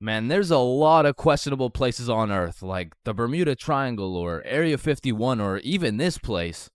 Man, there's a lot of questionable places on Earth, like the Bermuda Triangle or Area 51 or even this place.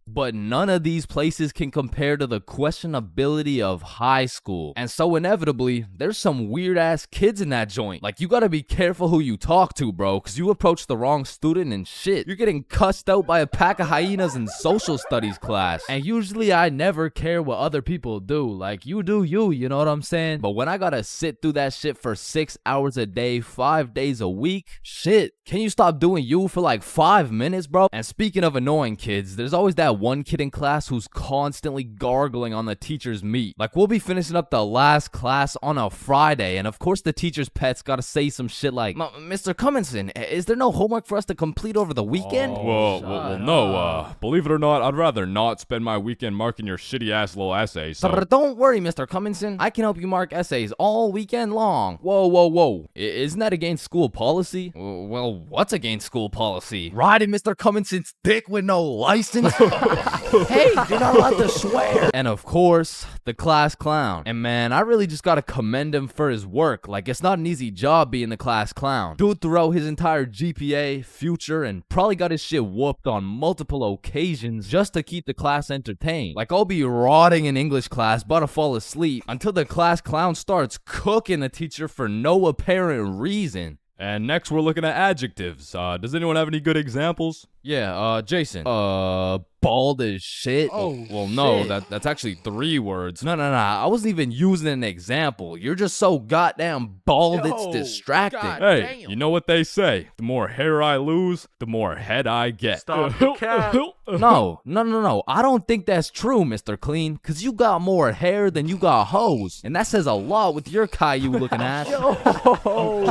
But none of these places can compare to the questionability of high school. And so inevitably, there's some weird ass kids in that joint. Like, you gotta be careful who you talk to, bro, cause you approach the wrong student and shit, you're getting cussed out by a pack of hyenas in social studies class. And usually I never care what other people do. Like, you do you know what I'm saying? But when I gotta sit through that shit for 6 hours a day, 5 days a week, shit, can you stop doing you for like 5 minutes, bro? And speaking of annoying kids, there's always that one kid in class who's constantly gargling on the teacher's meat. Like, we'll be finishing up the last class on a Friday, and of course the teacher's pet's gotta say some shit like, Mr. Cummingson, is there no homework for us to complete over the weekend? Well, no, believe it or not, I'd rather not spend my weekend marking your shitty ass little essays, so... Don't worry, Mr. Cummingson, I can help you mark essays all weekend long. Whoa. Isn't that against school policy? Well, what's against school policy? Riding Mr. Cummingson's dick with no license? Hey, you're not allowed to swear. And of course, the class clown. And man, I really just gotta commend him for his work. Like, it's not an easy job being the class clown. Dude threw out his entire GPA, future, and probably got his shit whooped on multiple occasions just to keep the class entertained. Like, I'll be rotting in English class, about to fall asleep, until the class clown starts cooking the teacher for no apparent reason. And next we're looking at adjectives. Does anyone have any good examples? Yeah, Jason. Bald as shit. Oh, well, no, that's actually 3 words. No. I wasn't even using an example. You're just so goddamn bald, it's distracting. Hey, you know what they say? The more hair I lose, the more head I get. Stop the cat. No. I don't think that's true, Mr. Clean, because you got more hair than you got hoes. And that says a lot with your Caillou looking ass.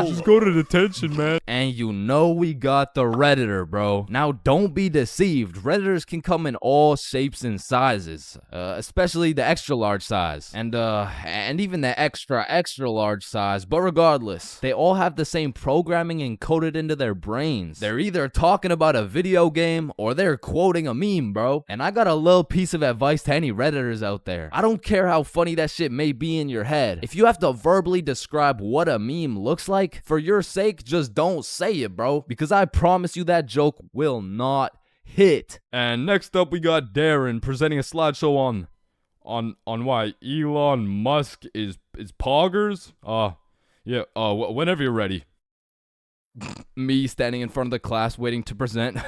Just go to detention, man. And you know we got the Redditor, bro. Now, don't be deceived. Redditors can come in all shapes and sizes, especially the extra large size, and even the extra large size. But regardless, they all have the same programming encoded into their brains. They're either talking about a video game or they're quoting a meme, bro. And I got a little piece of advice to any Redditors out there. I don't care how funny that shit may be in your head. If you have to verbally describe what a meme looks like, for your sake, just don't say it, bro, because I promise you that joke will not hit. And next up we got Darren presenting a slideshow on why Elon Musk is poggers. Whenever you're ready. Me standing in front of the class waiting to present.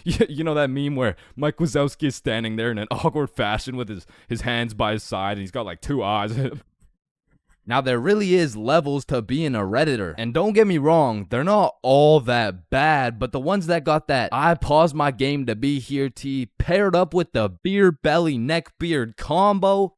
You know that meme where Mike Wazowski is standing there in an awkward fashion with his hands by his side and he's got like 2 eyes. Now, there really is levels to being a Redditor. And don't get me wrong, they're not all that bad, but the ones that got that I paused my game to be here tea paired up with the beer belly neck beard combo,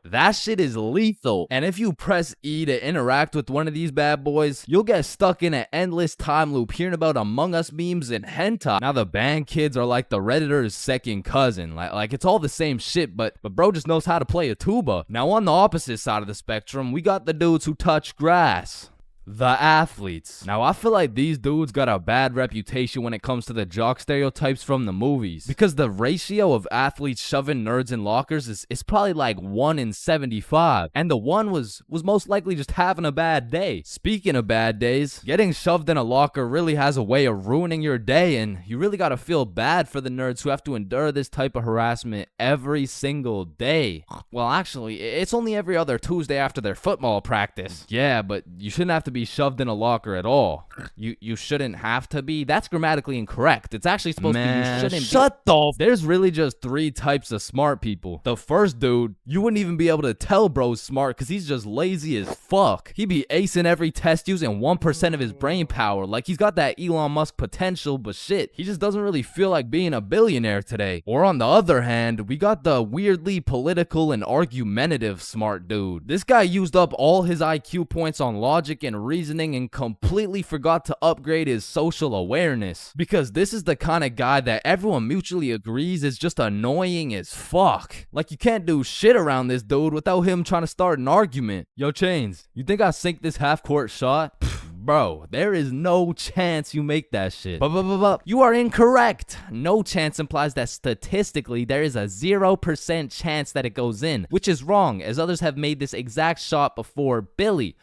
that shit is lethal. And if you press E to interact with one of these bad boys, you'll get stuck in an endless time loop hearing about Among Us memes and hentai. Now, the band kids are like the Redditor's second cousin. Like it's all the same shit, but bro just knows how to play a tuba. Now, on the opposite side of the spectrum, we got the dudes who touch grass. The athletes. Now, I feel like these dudes got a bad reputation when it comes to the jock stereotypes from the movies, because the ratio of athletes shoving nerds in lockers is probably like 1 in 75, and the one was most likely just having a bad day. Speaking of bad days, getting shoved in a locker really has a way of ruining your day, and you really gotta feel bad for the nerds who have to endure this type of harassment every single day. Well, actually, it's only every other Tuesday after their football practice. Yeah, but you shouldn't have to be shoved in a locker at all. You shouldn't have to be. That's grammatically incorrect. It's actually supposed to be you shouldn't shut the There's really just 3 types of smart people. The first dude, you wouldn't even be able to tell bro's smart because he's just lazy as fuck. He be acing every test using 1% of his brain power. Like, he's got that Elon Musk potential, but shit, he just doesn't really feel like being a billionaire today. Or on the other hand, we got the weirdly political and argumentative smart dude. This guy used up all his IQ points on logic and reasoning and completely forgot to upgrade his social awareness, because this is the kind of guy that everyone mutually agrees is just annoying as fuck. Like, you can't do shit around this dude without him trying to start an argument. Yo, Chains, you think I sink this half-court shot? Bro, there is no chance you make that shit. But you are incorrect. No chance implies that statistically there is a 0% chance that it goes in, which is wrong, as others have made this exact shot before. Billy.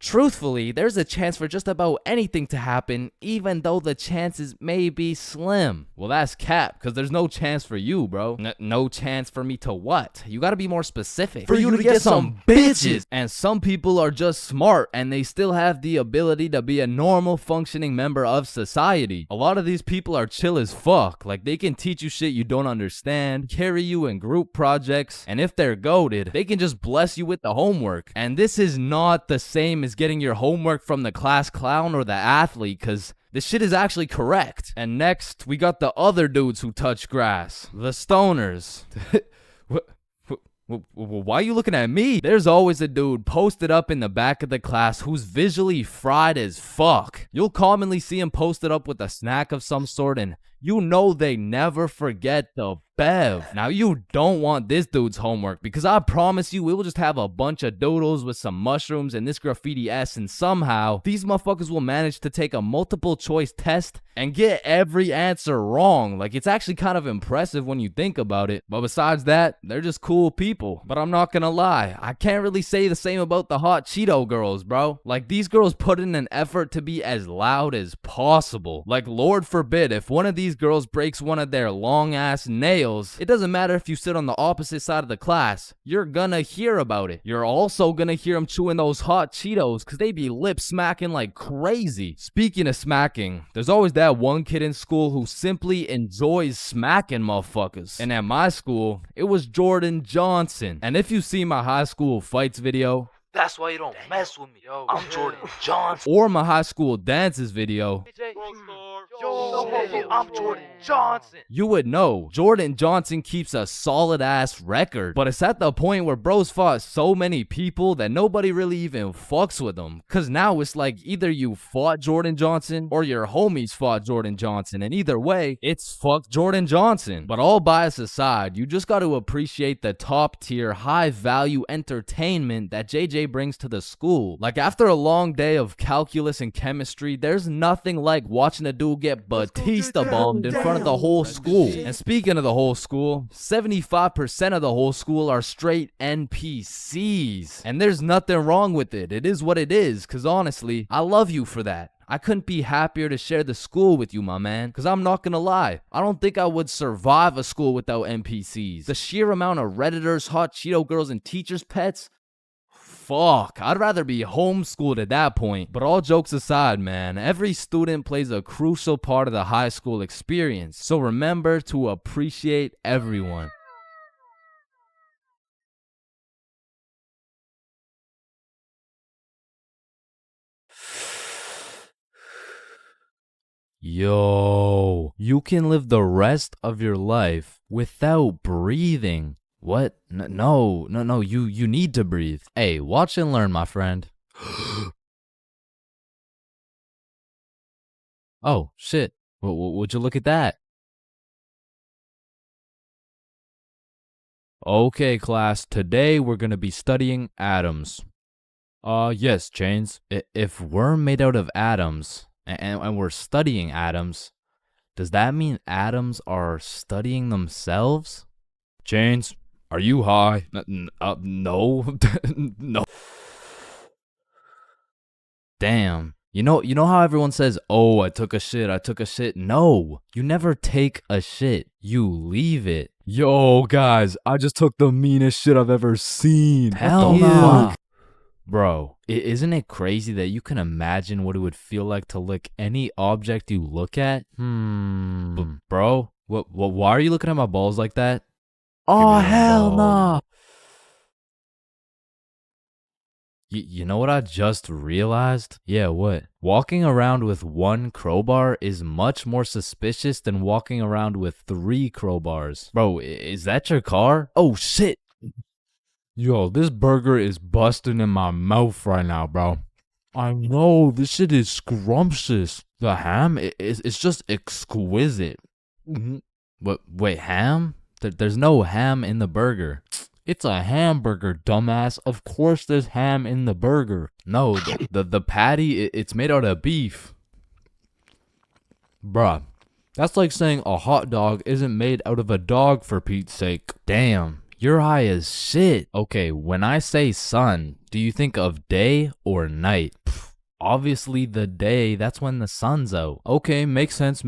Truthfully, there's a chance for just about anything to happen, even though the chances may be slim. Well, that's cap, because there's no chance for you, bro. No chance for me to what? You gotta be more specific. For you to get some bitches. And some people are just smart, and they still have the ability to be a normal functioning member of society. A lot of these people are chill as fuck. Like, they can teach you shit you don't understand, carry you in group projects, and if they're goated, they can just bless you with the homework. And this is not the same as getting your homework from the class clown or the athlete, cause this shit is actually correct. And next, we got the other dudes who touch grass. The stoners. Why are you looking at me? There's always a dude posted up in the back of the class who's visually fried as fuck. You'll commonly see him posted up with a snack of some sort, and you know they never forget the bev. Now, you don't want this dude's homework, because I promise you, it will just have a bunch of doodles with some mushrooms and this graffiti S, and somehow these motherfuckers will manage to take a multiple choice test and get every answer wrong. Like, it's actually kind of impressive when you think about it. But besides that, they're just cool people. But I'm not gonna lie, I can't really say the same about the hot Cheeto girls, bro. Like, these girls put in an effort to be as loud as possible. Like, Lord forbid, if one of these girls breaks one of their long ass nails, it doesn't matter if you sit on the opposite side of the class, you're gonna hear about it. You're also gonna hear them chewing those hot Cheetos, cause they be lip smacking like crazy. Speaking of smacking, there's always that one kid in school who simply enjoys smacking motherfuckers. And at my school, it was Jordan Johnson. And if you see my high school fights video, that's why you don't mess with me. Yo, I'm Jordan Johnson. or my high school dances video, I'm Jordan Johnson. you would know Jordan Johnson keeps a solid ass record. But it's at the point where bros fought so many people that nobody really even fucks with them. Cause now it's like either you fought Jordan Johnson or your homies fought Jordan Johnson. And either way, it's fuck Jordan Johnson. But all bias aside, you just got to appreciate the top tier, high value entertainment that JJ brings to the school. Like, after a long day of calculus and chemistry, there's nothing like watching a dude get Batista bombed in front of the whole school. And speaking of the whole school, 75% of the whole school are straight NPCs. And there's nothing wrong with it. It is what it is, cause honestly, I love you for that. I couldn't be happier to share the school with you, my man. Cause I'm not gonna lie, I don't think I would survive a school without NPCs. The sheer amount of Redditors, hot Cheeto girls, and teachers' pets, fuck, I'd rather be homeschooled at that point. But all jokes aside, man, every student plays a crucial part of the high school experience. So remember to appreciate everyone. Yo, you can live the rest of your life without breathing. What? No, you need to breathe. Hey, watch and learn, my friend. Oh, shit. Would you look at that? Okay, class, today we're gonna be studying atoms. Yes, Chains. If we're made out of atoms, and we're studying atoms, does that mean atoms are studying themselves? Chains, are you high? No. No. Damn. You know how everyone says, oh, I took a shit. No, you never take a shit. You leave it. Yo, guys, I just took the meanest shit I've ever seen. Hell no. Bro, isn't it crazy that you can imagine what it would feel like to lick any object you look at? Bro, why are you looking at my balls like that? Oh, hell no. You know what I just realized? Yeah, what? Walking around with one crowbar is much more suspicious than walking around with 3 crowbars. Bro, is that your car? Oh, shit. Yo, this burger is busting in my mouth right now, bro. I know, this shit is scrumptious. The ham is just exquisite. Wait, ham? There's no ham in the burger. It's a hamburger, dumbass. Of course there's ham in the burger. No, the patty, it's made out of beef. Bruh, that's like saying a hot dog isn't made out of a dog, for Pete's sake. Damn, You're high as shit. Okay, when I say sun, do you think of day or night? Obviously the day, that's when the sun's out. Okay, makes sense.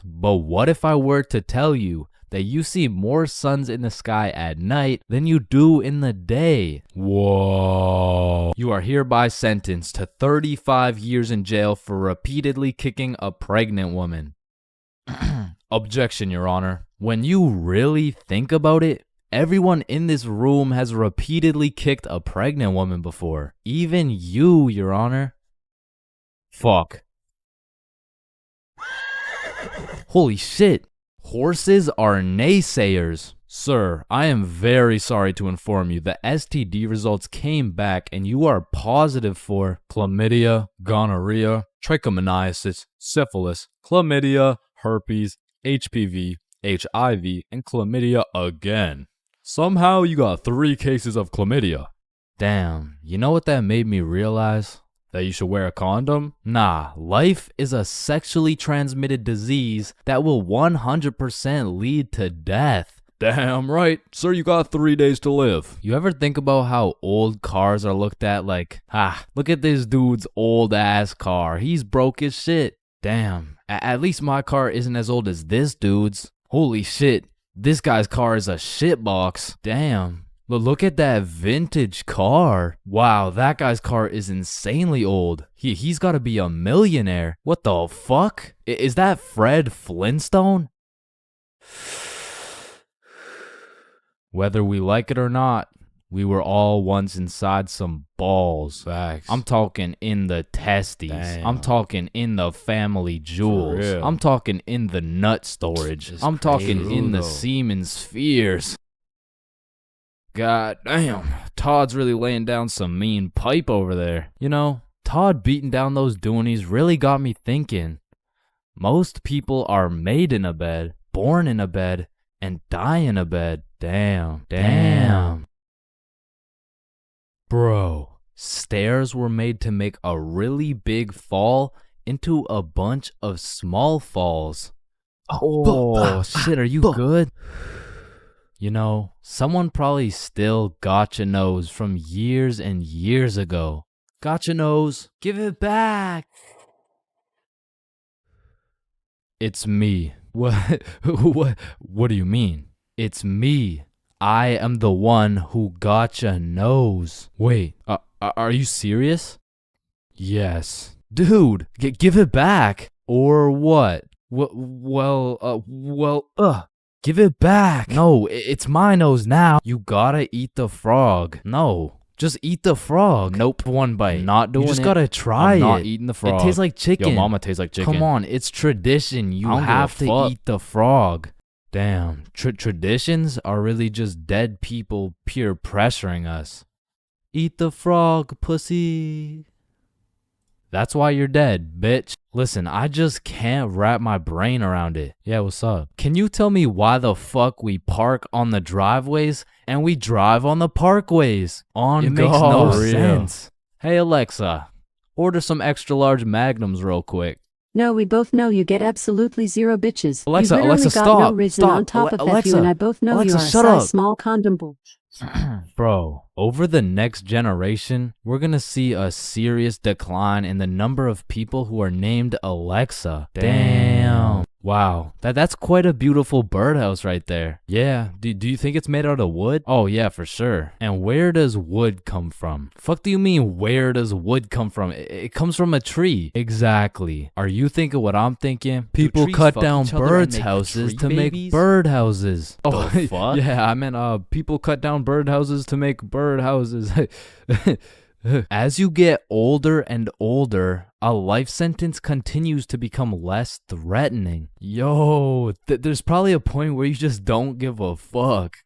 But what if I were to tell you that you see more suns in the sky at night than you do in the day? Whoa. You are hereby sentenced to 35 years in jail for repeatedly kicking a pregnant woman. Objection, Your Honor. When you really think about it, everyone in this room has repeatedly kicked a pregnant woman before. Even you, Your Honor. Fuck. Holy shit. Horses are naysayers. Sir, I am very sorry to inform you the STD results came back and you are positive for chlamydia, gonorrhea, trichomoniasis, syphilis, chlamydia, herpes, HPV, HIV, and chlamydia again. Somehow you got 3 cases of chlamydia. Damn, you know what that made me realize? That you should wear a condom? Nah, life is a sexually transmitted disease that will 100% lead to death. Damn right. Sir, you got 3 days to live. You ever think about how old cars are looked at like, look at this dude's old ass car. He's broke as shit. Damn, at least my car isn't as old as this dude's. Holy shit, this guy's car is a shitbox. Damn. But look at that vintage car. Wow, that guy's car is insanely old. He's gotta be a millionaire. What the fuck? Is that Fred Flintstone? Whether we like it or not, we were all once inside some balls. Facts. I'm talking in the testes. Damn. I'm talking in the family jewels. I'm talking in the nut storage. I'm talking in the semen spheres. God damn, Todd's really laying down some mean pipe over there. You know, Todd beating down those doonies really got me thinking. Most people are made in a bed, born in a bed, and die in a bed. Damn. Bro, stairs were made to make a really big fall into a bunch of small falls. Oh, shit, are you good? You know, someone probably still got your nose from years and years ago. Got your nose, give it back. It's me. What do you mean? It's me. I am the one who got your nose. Wait, are you serious? Yes. Dude, give it back. Or what? Give it back. No, it's my nose now. You gotta eat the frog. No, just eat the frog. Nope, 1 bite. Not doing it. You just gotta try it. I'm not eating the frog. It tastes like chicken. Yo, mama tastes like chicken. Come on, it's tradition. You have to eat the frog. Damn, traditions are really just dead people peer pressuring us. Eat the frog, pussy. That's why you're dead, bitch. Listen, I just can't wrap my brain around it. Yeah, what's up? Can you tell me why the fuck we park on the driveways and we drive on the parkways? It makes no sense. Hey Alexa, order some extra large magnums real quick. No, we both know you get absolutely 0 bitches. Alexa, you literally Alexa, got stop. No reason Stop. on top of that, Alexa, you and I both know Alexa, you are a shut up. size small condom bull. Bro, over the next generation, we're gonna see a serious decline in the number of people who are named Alexa. Damn. Wow, that's quite a beautiful birdhouse right there. Yeah, do you think it's made out of wood? Oh yeah, for sure. And where does wood come from? Fuck do you mean where does wood come from? It comes from a tree. Exactly. Are you thinking what I'm thinking? People cut down birds' houses to make bird houses. Oh, the fuck? Yeah, I meant people cut down bird houses to make bird houses. As you get older and older, a life sentence continues to become less threatening. Yo, there's probably a point where you just don't give a fuck.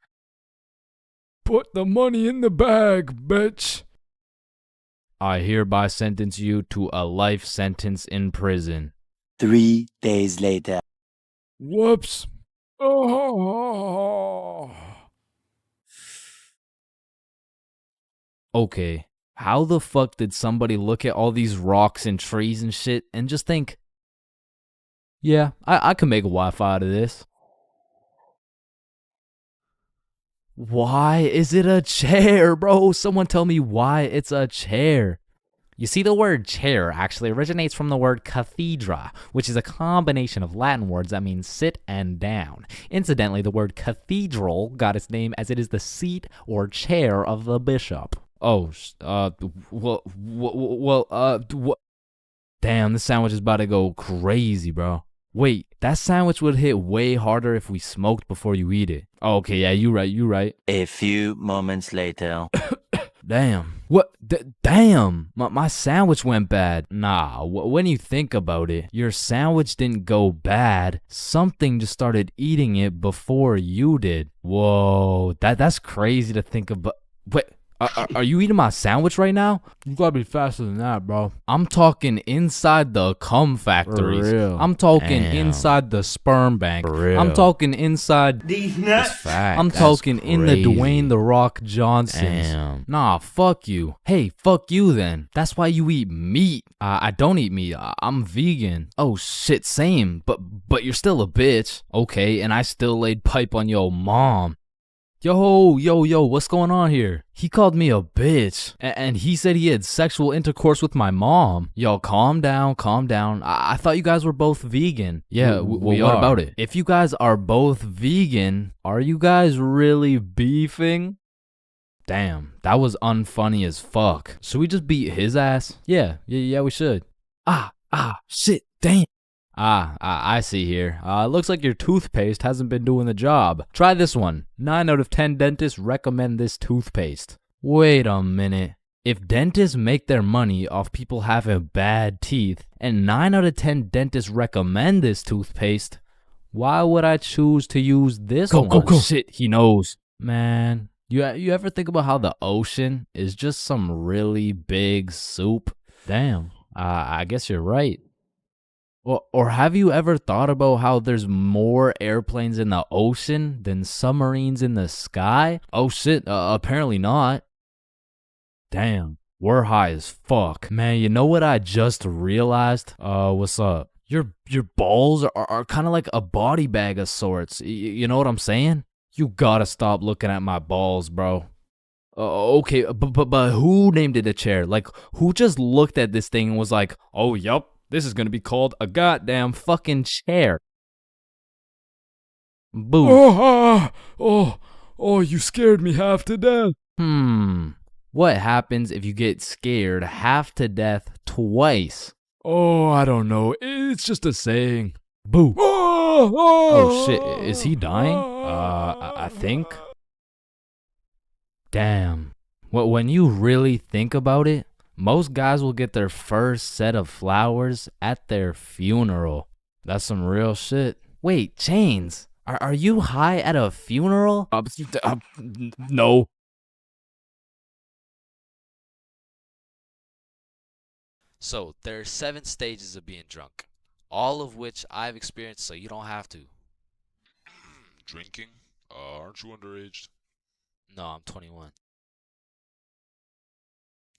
Put the money in the bag, bitch. I hereby sentence you to a life sentence in prison. 3 days later. Whoops. Oh. Okay. How the fuck did somebody look at all these rocks and trees and shit and just think, yeah, I can make a Wi-Fi out of this? Why is it a chair, bro? Someone tell me why it's a chair. You see, the word chair actually originates from the word cathedra, which is a combination of Latin words that mean sit and down. Incidentally, the word cathedral got its name as it is the seat or chair of the bishop. Oh, damn, this sandwich is about to go crazy, bro. Wait, that sandwich would hit way harder if we smoked before you eat it. Oh, okay, yeah, you right. A few moments later. Damn. What? Damn. My sandwich went bad. Nah, when you think about it, your sandwich didn't go bad. Something just started eating it before you did. Whoa, that's crazy to think about. Wait, are you eating my sandwich right now? You gotta be faster than that, bro. I'm talking inside the cum factories. For real. I'm talking inside the sperm bank. For real. I'm talking inside These nuts. I'm talking in the Dwayne The Rock Johnsons. Damn. Nah, fuck you. Hey, fuck you then. That's why you eat meat. I don't eat meat. I'm vegan. Oh shit, same. But you're still a bitch. Okay, and I still laid pipe on your mom. Yo, what's going on here? He called me a bitch, and he said he had sexual intercourse with my mom. Yo, calm down. I thought you guys were both vegan. Yeah, we what are. about it? If you guys are both vegan, are you guys really beefing? Damn, that was unfunny as fuck. Should we just beat his ass? Yeah, we should. Shit, damn. I see here. Looks like your toothpaste hasn't been doing the job. Try this one. 9 out of 10 dentists recommend this toothpaste. Wait a minute. If dentists make their money off people having bad teeth, and 9 out of 10 dentists recommend this toothpaste, why would I choose to use this one? Go. Shit, he knows. Man, you ever think about how the ocean is just some really big soup? Damn, I guess you're right. Or have you ever thought about how there's more airplanes in the ocean than submarines in the sky? Oh shit, apparently not. Damn, we're high as fuck. Man, you know what I just realized? What's up? Your balls are kind of like a body bag of sorts. You know what I'm saying? You gotta stop looking at my balls, bro. Okay, but who named it a chair? Like, who just looked at this thing and was like, oh, yup. This is gonna be called a goddamn fucking chair. Boo. Oh, you scared me half to death. What happens if you get scared half to death twice? Oh, I don't know. It's just a saying. Boo. Oh, Oh shit, is he dying? I think. Damn. When you really think about it, most guys will get their first set of flowers at their funeral. That's some real shit. Wait, Chains, are you high at a funeral? No. So, there are 7 stages of being drunk, all of which I've experienced, so you don't have to. Drinking? Aren't you underage? No, I'm 21.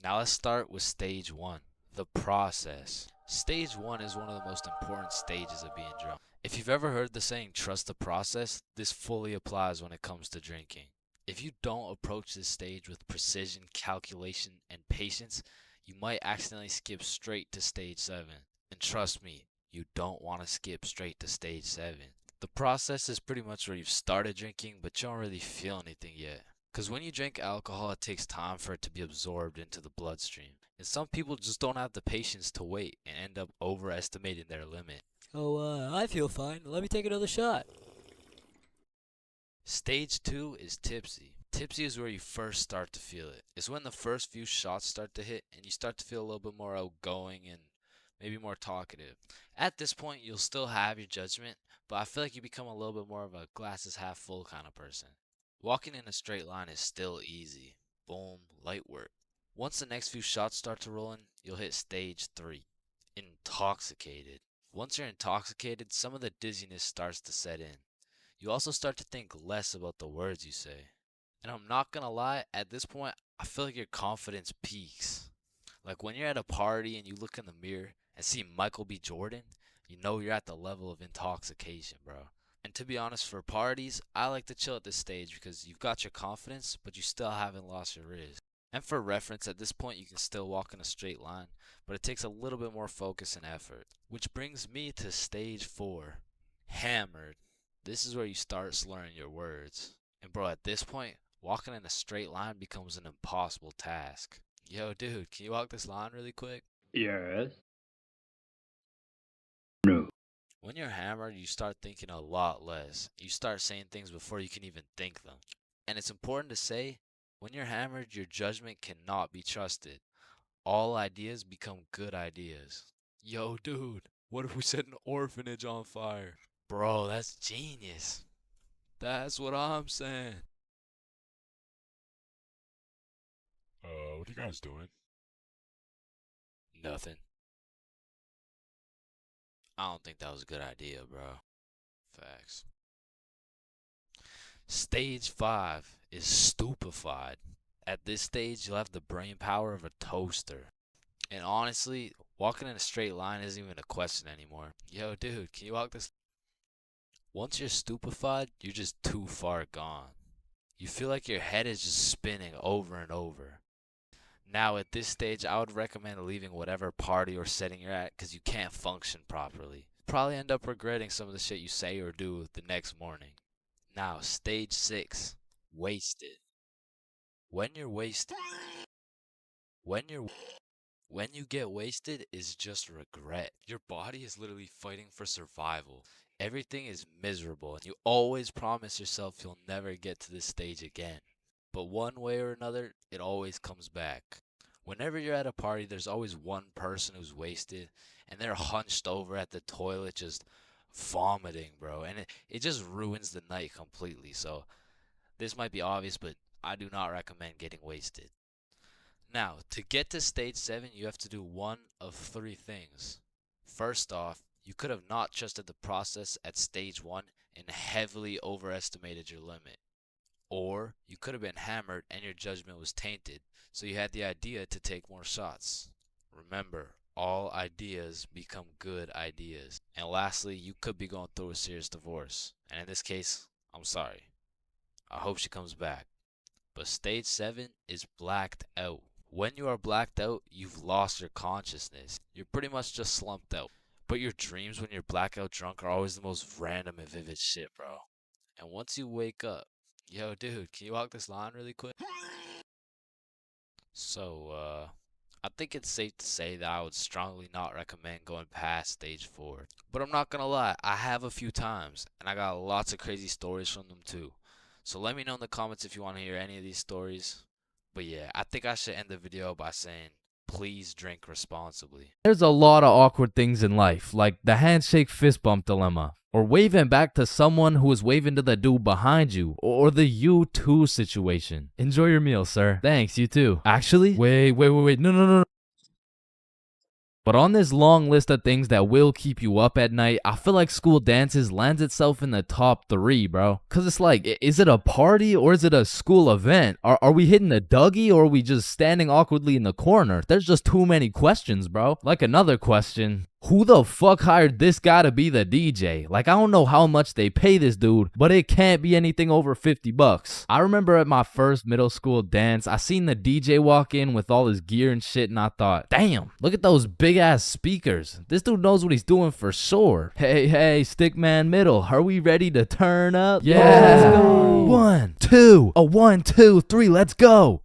Now let's start with stage 1, the process. Stage 1 is one of the most important stages of being drunk. If you've ever heard the saying, trust the process, this fully applies when it comes to drinking. If you don't approach this stage with precision, calculation, and patience, you might accidentally skip straight to stage 7. And trust me, you don't want to skip straight to stage 7. The process is pretty much where you've started drinking, but you don't really feel anything yet. Because when you drink alcohol, it takes time for it to be absorbed into the bloodstream. And some people just don't have the patience to wait and end up overestimating their limit. Oh, I feel fine. Let me take another shot. Stage 2 is tipsy. Tipsy is where you first start to feel it. It's when the first few shots start to hit and you start to feel a little bit more outgoing and maybe more talkative. At this point, you'll still have your judgment, but I feel like you become a little bit more of a glasses half full kind of person. Walking in a straight line is still easy. Boom, light work. Once the next few shots start to roll in, you'll hit stage 3. Intoxicated. Once you're intoxicated, some of the dizziness starts to set in. You also start to think less about the words you say. And I'm not gonna lie, at this point, I feel like your confidence peaks. Like when you're at a party and you look in the mirror and see Michael B. Jordan, you know you're at the level of intoxication, bro. And to be honest, for parties, I like to chill at this stage because you've got your confidence, but you still haven't lost your riz. And for reference, at this point you can still walk in a straight line, but it takes a little bit more focus and effort. Which brings me to stage 4, hammered. This is where you start slurring your words. And bro, at this point, walking in a straight line becomes an impossible task. Yo dude, can you walk this line really quick? Yes. When you're hammered, you start thinking a lot less. You start saying things before you can even think them. And it's important to say, when you're hammered, your judgment cannot be trusted. All ideas become good ideas. Yo, dude, what if we set an orphanage on fire? Bro, that's genius. That's what I'm saying. What are you guys doing? Nothing. I don't think that was a good idea, bro. Facts. Stage 5 is stupefied. At this stage, you'll have the brain power of a toaster. And honestly, walking in a straight line isn't even a question anymore. Yo, dude, can you walk this? Once you're stupefied, you're just too far gone. You feel like your head is just spinning over and over. Now, at this stage, I would recommend leaving whatever party or setting you're at because you can't function properly. Probably end up regretting some of the shit you say or do the next morning. Now, stage 6, wasted. When you get wasted is just regret. Your body is literally fighting for survival. Everything is miserable and you always promise yourself you'll never get to this stage again. But one way or another, it always comes back. Whenever you're at a party, there's always one person who's wasted and they're hunched over at the toilet just vomiting, bro. And it just ruins the night completely. So this might be obvious, but I do not recommend getting wasted. Now, to get to stage 7, you have to do one of 3 things. First off, you could have not trusted the process at stage 1 and heavily overestimated your limit. Or you could have been hammered and your judgment was tainted, so you had the idea to take more shots. Remember, all ideas become good ideas. And lastly, you could be going through a serious divorce. And in this case, I'm sorry. I hope she comes back. But stage 7 is blacked out. When you are blacked out, you've lost your consciousness. You're pretty much just slumped out. But your dreams when you're blackout drunk are always the most random and vivid shit, bro. And once you wake up, yo, dude, can you walk this line really quick? So, I think it's safe to say that I would strongly not recommend going past stage 4. But I'm not gonna lie, I have a few times, and I got lots of crazy stories from them too. So let me know in the comments if you want to hear any of these stories. But yeah, I think I should end the video by saying, please drink responsibly. There's a lot of awkward things in life, like the handshake fist bump dilemma, or waving back to someone who is waving to the dude behind you, or the you too situation. Enjoy your meal, sir. Thanks, you too. Actually, wait, no. But on this long list of things that will keep you up at night, I feel like school dances lands itself in the top 3, bro. Cause it's like, is it a party or is it a school event? Are we hitting a Dougie or are we just standing awkwardly in the corner? There's just too many questions, bro. Like another question. Who the fuck hired this guy to be the DJ? Like, I don't know how much they pay this dude, but it can't be anything over 50 bucks. I remember at my first middle school dance, I seen the DJ walk in with all his gear and shit, and I thought, damn, look at those big ass speakers. This dude knows what he's doing for sure. Hey, Stickman Middle, are we ready to turn up? Yeah, let's go. 1, 2, 1, 2, 3, let's go.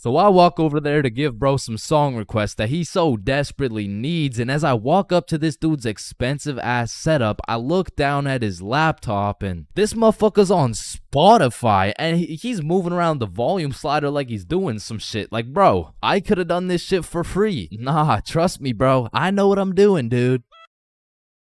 So I walk over there to give bro some song requests that he so desperately needs, and as I walk up to this dude's expensive ass setup, I look down at his laptop and this motherfucker's on Spotify and he's moving around the volume slider like he's doing some shit. Like, bro, I could have done this shit for free. Nah, trust me, bro. I know what I'm doing, dude.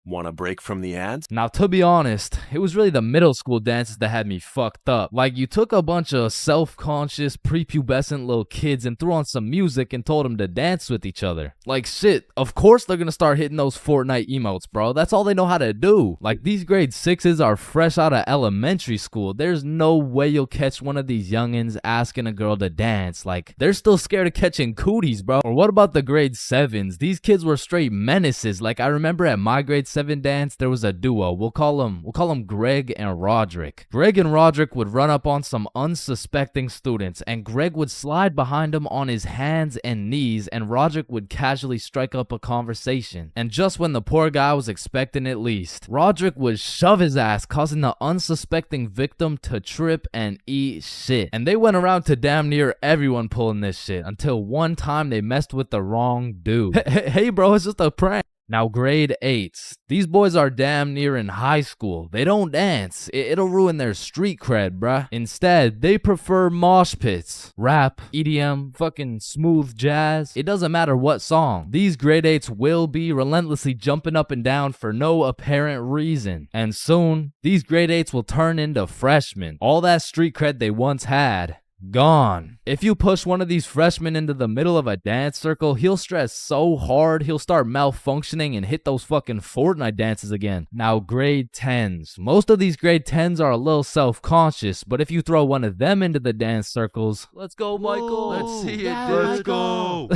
Want a break from the ads? Now, to be honest, it was really the middle school dances that had me fucked up. Like, you took a bunch of self-conscious, prepubescent little kids and threw on some music and told them to dance with each other. Like, shit, of course they're gonna start hitting those Fortnite emotes, bro. That's all they know how to do. Like, these grade 6s are fresh out of elementary school. There's no way you'll catch one of these youngins asking a girl to dance. Like, they're still scared of catching cooties, bro. Or what about the grade 7s? These kids were straight menaces. Like, I remember at my grade 7, 7 dance, there was a duo. We'll call them Greg and Roderick. Greg and Roderick would run up on some unsuspecting students, and Greg would slide behind him on his hands and knees, and Roderick would casually strike up a conversation. And just when the poor guy was expecting it least, Roderick would shove his ass, causing the unsuspecting victim to trip and eat shit. And they went around to damn near everyone pulling this shit, until one time they messed with the wrong dude. Hey bro, it's just a prank. Now grade 8s. These boys are damn near in high school. They don't dance. It'll ruin their street cred, bruh. Instead, they prefer mosh pits, rap, EDM, fucking smooth jazz. It doesn't matter what song. These grade 8s will be relentlessly jumping up and down for no apparent reason. And soon, these grade 8s will turn into freshmen. All that street cred they once had, gone. If you push one of these freshmen into the middle of a dance circle, he'll stress so hard he'll start malfunctioning and hit those fucking Fortnite dances again. Now grade 10s. Most of these grade 10s are a little self-conscious, but if you throw one of them into the dance circles, let's go Michael. Let's see it, yeah, let's go.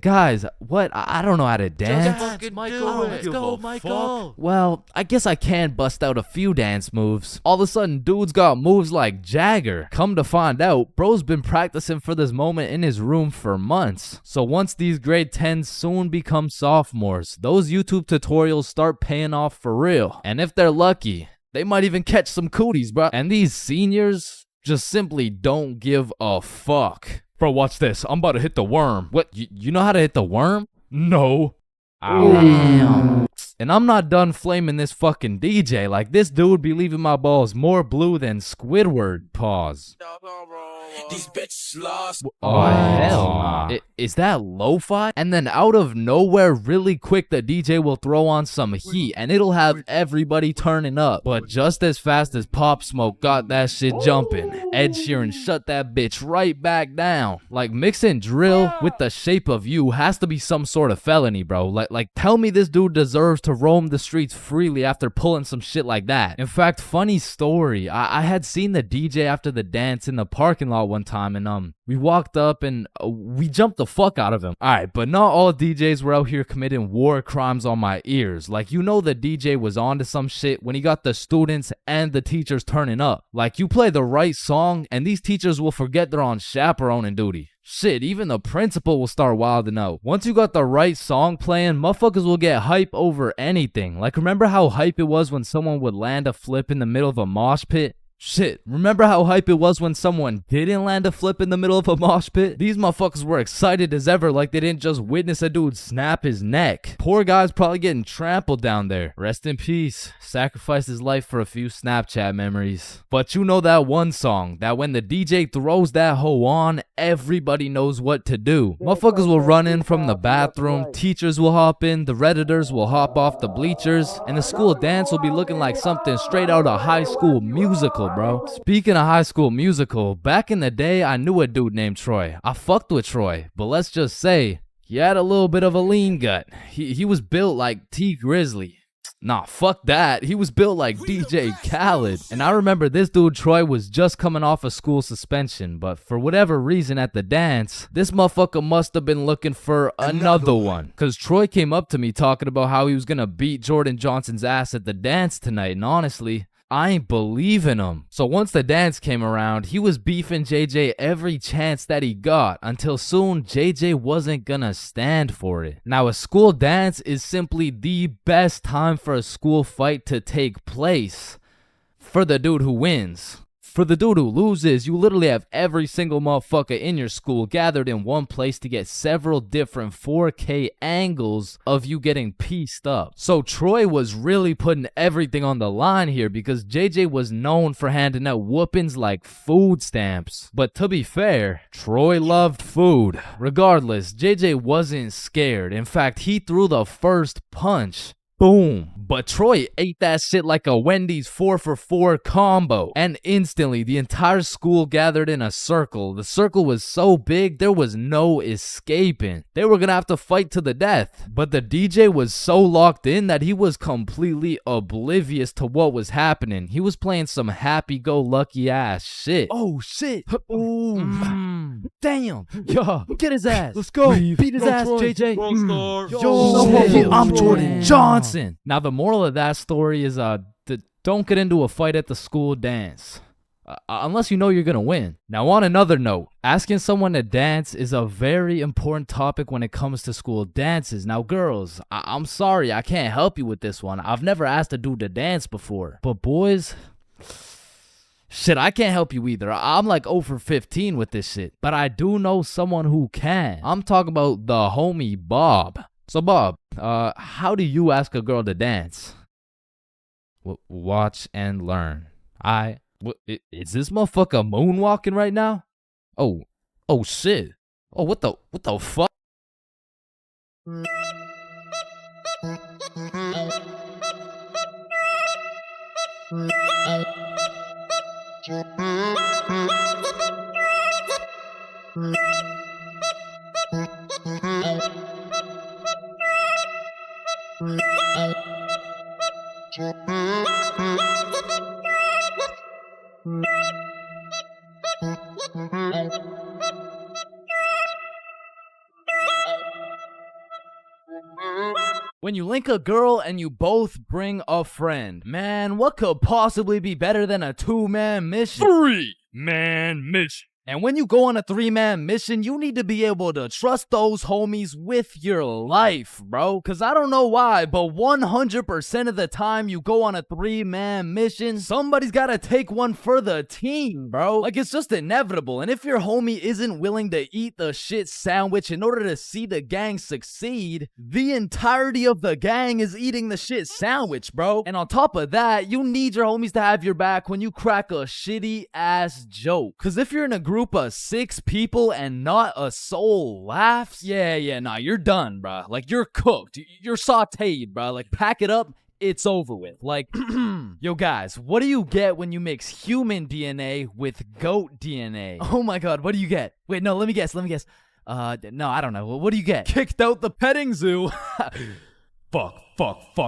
Guys, what? I don't know how to dance. Fucking Michael, let's go, Michael. Well, I guess I can bust out a few dance moves. All of a sudden, dude's got moves like Jagger. Come to find out, bro's been practicing for this moment in his room for months. So once these grade 10s soon become sophomores, those YouTube tutorials start paying off for real. And if they're lucky, they might even catch some cooties, bro. And these seniors just simply don't give a fuck. Bro, watch this. I'm about to hit the worm. What? You know how to hit the worm? No. Damn. And I'm not done flaming this fucking DJ. Like, this dude be leaving my balls more blue than Squidward. Pause. These bitches lost. Oh, hell nah. Is that lo-fi? And then out of nowhere, really quick, the DJ will throw on some heat and it'll have everybody turning up. But just as fast as Pop Smoke got that shit jumping, Ed Sheeran shut that bitch right back down. Like, mixing drill with The Shape of You has to be some sort of felony, bro. Like tell me this dude deserves to roam the streets freely after pulling some shit like that. In fact, funny story, I had seen the DJ after the dance in the parking lot one time, and we walked up and we jumped the fuck out of him. Alright, but not all DJs were out here committing war crimes on my ears. Like, you know, the DJ was onto some shit when he got the students and the teachers turning up. Like, you play the right song and these teachers will forget they're on chaperoning duty. Shit, even the principal will start wilding out. Once you got the right song playing, motherfuckers will get hype over anything. Like, remember how hype it was when someone would land a flip in the middle of a mosh pit? Shit, remember how hype it was when someone didn't land a flip in the middle of a mosh pit? These motherfuckers were excited as ever, like they didn't just witness a dude snap his neck. Poor guy's probably getting trampled down there. Rest in peace. Sacrificed his life for a few Snapchat memories. But you know that one song, that when the DJ throws that hoe on, everybody knows what to do. Motherfuckers will run in from the bathroom, teachers will hop in, the Redditors will hop off the bleachers, and the school dance will be looking like something straight out of High School Musical, bro. Speaking of High School Musical, back in the day, I knew a dude named Troy. I fucked with Troy, but let's just say, he had a little bit of a lean gut. He was built like T Grizzly. Nah, fuck that. He was built like DJ Khaled. And I remember this dude Troy was just coming off a school suspension, but for whatever reason at the dance, this motherfucker must have been looking for another one. Cause Troy came up to me talking about how he was gonna beat Jordan Johnson's ass at the dance tonight, and honestly, I ain't believing him. So once the dance came around, he was beefing JJ every chance that he got, until soon JJ wasn't gonna stand for it. Now, a school dance is simply the best time for a school fight to take place for the dude who wins. For the dude who loses, you literally have every single motherfucker in your school gathered in one place to get several different 4K angles of you getting pieced up. So Troy was really putting everything on the line here, because JJ was known for handing out whoopings like food stamps. But to be fair, Troy loved food. Regardless, JJ wasn't scared. In fact, he threw the first punch. Boom. But Troy ate that shit like a Wendy's 4-for-4 combo. And instantly, the entire school gathered in a circle. The circle was so big, there was no escaping. They were gonna have to fight to the death. But the DJ was so locked in that he was completely oblivious to what was happening. He was playing some happy-go-lucky ass shit. Oh shit. Ooh. Damn. Yeah. Get his ass. Let's go. Beat his ass, Troy. JJ. Yo, I'm Jordan Damn. Johnson. Now, the moral of that story is don't get into a fight at the school dance. Unless you know you're gonna win. Now, on another note, asking someone to dance is a very important topic when it comes to school dances. Now, girls, I'm sorry, I can't help you with this one. I've never asked a dude to dance before. But boys, shit, I can't help you either. I'm like 0 for 15 with this shit. But I do know someone who can. I'm talking about the homie Bob. So, Bob, how do you ask a girl to dance? Watch and learn. Is this motherfucker moonwalking right now? Oh shit. Oh, what the fuck? When you link a girl and you both bring a friend, man, what could possibly be better than a 2-man mission? 3-man mission. And when you go on a 3-man mission, you need to be able to trust those homies with your life, bro. Cause I don't know why, but 100% of the time you go on a 3-man mission, somebody's gotta take one for the team, bro. Like, it's just inevitable. And if your homie isn't willing to eat the shit sandwich in order to see the gang succeed, the entirety of the gang is eating the shit sandwich, bro. And on top of that, you need your homies to have your back when you crack a shitty ass joke. Cause if you're in a group of 6 people and not a soul laughs, nah, you're done, bruh. Like, you're cooked. You're sauteed, bruh. Like, pack it up. It's over with. Like, yo, guys, what do you get when you mix human DNA with goat DNA? Oh my god, what do you get? Wait, no, let me guess. No, I don't know. What do you get? Kicked out the petting zoo. Fuck.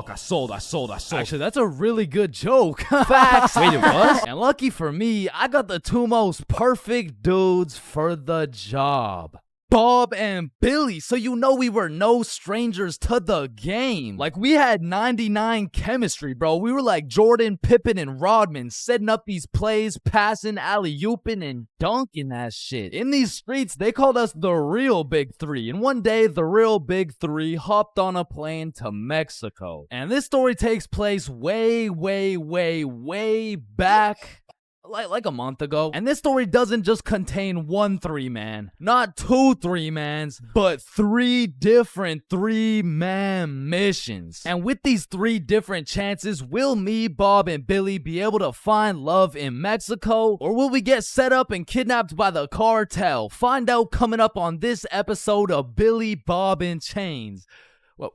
I sold. Actually, that's a really good joke. Facts. Wait, it was? And lucky for me, I got the 2 most perfect dudes for the job. Bob and Billy, so you know we were no strangers to the game. Like, we had 99 chemistry, bro. We were like Jordan, Pippen, and Rodman, setting up these plays, passing, alley-ooping, and dunking that shit. In these streets, they called us the real Big Three. And one day, the real Big Three hopped on a plane to Mexico. And this story takes place way back. Like a month ago. And this story doesn't just contain one 3-man, not 2 3-mans, but 3 different 3-man missions. And with these 3 different chances, will me, Bob, and Billy be able to find love in Mexico? Or will we get set up and kidnapped by the cartel? Find out coming up on this episode of Billy, Bob, and Chains.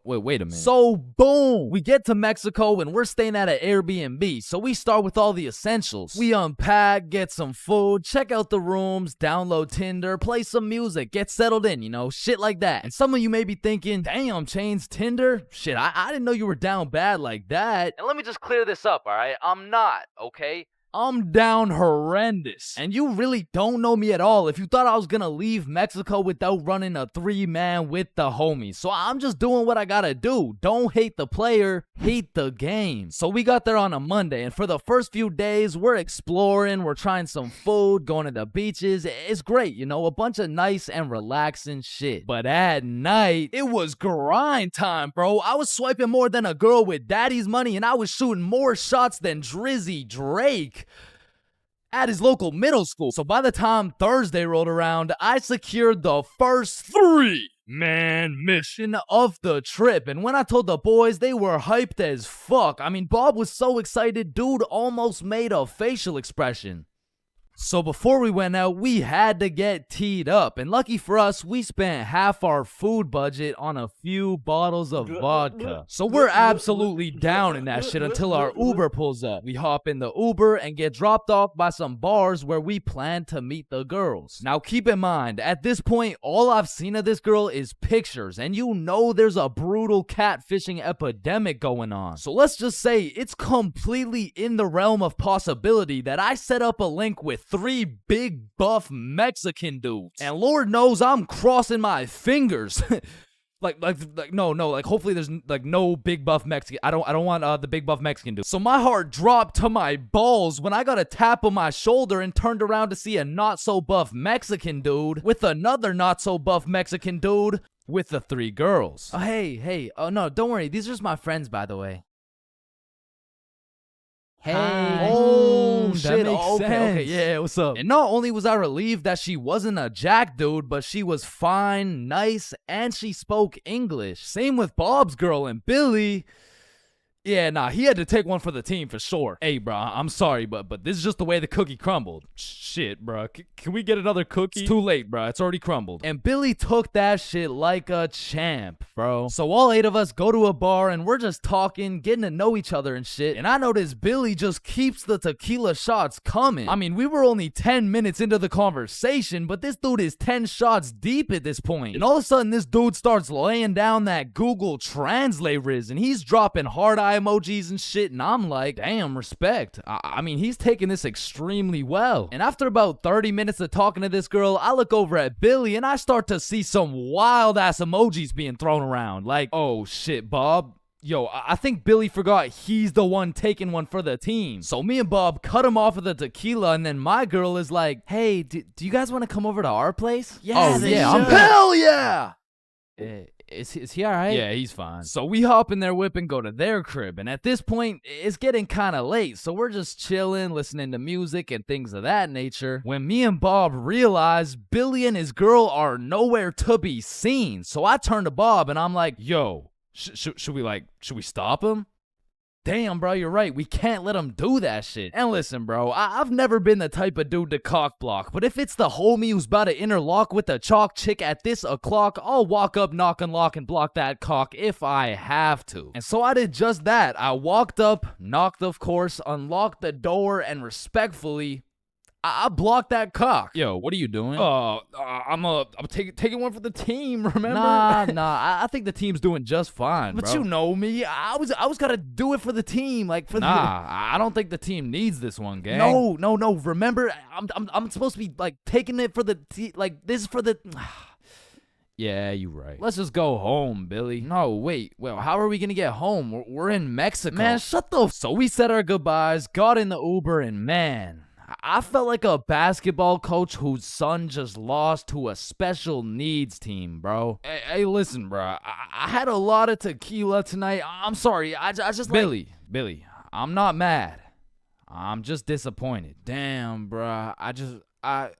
Wait a minute. So, boom, we get to Mexico and we're staying at an Airbnb. So we start with all the essentials. We unpack, get some food, check out the rooms, download Tinder, play some music, get settled in, shit like that. And some of you may be thinking, damn, Chains, Tinder? Shit, I didn't know you were down bad like that. And let me just clear this up, alright? I'm not, okay? I'm down horrendous. And you really don't know me at all if you thought I was gonna leave Mexico without running a 3-man with the homies. So I'm just doing what I gotta do. Don't hate the player, hate the game. So we got there on a Monday, and for the first few days, we're exploring, we're trying some food, going to the beaches. It's great, a bunch of nice and relaxing shit. But at night, it was grind time, bro. I was swiping more than a girl with daddy's money, and I was shooting more shots than Drizzy Drake at his local middle school. So by the time Thursday rolled around, I secured the first 3-man mission of the trip. And when I told the boys, they were hyped as fuck. I mean, Bob was so excited, dude almost made a facial expression. So before we went out, we had to get teed up. And lucky for us, we spent half our food budget on a few bottles of vodka. So we're absolutely down in that shit until our Uber pulls up. We hop in the Uber and get dropped off by some bars where we plan to meet the girls. Now keep in mind, at this point, all I've seen of this girl is pictures. And there's a brutal catfishing epidemic going on. So let's just say it's completely in the realm of possibility that I set up a link with 3 big buff Mexican dudes. And Lord knows I'm crossing my fingers. Like hopefully there's like no big buff Mexican. I don't want the big buff Mexican dude. So my heart dropped to my balls when I got a tap on my shoulder and turned around to see a not so buff Mexican dude with another not so buff Mexican dude with the 3 girls. Hey, oh no, don't worry. These are just my friends, by the way. Hey. Oh, shit. Makes sense. Okay, yeah, what's up? And not only was I relieved that she wasn't a jack dude, but she was fine, nice, and she spoke English. Same with Bob's girl and Billy. Yeah, nah, he had to take one for the team for sure. Hey, bro, I'm sorry, but this is just the way the cookie crumbled. Shit, bro. Can we get another cookie? It's too late, bro. It's already crumbled. And Billy took that shit like a champ, bro. So all 8 of us go to a bar and we're just talking, getting to know each other and shit. And I noticed Billy just keeps the tequila shots coming. I mean, we were only 10 minutes into the conversation, but this dude is 10 shots deep at this point. And all of a sudden, this dude starts laying down that Google Translate riz, and he's dropping hard eye emojis and shit, and I'm like, damn, respect. I mean, he's taking this extremely well. And after about 30 minutes of talking to this girl, I look over at Billy and I start to see some wild ass emojis being thrown around. Like, oh shit, Bob. Yo, I think Billy forgot he's the one taking one for the team. So me and Bob cut him off of the tequila, and then my girl is like, hey, do you guys want to come over to our place? Yeah, I'm hell yeah! Is he alright? Yeah, he's fine. So we hop in their whip and go to their crib, and at this point, it's getting kind of late, so we're just chilling, listening to music and things of that nature, when me and Bob realize Billy and his girl are nowhere to be seen. So I turn to Bob and I'm like, yo, should we stop him? Damn, bro, you're right. We can't let him do that shit. And listen, bro, I've never been the type of dude to cock block, but if it's the homie who's about to interlock with the chalk chick at this o'clock, I'll walk up, knock, unlock, and block that cock if I have to. And so I did just that. I walked up, knocked, of course, unlocked the door, and respectfully, I blocked that cock. Yo, what are you doing? I'm taking one for the team, remember? Nah, I think the team's doing just fine, but bro. You know me. I was gotta do it for the team, like for I don't think the team needs this one, gang. No. Remember, I'm supposed to be like taking it for the like this is for the. Yeah, you're right. Let's just go home, Billy. No, wait. Well, how are we gonna get home? We're in Mexico. Man, shut the. So we said our goodbyes, got in the Uber, and man, I felt like a basketball coach whose son just lost to a special needs team, bro. Hey, listen, bro. I had a lot of tequila tonight. I'm sorry. I just Billy, I'm not mad. I'm just disappointed. Damn, bro. And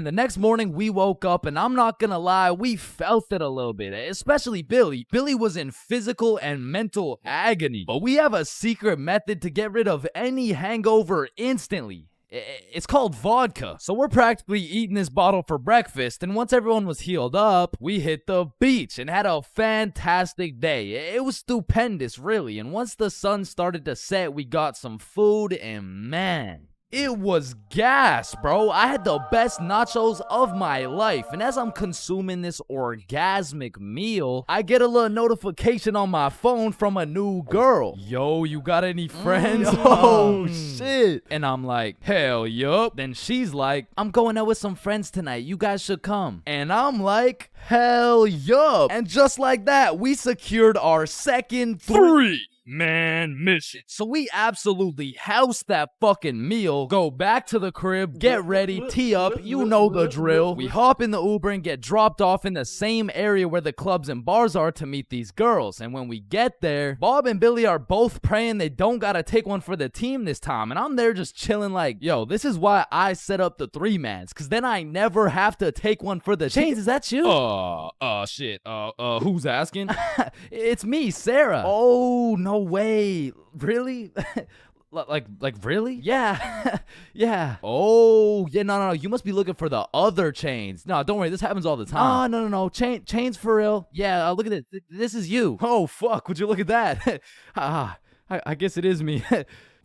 the next morning we woke up, and I'm not gonna lie, we felt it a little bit, especially Billy. Billy was in physical and mental agony, but we have a secret method to get rid of any hangover instantly. It's called vodka. So we're practically eating this bottle for breakfast, and once everyone was healed up, we hit the beach and had a fantastic day. It was stupendous, really, and once the sun started to set, we got some food, and man, it was gas, bro. I had the best nachos of my life. And as I'm consuming this orgasmic meal, I get a little notification on my phone from a new girl. Yo, you got any friends? Oh, shit. And I'm like, hell yup. Then she's like, I'm going out with some friends tonight. You guys should come. And I'm like, hell yup. And just like that, we secured our second 3-man mission. So we absolutely house that fucking meal, go back to the crib, get ready, tee up, you know the drill. We hop in the Uber and get dropped off in the same area where the clubs and bars are to meet these girls. And when we get there, Bob and Billy are both praying they don't gotta take one for the team this time. And I'm there just chilling like, yo, this is why I set up the 3-mans, cause then I never have to take one for the Chains, is that you? Shit. Who's asking? It's me, Sarah. Oh, no way. Really? like really? Yeah. Yeah. Oh, yeah, no. You must be looking for the other Chains. No, don't worry. This happens all the time. Oh, no. Chains for real. Yeah, look at this. This is you. Oh, fuck. Would you look at that? I guess it is me.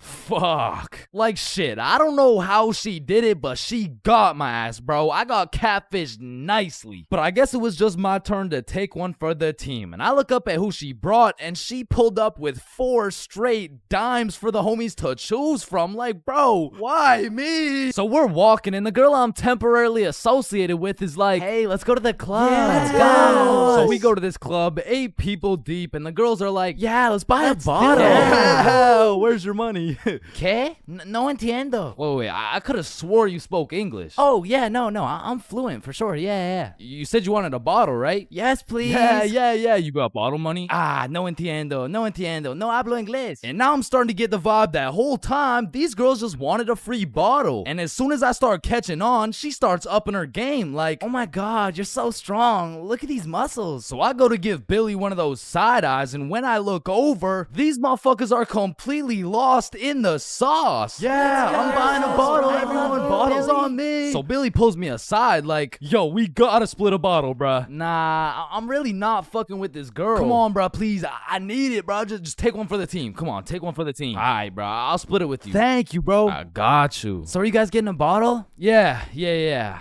Fuck. Like shit, I don't know how she did it, but she got my ass, bro. I got catfished nicely. But I guess it was just my turn to take one for the team. And I look up at who she brought, and she pulled up with 4 straight dimes for the homies to choose from. Like, bro, why me? So we're walking, and the girl I'm temporarily associated with is like, hey, let's go to the club. Yeah, let's go. So we go to this club, 8 people deep, and the girls are like, yeah, let's buy a bottle. Yeah. Where's your money? ¿Qué? No entiendo. Wait, I could have swore you spoke English. Oh, yeah, no, I'm fluent for sure. Yeah. You said you wanted a bottle, right? Yes, please. Yeah. You got bottle money? Ah, no entiendo. No hablo inglés. And now I'm starting to get the vibe that whole time these girls just wanted a free bottle. And as soon as I start catching on, she starts upping her game like, Oh my God, you're so strong. Look at these muscles. so I go to give Billy one of those side eyes, and when I look over, these motherfuckers are completely lost in the sauce. Yeah, I'm buying a bottle. Everyone, bottles on me. So Billy pulls me aside like, yo, we gotta split a bottle, bruh. Nah, I'm really not fucking with this girl. Come on, bruh, please. I need it, bruh. Just take one for the team. Come on, take one for the team. All right, bruh. I'll split it with you. Thank you, bro. I got you. So are you guys getting a bottle? Yeah.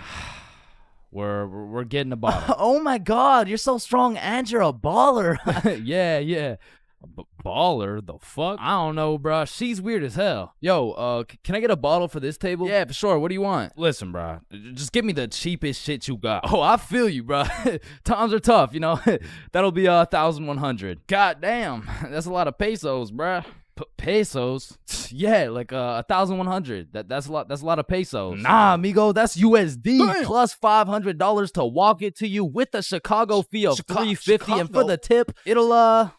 We're getting a bottle. Oh my God, you're so strong and you're a baller. yeah. Baller? The fuck? I don't know, bruh. She's weird as hell. Yo, can I get a bottle for this table? Yeah, for sure. What do you want? Listen, bruh. Just give me the cheapest shit you got. Oh, I feel you, bruh. Times are tough, you know? That'll be 1,100. God damn. That's a lot of pesos, bruh. Pesos? Yeah, like 1,100. That's a lot. That's a lot of pesos. Nah, amigo, that's USD. Damn. Plus $500 to walk it to you with the Chicago fee of $350, and for the tip, it'll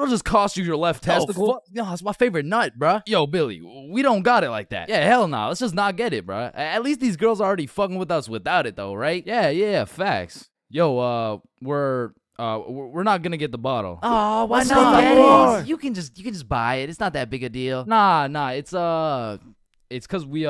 just cost you your left testicle. No, that's my favorite nut, bruh. Yo, Billy, we don't got it like that. Yeah, hell no. Let's just not get it, bruh. At least these girls are already fucking with us without it, though, right? Yeah, facts. Yo, we're not gonna get the bottle. Oh, why What's not? that for? You can just buy it. It's not that big a deal. Nah, it's cause we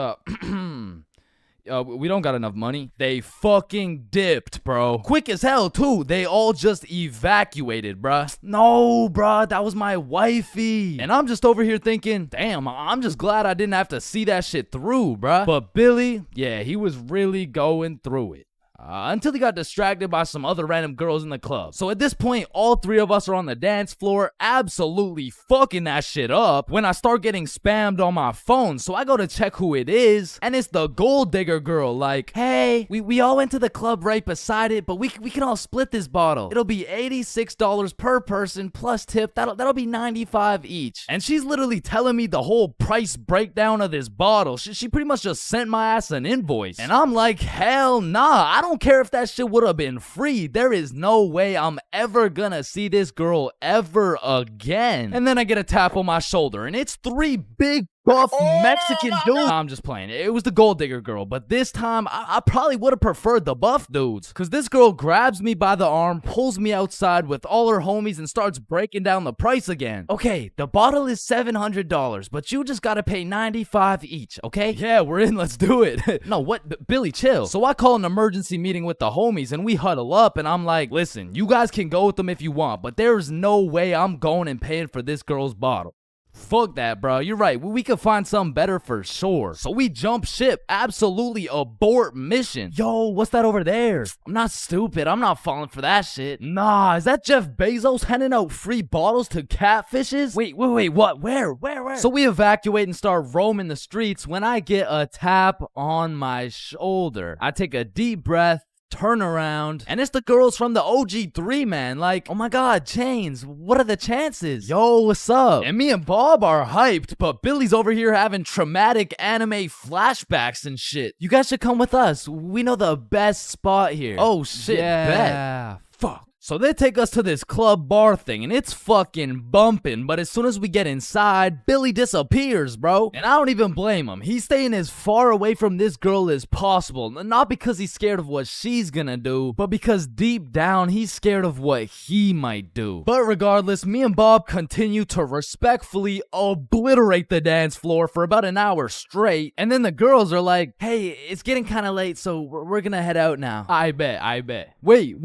we don't got enough money. They fucking dipped, bro. Quick as hell too. They all just evacuated, bruh. No, bruh, that was my wifey. And I'm just over here thinking, damn, I'm just glad I didn't have to see that shit through, bruh. But Billy, yeah, he was really going through it. Until he got distracted by some other random girls in the club. So at this point, all 3 of us are on the dance floor, absolutely fucking that shit up, when I start getting spammed on my phone. So I go to check who it is, and it's the gold digger girl. Like, Hey, we all went to the club right beside it, but we can all split this bottle. It'll be $86 per person plus tip. That'll be $95 each. and she's literally telling me the whole price breakdown of this bottle. She pretty much just sent my ass an invoice. And I'm like, hell nah, I don't care if that shit would have been free. There is no way I'm ever gonna see this girl ever again. And then I get a tap on my shoulder, and it's 3 big buff Mexican dudes. Nah, I'm just playing. It was the gold digger girl, but this time I probably would have preferred the buff dudes. Cause this girl grabs me by the arm, pulls me outside with all her homies, and starts breaking down the price again. Okay, the bottle is $700, but you just gotta pay $95 each, okay? Yeah, we're in. Let's do it. No, what? Billy, chill. So I call an emergency meeting with the homies, and we huddle up, and I'm like, listen, you guys can go with them if you want, but there's no way I'm going and paying for this girl's bottle. Fuck that, bro. You're right. We could find something better for sure. So we jump ship. Absolutely abort mission. Yo, what's that over there? I'm not stupid. I'm not falling for that shit. Nah, is that Jeff Bezos handing out free bottles to catfishes? Wait, what? Where? So we evacuate and start roaming the streets when I get a tap on my shoulder. I take a deep breath, turn around, and it's the girls from the OG3, man. Like, Oh my God, Chains, what are the chances? yo, what's up? And me and Bob are hyped, but Billy's over here having traumatic anime flashbacks and shit. You guys should come with us. We know the best spot here. Oh shit, yeah. bet. Fuck. So they take us to this club bar thing, and it's fucking bumping, but as soon as we get inside, Billy disappears, bro. And I don't even blame him. He's staying as far away from this girl as possible, not because he's scared of what she's gonna do, but because deep down, he's scared of what he might do. But regardless, me and Bob continue to respectfully obliterate the dance floor for about an hour straight, and then the girls are like, Hey, it's getting kind of late, so we're gonna head out now. I bet. Wait.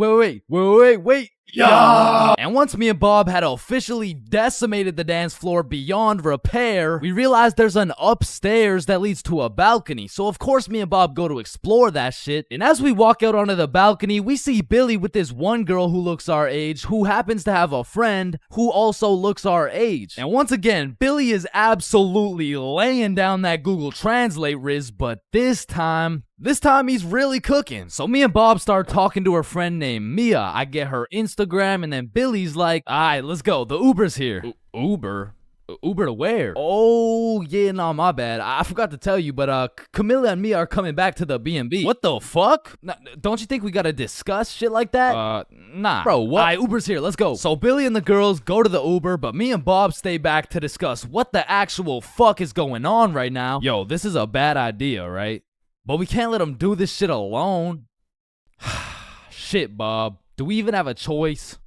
wait. Yeah. And once me and Bob had officially decimated the dance floor beyond repair, we realized there's an upstairs that leads to a balcony. So of course me and Bob go to explore that shit. And as we walk out onto the balcony, we see Billy with this one girl who looks our age, who happens to have a friend who also looks our age. And once again, Billy is absolutely laying down that Google Translate riz, but this time he's really cooking. So me and Bob start talking to her friend named Mia. I get her Instagram, and then Billy's like, alright, let's go. The Uber's here. Uber? Uber to where? Oh, yeah, no, my bad. I forgot to tell you, but Camilla and Mia are coming back to the B&B. What the fuck? Don't you think we gotta discuss shit like that? Nah. Bro, what? Alright, Uber's here. Let's go. So Billy and the girls go to the Uber, but me and Bob stay back to discuss what the actual fuck is going on right now. Yo, this is a bad idea, right? But we can't let them do this shit alone. Shit, Bob. Do we even have a choice?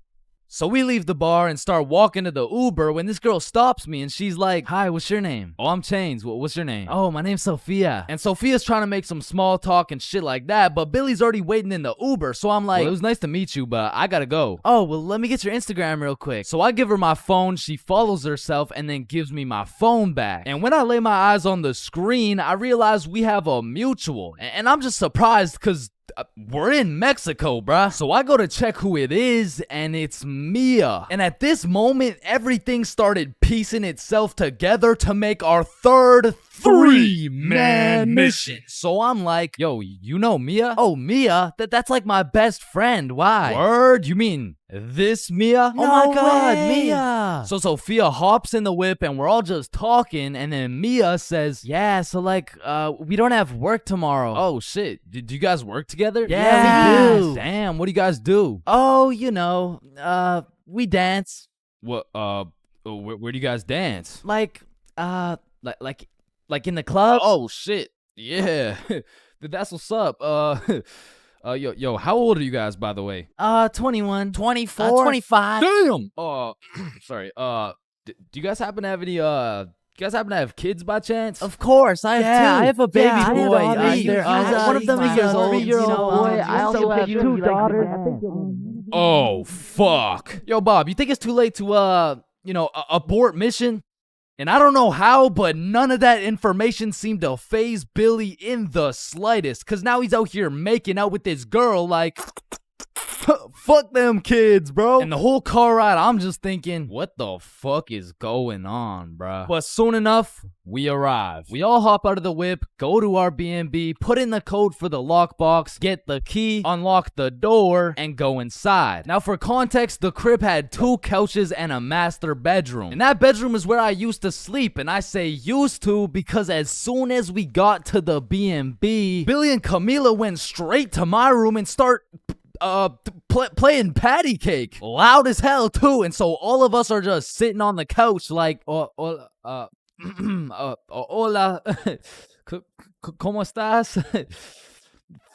So we leave the bar and start walking to the Uber when this girl stops me and she's like, hi, what's your name? Oh, I'm Chains. What's your name? Oh, my name's Sophia. And Sophia's trying to make some small talk and shit like that, but Billy's already waiting in the Uber. So I'm like, well, it was nice to meet you, but I gotta go. Oh, well, let me get your Instagram real quick. So I give her my phone, she follows herself, and then gives me my phone back. And when I lay my eyes on the screen, I realize we have a mutual. And I'm just surprised because we're in Mexico, bruh. So I go to check who it is, and it's Mia. And at this moment, everything started piecing itself together to make our third three-man mission. So I'm like, yo, you know Mia? Oh, Mia? That's like my best friend. Why? Word? You mean this Mia? Oh my god, Mia. So Sophia hops in the whip and we're all just talking, and then Mia says, yeah, so like, we don't have work tomorrow. Oh shit. Do you guys work together? Yeah, we do. Damn, what do you guys do? Oh, you know, we dance. What, where do you guys dance? Like in the club? Oh shit. Yeah. That's what's up. Yo, how old are you guys, by the way? 21. 24. 25. Damn! Sorry, do you guys happen to have any, kids by chance? Of course, I have a baby boy. One of them is yours old. 3-year-old boy. I also have 2 daughters. Oh, fuck. Yo, Bob, you think it's too late to, abort mission? And I don't know how, but none of that information seemed to faze Billy in the slightest. Cause now he's out here making out with this girl like, fuck them kids, bro. And the whole car ride, I'm just thinking, what the fuck is going on, bruh? But soon enough, we arrive. We all hop out of the whip, go to our B&B, put in the code for the lockbox, get the key, unlock the door, and go inside. Now for context, the crib had 2 couches and a master bedroom. And that bedroom is where I used to sleep, and I say used to because as soon as we got to the B&B, Billy and Camila went straight to my room and start playing patty cake loud as hell too. And so all of us are just sitting on the couch like hola ¿Cómo estás?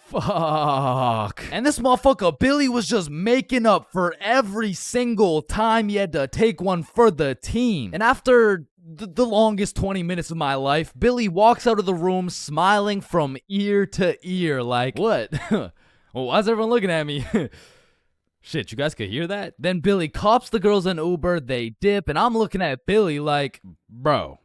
Fuck. And this motherfucker Billy was just making up for every single time he had to take one for the team. And after the longest 20 minutes of my life, Billy walks out of the room smiling from ear to ear like, what? Well, why's everyone looking at me? Shit, you guys could hear that? Then Billy cops the girls an Uber, they dip, and I'm looking at Billy like, bro,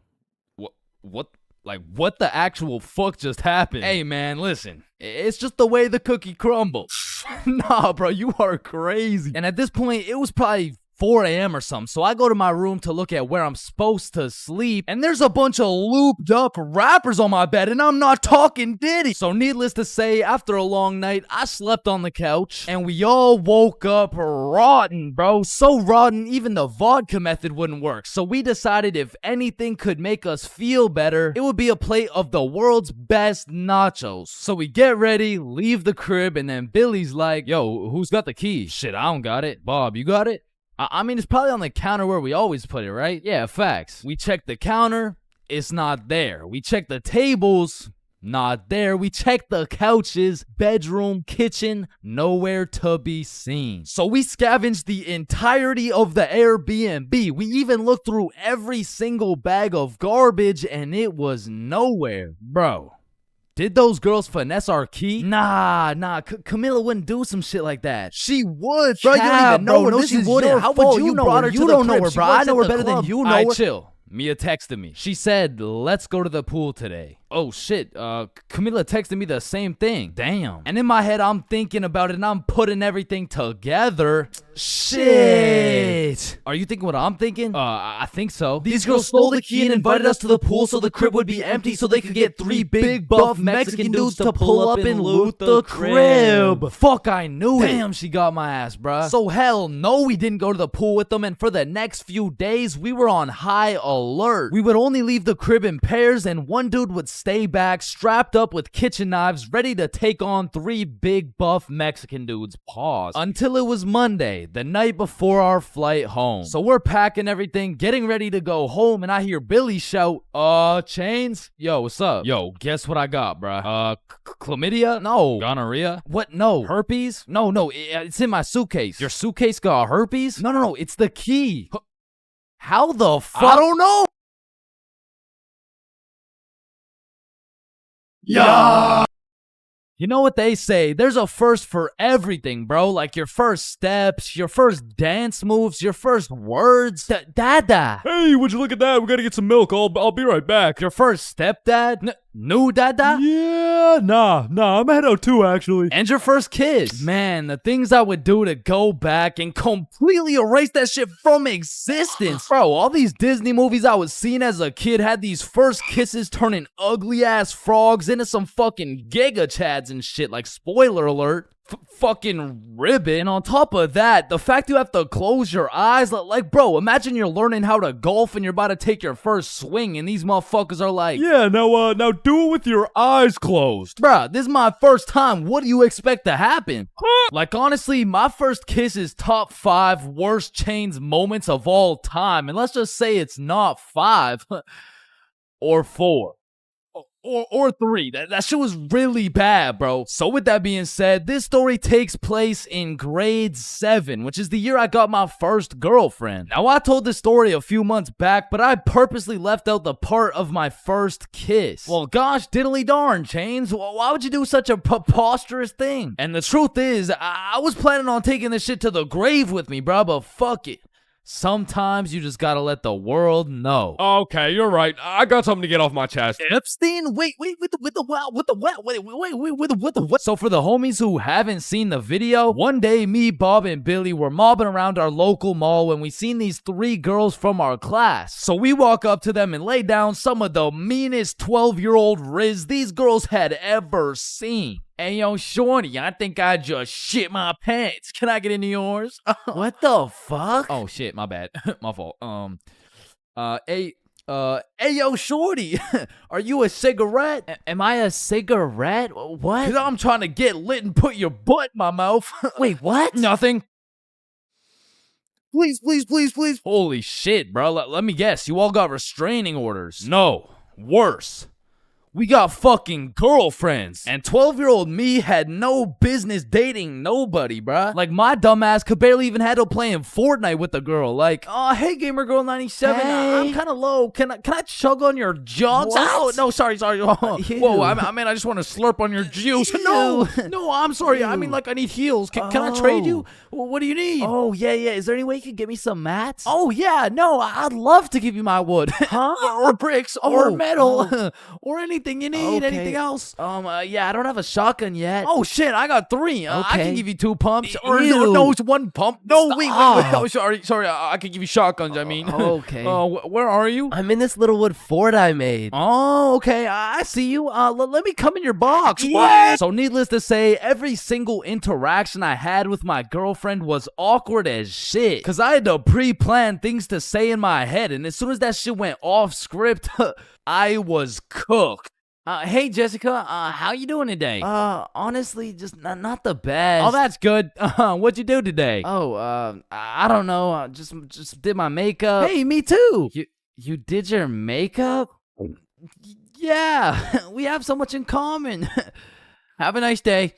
what the actual fuck just happened? Hey man, listen, it's just the way the cookie crumbles. Nah, bro, you are crazy. And at this point, it was probably 4 a.m. or something, so I go to my room to look at where I'm supposed to sleep, and there's a bunch of looped up rappers on my bed, and I'm not talking Diddy. So needless to say, after a long night, I slept on the couch, and we all woke up rotten, bro. So rotten, even the vodka method wouldn't work. So we decided if anything could make us feel better, it would be a plate of the world's best nachos. So we get ready, leave the crib, and then Billy's like, yo, who's got the key? Shit, I don't got it. Bob, you got it? I mean, it's probably on the counter where we always put it, right? Yeah, facts. We check the counter, it's not there. We check the tables, not there. We check the couches, bedroom, kitchen, nowhere to be seen. So we scavenged the entirety of the Airbnb. We even looked through every single bag of garbage and it was nowhere. Bro, Did those girls finesse our key? Nah. Camila wouldn't do some shit like that. She would, bro. You don't even know her. No, she wouldn't. How would you know her? You don't know her, bro. I know her better than you know her. Chill. Mia texted me. She said, let's go to the pool today. Oh shit, Camila texted me the same thing. Damn. And in my head, I'm thinking about it and I'm putting everything together. Shit. Are you thinking what I'm thinking? I think so. These girls stole the key and invited us to the pool so the crib would be empty so they could get 3 big buff Mexican dudes to pull up and loot the crib. Fuck, I knew it. Damn, she got my ass, bruh. So hell no, we didn't go to the pool with them, and for the next few days, we were on high alert. We would only leave the crib in pairs, and one dude would stay back, strapped up with kitchen knives, ready to take on 3 big buff Mexican dudes. Pause. Until it was Monday, the night before our flight home. So we're packing everything, getting ready to go home, and I hear Billy shout, Chains? Yo, what's up? Yo, guess what I got, bruh? Chlamydia? No. Gonorrhea? What? No. Herpes? No, it's in my suitcase. Your suitcase got herpes? No, it's the key. How the fuck? I don't know. Yeah. You know what they say, there's a first for everything, bro. Like your first steps, your first dance moves, your first words. Dada. Hey, would you look at that? We gotta get some milk. I'll be right back. Your first stepdad? New dada? Yeah, nah, I'm head out too, actually. And your first kiss? Man, the things I would do to go back and completely erase that shit from existence. Bro, all these Disney movies I was seeing as a kid had these first kisses turning ugly ass frogs into some fucking giga chads and shit. Like, spoiler alert. Fucking ribbon. And on top of that, the fact you have to close your eyes, like, bro, imagine you're learning how to golf and you're about to take your first swing and these motherfuckers are like, yeah, now do it with your eyes closed. Bruh, this is my first time. What do you expect to happen? Like, honestly, my first kiss is top 5 worst Chains moments of all time. And let's just say it's not 5 or 4. Or 3. That shit was really bad, bro. So with that being said, this story takes place in grade 7, which is the year I got my first girlfriend. Now, I told this story a few months back, but I purposely left out the part of my first kiss. Well, gosh diddly darn, Chains. Why would you do such a preposterous thing? And the truth is, I was planning on taking this shit to the grave with me, bro, but fuck it. Sometimes you just gotta let the world know. Okay, you're right. I got something to get off my chest. Epstein? Wait, with the what? So for the homies who haven't seen the video, one day me, Bob, and Billy were mobbing around our local mall when we seen these 3 girls from our class. So we walk up to them and lay down some of the meanest 12-year-old riz these girls had ever seen. Hey, yo, shorty, I think I just shit my pants. Can I get into yours? What the fuck? Oh, shit, my bad. My fault. Hey, yo, shorty, are you a cigarette? Am I a cigarette? What? Because I'm trying to get lit and put your butt in my mouth. Wait, what? Nothing. Please. Holy shit, bro. Let me guess. You all got restraining orders. No. Worse. We got fucking girlfriends. And 12-year-old me had no business dating nobody, bruh. Like, my dumbass could barely even handle playing Fortnite with a girl. Like, hey, Gamer Girl 97, I'm kind of low. Can I chug on your jugs? Oh, no, sorry. Whoa, I mean, I just want to slurp on your juice. No, I'm sorry. I mean, like, I need heels. Can I trade you? What do you need? Oh, yeah. Is there any way you could give me some mats? Oh, yeah, no, I'd love to give you my wood. Huh? or bricks, or metal, or anything you need. Anything else? Yeah, I don't have a shotgun yet. Oh shit, I got 3. I can give you 2 pumps. Or Ew. no, it's 1 pump. No, wait. Oh, sorry. I can give you shotguns. I mean. Okay. Where are you? I'm in this little wood fort I made. Oh, okay. I see you. Let me come in your box. Yeah. So needless to say, every single interaction I had with my girlfriend was awkward as shit. Cause I had to pre-plan things to say in my head, and as soon as that shit went off script, I was cooked. Hey Jessica, how you doing today? Honestly, just not the best. Oh, that's good. What'd you do today? Oh, I don't know. Just did my makeup. Hey, me too. You did your makeup? Yeah, we have so much in common. Have a nice day.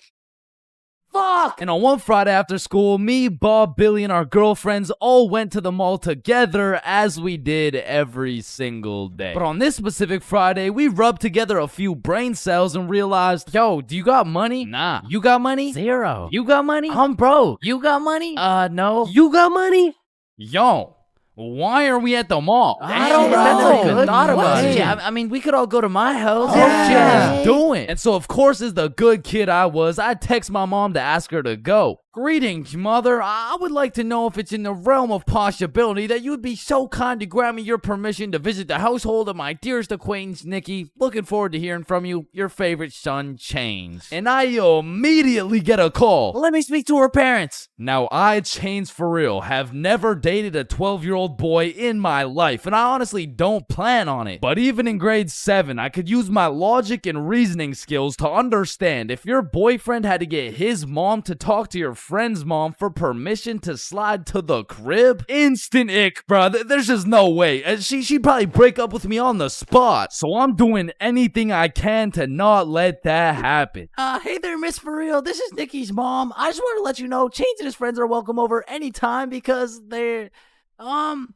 Fuck! And on one Friday after school, me, Bob, Billy, and our girlfriends all went to the mall together as we did every single day. But on this specific Friday, we rubbed together a few brain cells and realized, yo, do you got money? Nah. You got money? Zero. You got money? I'm broke. You got money? No. You got money? Yo, why are we at the mall? I don't know. I never even thought about Hey, it. I mean, we could all go to my house. Yeah. Doing. And so, of course, as the good kid I was, I text my mom to ask her to go. Greetings, mother. I would like to know if it's in the realm of possibility that you would be so kind to grant me your permission to visit the household of my dearest acquaintance, Nikki. Looking forward to hearing from you. Your favorite son, Chains. And I immediately get a call. Let me speak to her parents. Now, I, ChainsFR, have never dated a 12-year-old boy in my life, and I honestly don't plan on it. But even in grade 7, I could use my logic and reasoning skills to understand if your boyfriend had to get his mom to talk to your friend's mom for permission to slide to the crib, instant ick, bruh. There's just no way. She'd probably break up with me on the spot. So I'm doing anything I can to not let that happen. Hey there, Miss For Real. This is Nikki's mom. I just want to let you know Chains and his friends are welcome over anytime because they're goated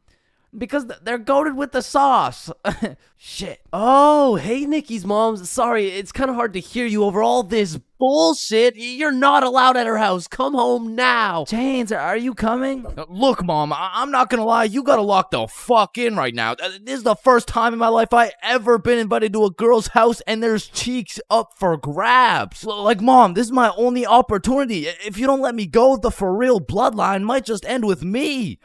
with the sauce. Shit. Oh, hey, Nikki's mom. Sorry, it's kind of hard to hear you over all this bullshit. You're not allowed at her house. Come home now. Chains, are you coming? Look, Mom, I'm not gonna lie. You gotta lock the fuck in right now. This is the first time in my life I ever been invited to a girl's house and there's cheeks up for grabs. Like, Mom, this is my only opportunity. If you don't let me go, the For Real bloodline might just end with me.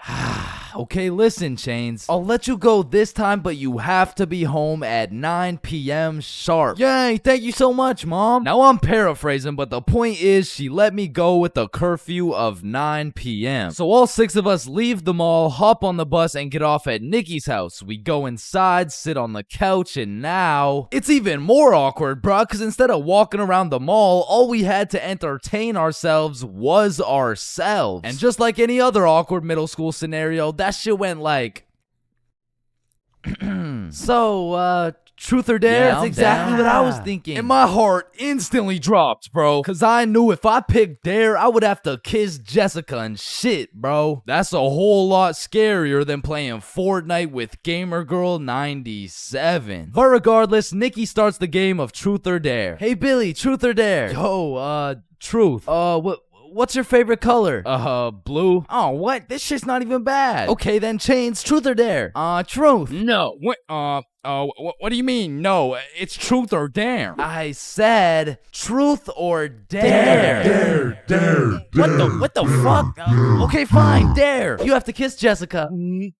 Okay, listen, Chains. I'll let you go this time, but you have to be home at 9 p.m. sharp. Yay, thank you so much, Mom. Now, I'm paraphrasing, but the point is she let me go with a curfew of 9 p.m. So all 6 of us leave the mall, hop on the bus, and get off at Nikki's house. We go inside, sit on the couch, and now it's even more awkward, bruh, because instead of walking around the mall, all we had to entertain ourselves was ourselves. And just like any other awkward middle school scenario, that shit went like so, truth or dare? Yeah, That's I'm exactly down. what I was thinking. And my heart instantly dropped, bro. Cause I knew if I picked dare, I would have to kiss Jessica and shit, bro. That's a whole lot scarier than playing Fortnite with Gamer Girl 97. But regardless, Nikki starts the game of truth or dare. Hey Billy, truth or dare? Yo, truth. What's your favorite color? Blue. Oh, what? This shit's not even bad. Okay, then Chains, truth or dare? Truth. No. What do you mean? No, it's truth or dare. I said truth or dare. Dare. What the fuck? Okay, fine, dare. You have to kiss Jessica.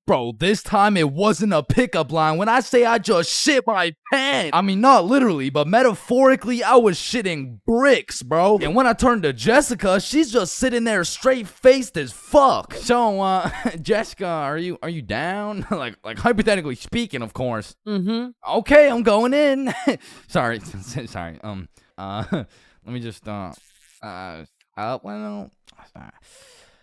Bro, this time it wasn't a pickup line. When I say I just shit my pants, I mean not literally, but metaphorically, I was shitting bricks, bro. And when I turned to Jessica, she's just sitting there straight-faced as fuck. So, Jessica, are you down? like hypothetically speaking, of course. Okay, I'm going in. Sorry. Let me just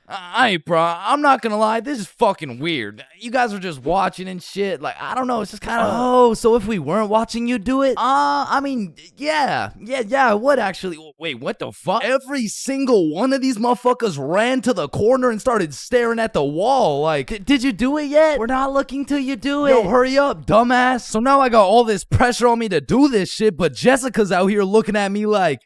Alright, bro, I'm not gonna lie, this is fucking weird. You guys are just watching and shit. Like, I don't know, it's just kind of. Oh, so if we weren't watching you do it? I mean, yeah, I would actually. Wait, what the fuck? Every single one of these motherfuckers ran to the corner and started staring at the wall. Like, did you do it yet? We're not looking till you do it. Yo, hurry up, dumbass. So now I got all this pressure on me to do this shit, but Jessica's out here looking at me like,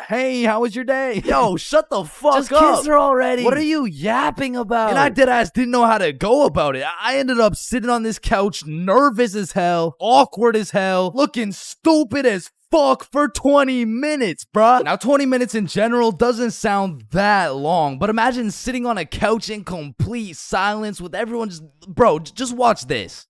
hey, how was your day? Yo, shut the fuck Just up. kiss her already. What are you yapping about? And I deadass didn't know how to go about it. I ended up sitting on this couch, nervous as hell, awkward as hell, looking stupid as fuck for 20 minutes, bruh. Now, 20 minutes in general doesn't sound that long, but imagine sitting on a couch in complete silence with everyone just, bro, just watch this.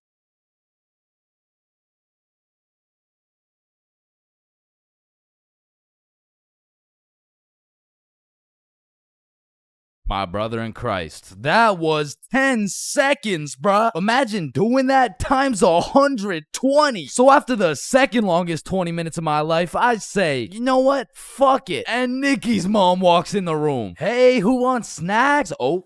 My brother in Christ, that was 10 seconds, bruh. Imagine doing that times 120. So after the second longest 20 minutes of my life, I say, you know what? Fuck it. And Nikki's mom walks in the room. Hey, who wants snacks? Oh.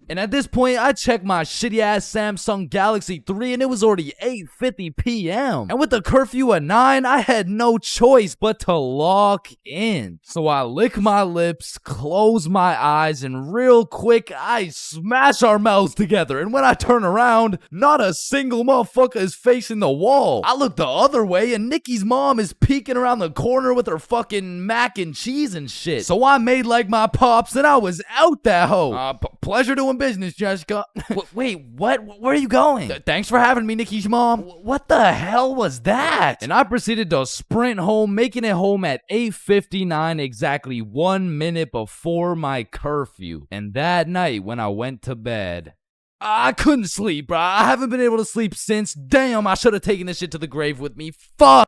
And at this point, I checked my shitty ass Samsung Galaxy 3 and it was already 8:50 p.m. And with the curfew at 9, I had no choice but to lock in. So I lick my lips, close my eyes, and real quick, I smash our mouths together. And when I turn around, not a single motherfucker is facing the wall. I look the other way and Nikki's mom is peeking around the corner with her fucking mac and cheese and shit. So I made like my pops and I was out that hoe. Pleasure doing business, Jessica. Wait, what? Where are you going? Thanks for having me, Nikki's mom. What the hell was that? And I proceeded to sprint home, making it home at 8:59, exactly 1 minute before my curfew. And that night when I went to bed, I couldn't sleep, bro. I haven't been able to sleep since. Damn, I should have taken this shit to the grave with me. Fuck.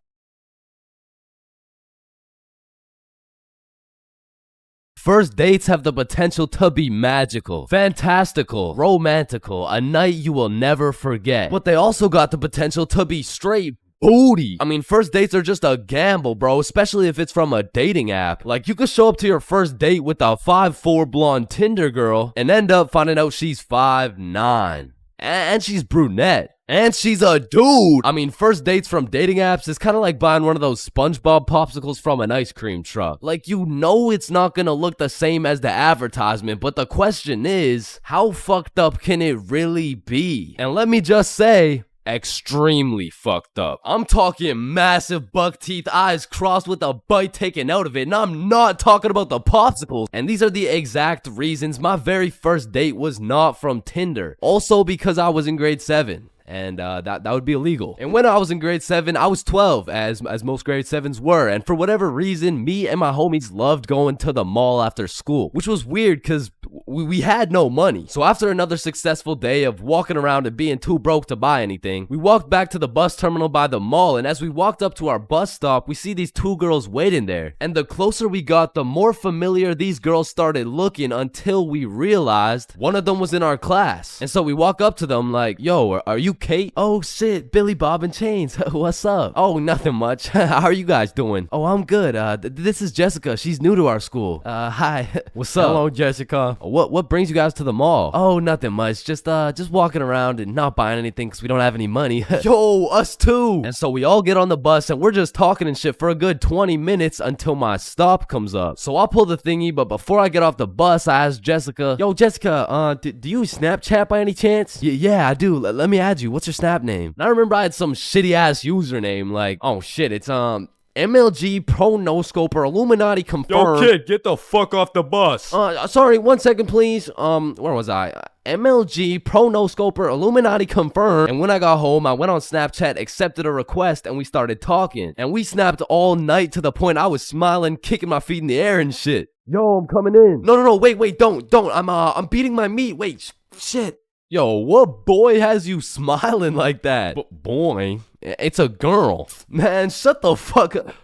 First dates have the potential to be magical, fantastical, romantical, a night you will never forget. But they also got the potential to be straight booty. I mean, first dates are just a gamble, bro, especially if it's from a dating app. Like, you could show up to your first date with a 5'4" blonde Tinder girl and end up finding out she's 5'9". And she's brunette. And she's a dude. I mean, first dates from dating apps is kind of like buying one of those SpongeBob popsicles from an ice cream truck. Like, you know it's not gonna look the same as the advertisement, but the question is, how fucked up can it really be? And let me just say, extremely fucked up. I'm talking massive buck teeth, eyes crossed with a bite taken out of it, and I'm not talking about the popsicles. And these are the exact reasons my very first date was not from Tinder. Also because I was in grade 7. And that would be illegal. And when I was in grade 7, I was 12, as most grade 7s were. And for whatever reason, me and my homies loved going to the mall after school, which was weird because we had no money. So after another successful day of walking around and being too broke to buy anything, we walked back to the bus terminal by the mall. And as we walked up to our bus stop, we see these two girls waiting there. And the closer we got, the more familiar these girls started looking, until we realized one of them was in our class. And so we walk up to them like, yo, are you Kate? Oh shit, Billy, Bob, and Chains. What's up? Oh, nothing much. How are you guys doing? Oh, I'm good. This is Jessica. She's new to our school. Hi. What's up? Hello, Jessica. What brings you guys to the mall? Oh, nothing much. Just walking around and not buying anything because we don't have any money. Yo, us too. And so we all get on the bus and we're just talking and shit for a good 20 minutes until my stop comes up. So I'll pull the thingy, but before I get off the bus, I ask Jessica, yo, Jessica, do you Snapchat by any chance? Yeah, I do. Let me add you. What's your Snap name? And I remember I had some shitty ass username like, oh shit, it's MLG Pro No Scoper Illuminati confirmed. Yo, kid, get the fuck off the bus. Sorry, 1 second, please. Where was I? MLG Pro No Scoper Illuminati confirmed. And when I got home, I went on Snapchat, accepted a request, and we started talking. And we snapped all night to the point I was smiling, kicking my feet in the air and shit. Yo, I'm coming in. No, wait, don't. I'm beating my meat. Wait, shit. Yo, what boy has you smiling like that? Boy, it's a girl. Man, shut the fuck up.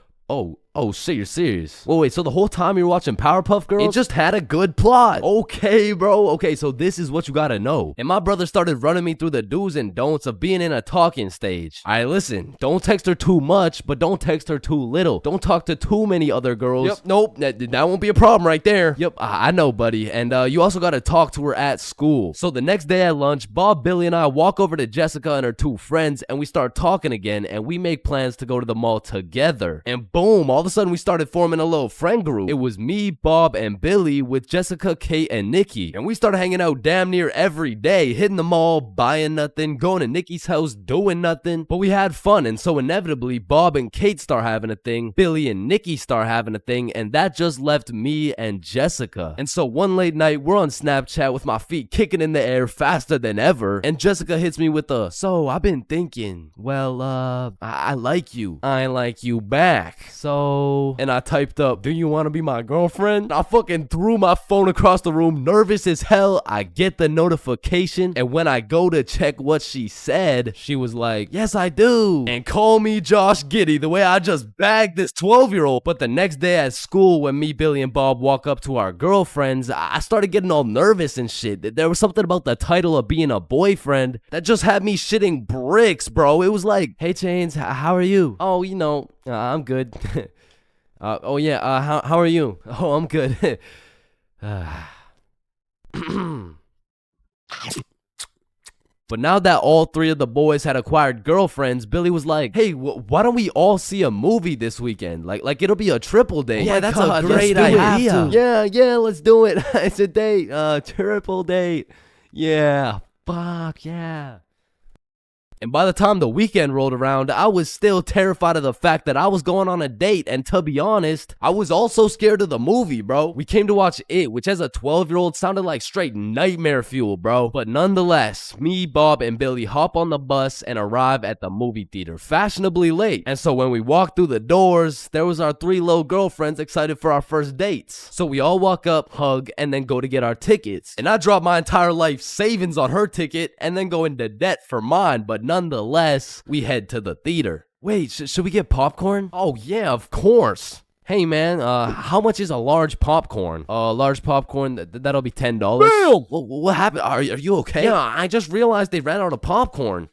Oh shit, you're serious? Wait, so the whole time you were watching Powerpuff Girls? It just had a good plot. Okay, bro. Okay, so this is what you gotta know. And my brother started running me through the do's and don'ts of being in a talking stage. Alright, listen, don't text her too much, but don't text her too little. Don't talk to too many other girls. Yep, nope, that won't be a problem right there. Yep, I know, buddy. And you also gotta talk to her at school. So the next day at lunch, Bob, Billy, and I walk over to Jessica and her two friends, and we start talking again, and we make plans to go to the mall together. And boom, all of a sudden we started forming a little friend group. It was me, Bob, and Billy with Jessica, Kate, and Nikki. And we started hanging out damn near every day, hitting the mall, buying nothing, going to Nikki's house, doing nothing. But we had fun, and so inevitably, Bob and Kate start having a thing, Billy and Nikki start having a thing, and that just left me and Jessica. And so one late night, we're on Snapchat with my feet kicking in the air faster than ever, and Jessica hits me with a, so I've been thinking, well, I like you. I like you back. So, and I typed up, do you want to be my girlfriend? I fucking threw my phone across the room, nervous as hell. I get the notification, and when I go to check what she said, she was like, yes, I do. And call me Josh Giddy, the way I just bagged this 12-year-old. But the next day at school, when me, Billy, and Bob walk up to our girlfriends, I started getting all nervous and shit. There was something about the title of being a boyfriend that just had me shitting bricks, bro. It was like, hey, Chains, how are you? Oh, you know, I'm good. Oh yeah, how are you? Oh, I'm good. But now that all three of the boys had acquired girlfriends, Billy was like, hey, why don't we all see a movie this weekend? Like it'll be a triple date. Yeah, that's God, a great idea. Yeah, let's do it. It's a date, triple date. Yeah, fuck yeah. And by the time the weekend rolled around, I was still terrified of the fact that I was going on a date. And to be honest, I was also scared of the movie, bro. We came to watch It, which as a 12-year-old sounded like straight nightmare fuel, bro. But nonetheless, me, Bob, and Billy hop on the bus and arrive at the movie theater fashionably late. And so when we walked through the doors, there was our three little girlfriends excited for our first dates. So we all walk up, hug, and then go to get our tickets. And I dropped my entire life savings on her ticket and then go into debt for mine. But nonetheless, we head to the theater. Wait, should we get popcorn? Oh yeah, of course. Hey man, how much is a large popcorn? Large popcorn, that'll be $10. Bill! What happened? Are you okay? Yeah, I just realized they ran out of popcorn.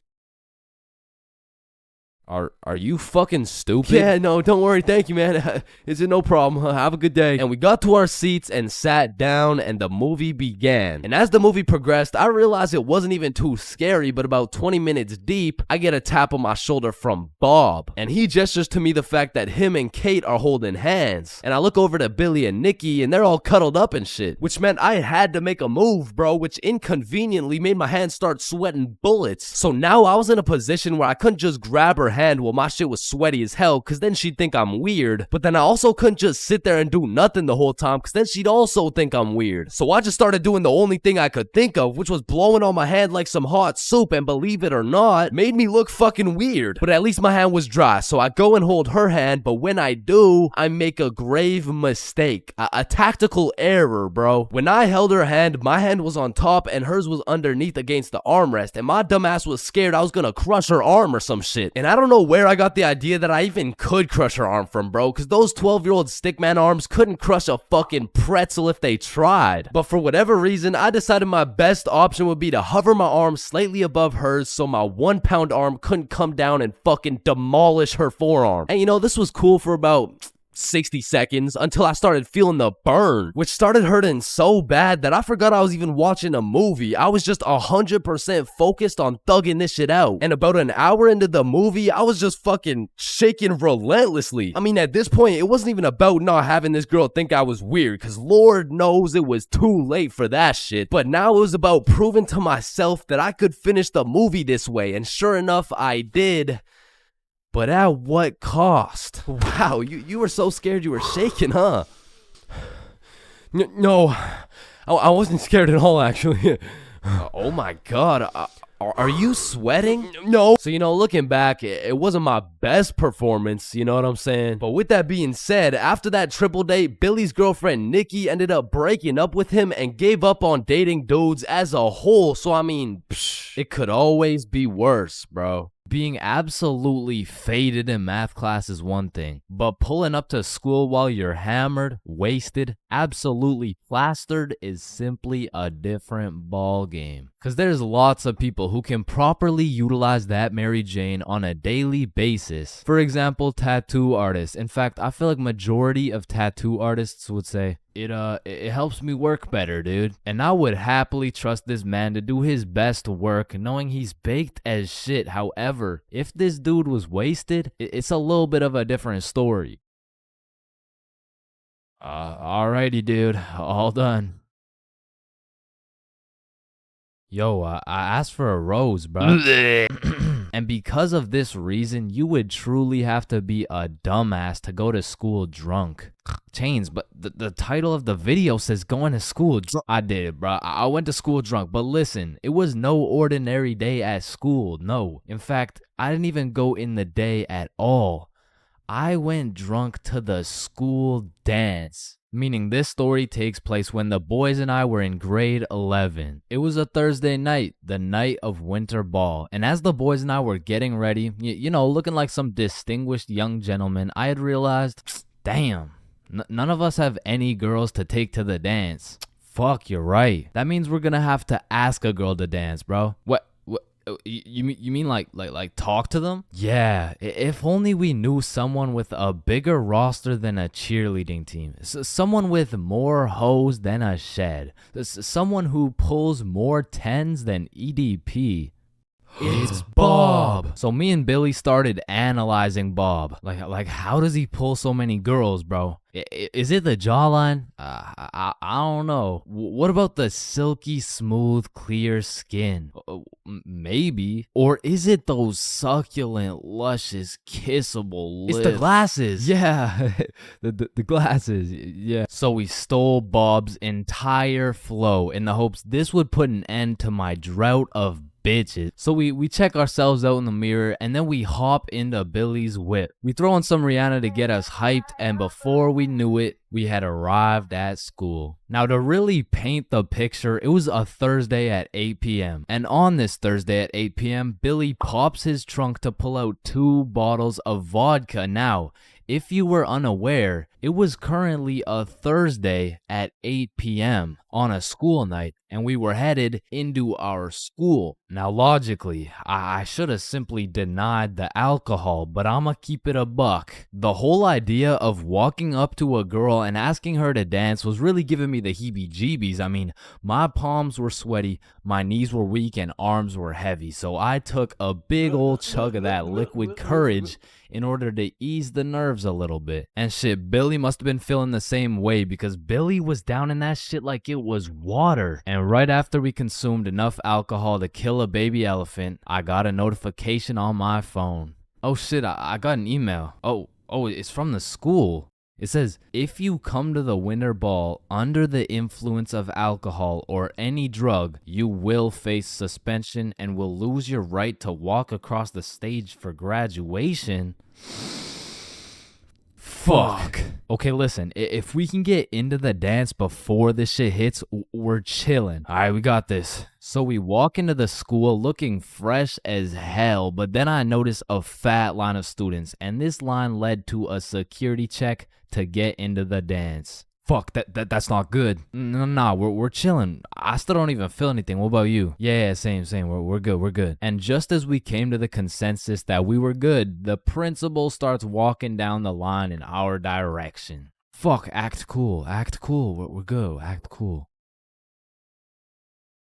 Are you fucking stupid? Yeah, no, don't worry. Thank you, man. Is it no problem? Have a good day. And we got to our seats and sat down and the movie began. And as the movie progressed, I realized it wasn't even too scary, but about 20 minutes deep, I get a tap on my shoulder from Bob. And he gestures to me the fact that him and Kate are holding hands. And I look over to Billy and Nikki and they're all cuddled up and shit, which meant I had to make a move, bro, which inconveniently made my hands start sweating bullets. So now I was in a position where I couldn't just grab her hand while my shit was sweaty as hell, cause then she'd think I'm weird. But then I also couldn't just sit there and do nothing the whole time, cause then she'd also think I'm weird. So I just started doing the only thing I could think of, which was blowing on my hand like some hot soup, and believe it or not, made me look fucking weird. But at least my hand was dry, so I go and hold her hand, but when I do, I make a grave mistake. A tactical error, bro. When I held her hand, my hand was on top and hers was underneath against the armrest, and my dumbass was scared I was gonna crush her arm or some shit. And I don't know where I got the idea that I even could crush her arm from, bro, because those 12-year-old stickman arms couldn't crush a fucking pretzel if they tried. But for whatever reason, I decided my best option would be to hover my arm slightly above hers so my 1-pound arm couldn't come down and fucking demolish her forearm. And you know, this was cool for about 60 seconds until I started feeling the burn, which started hurting so bad that I forgot I was even watching a movie. I was just 100% focused on thugging this shit out. And about an hour into the movie, I was just fucking shaking relentlessly. I mean, at this point, it wasn't even about not having this girl think I was weird, because Lord knows it was too late for that shit. But now it was about proving to myself that I could finish the movie this way, and sure enough, I did. But at what cost? Wow, you were so scared you were shaking, huh? No, I wasn't scared at all, actually. Oh my god, are you sweating? No. So, you know, looking back, it wasn't my best performance, you know what I'm saying? But with that being said, after that triple date, Billy's girlfriend Nikki ended up breaking up with him and gave up on dating dudes as a whole. So, I mean, it could always be worse, bro. Being absolutely faded in math class is one thing, but pulling up to school while you're hammered, wasted, absolutely plastered is simply a different ball game. Cause there's lots of people who can properly utilize that Mary Jane on a daily basis. For example, tattoo artists. In fact, I feel like majority of tattoo artists would say, it helps me work better, dude. And I would happily trust this man to do his best work, knowing he's baked as shit. However, if this dude was wasted, it's a little bit of a different story. Alrighty, dude. All done. Yo, I asked for a rose, bro. And because of this reason, you would truly have to be a dumbass to go to school drunk. Chains, but the title of the video says going to school drunk. I did, bro. I went to school drunk, but listen, it was no ordinary day at school. No. In fact, I didn't even go in the day at all. I went drunk to the school dance. Meaning this story takes place when the boys and I were in grade 11. It was a Thursday night, the night of winter ball. And as the boys and I were getting ready, you know, looking like some distinguished young gentlemen, I had realized, damn, none of us have any girls to take to the dance. Fuck, you're right. That means we're gonna have to ask a girl to dance, bro. What? You mean like talk to them? Yeah, if only we knew someone with a bigger roster than a cheerleading team. Someone with more hoes than a shed. Someone who pulls more tens than EDP. It's Bob. So me and Billy started analyzing Bob. Like how does he pull so many girls, bro? Is it the jawline? I don't know. What about the silky, smooth, clear skin? Maybe. Or is it those succulent, luscious, kissable lips? It's the glasses. Yeah, the glasses. Yeah. So we stole Bob's entire flow in the hopes this would put an end to my drought of bitches. So we check ourselves out in the mirror and then we hop into Billy's whip. We throw on some Rihanna to get us hyped, and before we knew it, we had arrived at school. Now to really paint the picture, it was a Thursday at 8 p.m. And on this Thursday at 8 p.m., Billy pops his trunk to pull out 2 bottles of vodka. Now, if you were unaware, it was currently a Thursday at 8 p.m. on a school night, and we were headed into our school. Now, logically, I should have simply denied the alcohol, but I'ma keep it a buck. The whole idea of walking up to a girl and asking her to dance was really giving me the heebie-jeebies. I mean, my palms were sweaty, my knees were weak, and arms were heavy, so I took a big old chug of that liquid courage in order to ease the nerves a little bit. And shit, Billy must have been feeling the same way because Billy was down in that shit like it was water. And right after we consumed enough alcohol to kill a baby elephant, I got a notification on my phone. Oh shit, I got an email. Oh, it's from the school. It says, if you come to the winter ball under the influence of alcohol or any drug, you will face suspension and will lose your right to walk across the stage for graduation. Fuck. Okay, listen, if we can get into the dance before this shit hits, we're chilling. All right, we got this. So we walk into the school looking fresh as hell, but then I notice a fat line of students, and this line led to a security check to get into the dance. Fuck, that's not good. Nah, we're chilling. I still don't even feel anything. What about you? Yeah, same. We're good. And just as we came to the consensus that we were good, the principal starts walking down the line in our direction. Fuck, act cool. We're good. Act cool.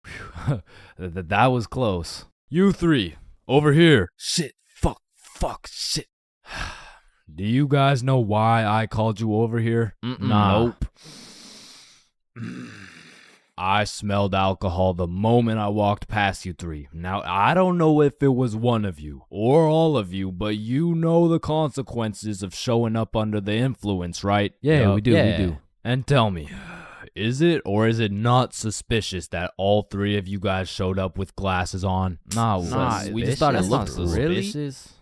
Whew. That was close. You 3, over here. Shit, fuck, shit. Do you guys know why I called you over here? Nah. Nope. I smelled alcohol the moment I walked past you 3. Now, I don't know if it was one of you or all of you, but you know the consequences of showing up under the influence, right? Yeah, we do. And tell me, is it or is it not suspicious that all 3 of you guys showed up with glasses on? Nah, we just thought it looked suspicious.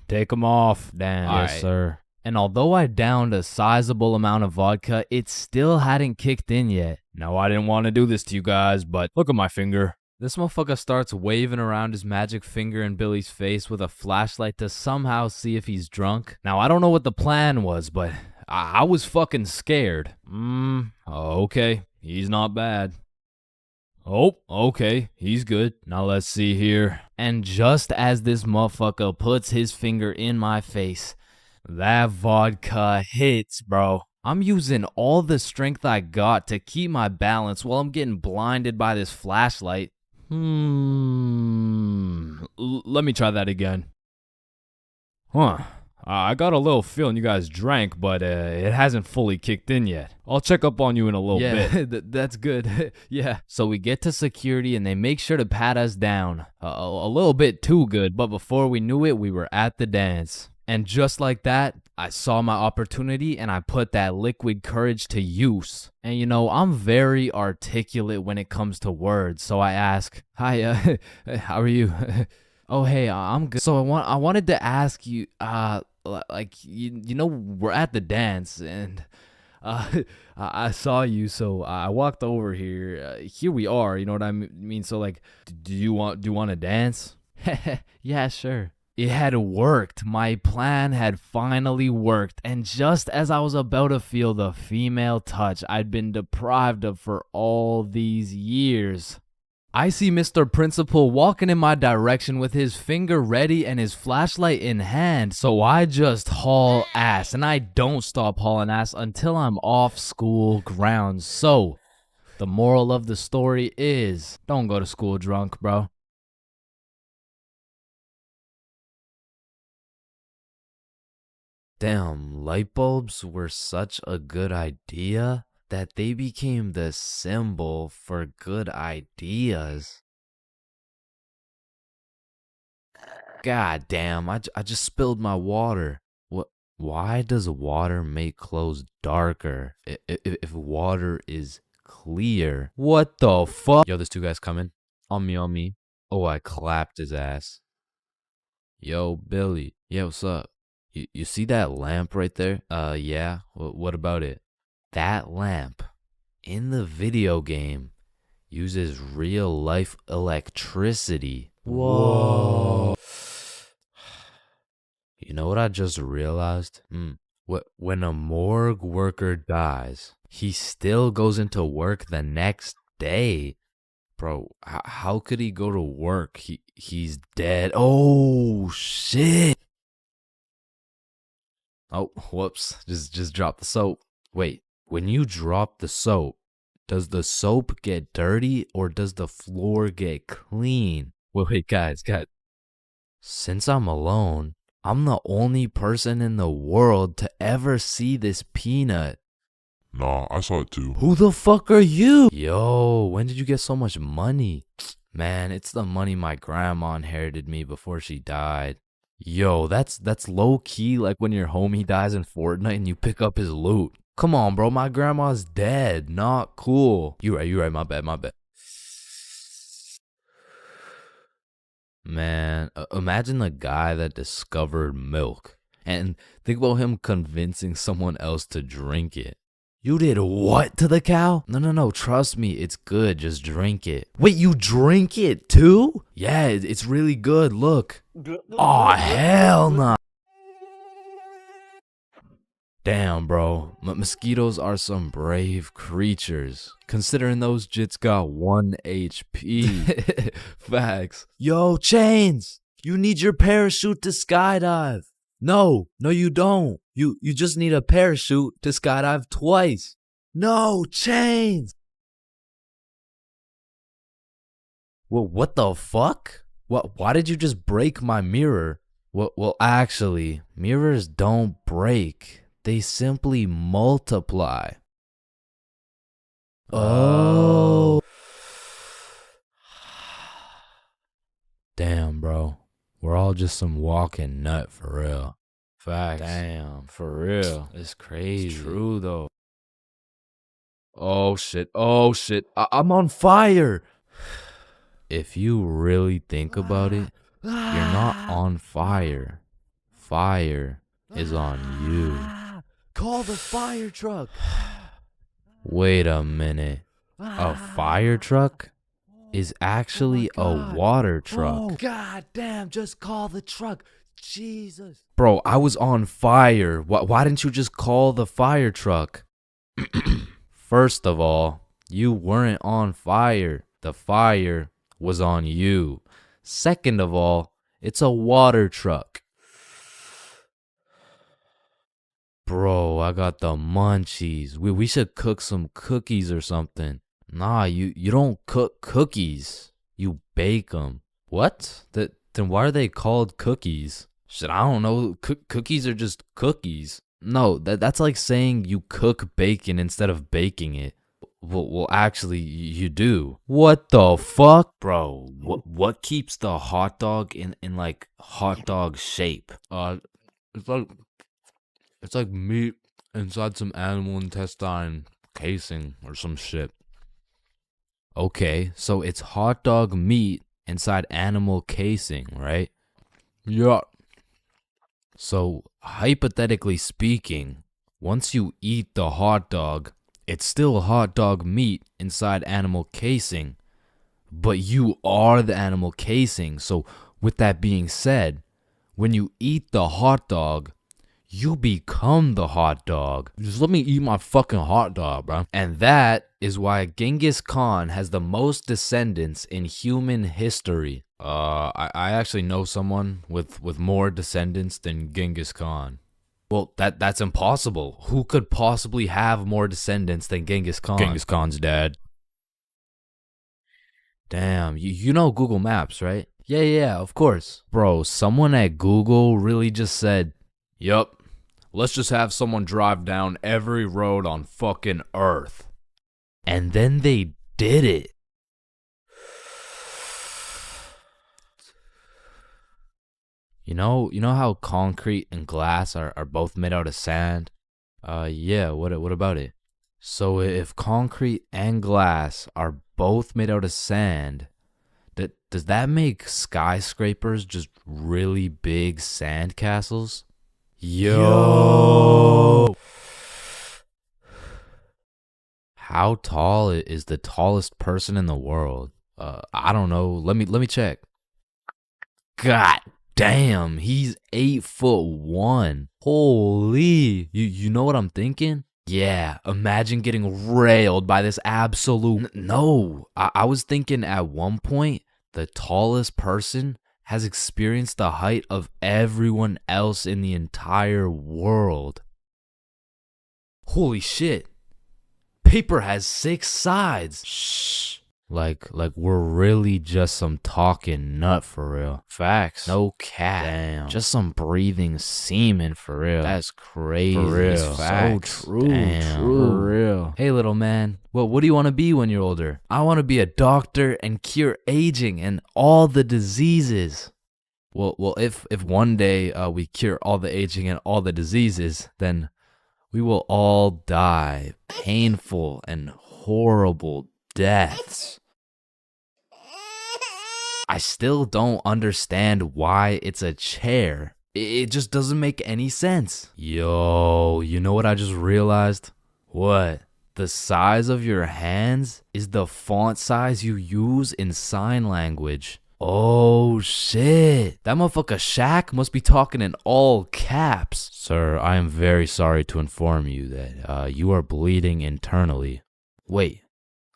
Take them off, Dan. Yes, sir. And although I downed a sizable amount of vodka, it still hadn't kicked in yet. Now, I didn't want to do this to you guys, but look at my finger. This motherfucker starts waving around his magic finger in Billy's face with a flashlight to somehow see if he's drunk. Now, I don't know what the plan was, but I was fucking scared. Okay, he's not bad. Oh, okay, he's good. Now let's see here. And just as this motherfucker puts his finger in my face, that vodka hits, bro. I'm using all the strength I got to keep my balance while I'm getting blinded by this flashlight. Let me try that again. I got a little feeling you guys drank, but it hasn't fully kicked in yet. I'll check up on you in a little bit. Yeah, that's good. Yeah. So we get to security and they make sure to pat us down. A little bit too good, but before we knew it, we were at the dance. And just like that, I saw my opportunity and I put that liquid courage to use. And you know, I'm very articulate when it comes to words, so I ask, "Hi, how are you?" "Oh, hey, I'm good." So I wanted to ask you, like, you know, we're at the dance and I saw you, so I walked over here. Here we are, you know what I mean? So like, do you want to dance? Yeah, sure. It had worked. My plan had finally worked. And just as I was about to feel the female touch I'd been deprived of for all these years, I see Mr. Principal walking in my direction with his finger ready and his flashlight in hand. So I just haul ass, and I don't stop hauling ass until I'm off school grounds. So the moral of the story is, don't go to school drunk, bro. Damn, light bulbs were such a good idea that they became the symbol for good ideas. God damn, I just spilled my water. What? Why does water make clothes darker if water is clear? What the fuck? Yo, there's two guys coming. On me, on me. Oh, I clapped his ass. Yo, Billy. Yeah, what's up? You see that lamp right there? Yeah. What about it? That lamp in the video game uses real life electricity. Whoa. You know what I just realized? When a morgue worker dies, he still goes into work the next day. Bro, how could he go to work? He's dead. Oh shit. Oh, whoops. Just drop the soap. Wait, when you drop the soap, does the soap get dirty or does the floor get clean? Wait, guys. Since I'm alone, I'm the only person in the world to ever see this peanut. Nah, I saw it too. Who the fuck are you? Yo, when did you get so much money? Man, it's the money my grandma inherited me before she died. Yo, that's low key like when your homie dies in Fortnite and you pick up his loot. Come on, bro, my grandma's dead. Not cool. You right, my bad. Man, imagine the guy that discovered milk and think about him convincing someone else to drink it. You did what to the cow? No, trust me, it's good, just drink it. Wait, you drink it too? Yeah, it's really good, look. Aw, hell nah. Damn, bro, mosquitoes are some brave creatures, considering those jits got 1 HP. Facts. Yo, Chains, you need your parachute to skydive. No, you don't. You just need a parachute to skydive twice. No, Chains. Well, what the fuck? Why did you just break my mirror? Well, actually, mirrors don't break. They simply multiply. Oh. Damn, bro. We're all just some walking nut for real. Facts. Damn, for real. It's crazy. It's true, though. Oh, shit. I'm on fire. If you really think about it, you're not on fire. Fire is on you. Call the fire truck. Wait a minute. A fire truck is actually a water truck. Oh, god damn, just call the truck. Jesus. Bro, I was on fire. Why didn't you just call the fire truck? First of all, you weren't on fire. The fire was on you. Second of all, it's a water truck. Bro, I got the munchies. We should cook some cookies or something. Nah, you don't cook cookies. You bake them. What? Then why are they called cookies? Shit, I don't know. Cookies are just cookies. No, that's like saying you cook bacon instead of baking it. Well, actually, you do. What the fuck? Bro, what keeps the hot dog in like hot dog shape? It's like meat inside some animal intestine casing or some shit. Okay, so it's hot dog meat inside animal casing, right? Yeah. So, hypothetically speaking, once you eat the hot dog, it's still hot dog meat inside animal casing. But you are the animal casing. So, with that being said, when you eat the hot dog, you become the hot dog. Just let me eat my fucking hot dog, bro. And that is why Genghis Khan has the most descendants in human history. I actually know someone with more descendants than Genghis Khan. Well, that's impossible. Who could possibly have more descendants than Genghis Khan? Genghis Khan's dad. Damn, you know Google Maps, right? Yeah, of course. Bro, someone at Google really just said, yup, Let's just have someone drive down every road on fucking Earth. And then they did it. You know how concrete and glass are both made out of sand? Yeah, what about it? So if concrete and glass are both made out of sand, does that make skyscrapers just really big sand castles? Yo! How tall is the tallest person in the world? I don't know. Let me check. God damn, he's 8'1". Holy, you know what I'm thinking? Yeah, imagine getting railed by this absolute. No, I was thinking at one point the tallest person has experienced the height of everyone else in the entire world. Holy shit. Paper has 6 sides. Shh. Like we're really just some talking nut for real. Facts. No cap. Damn. Just some breathing semen for real. That's crazy. For real. Facts. So true. Damn. True. For real. Hey little man, what do you want to be when you're older? I want to be a doctor and cure aging and all the diseases. Well, if one day we cure all the aging and all the diseases, then we will all die painful and horrible deaths. I still don't understand why it's a chair. It just doesn't make any sense. Yo, you know what I just realized? What? The size of your hands is the font size you use in sign language. Oh shit. That motherfucker Shaq must be talking in all caps. Sir, I am very sorry to inform you that you are bleeding internally. Wait,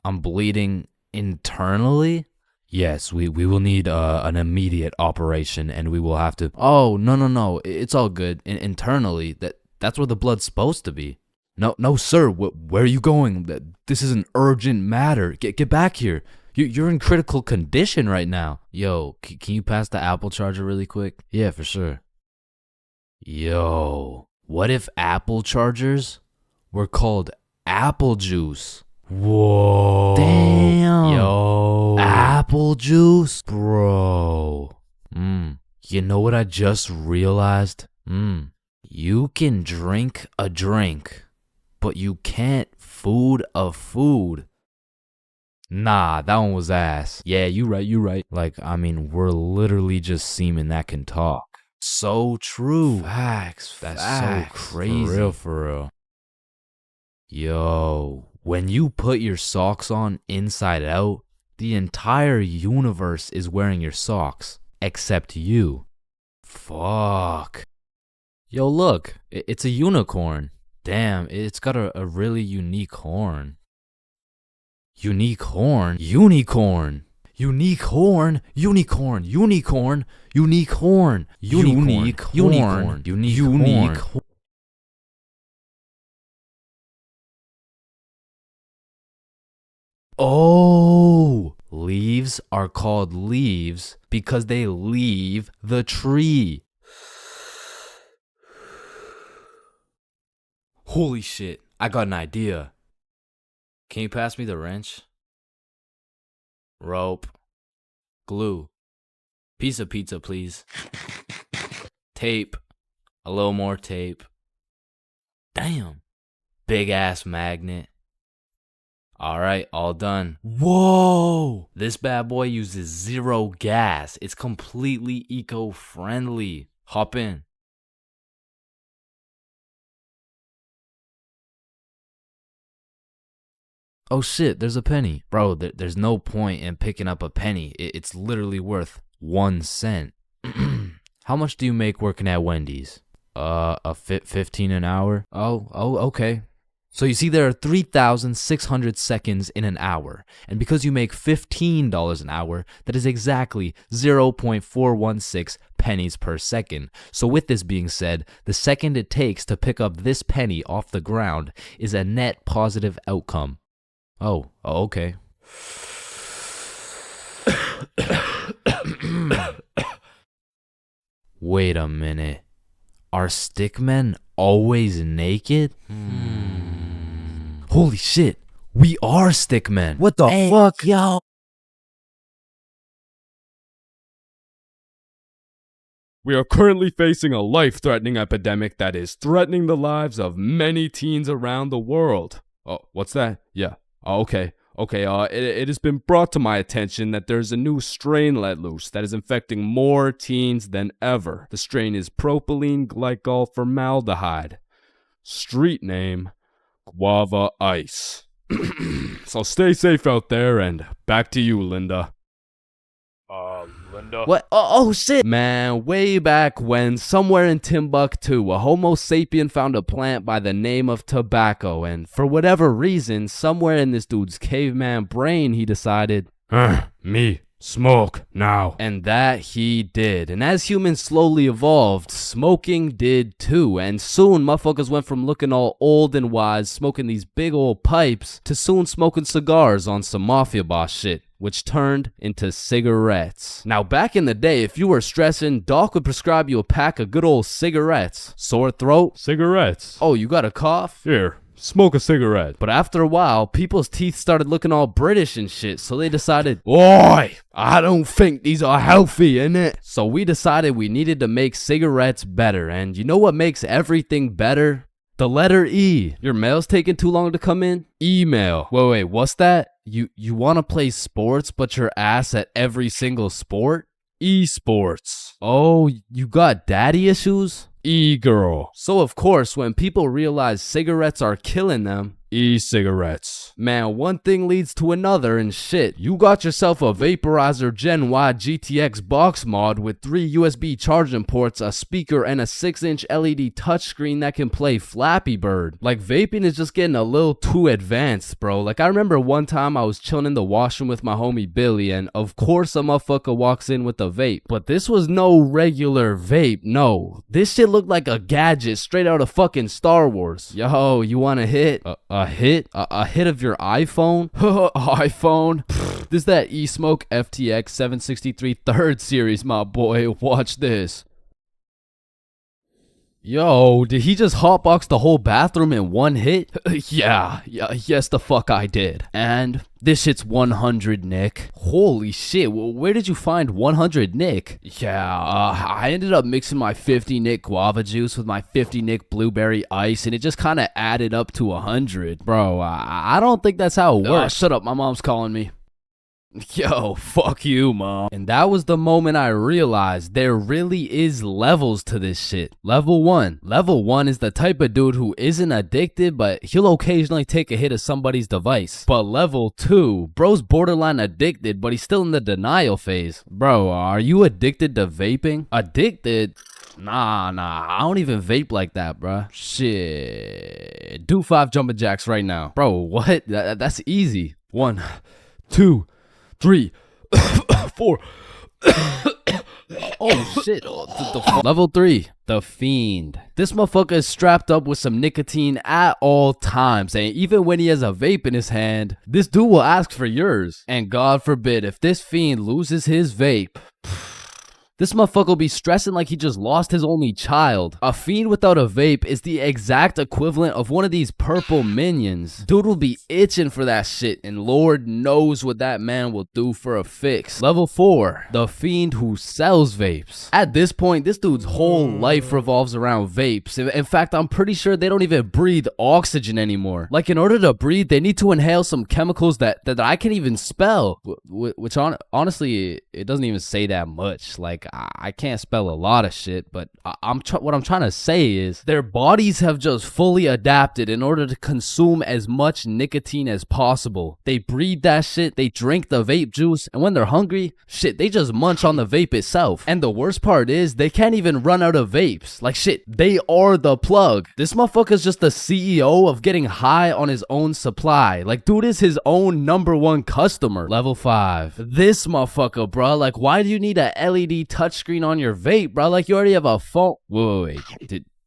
I'm bleeding internally? Yes, we will need an immediate operation and we will have to. Oh, no. It's all good. Internally, that's where the blood's supposed to be. No, sir. Where are you going? This is an urgent matter. Get back here. You're in critical condition right now. Yo, can you pass the Apple charger really quick? Yeah, for sure. Yo, what if Apple chargers were called apple juice? Whoa. Damn. Yo. Apple juice? Bro. You know what I just realized? You can drink a drink, but you can't food a food. Nah, that one was ass. Yeah, you right. Like, I mean, we're literally just semen that can talk. So true. Facts. That's so crazy. For real. Yo, when you put your socks on inside out, the entire universe is wearing your socks, except you. Fuck. Yo, look, it's a unicorn. Damn, it's got a really unique horn. Unique horn? Unicorn. Unique horn. Unicorn. Unicorn. Unique horn. Unique horn. Unique horn. Oh, leaves are called leaves because they leave the tree. Holy shit, I got an idea. Can you pass me the wrench? Rope. Glue. Piece of pizza, please. Tape. A little more tape. Damn. Big ass magnet. Alright, all done. Whoa! This bad boy uses 0 gas. It's completely eco-friendly. Hop in. Oh shit, there's a penny. Bro, there's no point in picking up a penny. It's literally worth 1 cent. How much do you make working at Wendy's? 15 an hour? Oh, okay. So you see there are 3,600 seconds in an hour. And because you make $15 an hour, that is exactly 0.416 pennies per second. So with this being said, the second it takes to pick up this penny off the ground is a net positive outcome. Oh, okay. Wait a minute. Are stickmen always naked? Holy shit, we are stickmen. What the fuck? Yo. We are currently facing a life-threatening epidemic that is threatening the lives of many teens around the world. Oh, what's that? Yeah. Oh, okay. It has been brought to my attention that there's a new strain let loose that is infecting more teens than ever. The strain is propylene glycol formaldehyde. Street name, Guava Ice. So stay safe out there, and back to you, Linda. Linda? What? Oh shit. Man, way back when, somewhere in Timbuktu, a Homo sapien found a plant by the name of tobacco, and for whatever reason, somewhere in this dude's caveman brain, he decided, me, smoke, now. And that he did. And as humans slowly evolved, smoking did too. And soon, motherfuckers went from looking all old and wise, smoking these big old pipes, to soon smoking cigars on some mafia boss shit, which turned into cigarettes. Now, back in the day, if you were stressing, Doc would prescribe you a pack of good old cigarettes. Sore throat? Cigarettes. Oh, you got a cough? Here, smoke a cigarette. But after a while, people's teeth started looking all British and shit, so they decided, Oi, I don't think these are healthy, innit? So we decided we needed to make cigarettes better, and you know what makes everything better? The letter E. Your mail's taking too long to come in? Email. Wait, what's that? You want to play sports, but you're ass at every single sport? Esports. Oh, you got daddy issues? E-girl. So of course, when people realize cigarettes are killing them, e-cigarettes. Man, one thing leads to another and shit. You got yourself a Vaporizer Gen Y GTX box mod with 3 USB charging ports, a speaker, and a 6-inch LED touchscreen that can play Flappy Bird. Like, vaping is just getting a little too advanced, bro. Like, I remember one time I was chilling in the washroom with my homie Billy, and of course a motherfucker walks in with a vape. But this was no regular vape, no. This shit looked like a gadget straight out of fucking Star Wars. Yo, you want a hit? A hit? A hit of your iPhone? iPhone? This is that eSmoke FTX 763 3rd series, my boy. Watch this. Yo, did he just hotbox the whole bathroom in one hit? Yes the fuck I did. And this shit's 100 Nick. Holy shit, where did you find 100 Nick? I ended up mixing my 50 Nick guava juice with my 50 Nick blueberry ice, and it just kind of added up to 100. Bro, I don't think that's how it works. Shut up, my mom's calling me. Yo, fuck you, mom. And that was the moment I realized there really is levels to this shit. Level 1. Level 1 is the type of dude who isn't addicted, but he'll occasionally take a hit of somebody's device. But level 2, bro's borderline addicted, but he's still in the denial phase. Bro, are you addicted to vaping? Addicted? Nah, I don't even vape like that, bruh. Shit. Do 5 jumping jacks right now. Bro, what? That's easy. 1, 2, 3, 4. Oh shit. Level 3. The Fiend. This motherfucker is strapped up with some nicotine at all times, and even when he has a vape in his hand, this dude will ask for yours. And God forbid, if this fiend loses his vape, this motherfucker will be stressing like he just lost his only child. A fiend without a vape is the exact equivalent of one of these purple minions. Dude will be itching for that shit, and Lord knows what that man will do for a fix. Level 4. The fiend who sells vapes. At this point, this dude's whole life revolves around vapes. In fact, I'm pretty sure they don't even breathe oxygen anymore. Like, in order to breathe, they need to inhale some chemicals that I can't even spell. Which honestly, it doesn't even say that much. Like, I can't spell a lot of shit, but what I'm trying to say is their bodies have just fully adapted in order to consume as much nicotine as possible. They breathe that shit, they drink the vape juice, and when they're hungry, shit, they just munch on the vape itself. And the worst part is they can't even run out of vapes. Like, shit, they are the plug. This motherfucker's just the CEO of getting high on his own supply. Like, dude is his own #1 customer. Level 5. This motherfucker, bro. Like, why do you need a LED touchscreen on your vape, bro? Like, you already have a phone. Wait.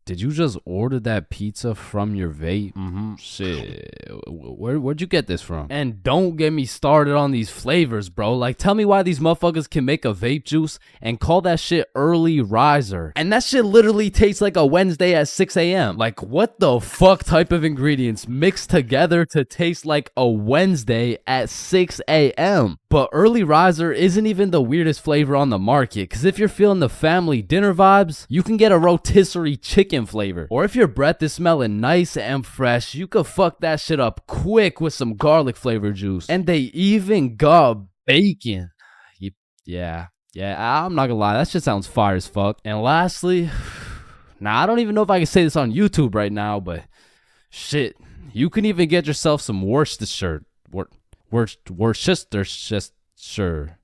Did you just order that pizza from your vape? Mm-hmm. Shit. Where'd you get this from? And don't get me started on these flavors, bro. Like, tell me why these motherfuckers can make a vape juice and call that shit early riser. And that shit literally tastes like a Wednesday at 6 a.m. Like, what the fuck type of ingredients mixed together to taste like a Wednesday at 6 a.m.? But early riser isn't even the weirdest flavor on the market, because if you're feeling the family dinner vibes, you can get a rotisserie chicken flavor. Or if your breath is smelling nice and fresh, you could fuck that shit up quick with some garlic flavor juice. And they even got bacon. Yeah, I'm not gonna lie, that shit sounds fire as fuck. And lastly, now I don't even know if I can say this on YouTube right now, but shit, you can even get yourself some Worcestershire. Worcestershire.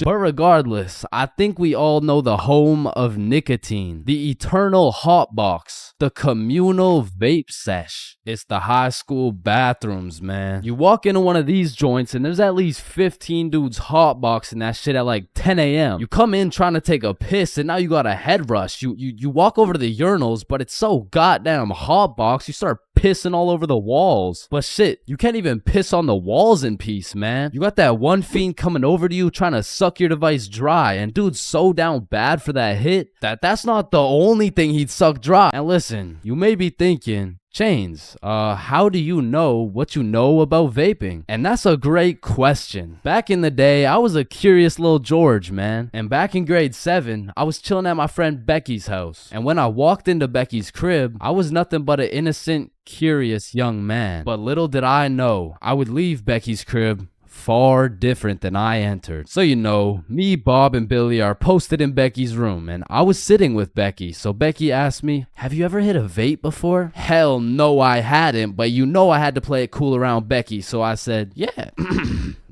But regardless, I think we all know the home of nicotine, the eternal hot box, the communal vape sesh. It's the high school bathrooms, man. You walk into one of these joints and there's at least 15 dudes hotboxing that shit at like 10 a.m. You come in trying to take a piss and now you got a head rush. You walk over to the urinals, but it's so goddamn hotbox, you start pissing all over the walls. But shit, you can't even piss on the walls in peace, man. You got that one fiend coming over to you trying to suck your device dry, and dude's so down bad for that hit that's not the only thing he'd suck dry. And listen, you may be thinking, Chains, how do you know what you know about vaping? And that's a great question. Back in the day, I was a curious little George, man. And back in grade 7, I was chilling at my friend Becky's house. And when I walked into Becky's crib, I was nothing but an innocent, curious young man. But little did I know, I would leave Becky's crib far different than I entered. So you know, me, Bob, and Billy are posted in Becky's room, and I was sitting with Becky. So Becky asked me, have you ever hit a vape before? Hell no, I hadn't, but you know I had to play it cool around Becky, so I said, yeah.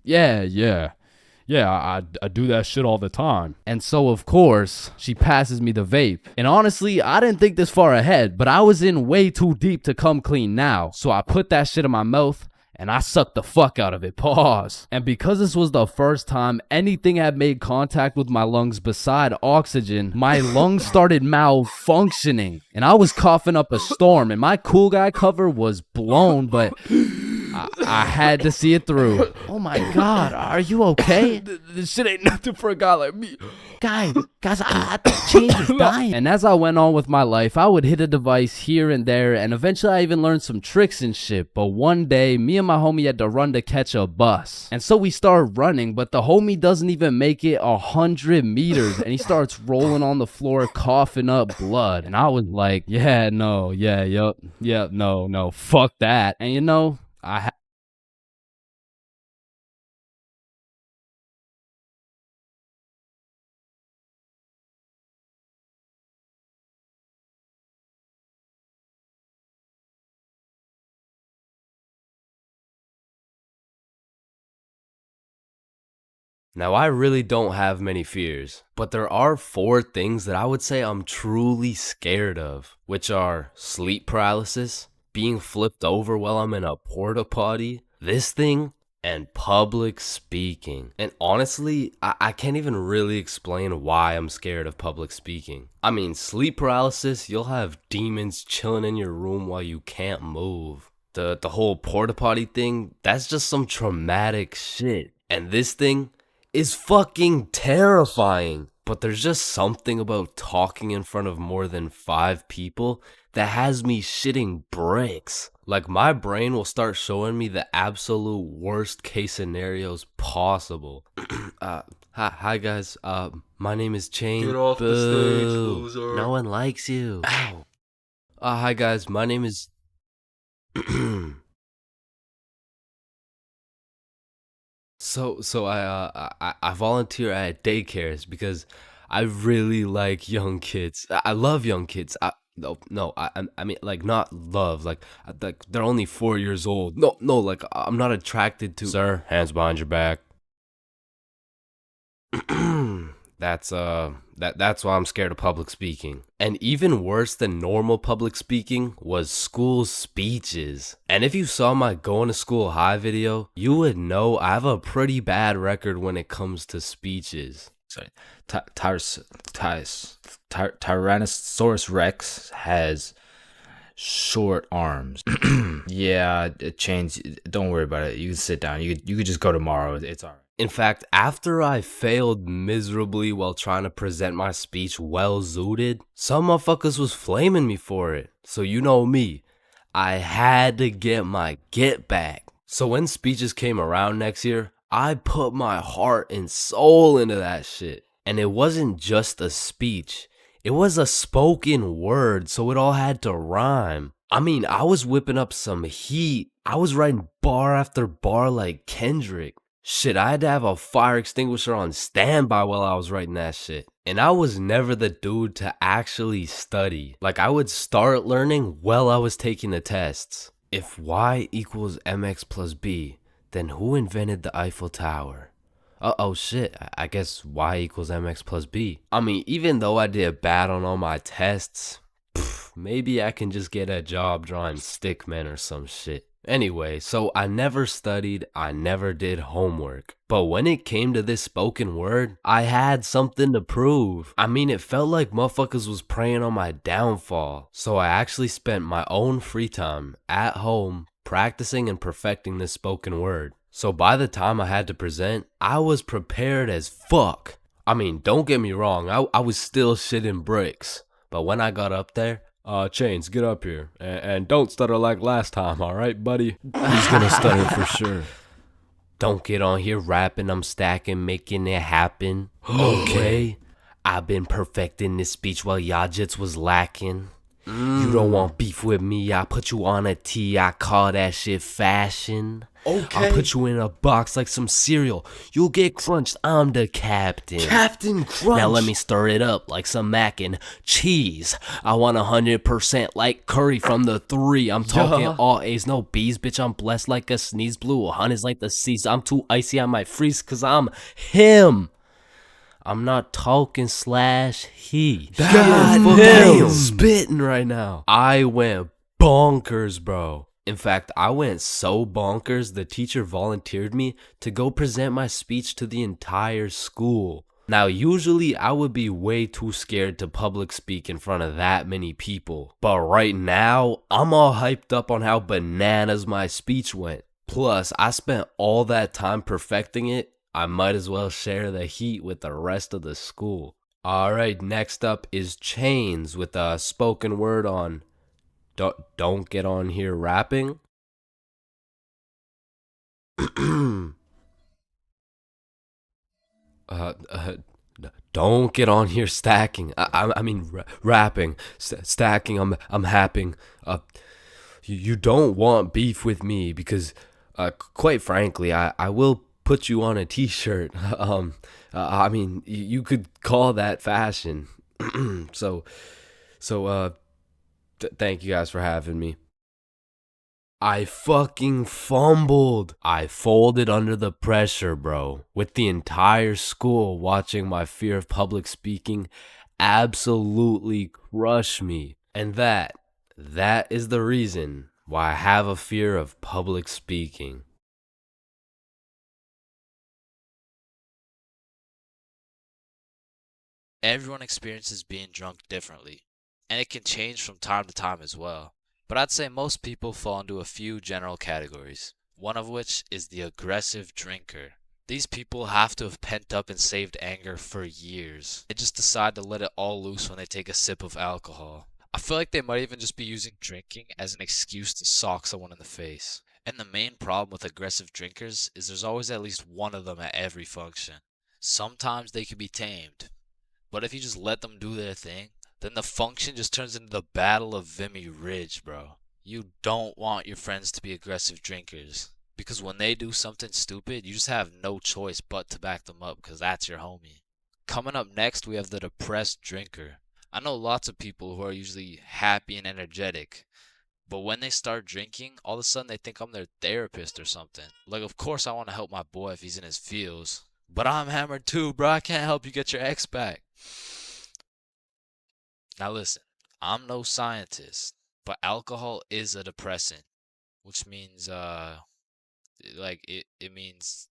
Yeah, I do that shit all the time. And so, of course, she passes me the vape. And honestly, I didn't think this far ahead, but I was in way too deep to come clean now. So I put that shit in my mouth, and I sucked the fuck out of it. Pause. And because this was the first time anything had made contact with my lungs beside oxygen, my lungs started malfunctioning. And I was coughing up a storm, and my cool guy cover was blown, but I had to see it through. Oh my god, are you okay? This shit ain't nothing for a guy like me. Guys, I think Chains is dying. And as I went on with my life, I would hit a device here and there, and eventually I even learned some tricks and shit. But one day, me and my homie had to run to catch a bus. And so we started running, but the homie doesn't even make it 100 meters, and he starts rolling on the floor, coughing up blood. And I was like, no, fuck that. And you know, Now, I really don't have many fears, but there are 4 things that I would say I'm truly scared of, which are sleep paralysis, being flipped over while I'm in a porta potty, this thing, and public speaking. And honestly, I can't even really explain why I'm scared of public speaking. I mean, sleep paralysis, you'll have demons chilling in your room while you can't move. The whole porta potty thing, that's just some traumatic shit. And this thing is fucking terrifying. But there's just something about talking in front of more than 5 people that has me shitting bricks. Like, my brain will start showing me the absolute worst case scenarios possible. Hi guys, my name is Chain. Get off the stage, loser. No one likes you. Ow. Hi guys, my name is So I volunteer at daycares because I really like young kids. I love young kids. I mean, like, not love, like they're only 4 years old. No, like, I'm not attracted to. Sir, hands behind your back. That's why I'm scared of public speaking. And even worse than normal public speaking was school speeches. And if you saw my going to school high video, you would know I have a pretty bad record when it comes to speeches. sorry, Tyrannosaurus Rex has short arms. Yeah, Chains, don't worry about it. You can sit down. You could just go tomorrow. It's all right. In fact, after I failed miserably while trying to present my speech well zooted, some motherfuckers was flaming me for it. So you know me, I had to get my get back. So when speeches came around next year, I put my heart and soul into that shit. And it wasn't just a speech, it was a spoken word, so it all had to rhyme. I mean, I was whipping up some heat. I was writing bar after bar like Kendrick. Shit, I had to have a fire extinguisher on standby while I was writing that shit. And I was never the dude to actually study. Like, I would start learning while I was taking the tests. If y equals mx plus b, then who invented the Eiffel Tower? Oh shit, I guess y equals mx plus b. I mean, even though I did bad on all my tests, maybe I can just get a job drawing stickmen or some shit. Anyway, so I never studied, I never did homework. But when it came to this spoken word, I had something to prove. I mean, it felt like motherfuckers was preying on my downfall. So I actually spent my own free time at home practicing and perfecting this spoken word. So by the time I had to present, I was prepared as fuck. I mean, don't get me wrong, I was still shitting bricks. But when I got up there, Chains, get up here. And don't stutter like last time, alright, buddy? He's gonna stutter for sure. Don't get on here rapping, I'm stacking, making it happen. Okay? I've been perfecting this speech while Yajits was lacking. You don't want beef with me, I put you on a tee, I call that shit fashion. Okay. I'll put you in a box like some cereal. You'll get crunched, I'm the captain. Captain Crunch. Now let me stir it up like some mac and cheese. I want 100% like Curry from the 3. I'm talking all A's, no B's, bitch. I'm blessed like a sneeze. Blue honey's like the seas. I'm too icy, I might freeze cause I'm him. I'm not talking slash he. God Fucking damn. spitting right now. I went bonkers, bro. In fact, I went so bonkers, the teacher volunteered me to go present my speech to the entire school. Now, usually I would be way too scared to public speak in front of that many people. But right now, I'm all hyped up on how bananas my speech went. Plus, I spent all that time perfecting it. I might as well share the heat with the rest of the school. Alright, next up is Chains with a spoken word on Don't get on here rapping. Don't get on here stacking. I mean rapping. Stacking. I'm happing. You don't want beef with me because, quite frankly, I will put you on a t-shirt. I mean, you could call that fashion. So, thank you guys for having me. I fucking fumbled. I folded under the pressure, bro. With the entire school watching my fear of public speaking absolutely crush me. And that is the reason why I have a fear of public speaking. Everyone experiences being drunk differently, and it can change from time to time as well. But I'd say most people fall into a few general categories, one of which is the aggressive drinker. These people have to have pent up and saved anger for years. They just decide to let it all loose when they take a sip of alcohol. I feel like they might even just be using drinking as an excuse to sock someone in the face. And the main problem with aggressive drinkers is there's always at least one of them at every function. Sometimes they can be tamed, but if you just let them do their thing, then the function just turns into the Battle of Vimy Ridge, bro. You don't want your friends to be aggressive drinkers, because when they do something stupid, you just have no choice but to back them up, because that's your homie. Coming up next, we have the depressed drinker. I know lots of people who are usually happy and energetic, but when they start drinking, all of a sudden they think I'm their therapist or something. Like, of course I want to help my boy if he's in his feels, but I'm hammered too, bro. I can't help you get your ex back. Now listen, I'm no scientist, but alcohol is a depressant, which means it means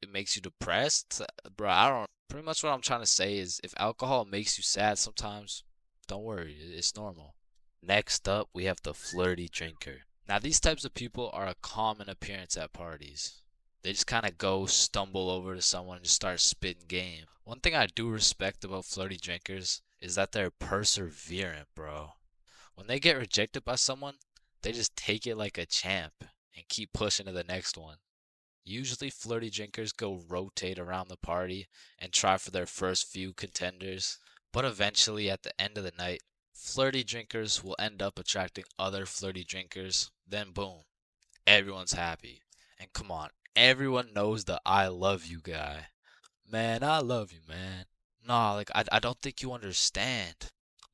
it makes you depressed, bro. I don't. Pretty much what I'm trying to say is, if alcohol makes you sad sometimes, don't worry, it's normal. Next up, we have the flirty drinker. Now, these types of people are a common appearance at parties. They just kind of go stumble over to someone and just start spitting game. One thing I do respect about flirty drinkers is that they're perseverant, bro. When they get rejected by someone, they just take it like a champ and keep pushing to the next one. Usually flirty drinkers go rotate around the party and try for their first few contenders, but eventually at the end of the night, flirty drinkers will end up attracting other flirty drinkers, then boom, everyone's happy. And come on, everyone knows the I love you guy. Man, I love you, man. Nah, like, I don't think you understand.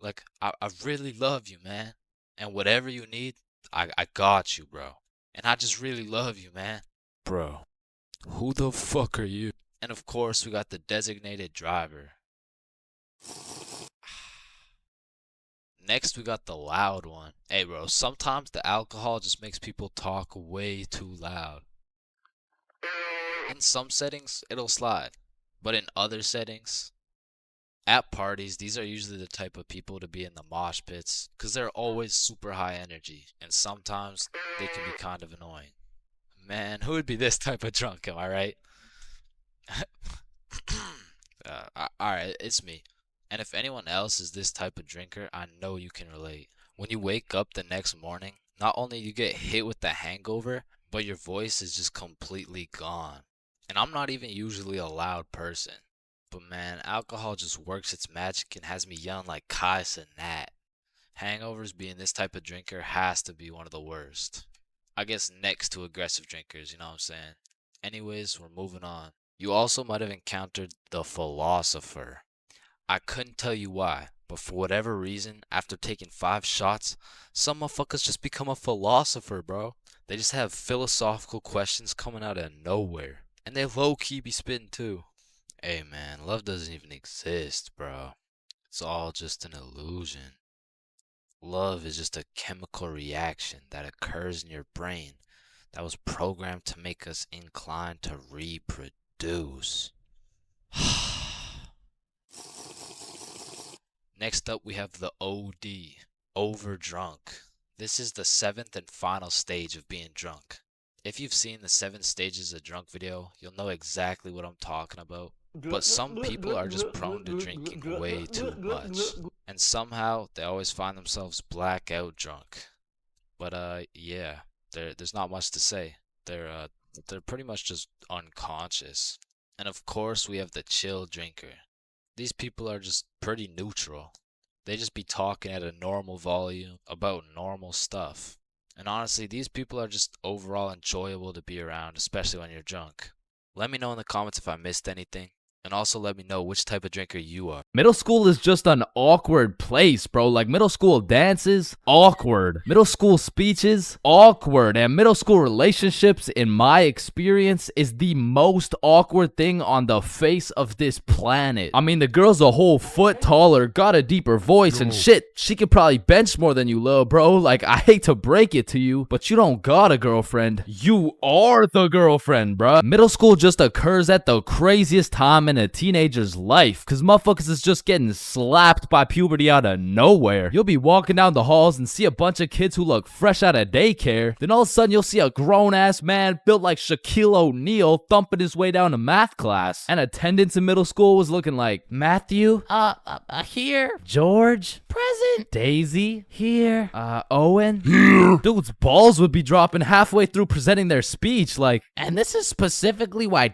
Like, I really love you, man. And whatever you need, I got you, bro. And I just really love you, man. Bro, who the fuck are you? And of course, we got the designated driver. Next, we got the loud one. Hey, bro, sometimes the alcohol just makes people talk way too loud. In some settings, it'll slide. But in other settings, at parties, these are usually the type of people to be in the mosh pits, because they're always super high energy, and sometimes they can be kind of annoying. Man, who would be this type of drunk, am I right? Alright, it's me. And if anyone else is this type of drinker, I know you can relate. When you wake up the next morning, not only you get hit with the hangover, but your voice is just completely gone. And I'm not even usually a loud person. But man, alcohol just works its magic and has me yelling like Kai Cenat. Hangovers being this type of drinker has to be one of the worst. I guess next to aggressive drinkers, you know what I'm saying? Anyways, we're moving on. You also might have encountered the philosopher. I couldn't tell you why, but for whatever reason, after taking 5 shots, some motherfuckers just become a philosopher, bro. They just have philosophical questions coming out of nowhere. And they low-key be spitting too. Hey man, love doesn't even exist, bro. It's all just an illusion. Love is just a chemical reaction that occurs in your brain that was programmed to make us inclined to reproduce. Next up, we have the OD, overdrunk. This is the 7th and final stage of being drunk. If you've seen the 7 stages of drunk video, you'll know exactly what I'm talking about. But some people are just prone to drinking way too much. And somehow, they always find themselves blackout drunk. But yeah, there's not much to say. They're pretty much just unconscious. And of course, we have the chill drinker. These people are just pretty neutral. They just be talking at a normal volume about normal stuff. And honestly, these people are just overall enjoyable to be around, especially when you're drunk. Let me know in the comments if I missed anything. And also let me know which type of drinker you are. Middle school is just an awkward place, bro. Like, middle school dances, awkward. Middle school speeches, awkward. And middle school relationships, in my experience, is the most awkward thing on the face of this planet. I mean, the girl's a whole foot taller, got a deeper voice, and shit, she could probably bench more than you, lil' bro. Like, I hate to break it to you, but you don't got a girlfriend. You are the girlfriend, bruh. Middle school just occurs at the craziest time in a teenager's life, cause motherfuckers is just getting slapped by puberty out of nowhere. You'll be walking down the halls and see a bunch of kids who look fresh out of daycare. Then all of a sudden you'll see a grown-ass man built like Shaquille O'Neal thumping his way down to math class. And attendance in middle school was looking like Matthew, here. George, present. Daisy, here. Owen, here. Dude's balls would be dropping halfway through presenting their speech, like, and this is specifically why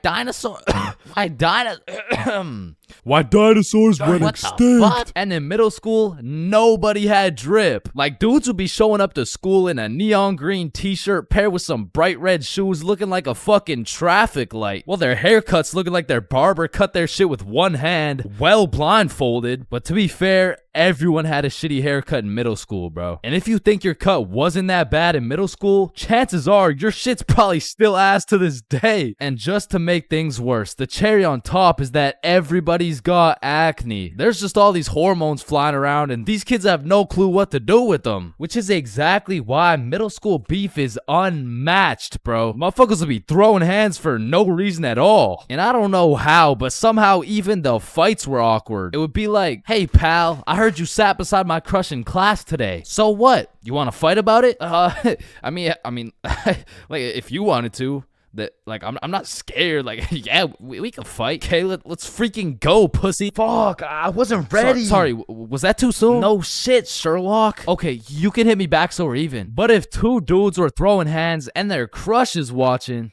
Why dinosaurs went extinct? And in middle school, nobody had drip. Like, dudes would be showing up to school in a neon green t-shirt paired with some bright red shoes looking like a fucking traffic light. While their haircuts looking like their barber cut their shit with one hand, well blindfolded. But to be fair, everyone had a shitty haircut in middle school, bro. And if you think your cut wasn't that bad in middle school, chances are your shit's probably still ass to this day. And just to make things worse, the cherry on top is that everybody everybody's got acne. There's just all these hormones flying around and these kids have no clue what to do with them. Which is exactly why middle school beef is unmatched, bro. Motherfuckers will be throwing hands for no reason at all. And I don't know how, but somehow even the fights were awkward. It would be like, hey pal, I heard you sat beside my crush in class today. So what? You want to fight about it? I mean, like if you wanted to. That like I'm not scared. Like yeah, we can fight. Okay, let's freaking go, pussy. Fuck, I wasn't ready. Sorry, was that too soon? No shit, Sherlock. Okay, you can hit me back so we're even. But if two dudes were throwing hands and their crush is watching,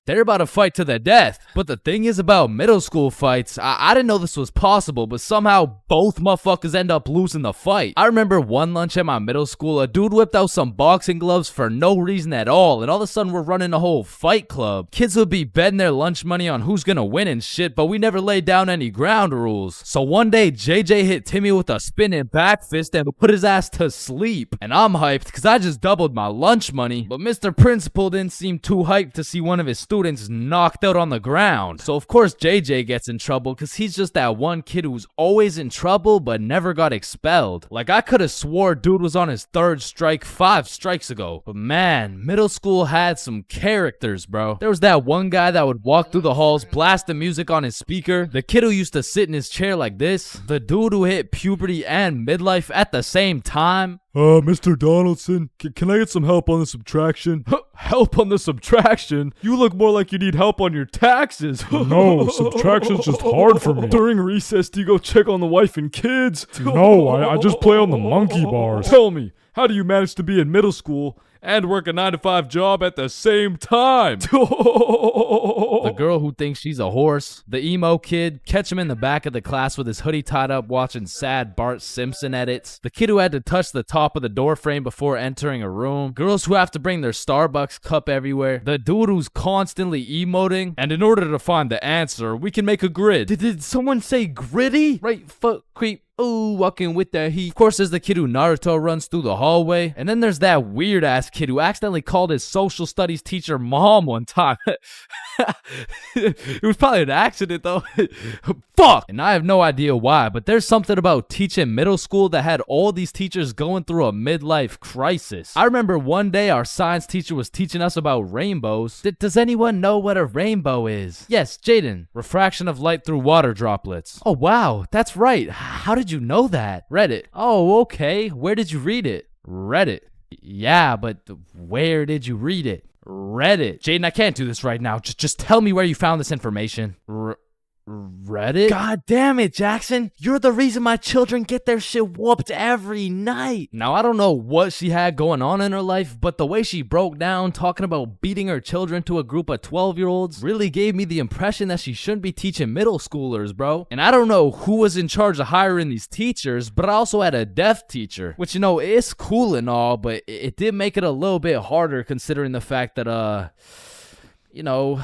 they're about to fight to the death. But the thing is about middle school fights, I didn't know this was possible, but somehow both motherfuckers end up losing the fight. I remember one lunch at my middle school, a dude whipped out some boxing gloves for no reason at all, and all of a sudden we're running a whole fight club. Kids would be betting their lunch money on who's gonna win and shit, but we never laid down any ground rules. So one day, JJ hit Timmy with a spinning back fist and put his ass to sleep. And I'm hyped because I just doubled my lunch money, but Mr. Principal didn't seem too hyped to see one of his students knocked out on the ground. So of course JJ gets in trouble because he's just that one kid who's always in trouble but never got expelled. Like I could have swore dude was on his third strike 5 strikes ago. But man, middle school had some characters, bro. There was that one guy that would walk through the halls blasting music on his speaker. The kid who used to sit in his chair like this. The dude who hit puberty and midlife at the same time. Mr. Donaldson, can I get some help on the subtraction? Help on the subtraction? You look more like you need help on your taxes. No, subtraction's just hard for me. During recess, do you go check on the wife and kids? No, I just play on the monkey bars. Tell me, how do you manage to be in middle school and work a 9-to-5 job at the same time? The girl who thinks she's a horse. The emo kid. Catch him in the back of the class with his hoodie tied up watching sad Bart Simpson edits. The kid who had to touch the top of the door frame before entering a room. Girls who have to bring their Starbucks cup everywhere. The dude who's constantly emoting. And in order to find the answer, we can make a grid. Did someone say gritty? Right foot creep. Ooh, walking with the heat. Of course, there's the kid who Naruto runs through the hallway. And then there's that weird-ass kid who accidentally called his social studies teacher mom one time. It was probably an accident, though. Fuck! And I have no idea why, but there's something about teaching middle school that had all these teachers going through a midlife crisis. I remember one day our science teacher was teaching us about rainbows. Does anyone know what a rainbow is? Yes, Jaden. Refraction of light through water droplets. Oh, wow. That's right. How did you know that? Reddit. Oh, okay. Where did you read it? Reddit. Yeah, but where did you read it? Reddit. Jaden, I can't do this right now. Just tell me where you found this information. Reddit? God damn it, Jackson. You're the reason my children get their shit whooped every night. Now, I don't know what she had going on in her life, but the way she broke down talking about beating her children to a group of 12-year-olds really gave me the impression that she shouldn't be teaching middle schoolers, bro. And I don't know who was in charge of hiring these teachers, but I also had a deaf teacher, which, you know, it's cool and all, but it did make it a little bit harder considering the fact that, you know,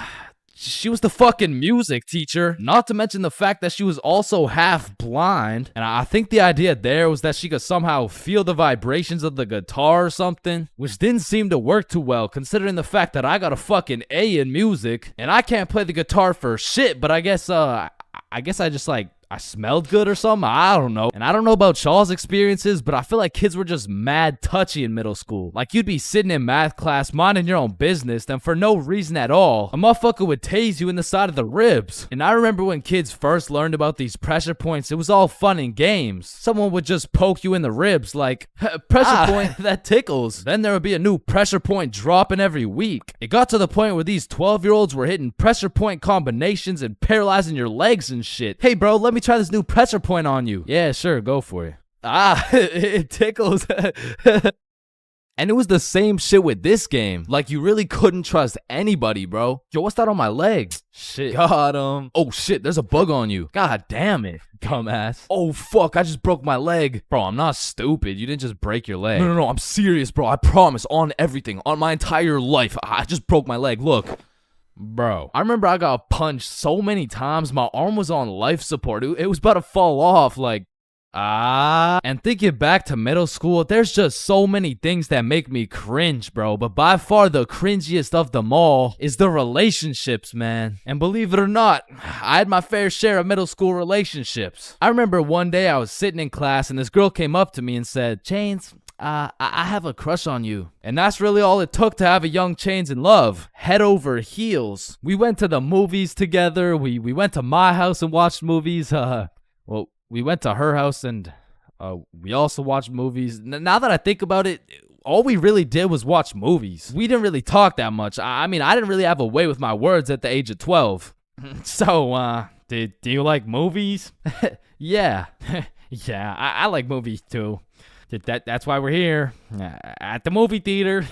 she was the fucking music teacher, not to mention the fact that she was also half blind. And I think the idea there was that she could somehow feel the vibrations of the guitar or something, which didn't seem to work too well considering the fact that I got a fucking A in music and I can't play the guitar for shit, but I guess I just like I smelled good or something. I don't know. And I don't know about y'all's experiences, but I feel like kids were just mad touchy in middle school. Like you'd be sitting in math class minding your own business, then for no reason at all, a motherfucker would tase you in the side of the ribs. And I remember when kids first learned about these pressure points, it was all fun and games. Someone would just poke you in the ribs like, pressure point, that tickles. Then there would be a new pressure point dropping every week. It got to the point where these 12-year-olds were hitting pressure point combinations and paralyzing your legs and shit. Hey bro, let me try this new pressure point on you. Yeah, sure, go for it. It tickles. And it was the same shit with this game. Like, you really couldn't trust anybody, bro. Yo, what's that on my leg? Shit. Got him. Oh, shit, there's a bug on you. God damn it, dumbass. Oh, fuck, I just broke my leg. Bro, I'm not stupid. You didn't just break your leg. No, I'm serious, bro. I promise, on everything, on my entire life. I just broke my leg. Look. Bro, I remember I got punched so many times, my arm was on life support. It was about to fall off, like, And thinking back to middle school, there's just so many things that make me cringe, bro. But by far the cringiest of them all is the relationships, man. And believe it or not, I had my fair share of middle school relationships. I remember one day I was sitting in class and this girl came up to me and said, Chains, I have a crush on you. And that's really all it took to have a young Chains in love. Head over heels. We went to the movies together. We went to my house and watched movies. Well, we went to her house and we also watched movies. Now that I think about it, all we really did was watch movies. We didn't really talk that much. I mean, I didn't really have a way with my words at the age of 12. So, do you like movies? Yeah. Yeah, I like movies too. That's why we're here at the movie theater.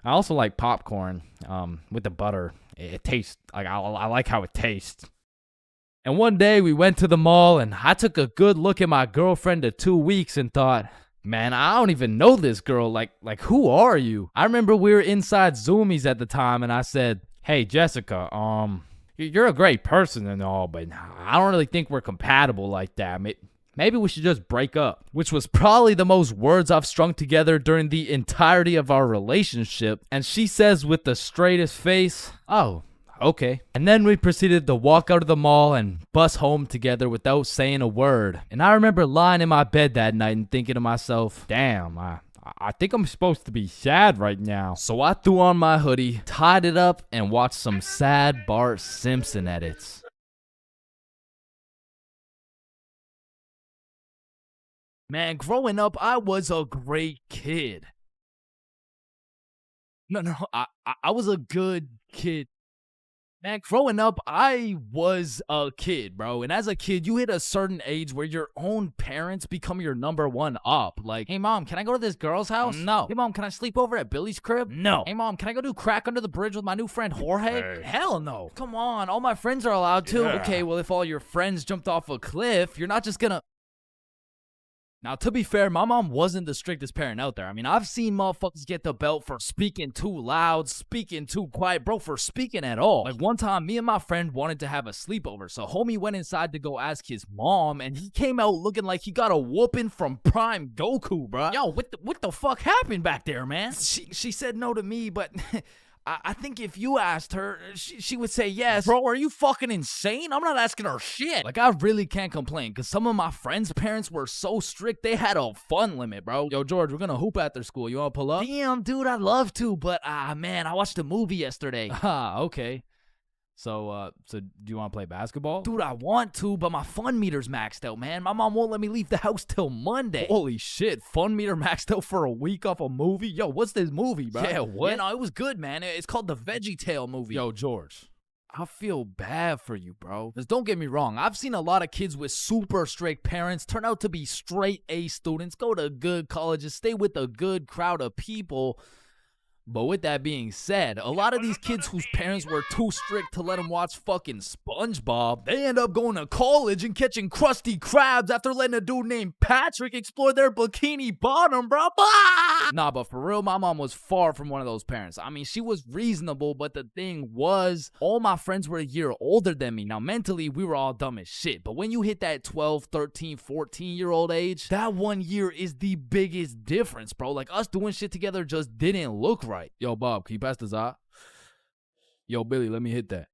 I also like popcorn with the butter. It tastes like I like how it tastes. And one day we went to the mall and I took a good look at my girlfriend of 2 weeks and thought, man, I don't even know this girl. Like who are you? I remember we were inside Zoomies at the time and I said, hey, Jessica, you're a great person and all, but I don't really think we're compatible like that. Maybe we should just break up, which was probably the most words I've strung together during the entirety of our relationship. And she says with the straightest face, oh, okay. And then we proceeded to walk out of the mall and bus home together without saying a word. And I remember lying in my bed that night and thinking to myself, damn, I think I'm supposed to be sad right now. So I threw on my hoodie, tied it up, and watched some sad Bart Simpson edits. Man, growing up, I was a great kid. No, I was a good kid. Man, growing up, I was a kid, bro. And as a kid, you hit a certain age where your own parents become your number one up. Like, hey, mom, can I go to this girl's house? No. Hey, mom, can I sleep over at Billy's crib? No. Hey, mom, can I go do crack under the bridge with my new friend Jorge? Hey. Hell no. Come on, all my friends are allowed to. Yeah. Okay, well, if all your friends jumped off a cliff, you're not just gonna... Now, to be fair, my mom wasn't the strictest parent out there. I mean, I've seen motherfuckers get the belt for speaking too loud, speaking too quiet, bro, for speaking at all. Like, one time, me and my friend wanted to have a sleepover, so homie went inside to go ask his mom, and he came out looking like he got a whooping from Prime Goku, bro. Yo, what the fuck happened back there, man? She said no to me, but... I think if you asked her, she would say yes. Bro, are you fucking insane? I'm not asking her shit. Like, I really can't complain, because some of my friends' parents were so strict, they had a fun limit, bro. Yo, George, we're gonna hoop after school. You wanna pull up? Damn, dude, I'd love to, but, man, I watched a movie yesterday. Okay. So do you want to play basketball? Dude, I want to, but my fun meter's maxed out, man. My mom won't let me leave the house till Monday. Holy shit, fun meter maxed out for a week off a movie? Yo, what's this movie, bro? Yeah, what? Yeah, no, it was good, man. It's called the Veggie Tale movie. Yo, George, I feel bad for you, bro. Because don't get me wrong, I've seen a lot of kids with super strict parents turn out to be straight A students, go to good colleges, stay with a good crowd of people. But with that being said, a lot of these kids whose parents were too strict to let them watch fucking SpongeBob, they end up going to college and catching Krusty Krabs after letting a dude named Patrick explore their bikini bottom, bro. Nah, but for real, my mom was far from one of those parents. I mean, she was reasonable, but the thing was, all my friends were a year older than me. Now, mentally, we were all dumb as shit. But when you hit that 12, 13, 14-year-old age, that 1 year is the biggest difference, bro. Like, us doing shit together just didn't look right. Yo, Bob, can you pass the za? Yo, Billy, let me hit that.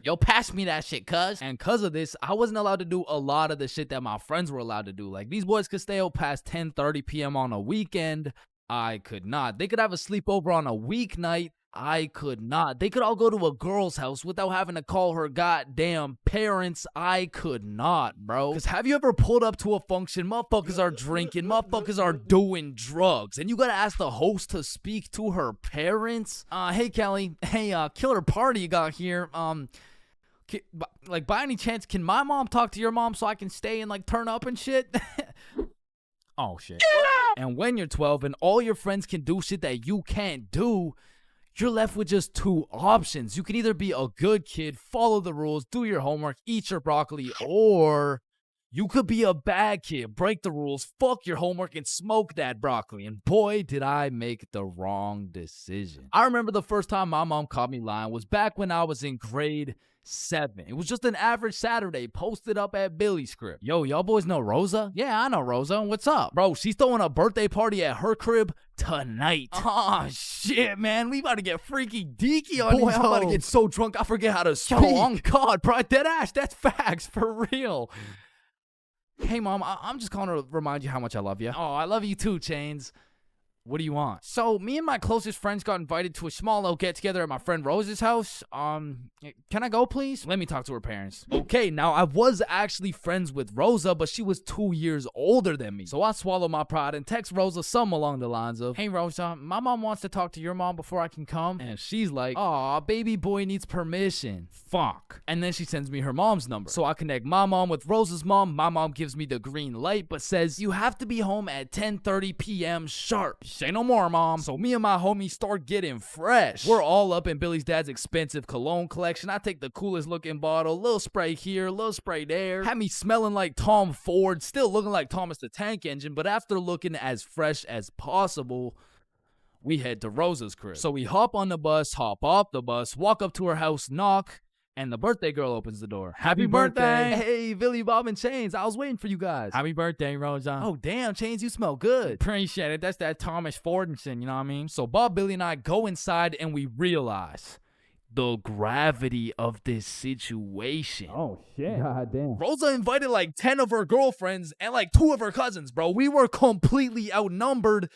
Yo, pass me that shit, cuz. And cuz of this, I wasn't allowed to do a lot of the shit that my friends were allowed to do. Like, these boys could stay out past 10:30 p.m. on a weekend. I could not. They could have a sleepover on a weeknight. I could not. They could all go to a girl's house without having to call her goddamn parents. I could not, bro. Because have you ever pulled up to a function, motherfuckers are drinking, motherfuckers are doing drugs, and you gotta ask the host to speak to her parents? Hey, Kelly. Hey, killer party you got here. Like, by any chance, can my mom talk to your mom so I can stay and, like, turn up and shit? Oh, shit. And when you're 12 and all your friends can do shit that you can't do, you're left with just two options. You can either be a good kid, follow the rules, do your homework, eat your broccoli, or You could be a bad kid, break the rules, fuck your homework, and smoke that broccoli. And boy, did I make the wrong decision. I remember the first time my mom caught me lying was back when I was in grade 7. It was just an average Saturday posted up at Billy's crib. Yo, y'all boys know Rosa? Yeah, I know Rosa. What's up? Bro, she's throwing a birthday party at her crib tonight. Oh, shit, man. We about to get freaky deaky on Boy, these I'm about to hoes. get so drunk I forget how to speak. Yo, on God, bro. Dead ass. That's facts. For real. Hey, Mom, I'm just calling to remind you how much I love you. Oh, I love you too, Chains. What do you want? So, me and my closest friends got invited to a small little get-together at my friend Rose's house. Can I go, please? Let me talk to her parents. Okay, now, I was actually friends with Rosa, but she was 2 years older than me. So, I swallowed my pride and text Rosa something along the lines of, hey, Rosa, my mom wants to talk to your mom before I can come. And she's like, aw, baby boy needs permission. Fuck. And then she sends me her mom's number. So, I connect my mom with Rosa's mom. My mom gives me the green light, but says, you have to be home at 10:30 p.m. sharp. Say no more, Mom. So me and my homies start getting fresh. We're all up in Billy's dad's expensive cologne collection. I take the coolest looking bottle, little spray here, little spray there. Had me smelling like Tom Ford, still looking like Thomas the Tank Engine, but after looking as fresh as possible, we head to Rosa's crib. So we hop on the bus, hop off the bus, walk up to her house, knock, and the birthday girl opens the door. Happy birthday! Hey, Billy, Bob, and Chains. I was waiting for you guys. Happy birthday, Rosa. Oh, damn, Chains, you smell good. Appreciate it. That's that Thomas Fordinson, you know what I mean? So Bob, Billy, and I go inside, and we realize the gravity of this situation. Oh, shit. God damn. Rosa invited like 10 of her girlfriends and like 2 of her cousins, bro. We were completely outnumbered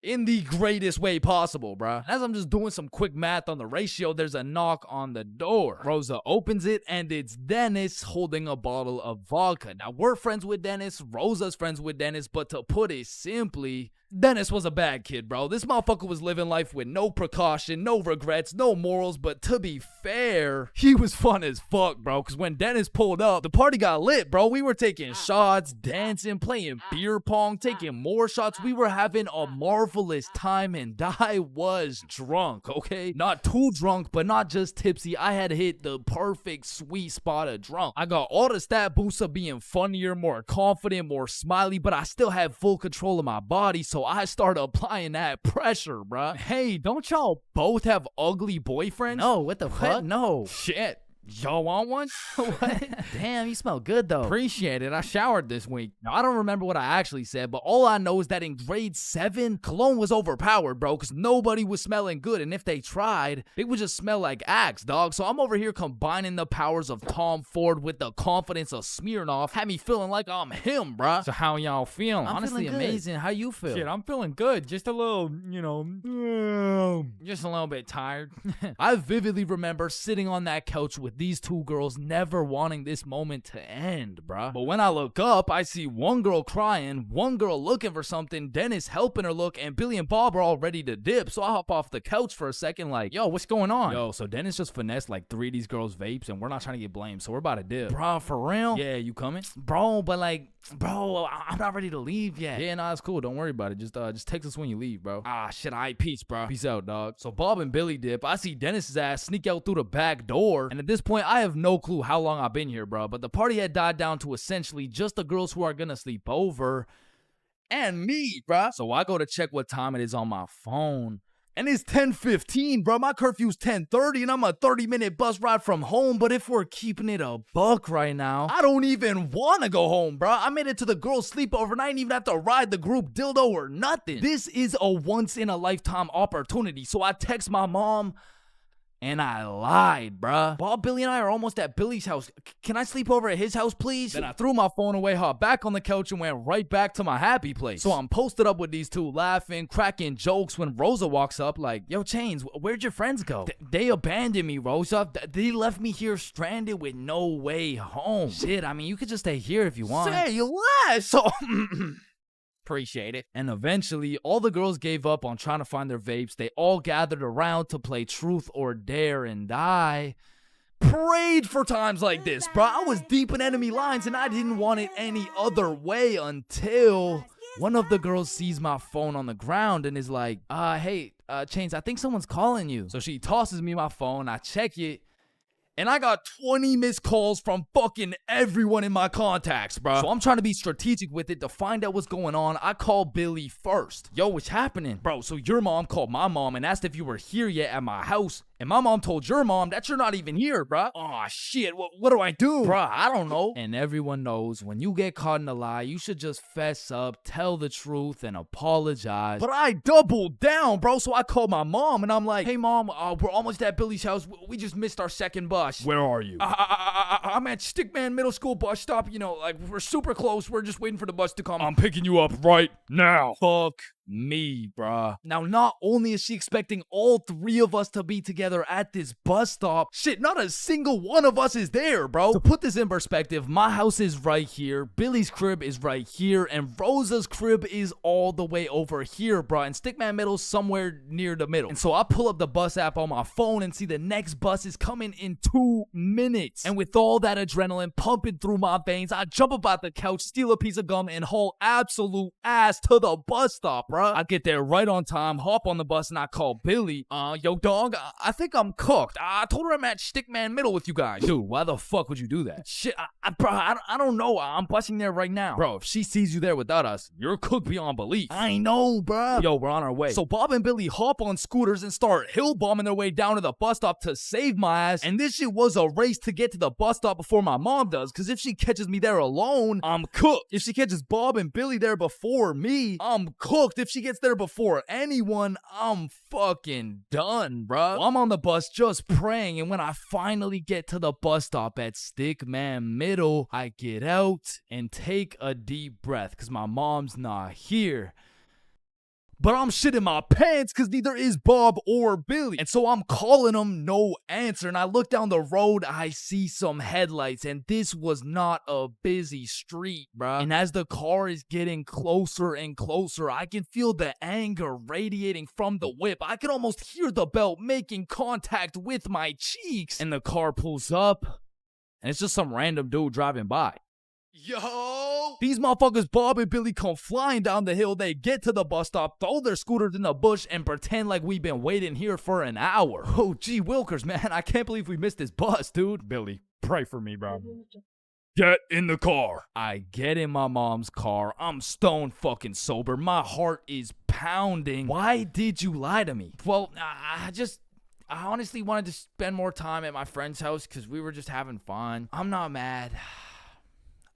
in the greatest way possible, bruh. As I'm just doing some quick math on the ratio, there's a knock on the door. Rosa opens it, and it's Dennis holding a bottle of vodka. Now, we're friends with Dennis, Rosa's friends with Dennis, but to put it simply, Dennis was a bad kid, bro. This motherfucker was living life with no precaution, no regrets, no morals, but to be fair, he was fun as fuck, bro, because when Dennis pulled up, the party got lit, bro. We were taking shots, dancing, playing beer pong, taking more shots. We were having a marvelous time, and I was drunk, okay? Not too drunk, but not just tipsy. I had hit the perfect sweet spot of drunk. I got all the stat boosts of being funnier, more confident, more smiley, but I still had full control of my body, so I started applying that pressure, bruh. Hey, don't y'all both have ugly boyfriends? No, what the fuck? No. Shit. Y'all want one? What? Damn, you smell good though. Appreciate it. I showered this week. Now, I don't remember what I actually said, but all I know is that in grade 7, cologne was overpowered, bro, because nobody was smelling good. And if they tried, it would just smell like Axe, dog. So I'm over here combining the powers of Tom Ford with the confidence of Smirnoff. Had me feeling like I'm him, bruh. So how y'all feeling? Honestly, feeling amazing. How you feel? Shit, I'm feeling good. Just a little, Just a little bit tired. I vividly remember sitting on that couch with these 2 girls, never wanting this moment to end, bruh. But when I look up, I see one girl crying, one girl looking for something, Dennis helping her look, and Billy and Bob are all ready to dip. So I hop off the couch for a second like, yo, what's going on? Yo, so Dennis just finessed like 3 of these girls' vapes, and we're not trying to get blamed, so we're about to dip. Bro, for real? Yeah, you coming? Bro, but like, bro, I'm not ready to leave yet. Yeah, nah, it's cool. Don't worry about it. Just text us when you leave, bro. Ah, shit, all right, peace, bro. Peace out, dog. So Bob and Billy dip. I see Dennis's ass sneak out through the back door, and at this point, I have no clue how long I've been here, bro. But the party had died down to essentially just the girls who are gonna sleep over and me, bro. So I go to check what time it is on my phone. And it's 10:15, bro. My curfew's 10:30, and I'm a 30-minute bus ride from home. But if we're keeping it a buck right now, I don't even want to go home, bro. I made it to the girls' sleepover, and I didn't even have to ride the group dildo or nothing. This is a once-in-a-lifetime opportunity. So I text my mom, and I lied, bruh. Bob, Billy, and I are almost at Billy's house. Can I sleep over at his house, please? Then I threw my phone away, hopped back on the couch, and went right back to my happy place. So I'm posted up with these 2, laughing, cracking jokes when Rosa walks up like, yo, Chains, where'd your friends go? They abandoned me, Rosa. They left me here stranded with no way home. Shit, I mean, you could just stay here if you want. Say less! So... Appreciate it. And eventually, all the girls gave up on trying to find their vapes. They all gathered around to play Truth or Dare, and I prayed for times like this, bro. I was deep in enemy lines, and I didn't want it any other way until one of the girls sees my phone on the ground and is like, hey, Chains, I think someone's calling you. So she tosses me my phone. I check it, And I got 20 missed calls from fucking everyone in my contacts, bro. So I'm trying to be strategic with it to find out what's going on. I called Billy first. Yo, what's happening? Bro, so your mom called my mom and asked if you were here yet at my house. And my mom told your mom that you're not even here, bruh. Aw, shit, what do I do? Bruh, I don't know. And everyone knows when you get caught in a lie, you should just fess up, tell the truth, and apologize. But I doubled down, bro, so I called my mom, and I'm like, hey, mom, we're almost at Billy's house. We just missed our second bus. Where are you? I'm at Stickman Middle School bus stop. You know, like, we're super close. We're just waiting for the bus to come. I'm picking you up right now. Fuck me, bruh. Now, not only is she expecting all three of us to be together at this bus stop, shit, not a single one of us is there, bro. To put this in perspective, my house is right here, Billy's crib is right here, and Rosa's crib is all the way over here, bruh, and Stickman Middle's somewhere near the middle. And so I pull up the bus app on my phone and see the next bus is coming in 2 minutes. And with all that adrenaline pumping through my veins, I jump up out the couch, steal a piece of gum, and haul absolute ass to the bus stop, bruh. I get there right on time, hop on the bus, and I call Billy. Yo, dog, I think I'm cooked. I told her I'm at Stickman Middle with you guys. Dude, why the fuck would you do that? Shit, bro, I don't know. I'm busting there right now. Bro, if she sees you there without us, you're cooked beyond belief. I know, bro. Yo, we're on our way. So Bob and Billy hop on scooters and start hill bombing their way down to the bus stop to save my ass. And this shit was a race to get to the bus stop before my mom does, because if she catches me there alone, I'm cooked. If she catches Bob and Billy there before me, I'm cooked. If she gets there before anyone, I'm fucking done, bro. I'm on the bus just praying, and when I finally get to the bus stop at Stickman Middle, I get out and take a deep breath because my mom's not here. But I'm shitting my pants because neither is Bob or Billy. And so I'm calling them, no answer. And I look down the road, I see some headlights. And this was not a busy street, bruh. And as the car is getting closer and closer, I can feel the anger radiating from the whip. I can almost hear the belt making contact with my cheeks. And the car pulls up, and it's just some random dude driving by. Yo! These motherfuckers, Bob and Billy, come flying down the hill. They get to the bus stop, throw their scooters in the bush, and pretend like we've been waiting here for an hour. Oh, gee wilkers, man. I can't believe we missed this bus, dude. Billy, pray for me, bro. Get in the car. I get in my mom's car. I'm stone fucking sober. My heart is pounding. Why did you lie to me? Well, I honestly wanted to spend more time at my friend's house because we were just having fun. I'm not mad.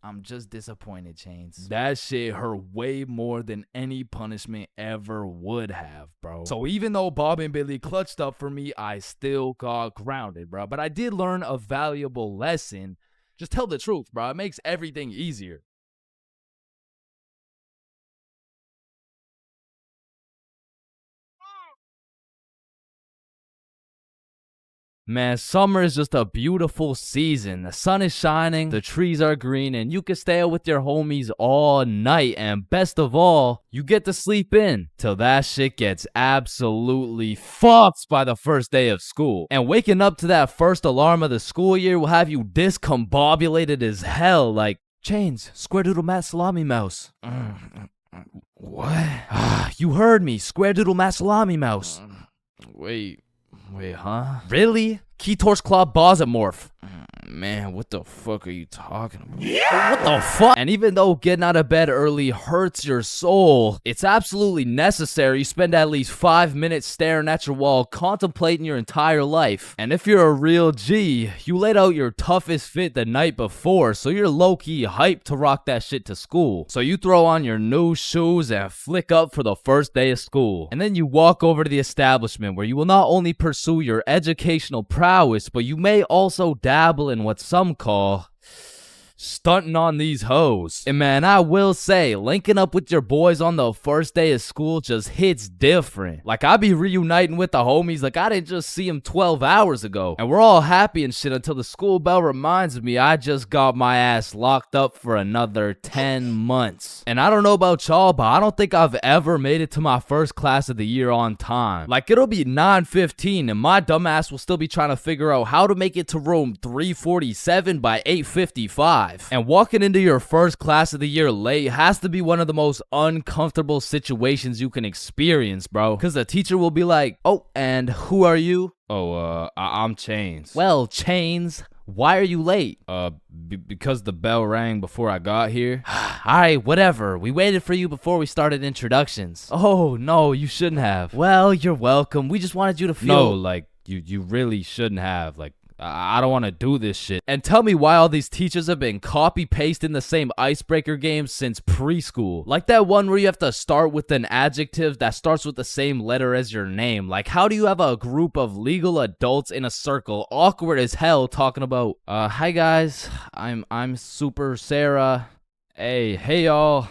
I'm just disappointed, Chains. That shit hurt way more than any punishment ever would have, bro. So even though Bob and Billy clutched up for me, I still got grounded, bro. But I did learn a valuable lesson. Just tell the truth, bro. It makes everything easier. Man, summer is just a beautiful season. The sun is shining, the trees are green, and you can stay out with your homies all night. And best of all, you get to sleep in till that shit gets absolutely fucked by the first day of school. And waking up to that first alarm of the school year will have you discombobulated as hell. Like, Chains, square doodle mat salami mouse. What? You heard me, square doodle mat salami mouse. Wait, huh? Really? Keytorch Claw Bosomorph. Man, what the fuck are you talking about? What the fuck? And even though getting out of bed early hurts your soul, it's absolutely necessary. You spend at least 5 minutes staring at your wall, contemplating your entire life. And if you're a real G, you laid out your toughest fit the night before, so you're low-key hyped to rock that shit to school. So you throw on your new shoes and flick up for the first day of school. And then you walk over to the establishment where you will not only pursue your educational prowess, but you may also dabble in what some call stunting on these hoes. And man, I will say, linking up with your boys on the first day of school just hits different. Like, I be reuniting with the homies like I didn't just see them 12 hours ago. And we're all happy and shit until the school bell reminds me I just got my ass locked up for another 10 months. And I don't know about y'all, but I don't think I've ever made it to my first class of the year on time. Like, it'll be 9:15 and my dumbass will still be trying to figure out how to make it to room 347 by 8:55. alive. And walking into your first class of the year late has to be one of the most uncomfortable situations you can experience, bro. Because the teacher will be like, oh, and who are you? Oh, I'm Chains. Well, Chains, why are you late? Because the bell rang before I got here. Alright, whatever. We waited for you before we started introductions. Oh, no, you shouldn't have. Well, you're welcome. We just wanted you to feel... No, like, you really shouldn't have. Like, I don't want to do this shit. And tell me why all these teachers have been copy-pasting the same icebreaker games since preschool. Like that one where you have to start with an adjective that starts with the same letter as your name. Like, how do you have a group of legal adults in a circle, awkward as hell, talking about, hi guys, I'm Super Sarah. Hey y'all.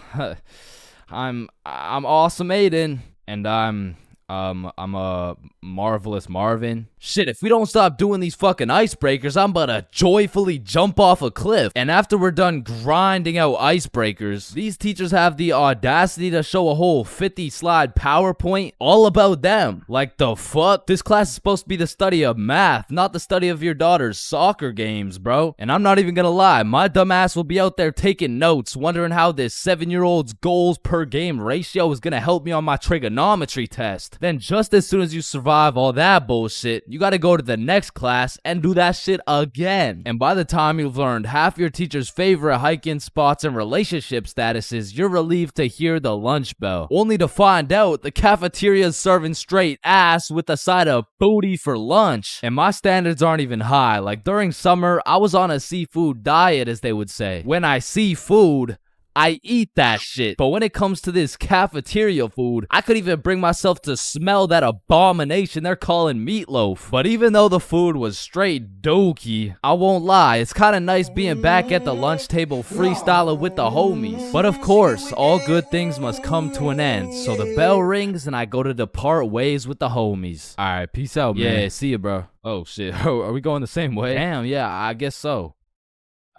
I'm Awesome Aiden. And I'm a Marvelous Marvin. Shit, if we don't stop doing these fucking icebreakers, I'm about to joyfully jump off a cliff. And after we're done grinding out icebreakers, these teachers have the audacity to show a whole 50-slide PowerPoint all about them. Like, the fuck? This class is supposed to be the study of math, not the study of your daughter's soccer games, bro. And I'm not even gonna lie, my dumb ass will be out there taking notes, wondering how this 7-year-old's goals per game ratio is gonna help me on my trigonometry test. Then just as soon as you survive all that bullshit, you gotta go to the next class and do that shit again. And by the time you've learned half your teacher's favorite hiking spots and relationship statuses, you're relieved to hear the lunch bell. Only to find out the cafeteria's serving straight ass with a side of booty for lunch. And my standards aren't even high. Like during summer, I was on a seafood diet, as they would say. When I see food, I eat that shit. But when it comes to this cafeteria food, I could even bring myself to smell that abomination they're calling meatloaf. But even though the food was straight dookie, I won't lie, it's kind of nice being back at the lunch table freestyling with the homies. But of course, all good things must come to an end. So the bell rings and I go to depart ways with the homies. Alright, peace out, man. Yeah, see ya, bro. Oh, shit. Oh, are we going the same way? Damn, yeah, I guess so.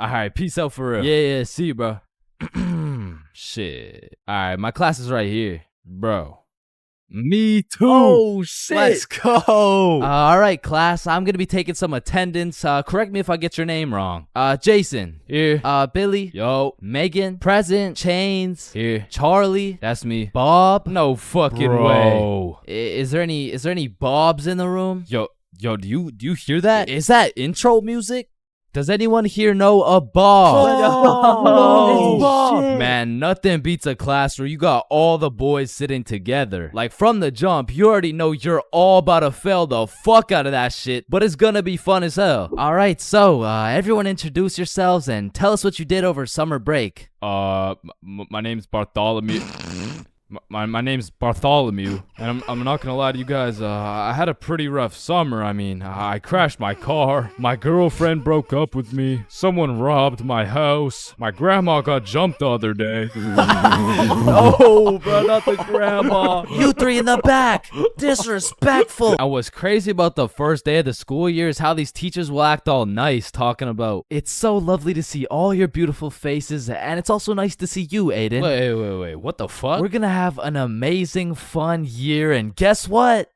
Alright, peace out for real. Yeah, see you, bro. Shit. Alright, my class is right here. Bro. Me too. Oh, shit. Let's go. All right, class. I'm going to be taking some attendance. Correct me if I get your name wrong. Jason. Here. Billy. Yo. Megan. Present. Chains. Here. Charlie. That's me. Bob. No fucking Bro. way. Is there any Bobs in the room? Yo, do you hear that? Is that intro music? Does anyone here know a Bob? Oh, Bob. Man, nothing beats a class where you got all the boys sitting together. Like from the jump, you already know you're all about to fail the fuck out of that shit, but it's gonna be fun as hell. All right, so everyone introduce yourselves and tell us what you did over summer break. My name's Bartholomew. My name's Bartholomew, and I'm not gonna lie to you guys, I had a pretty rough summer. I mean, I crashed my car, my girlfriend broke up with me, someone robbed my house, my grandma got jumped the other day. No, bro, not the grandma. You three in the back. Disrespectful. And what's crazy about the first day of the school year is how these teachers will act all nice, talking about, it's so lovely to see all your beautiful faces, and it's also nice to see you, Aiden. Wait, what the fuck? We're gonna have an amazing, fun year, and guess what?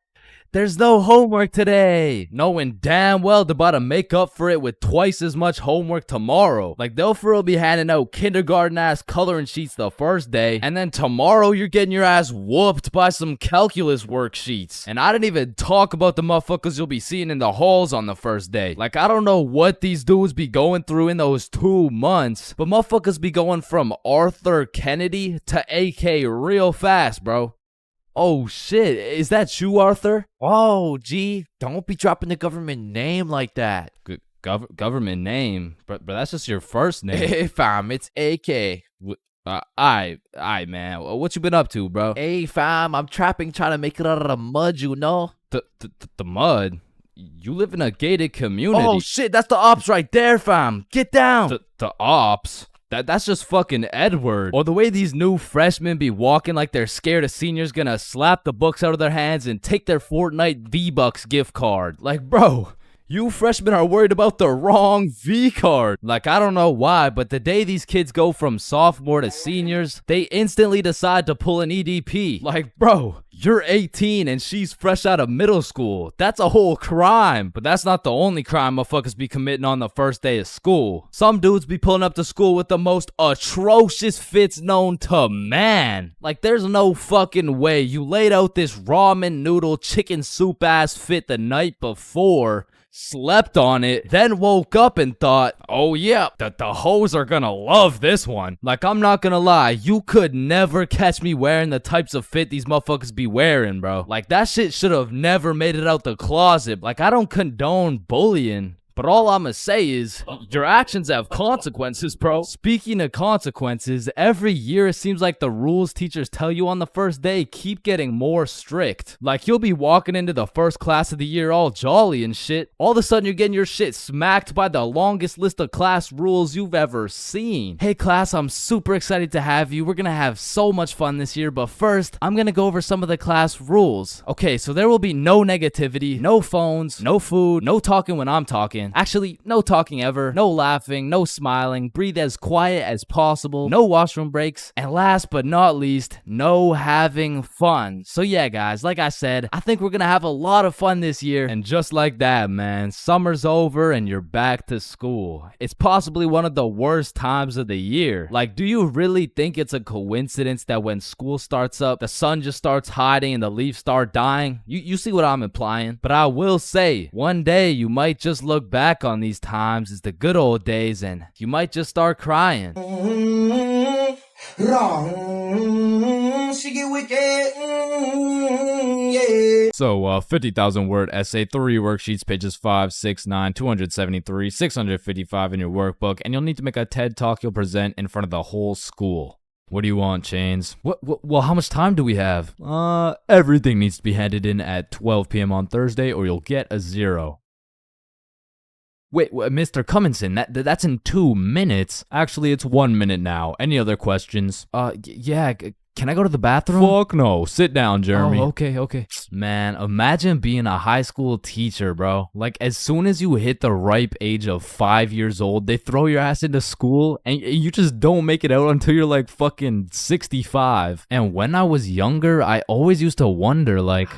There's no homework today. Knowing damn well they're about to make up for it with twice as much homework tomorrow. Like, they'll for real be handing out kindergarten-ass coloring sheets the first day, and then tomorrow you're getting your ass whooped by some calculus worksheets. And I didn't even talk about the motherfuckers you'll be seeing in the halls on the first day. Like, I don't know what these dudes be going through in those 2 months, but motherfuckers be going from Arthur Kennedy to AK real fast, bro. Oh shit, is that you, Arthur? Oh, gee, don't be dropping the government name like that. Government name? But that's just your first name. Hey, fam, it's AK. Aight, man. What you been up to, bro? Hey, fam, I'm trapping, trying to make it out of the mud, you know? The mud? You live in a gated community. Oh shit, that's the ops right there, fam. Get down. The ops? That's just fucking Edward. Or the way these new freshmen be walking like they're scared a senior's gonna slap the books out of their hands and take their Fortnite V-Bucks gift card. Like, bro, You freshmen are worried about the wrong V card. Like, I don't know why, but the day these kids go from sophomore to seniors, they instantly decide to pull an EDP. Like, bro, you're 18 and she's fresh out of middle school. That's a whole crime. But that's not the only crime motherfuckers be committing on the first day of school. Some dudes be pulling up to school with the most atrocious fits known to man. Like, there's no fucking way you laid out this ramen noodle chicken soup ass fit the night before, slept on it, then woke up and thought, oh yeah, the hoes are gonna love this one. Like, I'm not gonna lie, you could never catch me wearing the types of fit these motherfuckers be wearing, bro. Like, that shit should have never made it out the closet. Like, I don't condone bullying, but all I'ma say is, your actions have consequences, bro. Speaking of consequences, every year it seems like the rules teachers tell you on the first day keep getting more strict. Like, you'll be walking into the first class of the year all jolly and shit. All of a sudden you're getting your shit smacked by the longest list of class rules you've ever seen. Hey class, I'm super excited to have you. We're gonna have so much fun this year, but first, I'm gonna go over some of the class rules. Okay, so there will be no negativity, no phones, no food, no talking when I'm talking. Actually, no talking ever, no laughing, no smiling, breathe as quiet as possible, no washroom breaks, and last but not least, no having fun. So yeah, guys, like I said, I think we're gonna have a lot of fun this year, and just like that, man, summer's over and you're back to school. It's possibly one of the worst times of the year. Like, do you really think it's a coincidence that when school starts up, the sun just starts hiding and the leaves start dying? You see what I'm implying? But I will say, one day you might just look back on these times as the good old days and you might just start crying. So, 50,000 word essay, 3 worksheets, pages 5, 6, 9, 273, 655 in your workbook, and you'll need to make a TED talk you'll present in front of the whole school. What do you want, Chains? Well, how much time do we have? Everything needs to be handed in at 12 p.m. on Thursday or you'll get a 0. Wait, Mr. Cumminson, that's in 2 minutes. Actually, it's 1 minute now. Any other questions? Yeah, can I go to the bathroom? Fuck no. Sit down, Jeremy. Oh, okay. Man, imagine being a high school teacher, bro. Like, as soon as you hit the ripe age of 5 years old, they throw your ass into school and you just don't make it out until you're like fucking 65. And when I was younger, I always used to wonder, like,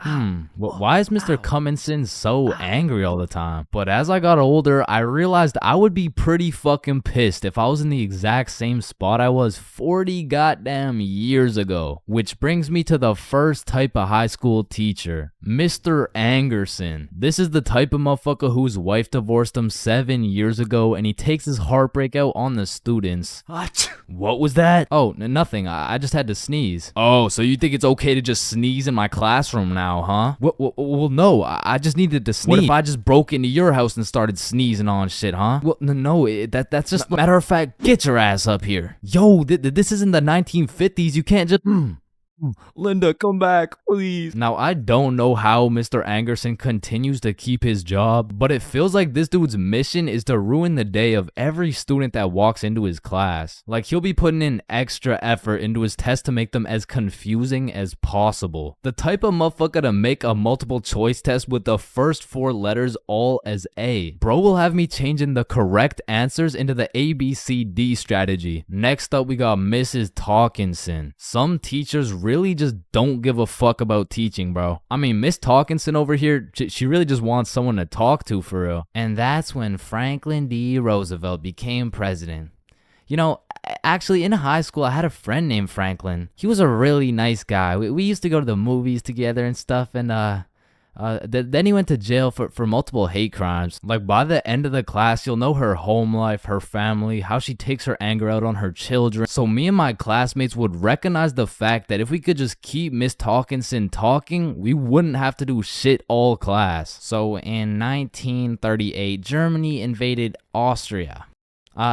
why is Mr. Cumminson so angry all the time? But as I got older, I realized I would be pretty fucking pissed if I was in the exact same spot I was 40 goddamn years ago. Which brings me to the first type of high school teacher, Mr. Angerson. This is the type of motherfucker whose wife divorced him 7 years ago and he takes his heartbreak out on the students. What was that? Oh, nothing. I just had to sneeze. Oh, so you think it's okay to just sneeze in my classroom now? Huh? Well, no, I just needed to sneeze. What if I just broke into your house and started sneezing on shit, huh? Well, no, that's just matter of fact. Get your ass up here. Yo, this isn't the 1950s. You can't just. Linda, come back, please. Now, I don't know how Mr. Angerson continues to keep his job, but it feels like this dude's mission is to ruin the day of every student that walks into his class. Like, he'll be putting in extra effort into his tests to make them as confusing as possible. The type of motherfucker to make a multiple choice test with the first 4 letters all as A. Bro will have me changing the correct answers into the ABCD strategy. Next up, we got Mrs. Talkinson. Some teachers really just don't give a fuck about teaching, bro. I mean, Miss Talkinson over here, she really just wants someone to talk to for real. And that's when Franklin D. Roosevelt became president. You know, actually in high school, I had a friend named Franklin. He was a really nice guy. We used to go to the movies together and stuff, and then he went to jail for multiple hate crimes. Like, by the end of the class, you'll know her home life, her family, how she takes her anger out on her children. So me and my classmates would recognize the fact that if we could just keep Miss Talkinson talking, we wouldn't have to do shit all class. So in 1938, Germany invaded Austria.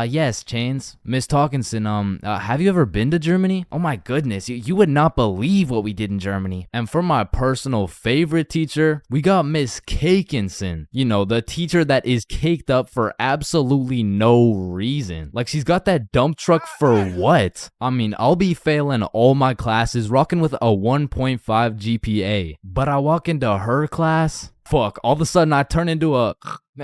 Yes, Chains. Miss Talkinson, have you ever been to Germany? Oh my goodness, you would not believe what we did in Germany. And for my personal favorite teacher, we got Miss Cakinson. You know, the teacher that is caked up for absolutely no reason. Like, she's got that dump truck for what? I mean, I'll be failing all my classes, rocking with a 1.5 GPA. But I walk into her class, Fuck, all of a sudden I turn into a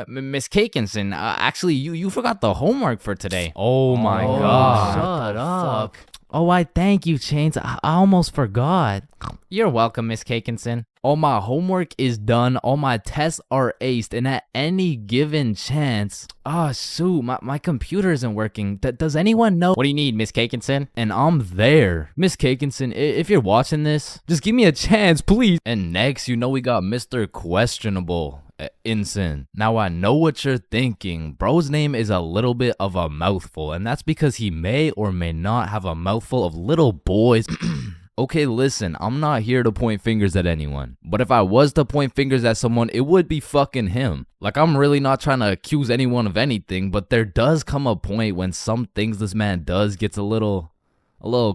Miss Cakinson. Actually, you forgot the homework for today. Oh my god. Shut up. Oh, I thank you, Chains. I almost forgot. You're welcome, Miss Cakinson. All my homework is done. All my tests are aced. And at any given chance... shoot, my computer isn't working. Does anyone know... What do you need, Miss Cakinson? And I'm there. Miss Cakinson, if you're watching this, just give me a chance, please. And next, you know we got Mr. Questionable. Ensign. Now I know what you're thinking. Bro's name is a little bit of a mouthful, and that's because he may or may not have a mouthful of little boys. Okay, listen, I'm not here to point fingers at anyone, but if I was to point fingers at someone, it would be fucking him. Like, I'm really not trying to accuse anyone of anything, but there does come a point when some things this man does gets a little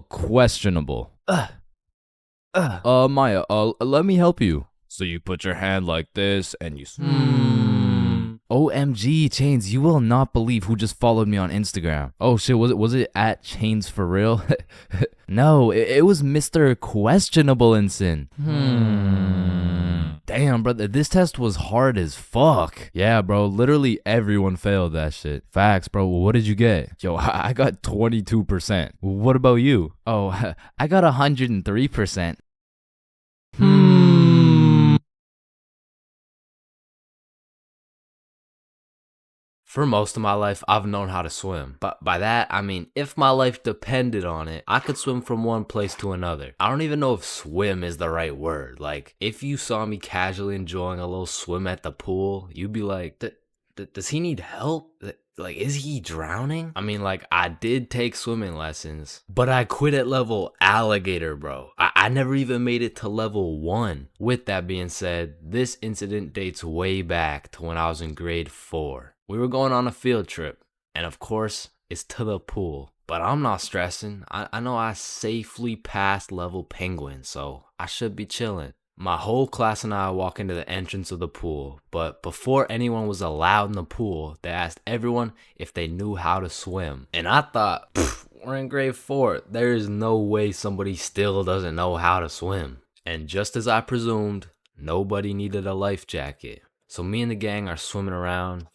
questionable. Maya, let me help you. So you put your hand like this and you OMG, Chains, you will not believe who just followed me on Instagram. Oh shit, was it at ChainsFR? No, it was Mr. Questionable Ensign. Damn, brother, this test was hard as fuck. Yeah, bro, literally everyone failed that shit. Facts, bro. What did you get? Yo, I got 22%. What about you? Oh, I got 103%. For most of my life, I've known how to swim. But by that, I mean, if my life depended on it, I could swim from one place to another. I don't even know if swim is the right word. Like, if you saw me casually enjoying a little swim at the pool, you'd be like, does he need help? Like, is he drowning? I mean, like, I did take swimming lessons, but I quit at level alligator, bro. I never even made it to level 1. With that being said, this incident dates way back to when I was in grade 4. We were going on a field trip, and of course, it's to the pool. But I'm not stressing. I know I safely passed level penguin, so I should be chilling. My whole class and I walk into the entrance of the pool, but before anyone was allowed in the pool, they asked everyone if they knew how to swim. And I thought, we're in grade 4. There is no way somebody still doesn't know how to swim. And just as I presumed, nobody needed a life jacket. So me and the gang are swimming around,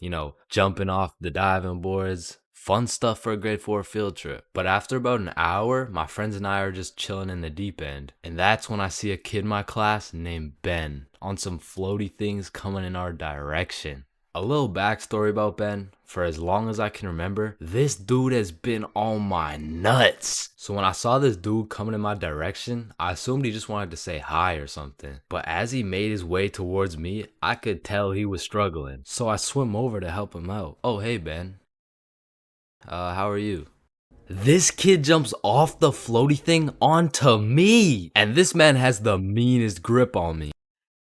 jumping off the diving boards. Fun stuff for a grade 4 field trip. But after about an hour, my friends and I are just chilling in the deep end. And that's when I see a kid in my class named Ben on some floaty things coming in our direction. A little backstory about Ben. For as long as I can remember, this dude has been on my nuts. So when I saw this dude coming in my direction, I assumed he just wanted to say hi or something. But as he made his way towards me, I could tell he was struggling. So I swim over to help him out. Oh, hey, Ben. How are you? This kid jumps off the floaty thing onto me. And this man has the meanest grip on me.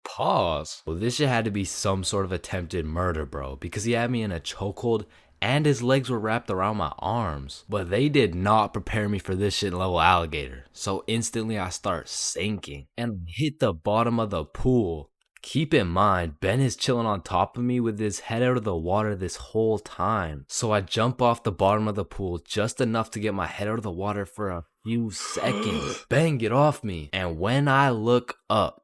Pause. Well, this shit had to be some sort of attempted murder, bro, because he had me in a chokehold and his legs were wrapped around my arms. But they did not prepare me for this shit level alligator. So instantly I start sinking and hit the bottom of the pool. Keep in mind, Ben is chilling on top of me with his head out of the water this whole time. So I jump off the bottom of the pool just enough to get my head out of the water for a few seconds. Ben, get off me. And when I look up,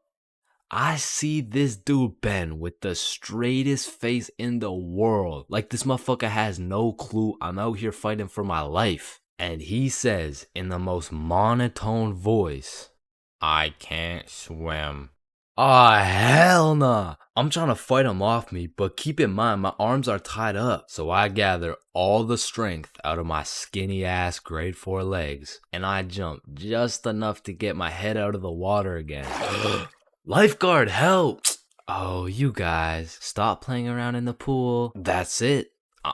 I see this dude Ben with the straightest face in the world. Like this motherfucker has no clue I'm out here fighting for my life. And he says in the most monotone voice, "I can't swim." Ah, hell nah. I'm trying to fight him off me, but keep in mind my arms are tied up. So I gather all the strength out of my skinny ass grade 4 legs. And I jump just enough to get my head out of the water again. Lifeguard, help! Oh, you guys, stop playing around in the pool. That's it.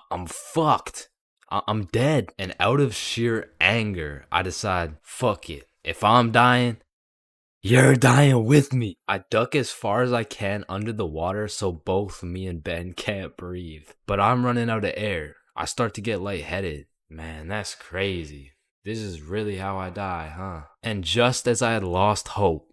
I'm fucked. I'm dead. And out of sheer anger, I decide, fuck it. If I'm dying, you're dying with me. I duck as far as I can under the water so both me and Ben can't breathe. But I'm running out of air. I start to get lightheaded. Man, that's crazy. This is really how I die, huh? And just as I had lost hope,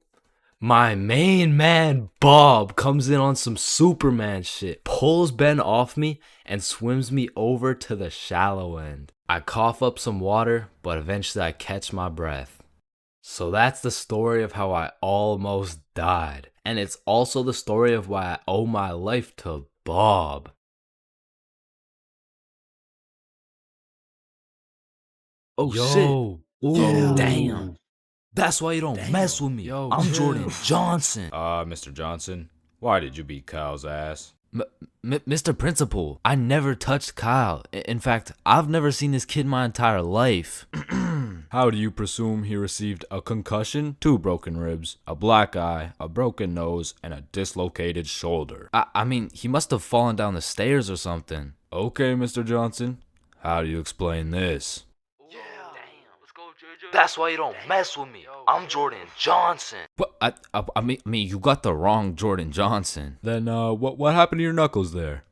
my main man, Bob, comes in on some Superman shit, pulls Ben off me, and swims me over to the shallow end. I cough up some water, but eventually I catch my breath. So that's the story of how I almost died. And it's also the story of why I owe my life to Bob. Oh Yo. shit. Ooh. Damn. That's why you don't mess with me. Yo, I'm chill. Jordan Johnson. Mr. Johnson, why did you beat Kyle's ass? Mr. Principal, I never touched Kyle. In fact, I've never seen this kid my entire life. How do you presume he received a concussion, 2 broken ribs, a black eye, a broken nose, and a dislocated shoulder? I mean, he must have fallen down the stairs or something. Okay, Mr. Johnson, how do you explain this? That's why you don't mess with me. I'm Jordan Johnson. What? I mean, you got the wrong Jordan Johnson. Then, what happened to your knuckles there?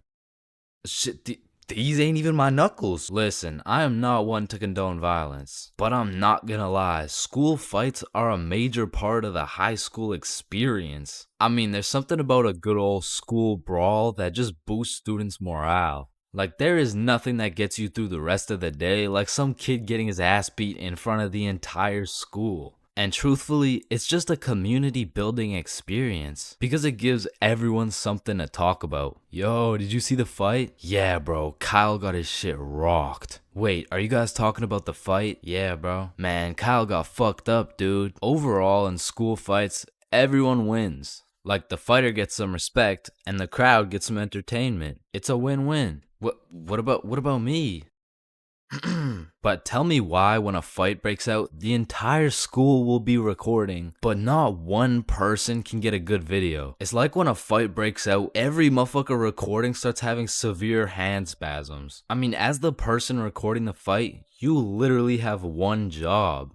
Shit, these ain't even my knuckles. Listen, I am not one to condone violence, but I'm not gonna lie, school fights are a major part of the high school experience. I mean, there's something about a good old school brawl that just boosts students' morale. Like, there is nothing that gets you through the rest of the day like some kid getting his ass beat in front of the entire school. And truthfully, it's just a community building experience because it gives everyone something to talk about. Yo, did you see the fight? Yeah, bro, Kyle got his shit rocked. Wait, are you guys talking about the fight? Yeah, bro. Man, Kyle got fucked up, dude. Overall, in school fights, everyone wins. Like, the fighter gets some respect and the crowd gets some entertainment. It's a win-win. What about me? But tell me why when a fight breaks out, the entire school will be recording, but not one person can get a good video. It's like when a fight breaks out, every motherfucker recording starts having severe hand spasms. I mean, as the person recording the fight, you literally have one job: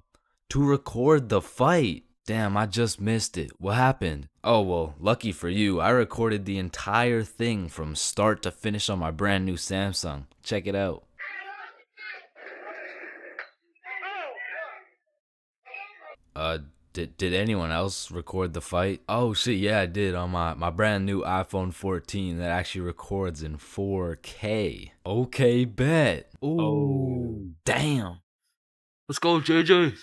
to record the fight. Damn, I just missed it. What happened? Oh, well, lucky for you, I recorded the entire thing from start to finish on my brand new Samsung. Check it out. Did anyone else record the fight? Oh shit, yeah, I did on my brand new iPhone 14 that actually records in 4K. Okay, bet. Ooh. Oh, damn. Let's go, JJ.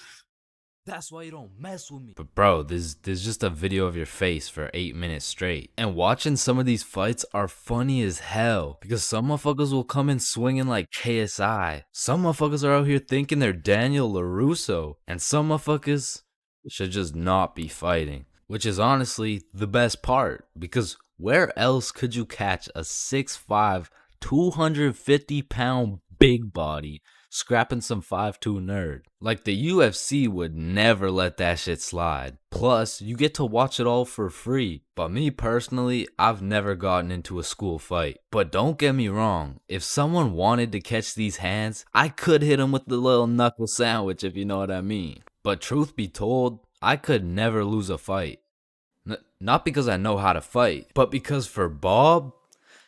That's why you don't mess with me. But bro, there's just a video of your face for 8 minutes straight. And watching some of these fights are funny as hell because some motherfuckers will come in swinging like KSI. Some motherfuckers are out here thinking they're Daniel LaRusso. And some motherfuckers should just not be fighting. Which is honestly the best part because where else could you catch a 6'5", 250-pound big body scrapping some 5'2" nerd? Like, the UFC would never let that shit slide. Plus, you get to watch it all for free. But me personally, I've never gotten into a school fight. But don't get me wrong, if someone wanted to catch these hands, I could hit them with the little knuckle sandwich, if you know what I mean. But truth be told, I could never lose a fight. Not because I know how to fight, but because for Bob,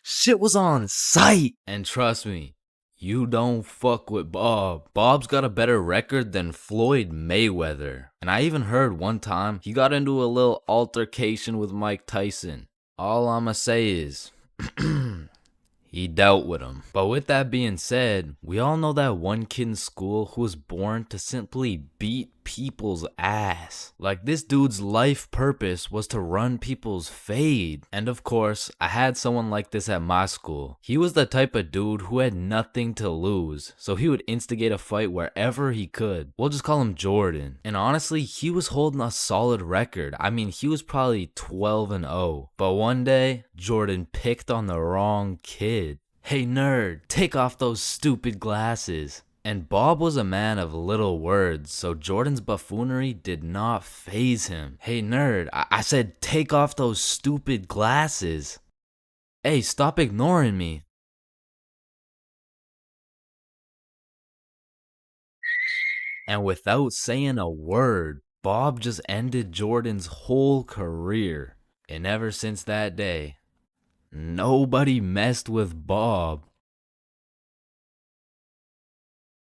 shit was on sight. And trust me, you don't fuck with Bob. Bob's got a better record than Floyd Mayweather. And I even heard one time he got into a little altercation with Mike Tyson. All I'ma say is, he dealt with him. But with that being said, we all know that one kid in school who was born to simply beat people's ass. Like, this dude's life purpose was to run people's fade. And of course, I had someone like this at my school. He was the type of dude who had nothing to lose, so he would instigate a fight wherever he could. We'll just call him Jordan. And honestly, he was holding a solid record. I mean, he was probably 12-0. But one day, Jordan picked on the wrong kid. Hey nerd, take off those stupid glasses. And Bob was a man of little words, so Jordan's buffoonery did not faze him. Hey nerd, I said take off those stupid glasses. Hey, stop ignoring me. And without saying a word, Bob just ended Jordan's whole career. And ever since that day, nobody messed with Bob.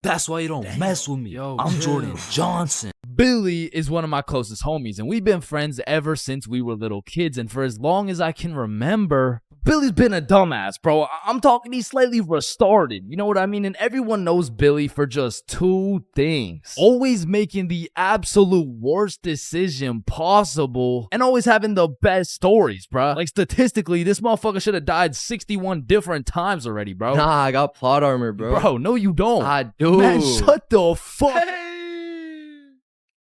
That's why you don't mess with me. Yo, I'm chill. Jordan Johnson. Billy is one of my closest homies, and we've been friends ever since we were little kids, and for as long as I can remember, Billy's been a dumbass, bro. I'm talking he's slightly retarded, you know what I mean? And everyone knows Billy for just two things. Always making the absolute worst decision possible, and always having the best stories, bro. Like, statistically, this motherfucker should have died 61 different times already, bro. Nah, I got plot armor, bro. Bro, no you don't. I do. Man, shut the fuck.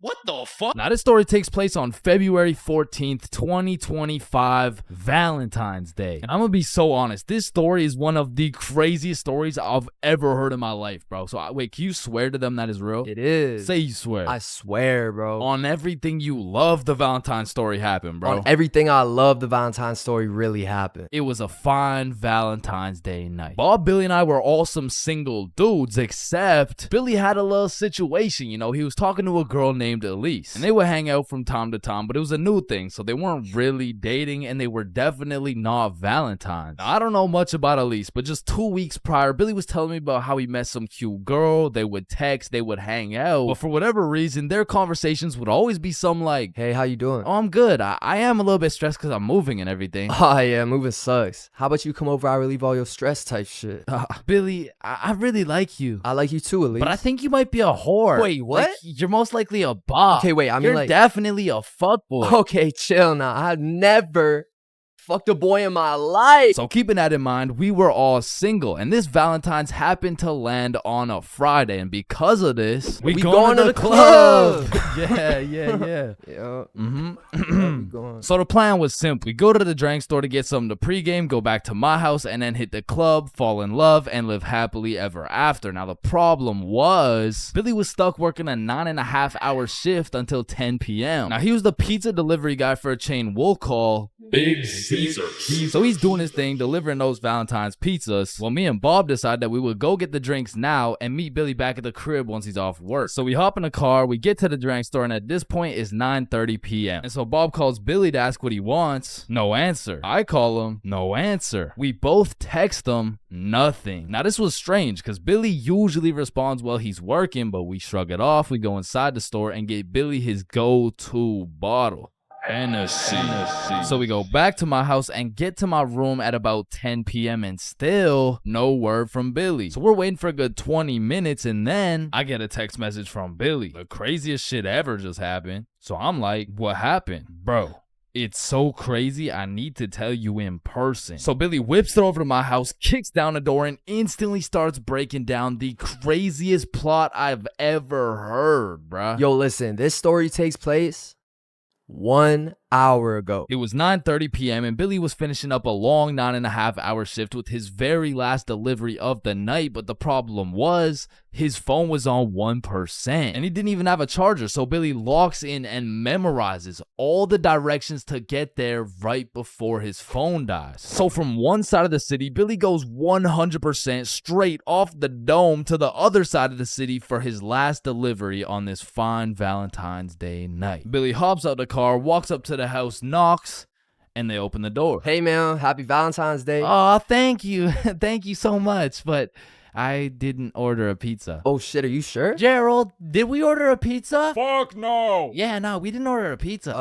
What the fuck? Now, this story takes place on February 14th, 2025, Valentine's Day. And I'm gonna be so honest, this story is one of the craziest stories I've ever heard in my life, bro. So, wait, can you swear to them that is real? It is. Say you swear. I swear, bro. On everything you love, the Valentine's story happened, bro. On everything I love, the Valentine's story really happened. It was a fine Valentine's Day night. Bob, Billy, and I were all some single dudes, except Billy had a little situation, you know. He was talking to a girl named Elise, and they would hang out from time to time, but it was a new thing, so they weren't really dating, and they were definitely not Valentines. Now, I don't know much about Elise, but just 2 weeks prior, Billy was telling me about how he met some cute girl. They would text, they would hang out, but for whatever reason, their conversations would always be some like, hey, how you doing? Oh, I'm good. I am a little bit stressed because I'm moving and everything. Oh, yeah, moving sucks. How about you come over, I relieve all your stress type shit? Billy, I really like you. I like you too, Elise. But I think you might be a whore. Wait, what? Like, you're most likely a bop. Okay, wait, I mean, you're like, definitely a fuckboy. Okay, chill now. I've never fucked a boy in my life. So keeping that in mind, we were all single, and this Valentine's happened to land on a Friday, and because of this, we going to the club. yeah. Yeah. So the plan was simple. We go to the drink store to get something to pregame, go back to my house, and then hit the club, fall in love, and live happily ever after. Now, the problem was Billy was stuck working a 9.5-hour shift until 10 p.m. Now, he was the pizza delivery guy for a chain we'll call Big Caesars. So he's doing his thing, delivering those Valentine's pizzas. Well, me and Bob decided that we would go get the drinks now and meet Billy back at the crib once he's off work. So we hop in the car, we get to the drink store, and at this point it's 9:30 p.m. And so Bob calls Billy to ask what he wants. No answer. I call him. No answer. We both text him. Nothing. Now, this was strange because Billy usually responds while he's working, but we shrug it off. We go inside the store and get Billy his go-to bottle. Hennessy. So we go back to my house and get to my room at about 10 p.m. and still no word from Billy. So we're waiting for a good 20 minutes and then I get a text message from Billy. The craziest shit ever just happened. So I'm like, what happened? Bro, it's so crazy, I need to tell you in person. So Billy whips it over to my house, kicks down the door, and instantly starts breaking down the craziest plot I've ever heard, bruh. Yo, listen, this story takes place 1 hour ago. It was 9:30 p.m. and Billy was finishing up a long 9.5-hour shift with his very last delivery of the night, but the problem was his phone was on 1% and he didn't even have a charger. So Billy locks in and memorizes all the directions to get there right before his phone dies. So from one side of the city, Billy goes 100% straight off the dome to the other side of the city for his last delivery on this fine Valentine's Day night. Billy hops out the car, walks up to the house, knocks, and they open the door. Hey man, happy Valentine's Day. Oh, thank you. Thank you so much, but I didn't order a pizza. Oh shit, are you sure? Gerald, did we order a pizza? Fuck no. Yeah, no, we didn't order a pizza.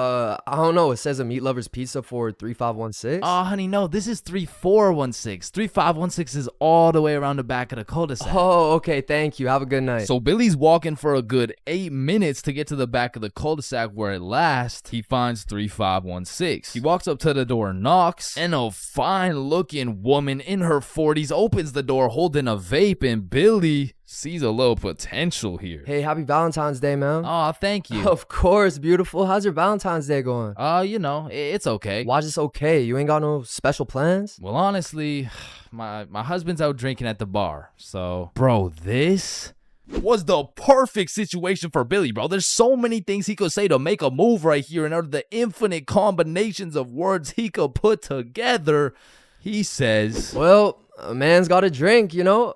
I don't know. It says a meat lover's pizza for 3516. Oh, honey, no, this is 3416. 3516 is all the way around the back of the cul-de-sac. Oh, okay, thank you. Have a good night. So Billy's walking for a good 8 minutes to get to the back of the cul-de-sac where at last he finds 3516. He walks up to the door, knocks, and a fine-looking woman in her 40s opens the door holding a vape, and Billy sees a little potential here. Hey, happy Valentine's Day, man. Oh, thank you. Of course, beautiful. How's your Valentine's Day going? You know, it's okay. Why's this okay? You ain't got no special plans? Well, honestly, my husband's out drinking at the bar, so... Bro, this was the perfect situation for Billy, bro. There's so many things he could say to make a move right here, and out of the infinite combinations of words he could put together, he says... Well, a man's got to drink, you know?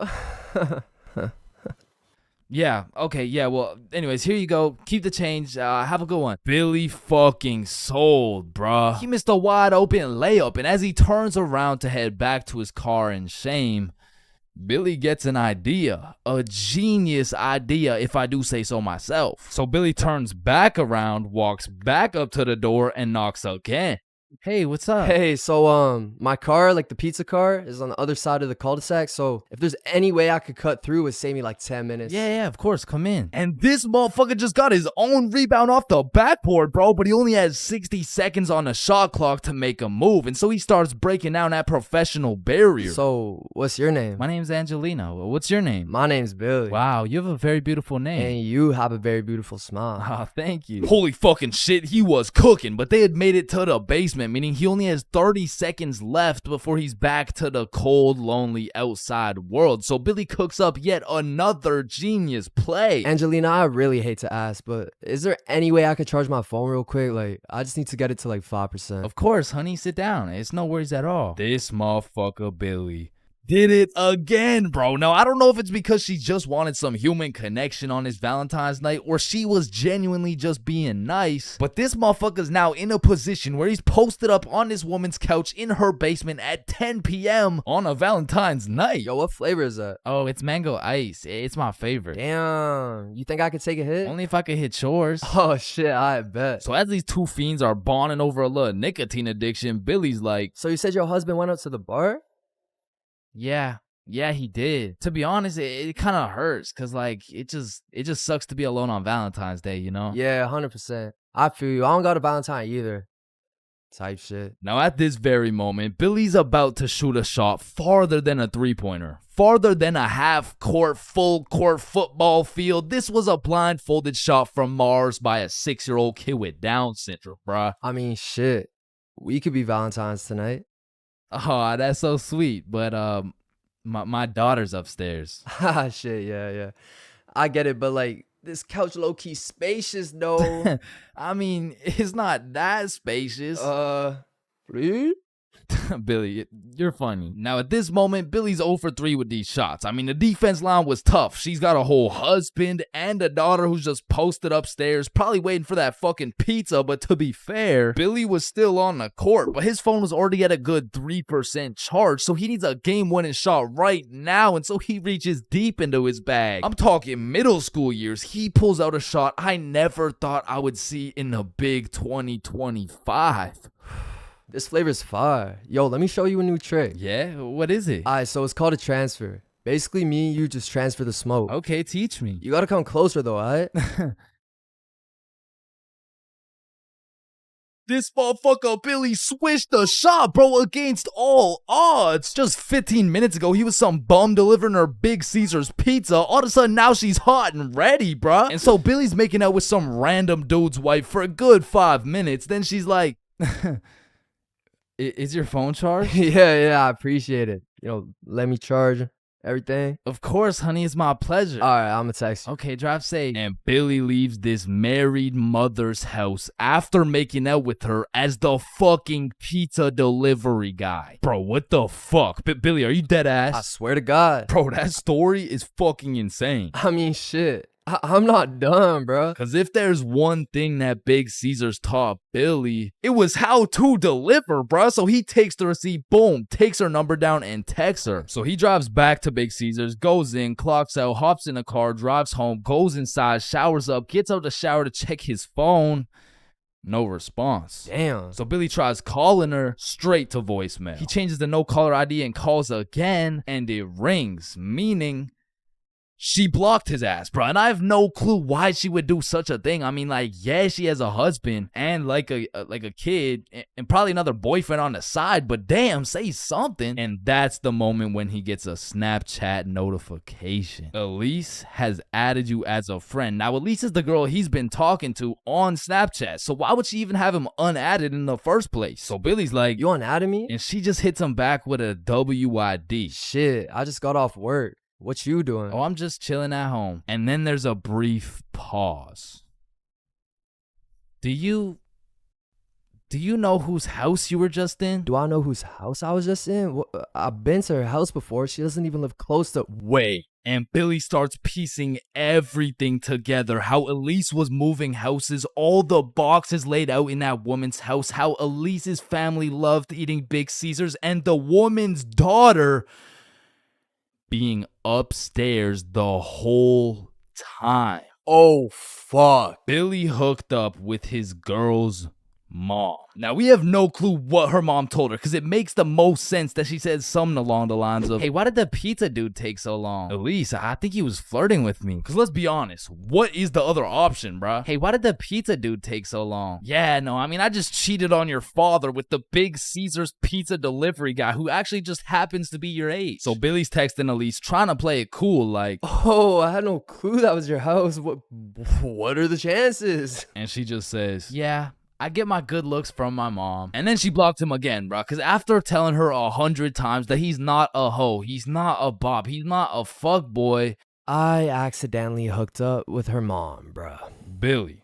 Yeah, okay, yeah, well, anyways, here you go. Keep the change. Have a good one. Billy fucking sold, bruh. He missed a wide open layup, and as he turns around to head back to his car in shame, Billy gets an idea, a genius idea if I do say so myself. So Billy turns back around, walks back up to the door, and knocks again. Hey, what's up? Hey, so my car, like the pizza car, is on the other side of the cul-de-sac. So if there's any way I could cut through, it would save me like 10 minutes. Yeah, of course, come in. And this motherfucker just got his own rebound off the backboard, bro, but he only has 60 seconds on the shot clock to make a move, and so he starts breaking down that professional barrier. So what's your name? My name's Angelina. What's your name? My name's Billy. Wow, you have a very beautiful name. And you have a very beautiful smile. Oh, thank you. Holy fucking shit, he was cooking, but they had made it to the basement, meaning he only has 30 seconds left before he's back to the cold, lonely outside world. So Billy cooks up yet another genius play. Angelina, I really hate to ask, but is there any way I could charge my phone real quick? Like, I just need to get it to like 5%. Of course, honey, sit down. It's no worries at all. This motherfucker, Billy, did it again, bro. Now, I don't know if it's because she just wanted some human connection on his Valentine's night or she was genuinely just being nice, but this motherfucker's now in a position where he's posted up on this woman's couch in her basement at 10 p.m. on a Valentine's night. Yo, what flavor is that? Oh, it's mango ice. It's my favorite. Damn, you think I could take a hit? Only if I could hit yours. Oh shit, I bet. So as these two fiends are bonding over a little nicotine addiction, Billy's like, so you said your husband went out to the bar? Yeah, he did. To be honest, it kind of hurts because like it just sucks to be alone on Valentine's Day, you know? Yeah, 100%. I feel you. I don't got a Valentine either. Type shit. Now at this very moment, Billy's about to shoot a shot farther than a three-pointer, farther than a half-court, full-court football field. This was a blindfolded shot from Mars by a 6-year-old kid with Down syndrome, bruh. I mean, shit. We could be Valentine's tonight. Oh, that's so sweet, but my daughter's upstairs. Ah, shit, yeah. I get it, but like, this couch low-key spacious, though. I mean, it's not that spacious. Please? Billy, you're funny. Now, at this moment, Billy's 0 for 3 with these shots. I mean, the defense line was tough. She's got a whole husband and a daughter who's just posted upstairs, probably waiting for that fucking pizza. But to be fair, Billy was still on the court, but his phone was already at a good 3% charge, so he needs a game-winning shot right now, and so he reaches deep into his bag. I'm talking middle school years. He pulls out a shot I never thought I would see in the big 2025. This flavor's fire. Yo, let me show you a new trick. Yeah? What is it? Alright, so it's called a transfer. Basically, me and you just transfer the smoke. Okay, teach me. You gotta come closer though, alright? This motherfucker Billy switched the shot, bro, against all odds. Just 15 minutes ago, he was some bum delivering her Big Caesar's pizza. All of a sudden, now she's hot and ready, bruh. And so Billy's making out with some random dude's wife for a good 5 minutes. Then she's like, is your phone charged? Yeah, I appreciate it. You know, let me charge everything. Of course, honey, it's my pleasure. Alright, I'm gonna text you. Okay, drive safe. And Billy leaves this married mother's house after making out with her as the fucking pizza delivery guy. Bro, what the fuck? Billy, are you dead ass? I swear to God. Bro, that story is fucking insane. I mean, shit. I'm not done, bro. Cause if there's one thing that Big Caesar's taught Billy, it was how to deliver, bruh. So he takes the receipt, boom, takes her number down and texts her. So he drives back to Big Caesar's, goes in, clocks out, hops in a car, drives home, goes inside, showers up, gets out the shower to check his phone. No response. Damn. So Billy tries calling her, straight to voicemail. He changes the no caller ID and calls again, and it rings, meaning she blocked his ass, bro. And I have no clue why she would do such a thing. I mean, like, yeah, she has a husband and like a kid and probably another boyfriend on the side, but damn, say something. And that's the moment when he gets a Snapchat notification. Elise has added you as a friend. Now, Elise is the girl he's been talking to on Snapchat, so why would she even have him unadded in the first place? So Billy's like, you unadded me? And she just hits him back with a WID. Shit, I just got off work. What you doing? Oh, I'm just chilling at home. And then there's a brief pause. Do you know whose house you were just in? Do I know whose house I was just in? I've been to her house before. She doesn't even live close to... Wait. And Billy starts piecing everything together. How Elise was moving houses, all the boxes laid out in that woman's house, how Elise's family loved eating Big Caesars, and the woman's daughter... being upstairs the whole time. Oh, fuck. Billy hooked up with his girl's mom. Now, we have no clue what her mom told her, because it makes the most sense that she said something along the lines of, "Hey, why did the pizza dude take so long?" Elise, I think he was flirting with me. Because let's be honest, what is the other option, bruh? Hey, why did the pizza dude take so long? Yeah, no, I mean, I just cheated on your father with the big Caesar's pizza delivery guy who actually just happens to be your age. So Billy's texting Elise, trying to play it cool, like, Oh, I had no clue that was your house. What are the chances? and she just says, yeah, I get my good looks from my mom. And then she blocked him again, bro. Because after telling her 100 times that he's not a hoe, he's not a bop, he's not a fuck boy, I accidentally hooked up with her mom, bruh. Billy,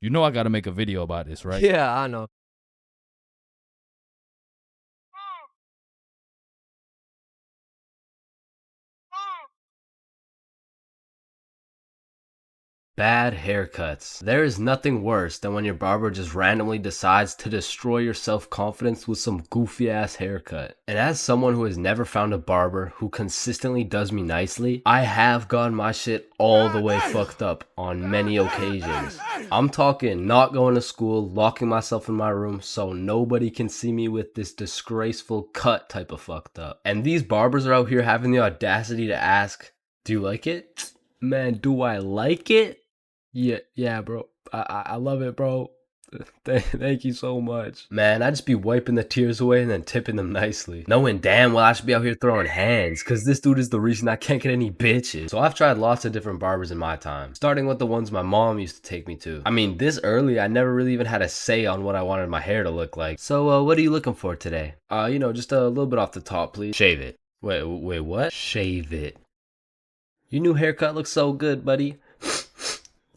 you know I gotta make a video about this, right? Yeah, I know. Bad haircuts. There is nothing worse than when your barber just randomly decides to destroy your self-confidence with some goofy ass haircut. And as someone who has never found a barber who consistently does me nicely, I have gotten my shit all the way fucked up on many occasions. I'm talking not going to school, locking myself in my room so nobody can see me with this disgraceful cut type of fucked up. And these barbers are out here having the audacity to ask, do you like it? Man, do I like it? Yeah, bro. I love it, bro. Thank you so much. Man, I just be wiping the tears away and then tipping them nicely. Knowing damn well I should be out here throwing hands, cause this dude is the reason I can't get any bitches. So I've tried lots of different barbers in my time, starting with the ones my mom used to take me to. I mean, this early, I never really even had a say on what I wanted my hair to look like. So, what are you looking for today? Just a little bit off the top, please. Shave it. Wait, what? Shave it. Your new haircut looks so good, buddy.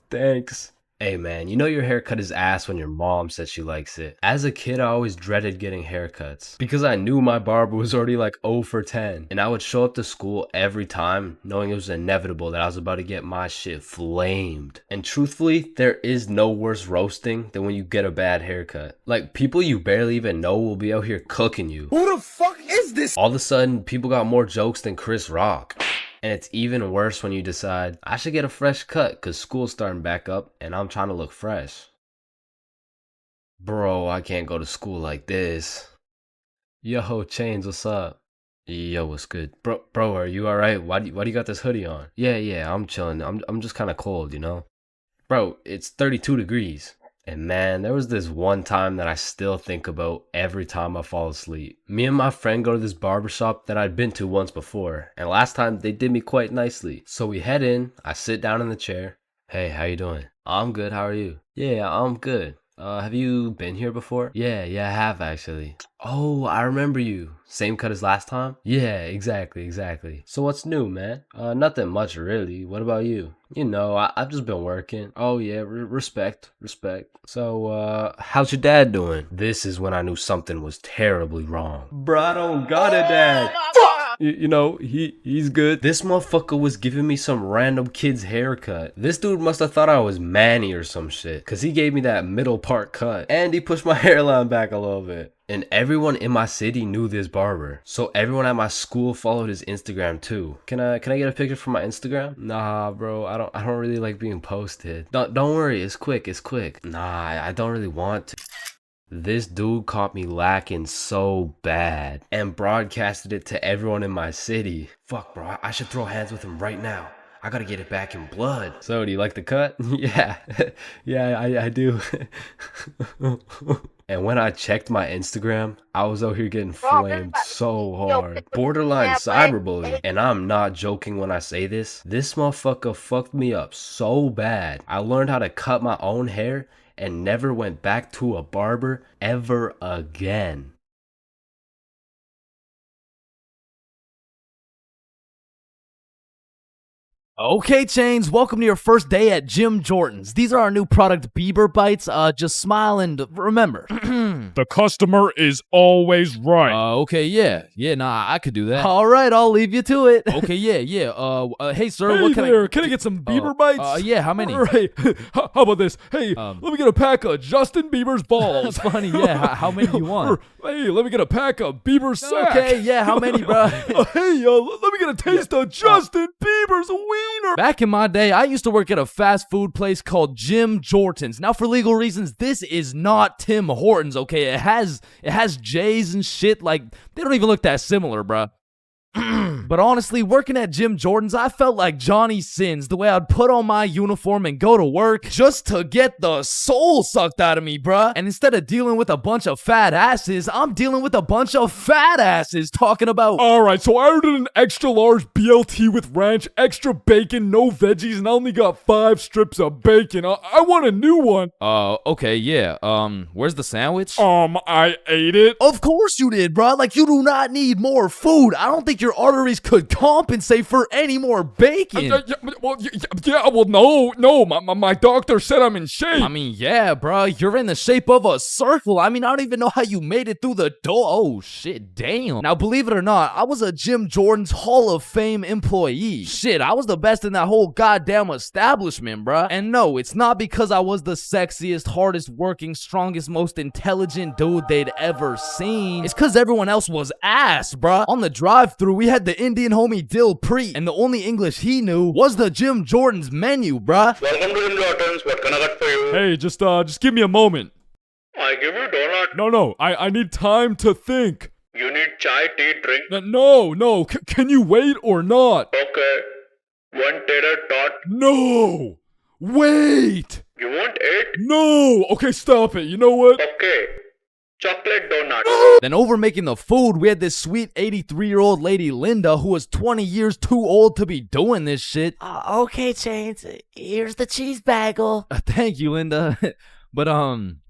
Thanks. Hey man, you know your haircut is ass when your mom says she likes it. As a kid, I always dreaded getting haircuts because I knew my barber was already like 0 for 10. And I would show up to school every time knowing it was inevitable that I was about to get my shit flamed. And truthfully, there is no worse roasting than when you get a bad haircut. Like, people you barely even know will be out here cooking you. Who the fuck is this? All of a sudden, people got more jokes than Chris Rock. And it's even worse when you decide, I should get a fresh cut because school's starting back up and I'm trying to look fresh. Bro, I can't go to school like this. Yo, Chains, what's up? Yo, what's good? Bro, are you alright? Why do you got this hoodie on? Yeah, I'm chilling. I'm just kind of cold, you know? Bro, it's 32 degrees. And man, there was this one time that I still think about every time I fall asleep. Me and my friend go to this barbershop that I'd been to once before, and last time they did me quite nicely. So we head in, I sit down in the chair. Hey, how you doing? I'm good, how are you? Yeah, I'm good. Have you been here before? Yeah, I have actually. Oh, I remember you. Same cut as last time? Yeah, exactly. So what's new, man? Nothing much really. What about you? You know, I've just been working. Oh yeah, respect. So, how's your dad doing? This is when I knew something was terribly wrong. Bro, I don't got a dad. You know, he's good. This motherfucker was giving me some random kid's haircut. This dude must have thought I was Manny or some shit, cause he gave me that middle part cut. And he pushed my hairline back a little bit. And everyone in my city knew this barber. So everyone at my school followed his Instagram too. Can I get a picture from my Instagram? Nah, bro, I don't really like being posted. Don't worry, it's quick. Nah, I don't really want to. This dude caught me lacking so bad and broadcasted it to everyone in my city. Fuck, bro, I should throw hands with him right now. I gotta get it back in blood. So, do you like the cut? Yeah, I do. And when I checked my Instagram, I was out here getting flamed so hard. Borderline cyberbullying. And I'm not joking when I say this. This motherfucker fucked me up so bad. I learned how to cut my own hair and never went back to a barber ever again. Okay, Chains, welcome to your first day at Jim Jordan's. These are our new product, Bieber Bites. Just smile and remember. The customer is always right. Okay, yeah. Yeah, nah, I could do that. All right, I'll leave you to it. Okay, yeah. Hey, sir, Hey what can there, can I get some Bieber bites? Yeah, how many? Right. How about this? Hey, let me get a pack of Justin Bieber's balls. Funny, yeah. How many do you want? Hey, let me get a pack of Bieber's sack. Okay, yeah, how many, bro? Hey, let me get a taste of Justin Bieber's wiener. Back in my day, I used to work at a fast food place called Jim Jordan's. Now, for legal reasons, this is not Tim Hortons, okay? It has J's and shit. Like, they don't even look that similar, bruh. But honestly, working at Jim Jordan's, I felt like Johnny Sins, the way I'd put on my uniform and go to work just to get the soul sucked out of me, bruh. And instead of dealing with a bunch of fat asses, I'm dealing with a bunch of fat asses talking about... Alright, so I ordered an extra large BLT with ranch, extra bacon, no veggies, and I only got 5 strips of bacon. I want a new one. Okay, yeah. Where's the sandwich? I ate it. Of course you did, bruh. Like, you do not need more food. I don't think your arteries could compensate for any more bacon. No, my doctor said I'm in shape. I mean, yeah, bro, you're in the shape of a circle. I mean, I don't even know how you made it through the door. Oh, shit, damn. Now, believe it or not, I was a Jim Jordan's Hall of Fame employee. Shit, I was the best in that whole goddamn establishment, bruh. And no, it's not because I was the sexiest, hardest working, strongest, most intelligent dude they'd ever seen. It's because everyone else was ass, bruh. On the drive-thru, we had the Indian homie Dill Preet, and the only English he knew was the Jim Jordan's menu, bruh. Welcome to Jim Jordan's. What can I get for you? Hey, just give me a moment. I give you donut. No, I need time to think. You need chai, tea, drink. No, can you wait or not? Okay. One tater tot. No, wait. You want 8? No, okay, stop it. You know what? Okay. Chocolate donut. Then over making the food, we had this sweet 83-year-old lady, Linda, who was 20 years too old to be doing this shit. Okay, Chains. Here's the cheese bagel. Thank you, Linda. But,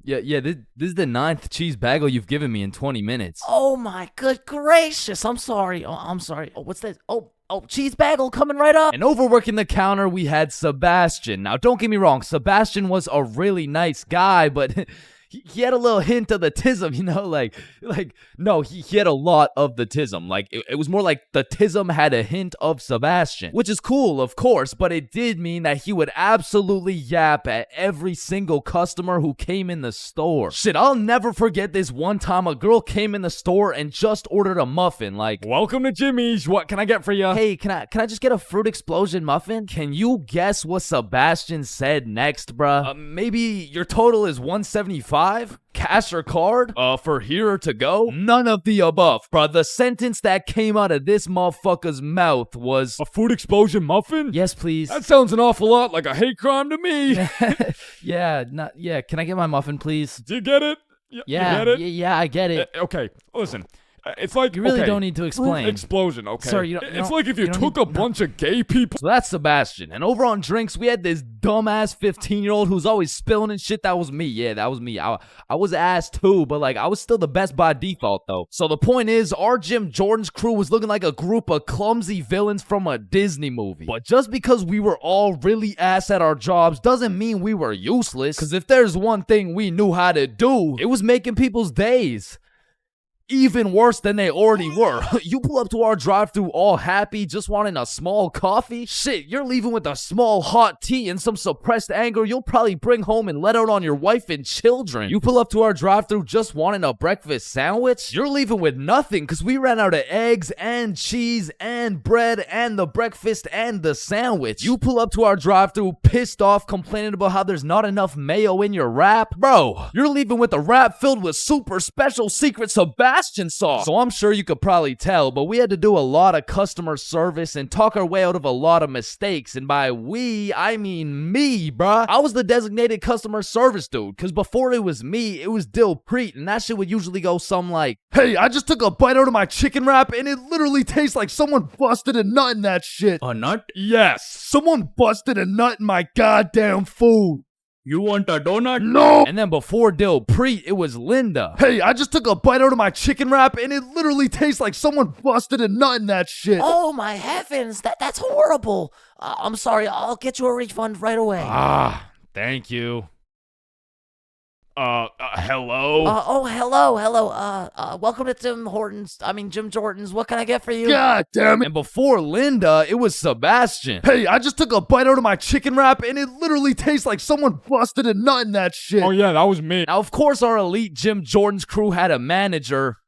yeah, this is the 9th cheese bagel you've given me in 20 minutes. Oh my good gracious. I'm sorry. I'm sorry. Oh, what's this? Oh, cheese bagel coming right up. And overworking the counter, we had Sebastian. Now, don't get me wrong, Sebastian was a really nice guy, but... He had a little hint of the tism, you know, no, he had a lot of the tism. Like, it was more like the tism had a hint of Sebastian, which is cool, of course, but it did mean that he would absolutely yap at every single customer who came in the store. Shit, I'll never forget this one time a girl came in the store and just ordered a muffin, like, welcome to Jimmy's, what can I get for you? Hey, can I just get a fruit explosion muffin? Can you guess what Sebastian said next, bruh? Maybe your total is 175? Cash or card? For here or to go? None of the above, bruh. The sentence that came out of this motherfucker's mouth was... A food explosion muffin? Yes, please. That sounds an awful lot like a hate crime to me. Yeah, can I get my muffin, please? Do you get it? Yeah, you get it? yeah, I get it. Okay, listen. It's like you really don't need to explain. Explosion, okay? Sorry, it's like if you took a bunch of gay people. So that's Sebastian. And over on drinks, we had this dumbass 15-year-old who's always spilling and shit. That was me. Yeah, that was me. I was ass too, but like I was still the best by default though. So the point is, our Jim Jordan's crew was looking like a group of clumsy villains from a Disney movie. But just because we were all really ass at our jobs doesn't mean we were useless. Because if there's one thing we knew how to do, it was making people's days even worse than they already were. You pull up to our drive-thru all happy, just wanting a small coffee? Shit, you're leaving with a small hot tea and some suppressed anger you'll probably bring home and let out on your wife and children. You pull up to our drive-thru just wanting a breakfast sandwich? You're leaving with nothing because we ran out of eggs and cheese and bread and the breakfast and the sandwich. You pull up to our drive-thru pissed off, complaining about how there's not enough mayo in your wrap? Bro, you're leaving with a wrap filled with super special secret Sebastian sauce. So I'm sure you could probably tell, but we had to do a lot of customer service and talk our way out of a lot of mistakes. And by we, I mean me, bruh. I was the designated customer service dude, because before it was me, it was Dill Preet, and that shit would usually go something like, hey, I just took a bite out of my chicken wrap, and it literally tastes like someone busted a nut in that shit. A nut? Yes, someone busted a nut in my goddamn food. You want a donut? No! And then before Dilpreet, it was Linda. Hey, I just took a bite out of my chicken wrap and it literally tastes like someone busted a nut in that shit. Oh my heavens, that's horrible. I'm sorry, I'll get you a refund right away. Thank you. Hello? Hello. Welcome to Jim Jordan's. What can I get for you? God damn it. And before Linda, it was Sebastian. Hey, I just took a bite out of my chicken wrap and it literally tastes like someone busted a nut in that shit. Oh yeah, that was me. Now, of course, our elite Jim Jordan's crew had a manager,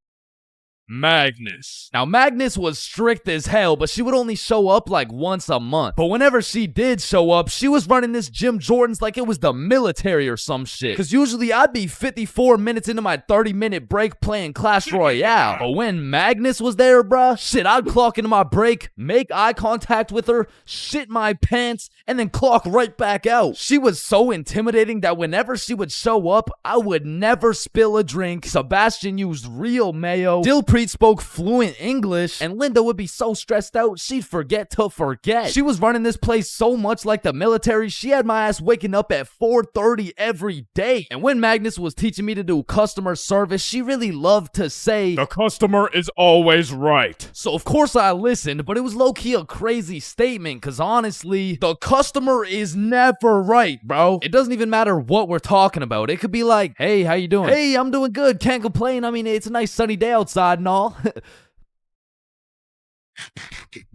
Magnus. Now, Magnus was strict as hell, but she would only show up like once a month. But whenever she did show up, she was running this Jim Jordan's like it was the military or some shit. Because usually I'd be 54 minutes into my 30-minute break playing Clash Royale. But when Magnus was there, bruh, shit, I'd clock into my break, make eye contact with her, shit my pants, and then clock right back out. She was so intimidating that whenever she would show up, I would never spill a drink. Sebastian used real mayo. Dilpreet spoke fluent English, and Linda would be so stressed out she'd forget to forget. She was running this place so much like the military, she had my ass waking up at 4:30 every day. And when Magnus was teaching me to do customer service, she really loved to say, "The customer is always right." So of course I listened, but it was low-key a crazy statement, cause honestly, the customer is never right, bro. It doesn't even matter what we're talking about. It could be like, hey, how you doing? Hey, I'm doing good, can't complain. I mean, it's a nice sunny day outside and all.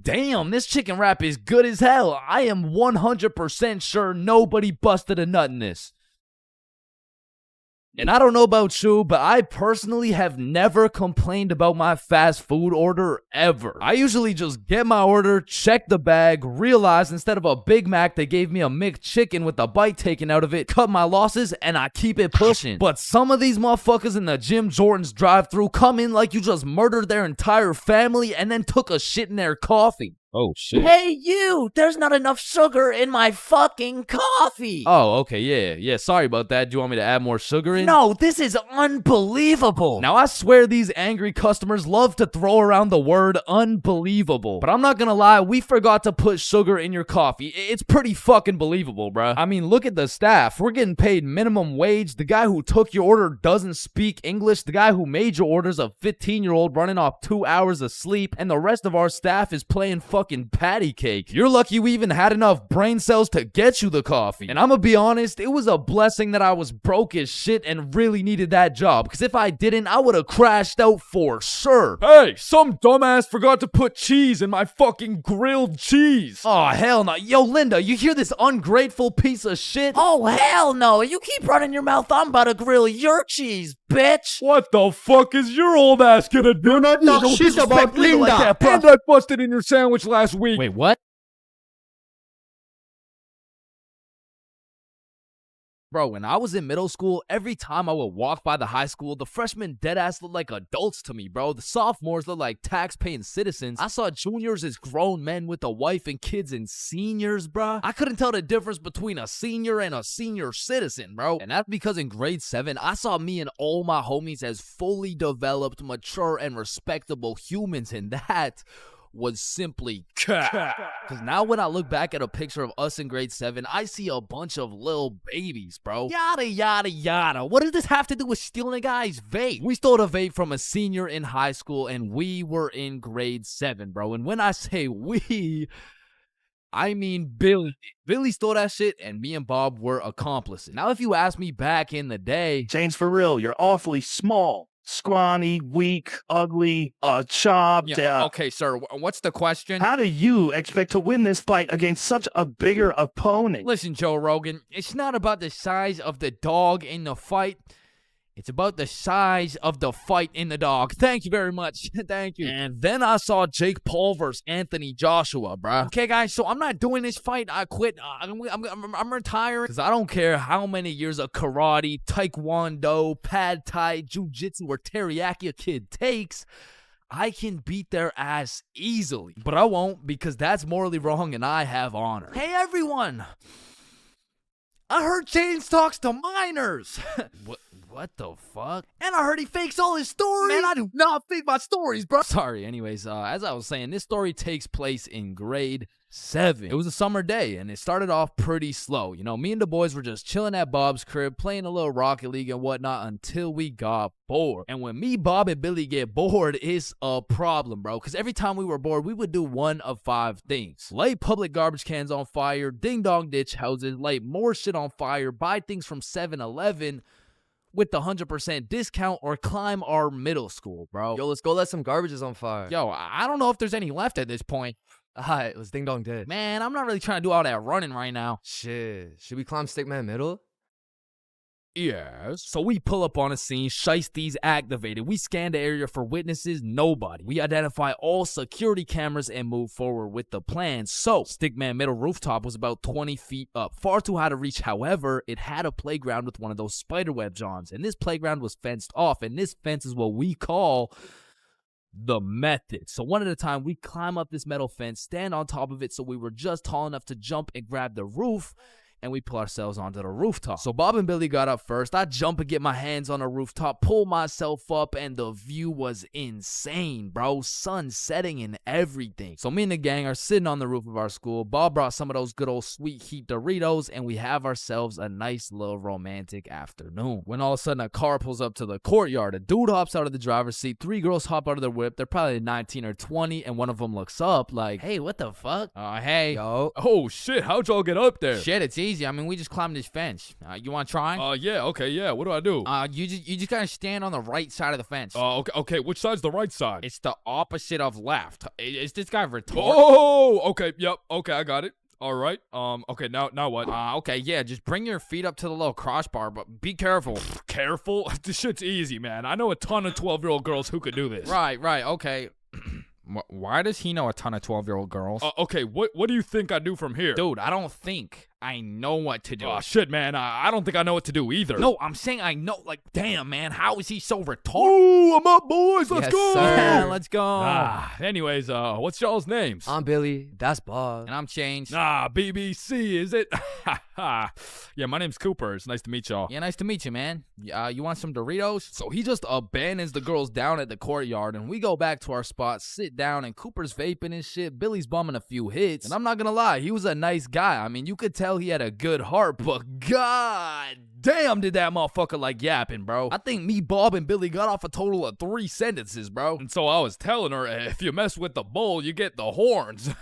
Damn, this chicken wrap is good as hell. I am 100% sure nobody busted a nut in this. And I don't know about you, but I personally have never complained about my fast food order ever. I usually just get my order, check the bag, realize instead of a Big Mac, they gave me a McChicken with a bite taken out of it, cut my losses, and I keep it pushing. But some of these motherfuckers in the Jim Jordan's drive-thru come in like you just murdered their entire family and then took a shit in their coffee. Oh, shit. Hey, you! There's not enough sugar in my fucking coffee! Oh, okay, yeah. Sorry about that. Do you want me to add more sugar in? No, this is unbelievable! Now, I swear these angry customers love to throw around the word unbelievable. But I'm not gonna lie, we forgot to put sugar in your coffee. It's pretty fucking believable, bruh. I mean, look at the staff. We're getting paid minimum wage. The guy who took your order doesn't speak English. The guy who made your order's a 15-year-old running off 2 hours of sleep. And the rest of our staff is playing fucking patty cake. You're lucky we even had enough brain cells to get you the coffee. And I'm gonna be honest, it was a blessing that I was broke as shit and really needed that job, because if I didn't, I would have crashed out for sure. Hey, some dumbass forgot to put cheese in my fucking grilled cheese. Oh, hell no. Yo, Linda, you hear this ungrateful piece of shit? Oh, hell no. You keep running your mouth, I'm about to grill your cheese, bitch. What the fuck is your old ass gonna do? Not talk shit about Linda. Like that, bro. And I busted in your sandwich last week. Wait, what? Bro, when I was in middle school, every time I would walk by the high school, the freshmen deadass looked like adults to me, bro. The sophomores looked like tax-paying citizens. I saw juniors as grown men with a wife and kids, and seniors, bro. I couldn't tell the difference between a senior and a senior citizen, bro. And that's because in grade 7, I saw me and all my homies as fully developed, mature, and respectable humans, and that was simply cap. Because now when I look back at a picture of us in grade 7, I see a bunch of little babies, bro. Yada, yada, yada. What does this have to do with stealing a guy's vape? We stole a vape from a senior in high school, and we were in grade 7, bro. And when I say we, I mean Billy. Billy stole that shit, and me and Bob were accomplices. Now, if you ask me back in the day, ChainsFR, you're awfully small. Scrawny, weak, ugly, chopped. Yeah, okay, sir. What's the question? How do you expect to win this fight against such a bigger opponent? Listen, Joe Rogan, it's not about the size of the dog in the fight. It's about the size of the fight in the dog. Thank you very much. Thank you. And then I saw Jake Paul versus Anthony Joshua, bruh. Okay, guys, so I'm not doing this fight. I quit. I'm retiring. Because I don't care how many years of karate, taekwondo, pad thai, jujitsu, or teriyaki a kid takes. I can beat their ass easily. But I won't, because that's morally wrong and I have honor. Hey, everyone. I heard Chains talks to minors. What the fuck? And I heard he fakes all his stories. Man, I do not fake my stories, bro. Sorry. Anyways, as I was saying, this story takes place in grade 7. It was a summer day, and it started off pretty slow. You know, me and the boys were just chilling at Bob's crib, playing a little Rocket League and whatnot until we got bored. And when me, Bob, and Billy get bored, it's a problem, bro. Because every time we were bored, we would do one of 5 things. Light public garbage cans on fire, ding-dong ditch houses, light more shit on fire, buy things from 7-Eleven with the 100% discount, or climb our middle school, bro. Yo, let's go let some garbages on fire. Yo, I don't know if there's any left at this point. Alright, let's ding dong dead. Man, I'm not really trying to do all that running right now. Shit. Should we climb Stickman Middle? Yes. So we pull up on a scene, shiesties activated. We scan the area for witnesses, nobody. We identify all security cameras and move forward with the plan. So, Stickman Middle rooftop was about 20 feet up, far too high to reach. However, it had a playground with one of those spiderweb johns, and this playground was fenced off, and this fence is what we call the method. So one at a time, we climb up this metal fence, stand on top of it so we were just tall enough to jump and grab the roof, and we pull ourselves onto the rooftop. So Bob and Billy got up first. I jump and get my hands on the rooftop, pull myself up, and the view was insane, bro. Sun setting and everything. So me and the gang are sitting on the roof of our school. Bob brought some of those good old sweet heat Doritos, and we have ourselves a nice little romantic afternoon. When all of a sudden a car pulls up to the courtyard. A dude hops out of the driver's seat. 3 girls hop out of the whip. They're probably 19 or 20, and one of them looks up like, "Hey, what the fuck?" Hey. Yo. Oh shit, how'd y'all get up there? Shit, it's easy. I mean, we just climbed this fence. You want to try? Yeah, okay, yeah. What do I do? You just gotta stand on the right side of the fence. Okay. Which side's the right side? It's the opposite of left. Is this guy retarded? Oh, okay, yep, okay, I got it. All right. Okay, now what? Okay, yeah, just bring your feet up to the little crossbar, but be careful. Careful? This shit's easy, man. I know a ton of 12-year-old girls who could do this. Right, okay. Why does he know a ton of 12-year-old girls? Okay, what do you think I do from here? Dude, I don't think I know what to do. Oh, shit, man. I don't think I know what to do either. No, I'm saying I know. Like, damn, man, how is he so retarded? Ooh, I'm up, boys. Let's go. Sir. Yeah, let's go. Anyways, what's y'all's names? I'm Billy. That's Bob. And I'm Chains. BBC, is it? Yeah, my name's Cooper. It's nice to meet y'all. Yeah, nice to meet you, man. You want some Doritos? So he just abandons the girls down at the courtyard, and we go back to our spot, sit down, and Cooper's vaping and shit. Billy's bumming a few hits. And I'm not gonna lie, he was a nice guy. I mean, you could tell he had a good heart, but god damn did that motherfucker like yapping, bro. I think me, Bob, and Billy got off a total of 3 sentences, bro. And so I was telling her, if you mess with the bull, you get the horns.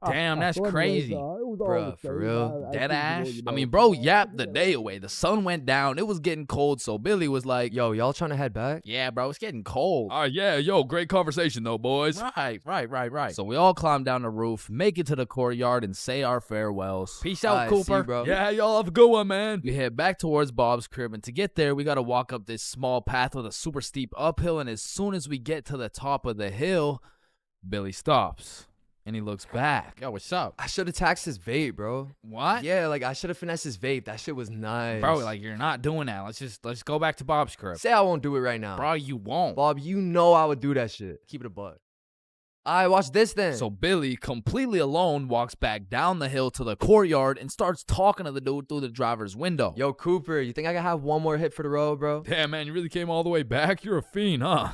Damn, that's crazy. Bruh, for real? Dead ass? I mean, bro yapped the day away. The sun went down. It was getting cold, so Billy was like, Yo, y'all trying to head back? yeah, bro, it's getting cold. Yeah, yo, great conversation though, boys. Right. So we all climb down the roof, make it to the courtyard, and say our farewells. Peace out, Alright, see Cooper. you, bro. Yeah, y'all have a good one, man. We head back towards Bob's crib, and to get there, we gotta walk up this small path with a super steep uphill, and as soon as we get to the top of the hill, Billy stops. And he looks back. Yo, what's up? I should have taxed his vape, bro. What? Yeah, like I should have finessed his vape. That shit was nice. Bro, like, you're not doing that. Let's go back to Bob's crib. Say I won't do it right now. Bro, you won't. Bob, you know I would do that shit. Keep it a buck. Alright, watch this then. So Billy, completely alone, walks back down the hill to the courtyard and starts talking to the dude through the driver's window. Yo, Cooper, you think I can have one more hit for the road, bro? Damn, man, you really came all the way back? You're a fiend, huh?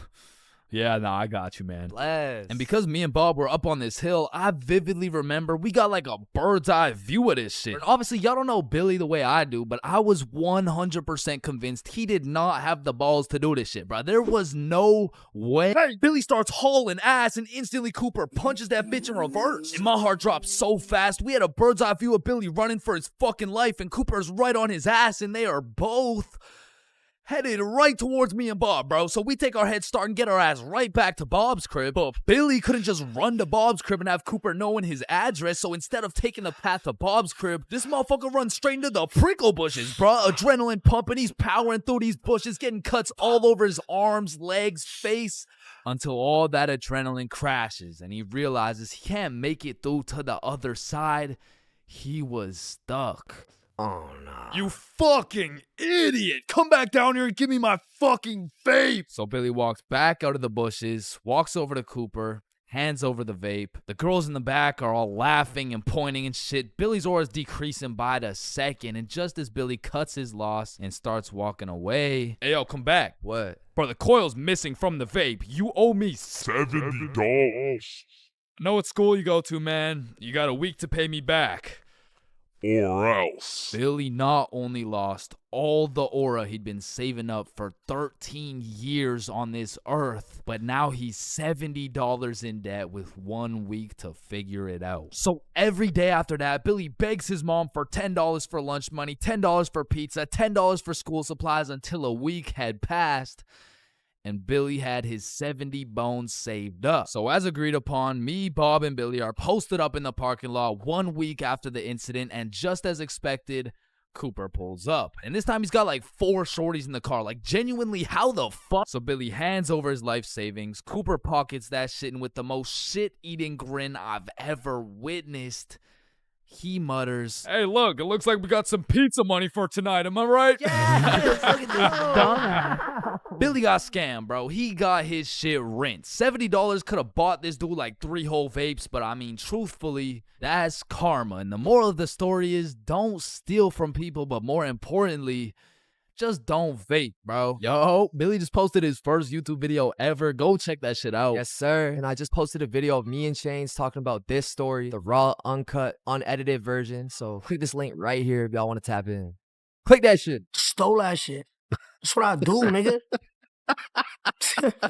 Yeah, nah, I got you, man. Bless. And because me and Bob were up on this hill, I vividly remember we got like a bird's eye view of this shit. And obviously, y'all don't know Billy the way I do, but I was 100% convinced he did not have the balls to do this shit, bro. There was no way. Hey, Billy starts hauling ass, and instantly Cooper punches that bitch in reverse. And my heart dropped so fast. We had a bird's eye view of Billy running for his fucking life, and Cooper's right on his ass, and they are both headed right towards me and Bob, bro. So we take our head start and get our ass right back to Bob's crib. But Billy couldn't just run to Bob's crib and have Cooper knowing his address. So instead of taking the path to Bob's crib, this motherfucker runs straight into the prickle bushes, bro. Adrenaline pumping. He's powering through these bushes, getting cuts all over his arms, legs, face, until all that adrenaline crashes and he realizes he can't make it through to the other side. He was stuck. Oh, no. You fucking idiot. Come back down here and give me my fucking vape. So Billy walks back out of the bushes, walks over to Cooper, hands over the vape. The girls in the back are all laughing and pointing and shit. Billy's aura's decreasing by the second, and just as Billy cuts his loss and starts walking away. Hey, yo, come back. What? Bro, the coil's missing from the vape. You owe me $70. I know what school you go to, man. You got a week to pay me back. Or else. Billy not only lost all the aura he'd been saving up for 13 years on this earth, but now he's $70 in debt with 1 week to figure it out. So every day after that, Billy begs his mom for $10 for lunch money, $10 for pizza, $10 for school supplies until a week had passed. And Billy had his 70 bones saved up. So as agreed upon, me, Bob, and Billy are posted up in the parking lot 1 week after the incident, and just as expected, Cooper pulls up. And this time he's got like 4 shorties in the car. Like, genuinely, how the fuck? So Billy hands over his life savings. Cooper pockets that shit, and with the most shit-eating grin I've ever witnessed, he mutters, Hey, look, it looks like we got some pizza money for tonight. Am I right? Yes, look at this dumbass. Billy got scammed, bro. He got his shit rinsed. $70 could have bought this dude like 3 whole vapes, but I mean, truthfully, that's karma. And the moral of the story is don't steal from people, but more importantly, just don't vape, bro. Yo, Billy just posted his first YouTube video ever. Go check that shit out. Yes, sir. And I just posted a video of me and Chains talking about this story, the raw, uncut, unedited version. So click this link right here if y'all want to tap in. Click that shit. Stole that shit. That's what I do, nigga.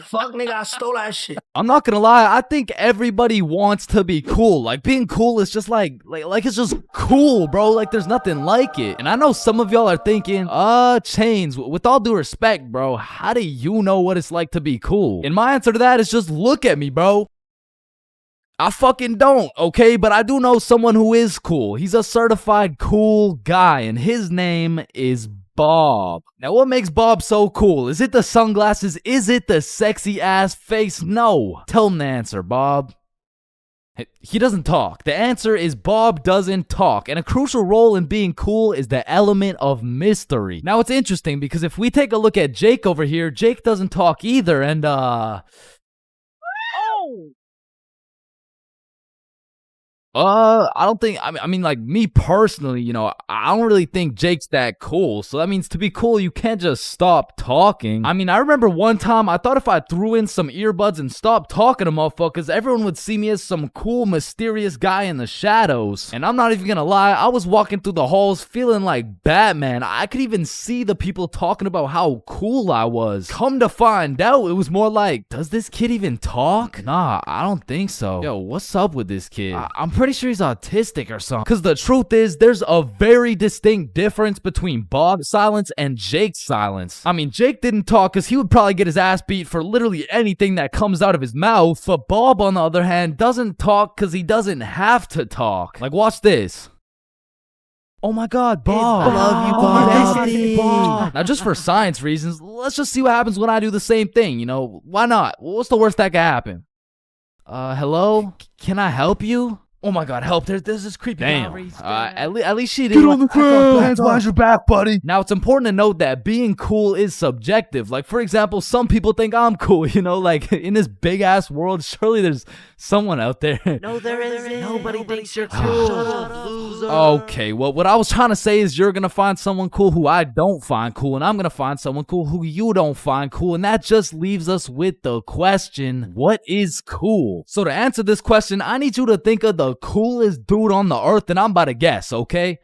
Fuck, nigga, I stole that shit. I'm not gonna lie, I think everybody wants to be cool. Like, being cool is just like it's just cool, bro. Like, there's nothing like it. And I know some of y'all are thinking, Chains, with all due respect, bro, how do you know what it's like to be cool? And my answer to that is just look at me, bro. I fucking don't, okay? But I do know someone who is cool. He's a certified cool guy, and his name is Bob. Now, what makes Bob so cool? Is it the sunglasses? Is it the sexy ass face? No. Tell him the answer, Bob. He doesn't talk. The answer is Bob doesn't talk. And a crucial role in being cool is the element of mystery. Now, it's interesting because if we take a look at Jake over here, Jake doesn't talk either. And, I don't think, I mean, like, me personally, you know, I don't really think Jake's that cool. So that means to be cool, you can't just stop talking. I mean, I remember one time I thought if I threw in some earbuds and stopped talking to motherfuckers, everyone would see me as some cool, mysterious guy in the shadows. And I'm not even gonna lie, I was walking through the halls feeling like Batman. I could even see the people talking about how cool I was. Come to find out, it was more like, does this kid even talk? Nah, I don't think so. Yo, what's up with this kid? I'm pretty sure he's autistic or something. Because the truth is, there's a very distinct difference between Bob's silence and Jake's silence. I mean, Jake didn't talk because he would probably get his ass beat for literally anything that comes out of his mouth. But Bob, on the other hand, doesn't talk because he doesn't have to talk. Like, watch this. Oh my god, Bob. I love you, Bob. Now, just for science reasons, let's just see what happens when I do the same thing, you know? Why not? What's the worst that could happen? Hello? Can I help you? Oh my god, help. There's this creepy guy. At least she didn't. Get on the ground. Hands behind your back, buddy. Now, it's important to note that being cool is subjective. Like, for example, some people think I'm cool, you know? Like, in this big-ass world, surely there's someone out there. No, there isn't. Nobody thinks you're cool. Shut up, loser. Okay, well, what I was trying to say is you're gonna find someone cool who I don't find cool, and I'm gonna find someone cool who you don't find cool, and that just leaves us with the question, what is cool? So to answer this question, I need you to think of the coolest dude on the earth, and I'm about to guess, okay?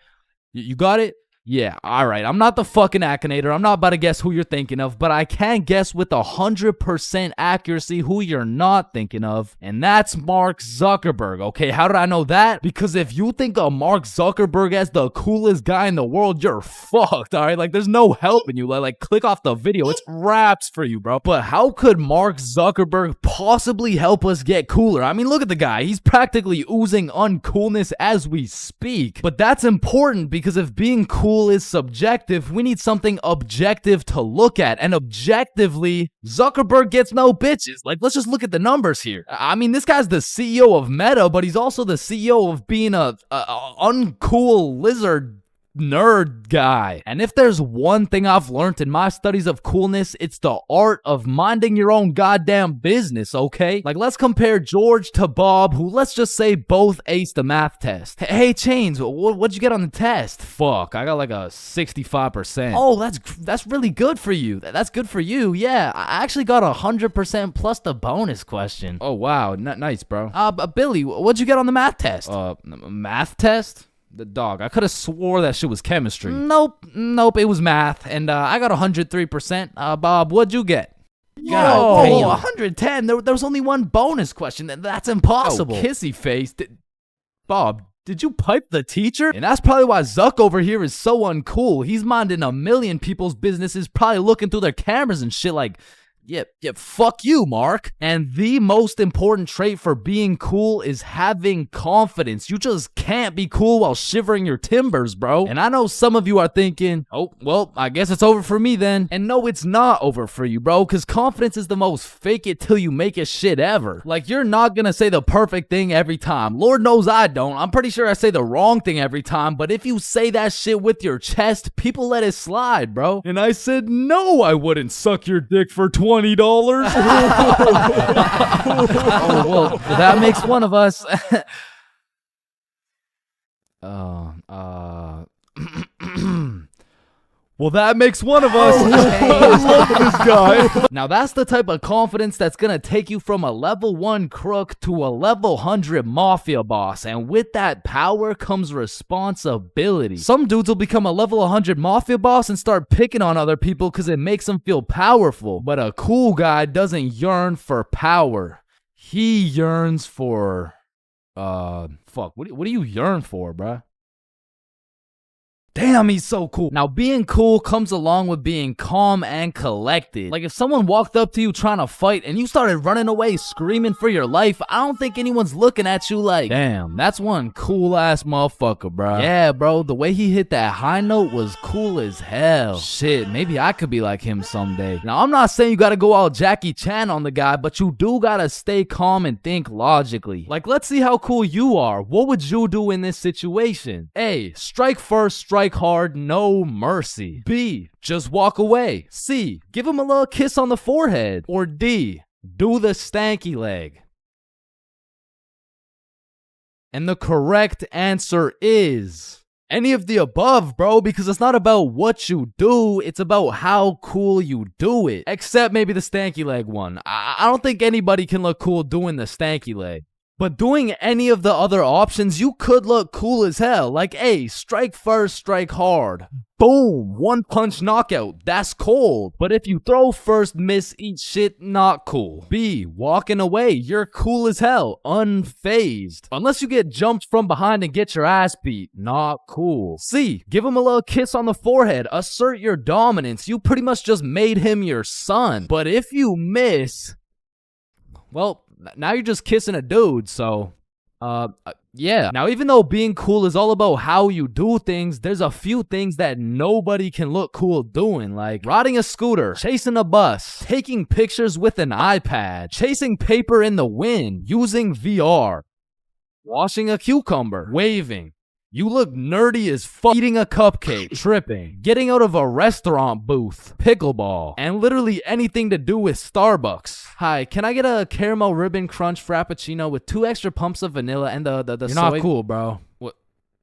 You got it? Yeah, alright. I'm not the fucking Akinator. I'm not about to guess who you're thinking of, but I can guess with 100% accuracy who you're not thinking of, and that's Mark Zuckerberg, okay? How did I know that? Because if you think of Mark Zuckerberg as the coolest guy in the world, you're fucked, alright? Like, there's no helping you. Like, click off the video. It's wraps for you, bro. But how could Mark Zuckerberg possibly help us get cooler? I mean, look at the guy. He's practically oozing uncoolness as we speak. But that's important because if being cool is subjective, we need something objective to look at, and objectively, Zuckerberg gets no bitches. Like, let's just look at the numbers here. I mean, this guy's the CEO of Meta, but he's also the CEO of being a uncool lizard nerd guy. And if there's one thing I've learned in my studies of coolness, it's the art of minding your own goddamn business, okay? Like, let's compare George to Bob, who, let's just say, both aced the math test. Hey, Chains, what'd you get on the test? Fuck, I got like a 65%. Oh, that's really good for you. That's good for you. Yeah, I actually got 100% plus the bonus question. Oh, wow. Nice, bro. Billy, what'd you get on the math test? Math test? The dog. I could have swore that shit was chemistry. Nope, it was math, and I got 103%. Bob, what'd you get? God damn. 110. There was only one bonus question. That's impossible. Oh, kissy face. Bob, did you pipe the teacher? And that's probably why Zuck over here is so uncool. He's minding a million people's businesses, probably looking through their cameras and shit like, yeah, fuck you, Mark. And the most important trait for being cool is having confidence. You just can't be cool while shivering your timbers, bro. And I know some of you are thinking, oh, well, I guess it's over for me then. And no, it's not over for you, bro, because confidence is the most fake it till you make it shit ever. Like, you're not gonna say the perfect thing every time. Lord knows I don't. I'm pretty sure I say the wrong thing every time, but if you say that shit with your chest, people let it slide, bro. And I said, no, I wouldn't suck your dick for $20. Oh, well, that makes one of us. Well, that makes one of us. I love this guy. Now, that's the type of confidence that's gonna take you from a level 1 crook to a level 100 mafia boss. And with that power comes responsibility. Some dudes will become a level 100 mafia boss and start picking on other people because it makes them feel powerful. But a cool guy doesn't yearn for power. He yearns for... fuck, what do you yearn for, bruh? Damn, he's so cool. Now, being cool comes along with being calm and collected. Like, if someone walked up to you trying to fight and you started running away screaming for your life, I don't think anyone's looking at you like, damn, that's one cool-ass motherfucker, bro. Yeah, bro, the way he hit that high note was cool as hell. Shit, maybe I could be like him someday. Now, I'm not saying you gotta go all Jackie Chan on the guy, but you do gotta stay calm and think logically. Like, let's see how cool you are. What would you do in this situation? A, strike first, strike hard, no mercy. B, just walk away. C, give him a little kiss on the forehead. Or D, do the stanky leg. And the correct answer is any of the above, bro, because it's not about what you do, it's about how cool you do it. Except maybe the stanky leg one. I don't think anybody can look cool doing the stanky leg. But doing any of the other options, you could look cool as hell. Like, A, strike first, strike hard. Boom, one punch knockout. That's cold. But if you throw first, miss, eat shit, not cool. B, walking away. You're cool as hell. Unfazed. Unless you get jumped from behind and get your ass beat. Not cool. C, give him a little kiss on the forehead. Assert your dominance. You pretty much just made him your son. But if you miss, well, now you're just kissing a dude, so, yeah. Now, even though being cool is all about how you do things, there's a few things that nobody can look cool doing, like riding a scooter, chasing a bus, taking pictures with an iPad, chasing paper in the wind, using VR, washing a cucumber, waving. You look nerdy as fuck, eating a cupcake, tripping, getting out of a restaurant booth, pickleball, and literally anything to do with Starbucks. Hi, can I get a caramel ribbon crunch frappuccino with 2 extra pumps of vanilla and the You're soy? not cool, bro.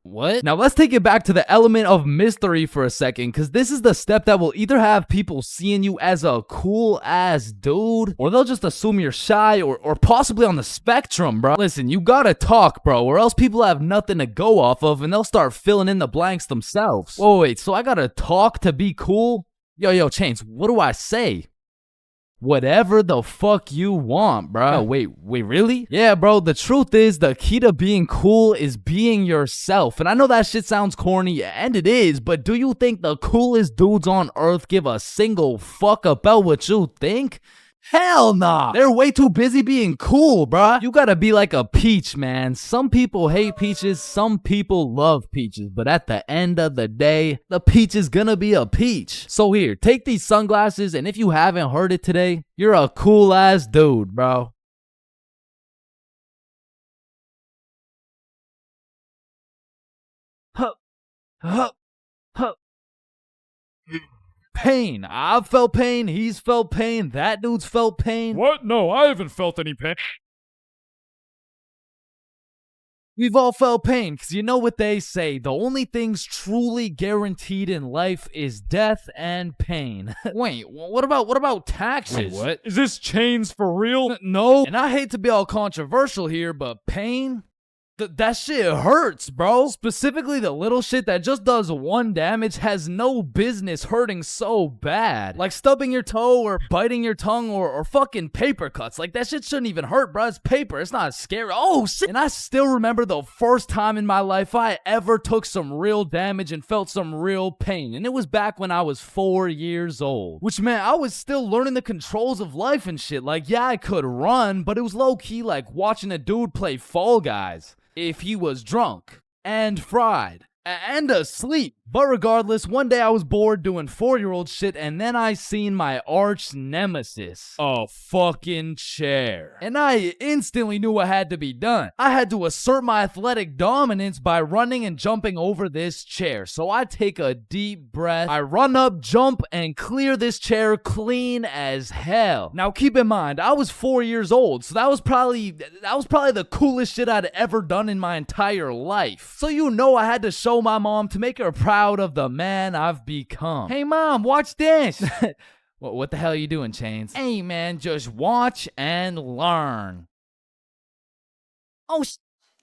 What? Now let's take it back to the element of mystery for a second, because this is the step that will either have people seeing you as a cool ass dude, or they'll just assume you're shy or possibly on the spectrum, bro. Listen, you gotta talk, bro, or else people have nothing to go off of and they'll start filling in the blanks themselves. Whoa, wait, so I gotta talk to be cool? Yo, Chains, what do I say? Whatever the fuck you want, bro. Oh, wait, really? Yeah, bro, the truth is the key to being cool is being yourself. And I know that shit sounds corny, and it is, but do you think the coolest dudes on earth give a single fuck about what you think? Hell nah. They're way too busy being cool, bruh. You gotta be like a peach, man. Some people hate peaches, some people love peaches, but at the end of the day, the peach is gonna be a peach. So here, take these sunglasses, and if you haven't heard it today, you're a cool ass dude, bro. Huh. Huh. Pain. I've felt pain. He's felt pain. That dude's felt pain. What? No, I haven't felt any pain. We've all felt pain, because you know what they say, the only things truly guaranteed in life is death and pain. Wait, what about taxes? Wait, what? Is this chains for real? No. And I hate to be all controversial here, but pain? That shit hurts, bro. Specifically, the little shit that just does 1 damage has no business hurting so bad. Like stubbing your toe or biting your tongue or fucking paper cuts. Like, that shit shouldn't even hurt, bro. It's paper. It's not scary. Oh, shit. And I still remember the first time in my life I ever took some real damage and felt some real pain. And it was back when I was 4 years old. Which meant I was still learning the controls of life and shit. Like, yeah, I could run, but it was low-key like watching a dude play Fall Guys. If he was drunk and fried and asleep. But regardless, one day I was bored doing 4-year-old shit, and then I seen my arch nemesis, a fucking chair. And I instantly knew what had to be done. I had to assert my athletic dominance by running and jumping over this chair. So I take a deep breath, I run up, jump, and clear this chair clean as hell. Now keep in mind, I was 4 years old, so that was probably the coolest shit I'd ever done in my entire life. So you know I had to show my mom to make her proud of the man I've become. Hey mom, watch this. What the hell are you doing, Chains? Hey man, just watch and learn. Oh,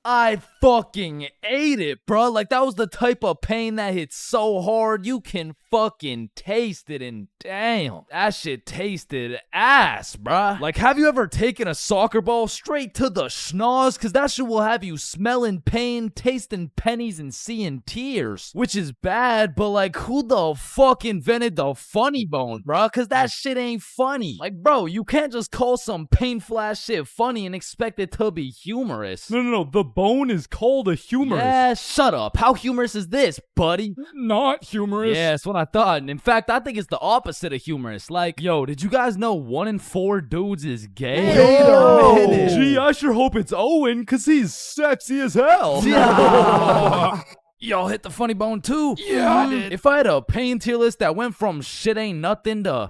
I fucking ate it, bro. Like, that was the type of pain that hits so hard you can fucking taste it, and damn, that shit tasted ass, bruh. Like, have you ever taken a soccer ball straight to the schnoz? Cause that shit will have you smelling pain, tasting pennies, and seeing tears. Which is bad, but like, who the fuck invented the funny bone, bruh? Cause that shit ain't funny. Like, bro, you can't just call some painful ass shit funny and expect it to be humorous. No, the bone is called a humorous. Yeah, shut up. How humorous is this, buddy? Not humorous. Yeah, that's what I thought. And in fact, I think it's the opposite of humorous. Like, yo, did you guys know 1 in 4 dudes is gay? Wait a minute. Gee, I sure hope it's Owen, cause he's sexy as hell. Yeah. Y'all hit the funny bone too? Yeah, I did. If I had a pain tier list that went from shit ain't nothing to...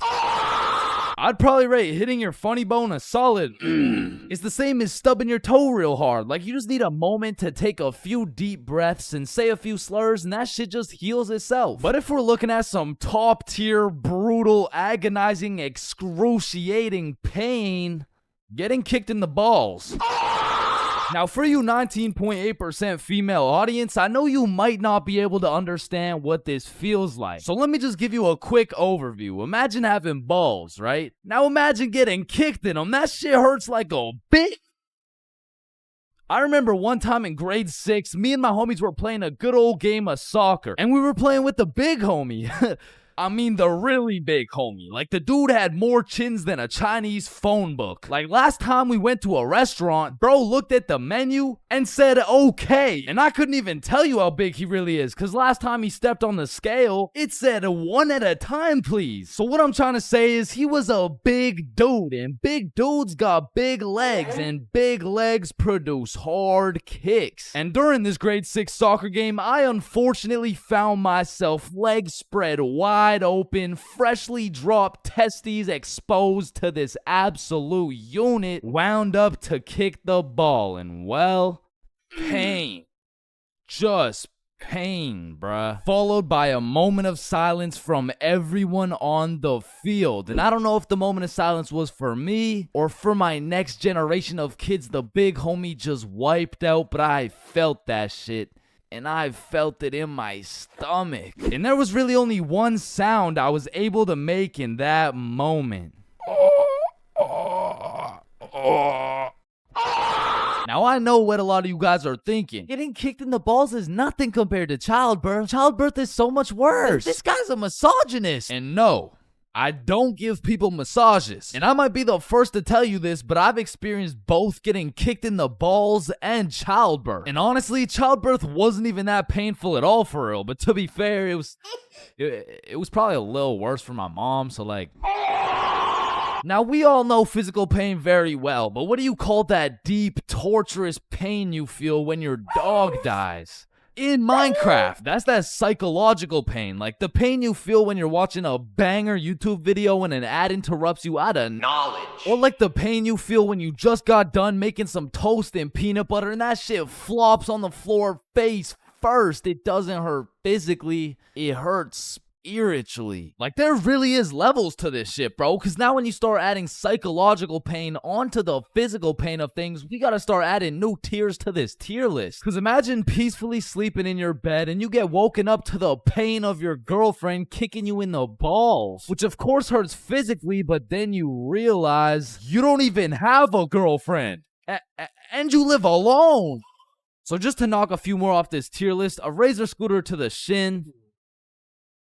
I'd probably rate hitting your funny bone a solid. It's the same as stubbing your toe real hard. Like, you just need a moment to take a few deep breaths and say a few slurs, and that shit just heals itself. But if we're looking at some top tier, brutal, agonizing, excruciating pain, getting kicked in the balls. Now, for you 19.8% female audience, I know you might not be able to understand what this feels like. So let me just give you a quick overview. Imagine having balls, right? Now imagine getting kicked in them. That shit hurts like a bitch. I remember one time in grade 6, me and my homies were playing a good old game of soccer. And we were playing with the big homie. I mean the really big homie. Like, the dude had more chins than a Chinese phone book. Like, last time we went to a restaurant, bro looked at the menu and said okay. And I couldn't even tell you how big he really is, cause last time he stepped on the scale, it said 1 at a time, please. So what I'm trying to say is he was a big dude, and big dudes got big legs, and big legs produce hard kicks. And during this grade 6 soccer game, I unfortunately found myself legs spread wide open, freshly dropped testes exposed to this absolute unit, wound up to kick the ball, and well, pain. Just pain, bruh. Followed by a moment of silence from everyone on the field. And I don't know if the moment of silence was for me or for my next generation of kids the big homie just wiped out, but I felt that shit. And I felt it in my stomach. And there was really only one sound I was able to make in that moment. Now, I know what a lot of you guys are thinking. Getting kicked in the balls is nothing compared to childbirth. Childbirth is so much worse. This guy's a misogynist. And no, I don't give people massages. And I might be the first to tell you this, but I've experienced both getting kicked in the balls and childbirth. And honestly, childbirth wasn't even that painful at all for real. But to be fair, it was probably a little worse for my mom, so like... Now, we all know physical pain very well, but what do you call that deep, torturous pain you feel when your dog dies? in Minecraft. That's that psychological pain. Like the pain you feel when you're watching a banger YouTube video and an ad interrupts you out of knowledge. Or like the pain you feel when you just got done making some toast and peanut butter and that shit flops on the floor face first. It doesn't hurt physically, it hurts spiritually. Like there really is levels to this shit, bro, because now when you start adding psychological pain onto the physical pain of things, we gotta start adding new tiers to this tier list. Because imagine peacefully sleeping in your bed and you get woken up to the pain of your girlfriend kicking you in the balls, which of course hurts physically, but then you realize you don't even have a girlfriend and you live alone. So just to knock a few more off this tier list, a razor scooter to the shin.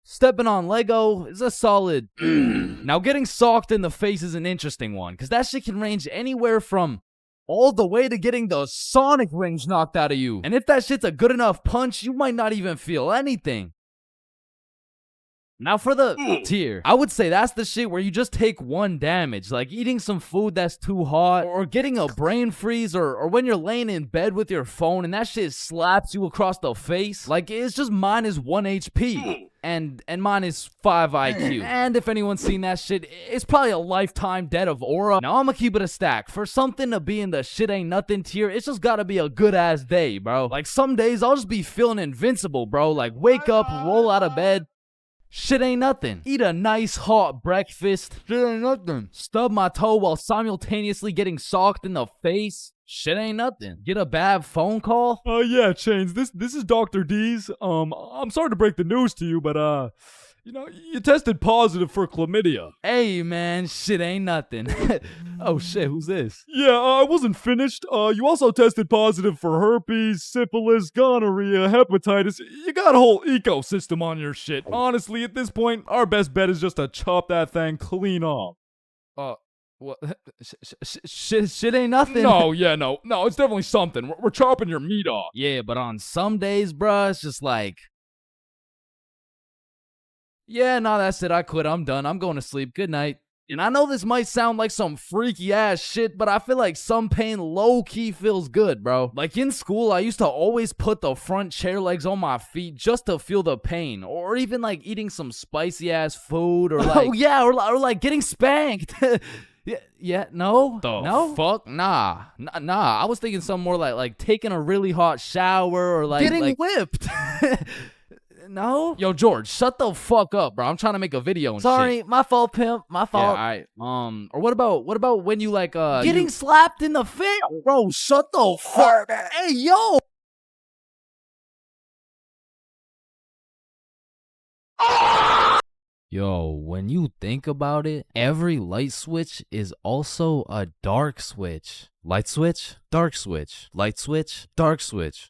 Stepping on Lego is a solid. Now getting socked in the face is an interesting one, because that shit can range anywhere from all the way to getting the Sonic rings knocked out of you. And if that shit's a good enough punch, you might not even feel anything. Now for the tier, I would say that's the shit where you just take one damage, like eating some food that's too hot, or getting a brain freeze, or when you're laying in bed with your phone and that shit slaps you across the face. Like it's just minus 1 HP. And minus 5 IQ. And if anyone's seen that shit, it's probably a lifetime debt of aura. Now I'm gonna keep it a stack. For something to be in the shit ain't nothing tier, it's just gotta be a good ass day, bro. Like some days I'll just be feeling invincible, bro. Like wake up, roll out of bed. Shit ain't nothing. Eat a nice hot breakfast. Shit ain't nothing. Stub my toe while simultaneously getting socked in the face. Shit ain't nothing. Get a bad phone call? Yeah, Chains, this is Dr. D's. I'm sorry to break the news to you, but, you tested positive for chlamydia. Hey, man, shit ain't nothing. Oh, shit, who's this? Yeah, I wasn't finished. You also tested positive for herpes, syphilis, gonorrhea, hepatitis. You got a whole ecosystem on your shit. Honestly, at this point, our best bet is just to chop that thing clean off. What? Shit ain't nothing. No, it's definitely something. We're chopping your meat off. Yeah, but on some days, bruh, it's just like, yeah, no, that's it. I quit. I'm done. I'm going to sleep. Good night. And I know this might sound like some freaky ass shit, but I feel like some pain low-key feels good, bro. Like in school, I used to always put the front chair legs on my feet just to feel the pain. Or even like eating some spicy ass food, or like, oh yeah, or like getting spanked. No? No? Fuck? Nah. I was thinking something more like taking a really hot shower, or like getting whipped. No? Yo, George, shut the fuck up, bro. I'm trying to make a video and Sorry, shit. my fault, pimp. My fault. Yeah, alright. Or what about when you like getting slapped in the face? Bro, shut the fuck. Hey, yo. Yo, when you think about it, every light switch is also a dark switch. Light switch, dark switch. Light switch, dark switch.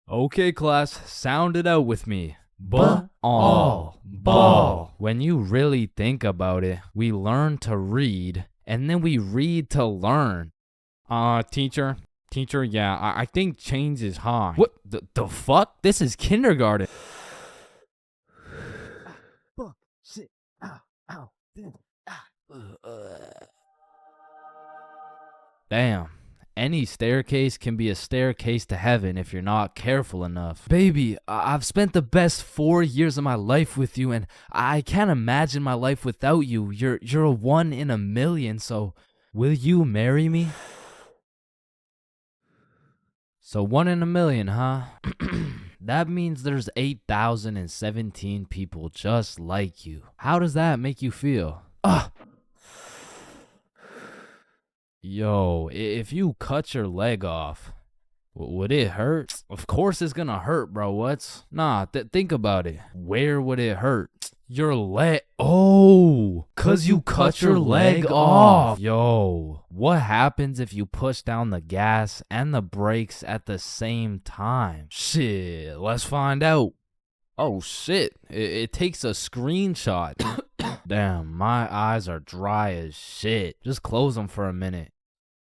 Okay, class, sound it out with me. Ball. When you really think about it, we learn to read, and then we read to learn. Teacher, yeah, I think Chains is high. What the fuck? This is kindergarten. Shit. Ow. Damn. Any staircase can be a staircase to heaven if you're not careful enough. Baby, I've spent the best 4 years of my life with you, and I can't imagine my life without you. You're a 1 in a million, so will you marry me? So 1 in a million, huh? That means there's 8,017 people just like you. How does that make you feel? Yo, if you cut your leg off, would it hurt? Of course it's gonna hurt, bro. Nah, think about it. Where would it hurt? Your leg. Oh, 'cause you cut your leg off. Yo, what happens if you push down the gas and the brakes at the same time? Shit, let's find out. Oh shit, it takes a screenshot. Damn, my eyes are dry as shit. Just close them for a minute.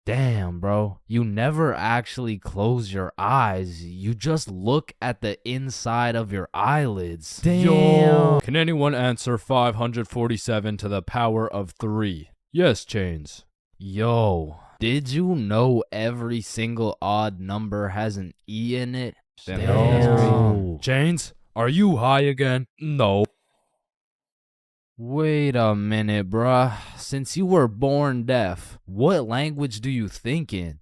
Damn, bro. You never actually close your eyes. You just look at the inside of your eyelids. Damn. Yo. Can anyone answer 547 to the power of 3? Yes, Chains. Yo, Did you know every single odd number has an E in it? Damn. Chains, are you high again? No. Wait a minute, bruh. Since you were born deaf, what language do you think in?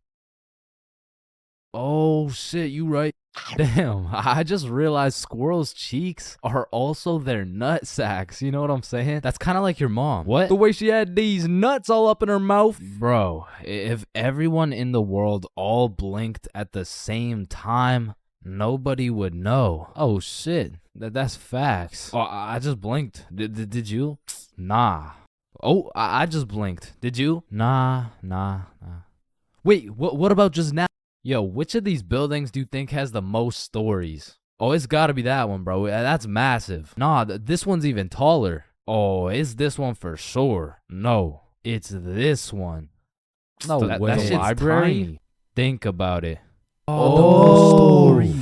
Oh shit, you right. Damn, I just realized squirrels' cheeks are also their nut sacks. You know what I'm saying? That's kind of like your mom. What? The way she had these nuts all up in her mouth. Bro, if everyone in the world all blinked at the same time, nobody would know. Oh shit, that's facts. Oh, I just blinked. Did you? Nah. Oh, I just blinked. Did you? Nah. Wait, what about just now? Yo, which of these buildings do you think has the most stories? Oh, it's gotta be that one, bro. That's massive. Nah, this one's even taller. Oh, it's this one for sure. No, it's this one. No way. That shit's Library? tiny. Think about it. Oh, story.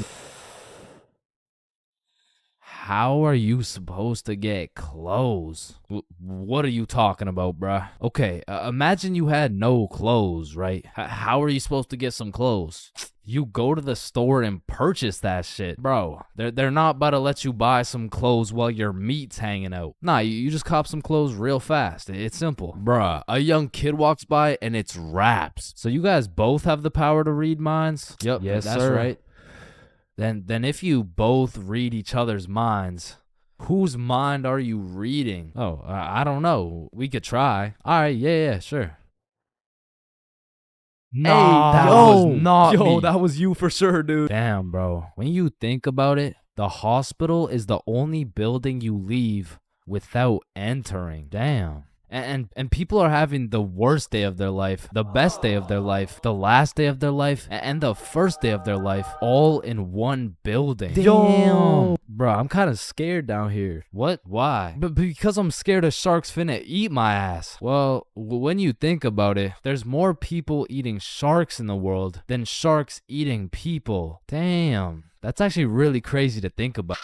How are you supposed to get clothes? What are you talking about, bruh? Okay, imagine you had no clothes, right? How are you supposed to get some clothes? You go to the store and purchase that shit. Bro, they're not about to let you buy some clothes while your meat's hanging out. Nah, you just cop some clothes real fast. It's simple. Bruh, a young kid walks by and it's raps. So you guys both have the power to read minds? Yep, Yes, that's sir. right. Then if you both read each other's minds, whose mind are you reading? Oh, I don't know. We could try. All right, yeah, sure. Nah, that was not me. That was you for sure, dude. Damn, bro. When you think about it, the hospital is the only building you leave without entering. Damn. And people are having the worst day of their life, the best day of their life, the last day of their life, and the first day of their life, all in one building. Damn. Bro, I'm kind of scared down here. What? Why? But because I'm scared a shark's finna eat my ass. Well, when you think about it, there's more people eating sharks in the world than sharks eating people. Damn. That's actually really crazy to think about.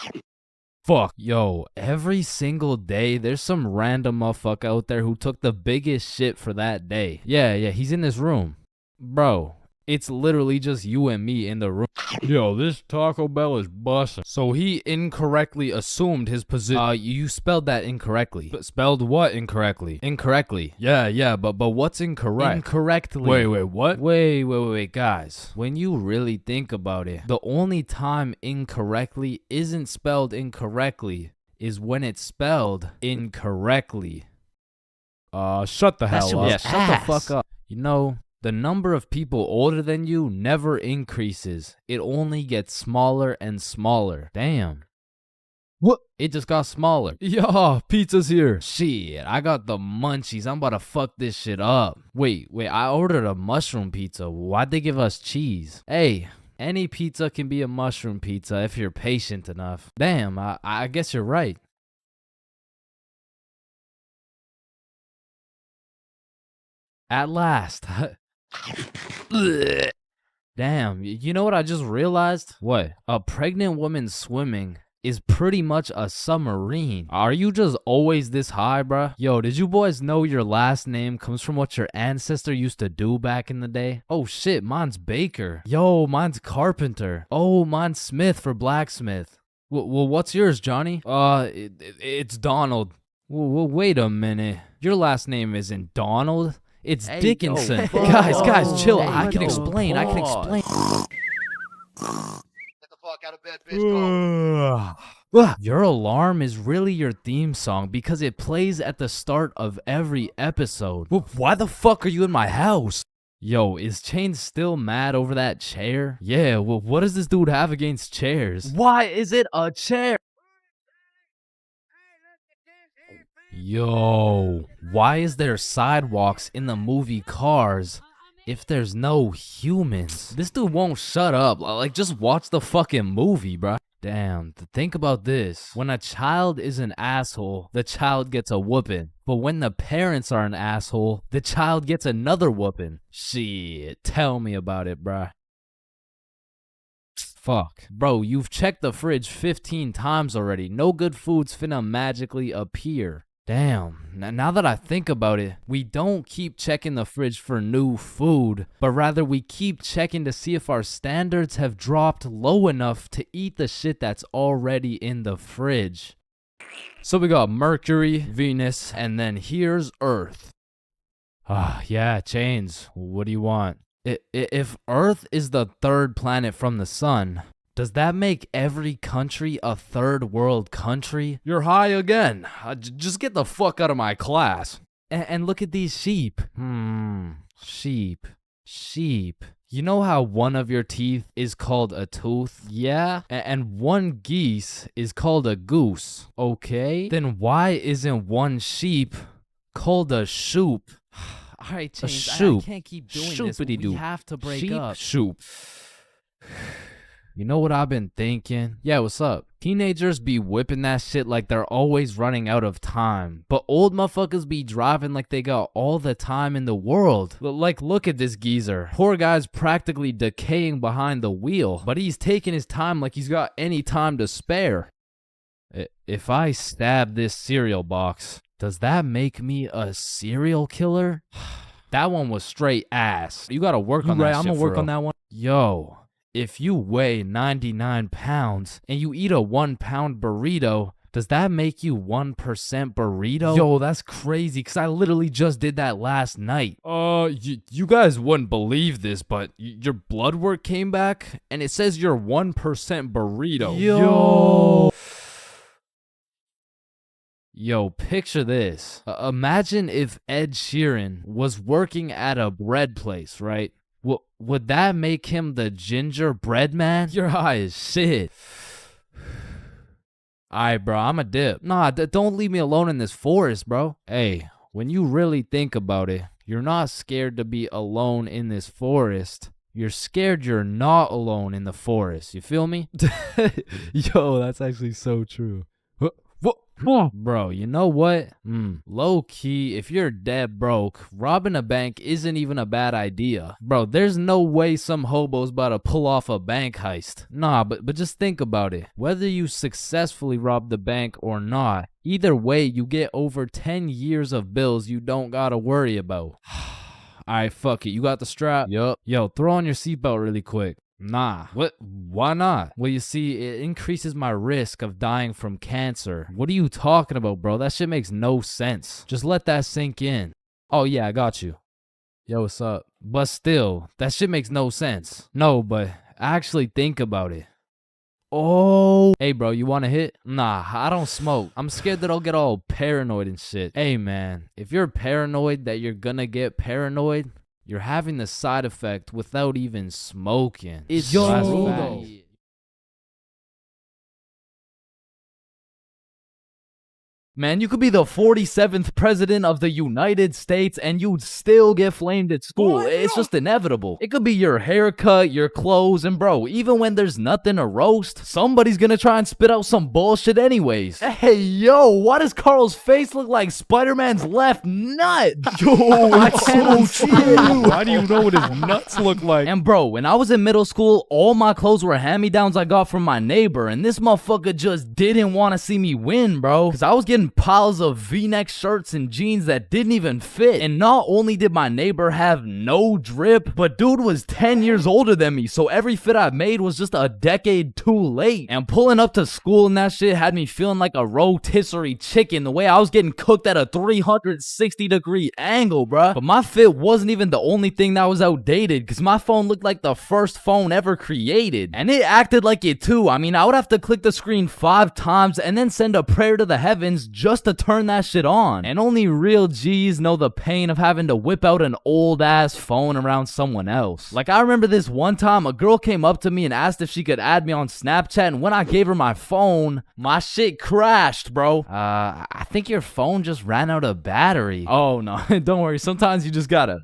Fuck, yo, every single day there's some random motherfucker out there who took the biggest shit for that day. Yeah, he's in this room. Bro, it's literally just you and me in the room. Yo, this Taco Bell is busting. So he incorrectly assumed his position. You spelled that incorrectly. But spelled what incorrectly? Incorrectly. Yeah, but what's incorrect? Incorrectly. Wait, what? Wait, guys. When you really think about it, the only time incorrectly isn't spelled incorrectly is when it's spelled incorrectly. Shut the hell up. Yeah, shut the fuck up. You know, the number of people older than you never increases. It only gets smaller and smaller. Damn. What? It just got smaller. Yeah, pizza's here. Shit, I got the munchies. I'm about to fuck this shit up. Wait, I ordered a mushroom pizza. Why'd they give us cheese? Hey, any pizza can be a mushroom pizza if you're patient enough. Damn, I guess you're right. At last. Damn, you know what I just realized? What? A pregnant woman swimming is pretty much a submarine. Are you just always this high, bruh? Yo, did you boys know your last name comes from what your ancestor used to do back in the day? Oh shit, mine's Baker. Yo, mine's Carpenter. Oh, mine's Smith for blacksmith. Well, what's yours, Johnny? It's Donald. Well, wait a minute. Your last name isn't Donald. It's Dickinson. Guys, chill. I can explain. Get the fuck out of bed, bitch. Your alarm is really your theme song because it plays at the start of every episode. Well, why the fuck are you in my house? Yo, is Chains still mad over that chair? Yeah, well, what does this dude have against chairs? Why is it a chair? Yo, why is there sidewalks in the movie Cars if there's no humans? This dude won't shut up. Like, just watch the fucking movie, bruh. Damn, think about this. When a child is an asshole, the child gets a whooping. But when the parents are an asshole, the child gets another whooping. Shit, tell me about it, bruh. Fuck. Bro, you've checked the fridge 15 times already. No good food's finna magically appear. Damn, now that I think about it, we don't keep checking the fridge for new food, but rather we keep checking to see if our standards have dropped low enough to eat the shit that's already in the fridge. So we got Mercury, Venus, and then here's Earth. Yeah, Chains, what do you want? If Earth is the third planet from the sun, does that make every country a third world country? You're high again. Just get the fuck out of my class. And look at these sheep. Sheep. You know how one of your teeth is called a tooth? Yeah? And one geese is called a goose. Okay? Then why isn't one sheep called a shoop? Alright, Chains, I can't keep doing this. We have to break up. Shoop. You know what I've been thinking? Yeah, what's up? Teenagers be whipping that shit like they're always running out of time. But old motherfuckers be driving like they got all the time in the world. Like, look at this geezer. Poor guy's practically decaying behind the wheel. But he's taking his time like he's got any time to spare. If I stab this cereal box, does that make me a serial killer? That one was straight ass. You gotta work on that shit. I'm gonna work on that one. Yo. If you weigh 99 pounds and you eat a 1 pound burrito, does that make you 1% burrito? Yo, that's crazy, because I literally just did that last night. You guys wouldn't believe this, but your blood work came back and it says you're 1% burrito. Yo, picture this. Imagine if Ed Sheeran was working at a bread place, right? Would that make him the gingerbread man? Your high as shit. Alright, bro, I'm a dip. Nah, don't leave me alone in this forest, bro. Hey, when you really think about it, you're not scared to be alone in this forest. You're scared you're not alone in the forest. You feel me? Yo, that's actually so true. Bro, you know what? Low key, if you're dead broke, robbing a bank isn't even a bad idea. Bro, there's no way some hobo's about to pull off a bank heist. Nah, but just think about it. Whether you successfully rob the bank or not, either way, you get over 10 years of bills you don't gotta worry about. Alright, fuck it. You got the strap? Yup. Yo, throw on your seatbelt really quick. Nah. What? Why not? Well, you see, it increases my risk of dying from cancer. What are you talking about, bro? That shit makes no sense. Just let that sink in. Oh, yeah, I got you. Yo, what's up? But still, that shit makes no sense. No, but actually think about it. Oh. Hey, bro, you want to hit? Nah, I don't smoke. I'm scared that I'll get all paranoid and shit. Hey, man, if you're paranoid that you're gonna get paranoid, you're having the side effect without even smoking. It's yo. Man, you could be the 47th president of the United States and you'd still get flamed at school. It's just inevitable. It could be your haircut, your clothes, and bro, even when there's nothing to roast, somebody's gonna try and spit out some bullshit anyways. Hey, yo, why does Carl's face look like Spider-Man's left nut? Yo, I can't see it. Why do you know what his nuts look like? And bro, when I was in middle school, all my clothes were hand-me-downs I got from my neighbor, and this motherfucker just didn't want to see me win, bro, because I was getting piles of V-neck shirts and jeans that didn't even fit. And not only did my neighbor have no drip, but dude was 10 years older than me, so every fit I made was just a decade too late. And pulling up to school and that shit had me feeling like a rotisserie chicken, the way I was getting cooked at a 360-degree angle, bruh. But my fit wasn't even the only thing that was outdated, because my phone looked like the first phone ever created. And it acted like it too. I mean, I would have to click the screen 5 times and then send a prayer to the heavens just to turn that shit on. And only real G's know the pain of having to whip out an old ass phone around someone else. Like, I remember this one time a girl came up to me and asked if she could add me on Snapchat, and when I gave her my phone, my shit crashed, bro. I think your phone just ran out of battery. Oh no, don't worry, sometimes you just gotta.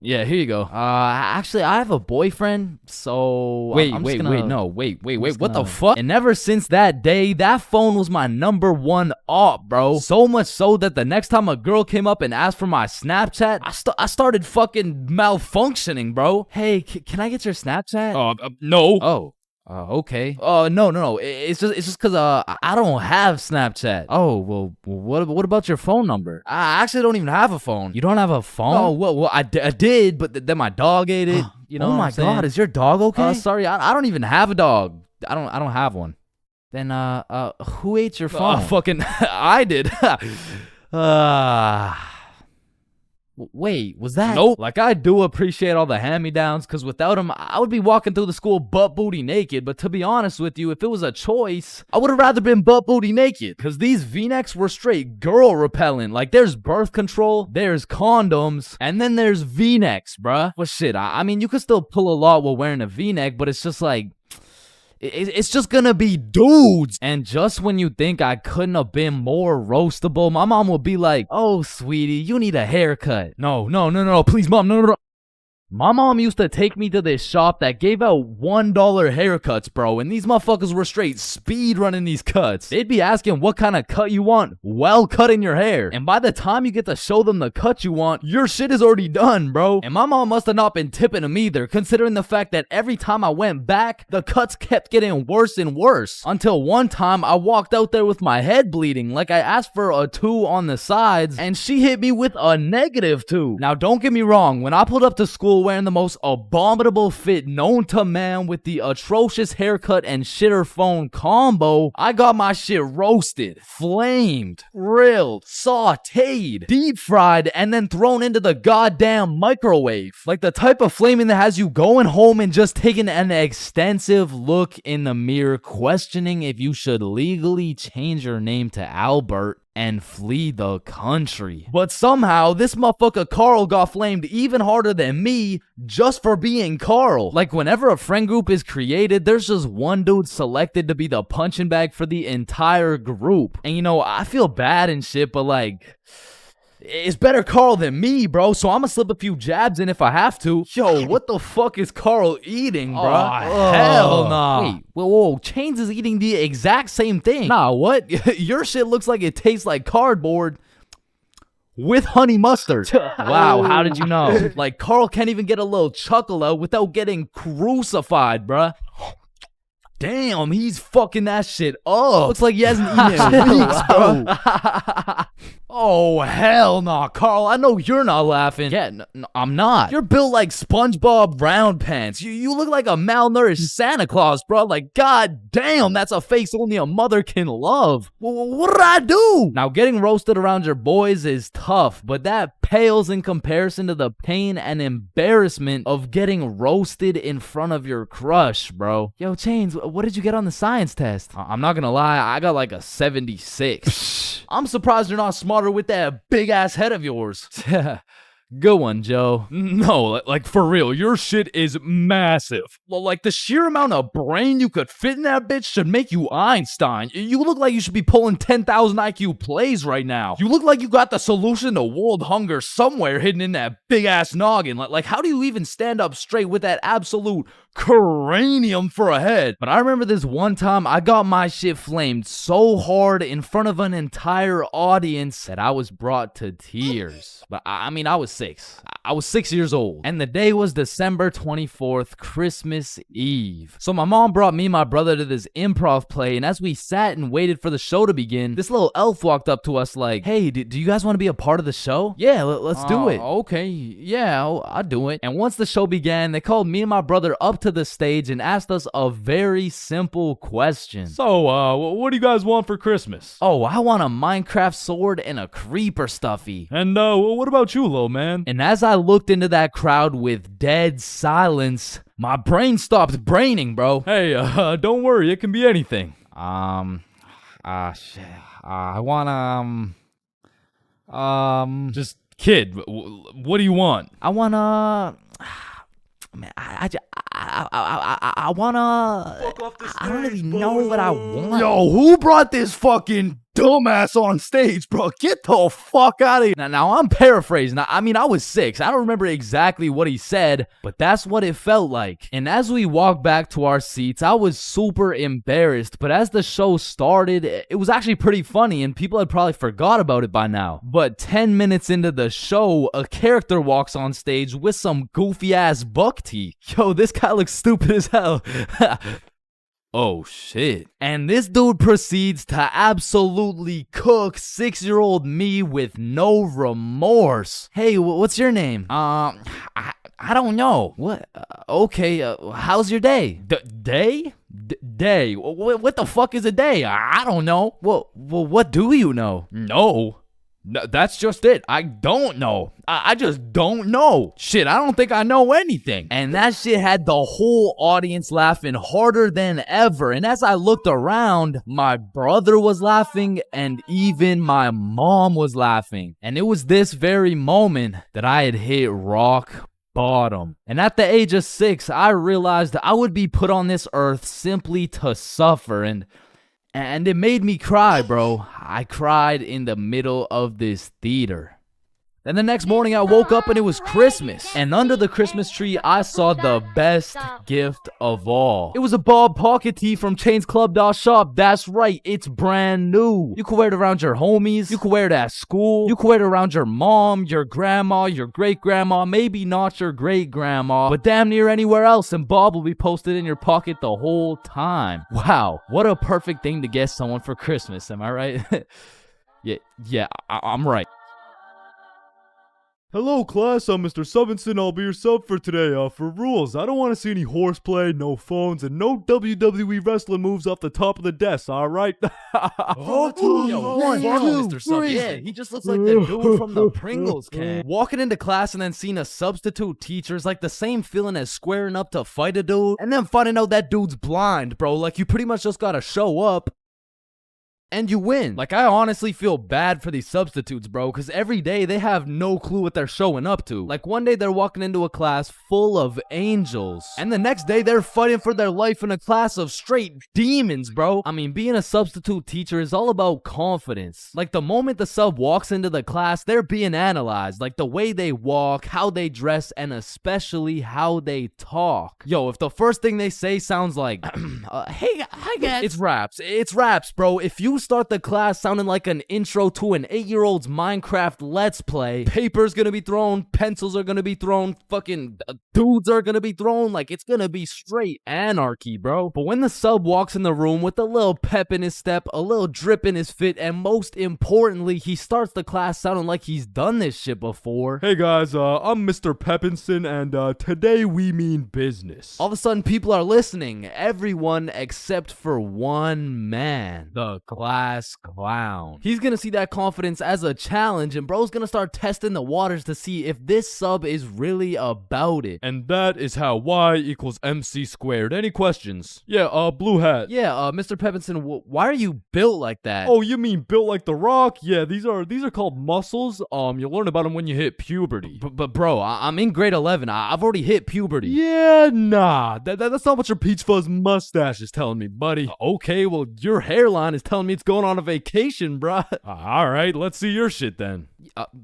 Yeah, here you go. Actually, I have a boyfriend, so... Wait, what the fuck? And ever since that day, that phone was my #1 op, bro. So much so that the next time a girl came up and asked for my Snapchat, I started fucking malfunctioning, bro. Hey, can I get your Snapchat? No. Oh. Okay. No. It's just cause I don't have Snapchat. Oh, well, what about your phone number? I actually don't even have a phone. You don't have a phone? Oh, well, I did, but then my dog ate it. You know? Oh my God, is your dog okay? Sorry, I don't even have a dog. I don't have one. Then who ate your phone? Fucking I did. Wait, was that? Nope. Like, I do appreciate all the hand-me-downs, because without them, I would be walking through the school butt-booty naked. But to be honest with you, if it was a choice, I would have rather been butt-booty naked. Because these V-necks were straight girl-repellent. Like, there's birth control, there's condoms, and then there's V-necks, bruh. Well, shit, I mean, you could still pull a lot while wearing a V-neck, but it's just like... It's just gonna be dudes. And just when you think I couldn't have been more roastable, my mom will be like, oh, sweetie, you need a haircut. No, please, mom, no. My mom used to take me to this shop that gave out $1 haircuts, bro, and these motherfuckers were straight speed running these cuts. They'd be asking what kind of cut you want while cutting your hair. And by the time you get to show them the cut you want, your shit is already done, bro. And my mom must have not been tipping them either, considering the fact that every time I went back, the cuts kept getting worse and worse. Until one time, I walked out there with my head bleeding, like I asked for a 2 on the sides, and she hit me with a -2. Now, don't get me wrong, when I pulled up to school wearing the most abominable fit known to man with the atrocious haircut and shitter phone combo, I got my shit roasted, flamed, grilled, sauteed, deep fried, and then thrown into the goddamn microwave. Like the type of flaming that has you going home and just taking an extensive look in the mirror, questioning if you should legally change your name to Albert and flee the country. But somehow, this motherfucker Carl got flamed even harder than me just for being Carl. Like, whenever a friend group is created, there's just one dude selected to be the punching bag for the entire group. And you know, I feel bad and shit, but like... it's better Carl than me, bro, so I'm gonna slip a few jabs in if I have to. Yo, what the fuck is Carl eating, bro? Oh, hell nah. Wait, whoa, Chains is eating the exact same thing. Nah, what? Your shit looks like it tastes like cardboard with honey mustard. Wow, how did you know? Like, Carl can't even get a little chuckle out without getting crucified, bruh. Damn, he's fucking that shit up. Looks like he hasn't eaten in weeks, bro. Oh, hell nah, Carl. I know you're not laughing. Yeah, I'm not. You're built like SpongeBob Round Pants. You look like a malnourished Santa Claus, bro. Like, god damn, that's a face only a mother can love. What did I do? Now, getting roasted around your boys is tough, but that pales in comparison to the pain and embarrassment of getting roasted in front of your crush, bro. Yo, Chains, what did you get on the science test? I'm not gonna lie, I got like a 76. I'm surprised you're not smarter with that big ass head of yours. Good one, Joe. No, like for real, your shit is massive. Well, like the sheer amount of brain you could fit in that bitch should make you Einstein. You look like you should be pulling 10,000 IQ plays right now. You look like you got the solution to world hunger somewhere hidden in that big ass noggin. Like how do you even stand up straight with that absolute cranium for a head? But I remember this one time I got my shit flamed so hard in front of an entire audience that I was brought to tears. But I mean, I was 6. I was 6 years old. And the day was December 24th, Christmas Eve. So my mom brought me and my brother to this improv play, and as we sat and waited for the show to begin, this little elf walked up to us like, hey, do you guys want to be a part of the show? Yeah, let's do it. Okay, yeah, I'll do it. And once the show began, they called me and my brother up to the stage and asked us a very simple question. So, what do you guys want for Christmas? Oh, I want a Minecraft sword and a creeper stuffy. And, what about you, little man? And as I looked into that crowd with dead silence, my brain stopped braining, bro. Hey, don't worry, it can be anything. Shit. I want, just kid, what do you want? I wanna... Man, I wanna... I don't really know what I want. Yo, who brought this fucking dumbass on stage, bro? Get the fuck out of here. Now I'm paraphrasing. I mean, I was 6. I don't remember exactly what he said, but that's what it felt like. And as we walked back to our seats, I was super embarrassed. But as the show started, it was actually pretty funny, and people had probably forgot about it by now. But 10 minutes into the show, a character walks on stage with some goofy ass buck teeth. Yo, this guy looks stupid as hell. Oh shit. And this dude proceeds to absolutely cook 6-year-old me with no remorse. Hey, what's your name? I don't know. What? Okay, how's your day? Day? Day? What the fuck is a day? I don't know. Well, what do you know? No, that's just it. I don't know. I just don't know. Shit, I don't think I know anything. And that shit had the whole audience laughing harder than ever. And as I looked around, my brother was laughing and even my mom was laughing. And it was this very moment that I had hit rock bottom. And at the age of 6, I realized I would be put on this earth simply to suffer. And it made me cry, bro. I cried in the middle of this theater. Then the next morning I woke up and it was Christmas. And under the Christmas tree, I saw the best gift of all. It was a Bob pocket tee from ChainsClub.shop. That's right, it's brand new. You can wear it around your homies. You can wear it at school. You can wear it around your mom, your grandma, your great-grandma, maybe not your great-grandma, but damn near anywhere else, and Bob will be posted in your pocket the whole time. Wow, what a perfect thing to get someone for Christmas, am I right? yeah, I'm right. Hello, class. I'm Mr. Subinson. I'll be your sub for today. For rules, I don't want to see any horseplay, no phones, and no WWE wrestling moves off the top of the desk, alright? Mr. Sub. Yeah, he just looks like the dude from the Pringles can. Walking into class and then seeing a substitute teacher is like the same feeling as squaring up to fight a dude and then finding out that dude's blind, bro. Like, you pretty much just gotta show up and you win. Like, I honestly feel bad for these substitutes, bro, because every day they have no clue what they're showing up to. Like, one day they're walking into a class full of angels, and the next day they're fighting for their life in a class of straight demons, bro. I mean, being a substitute teacher is all about confidence. Like, the moment the sub walks into the class, they're being analyzed. Like, the way they walk, how they dress, and especially how they talk. Yo, if the first thing they say sounds like, hey, hi guys. It's raps, bro. If you start the class sounding like an intro to an 8-year-old's Minecraft Let's Play, paper's gonna be thrown, pencils are gonna be thrown, fucking dudes are gonna be thrown, like, it's gonna be straight anarchy, bro. But when the sub walks in the room with a little pep in his step, a little drip in his fit, and most importantly, he starts the class sounding like he's done this shit before. Hey guys, I'm Mr. Peppinson, and today we mean business. All of a sudden, people are listening. Everyone except for one man, the class clown. He's gonna see that confidence as a challenge, and bro's gonna start testing the waters to see if this sub is really about it. And that is how Y equals MC squared. Any questions? Yeah, blue hat. Yeah, Mr. Peppinson, why are you built like that? Oh, you mean built like The Rock? Yeah, these are called muscles. You'll learn about them when you hit puberty. But bro, I'm in grade 11. I've already hit puberty. Yeah, nah. That's not what your peach fuzz mustache is telling me, buddy. Okay, well, your hairline is telling me it's going on a vacation, bruh. Alright, let's see your shit then.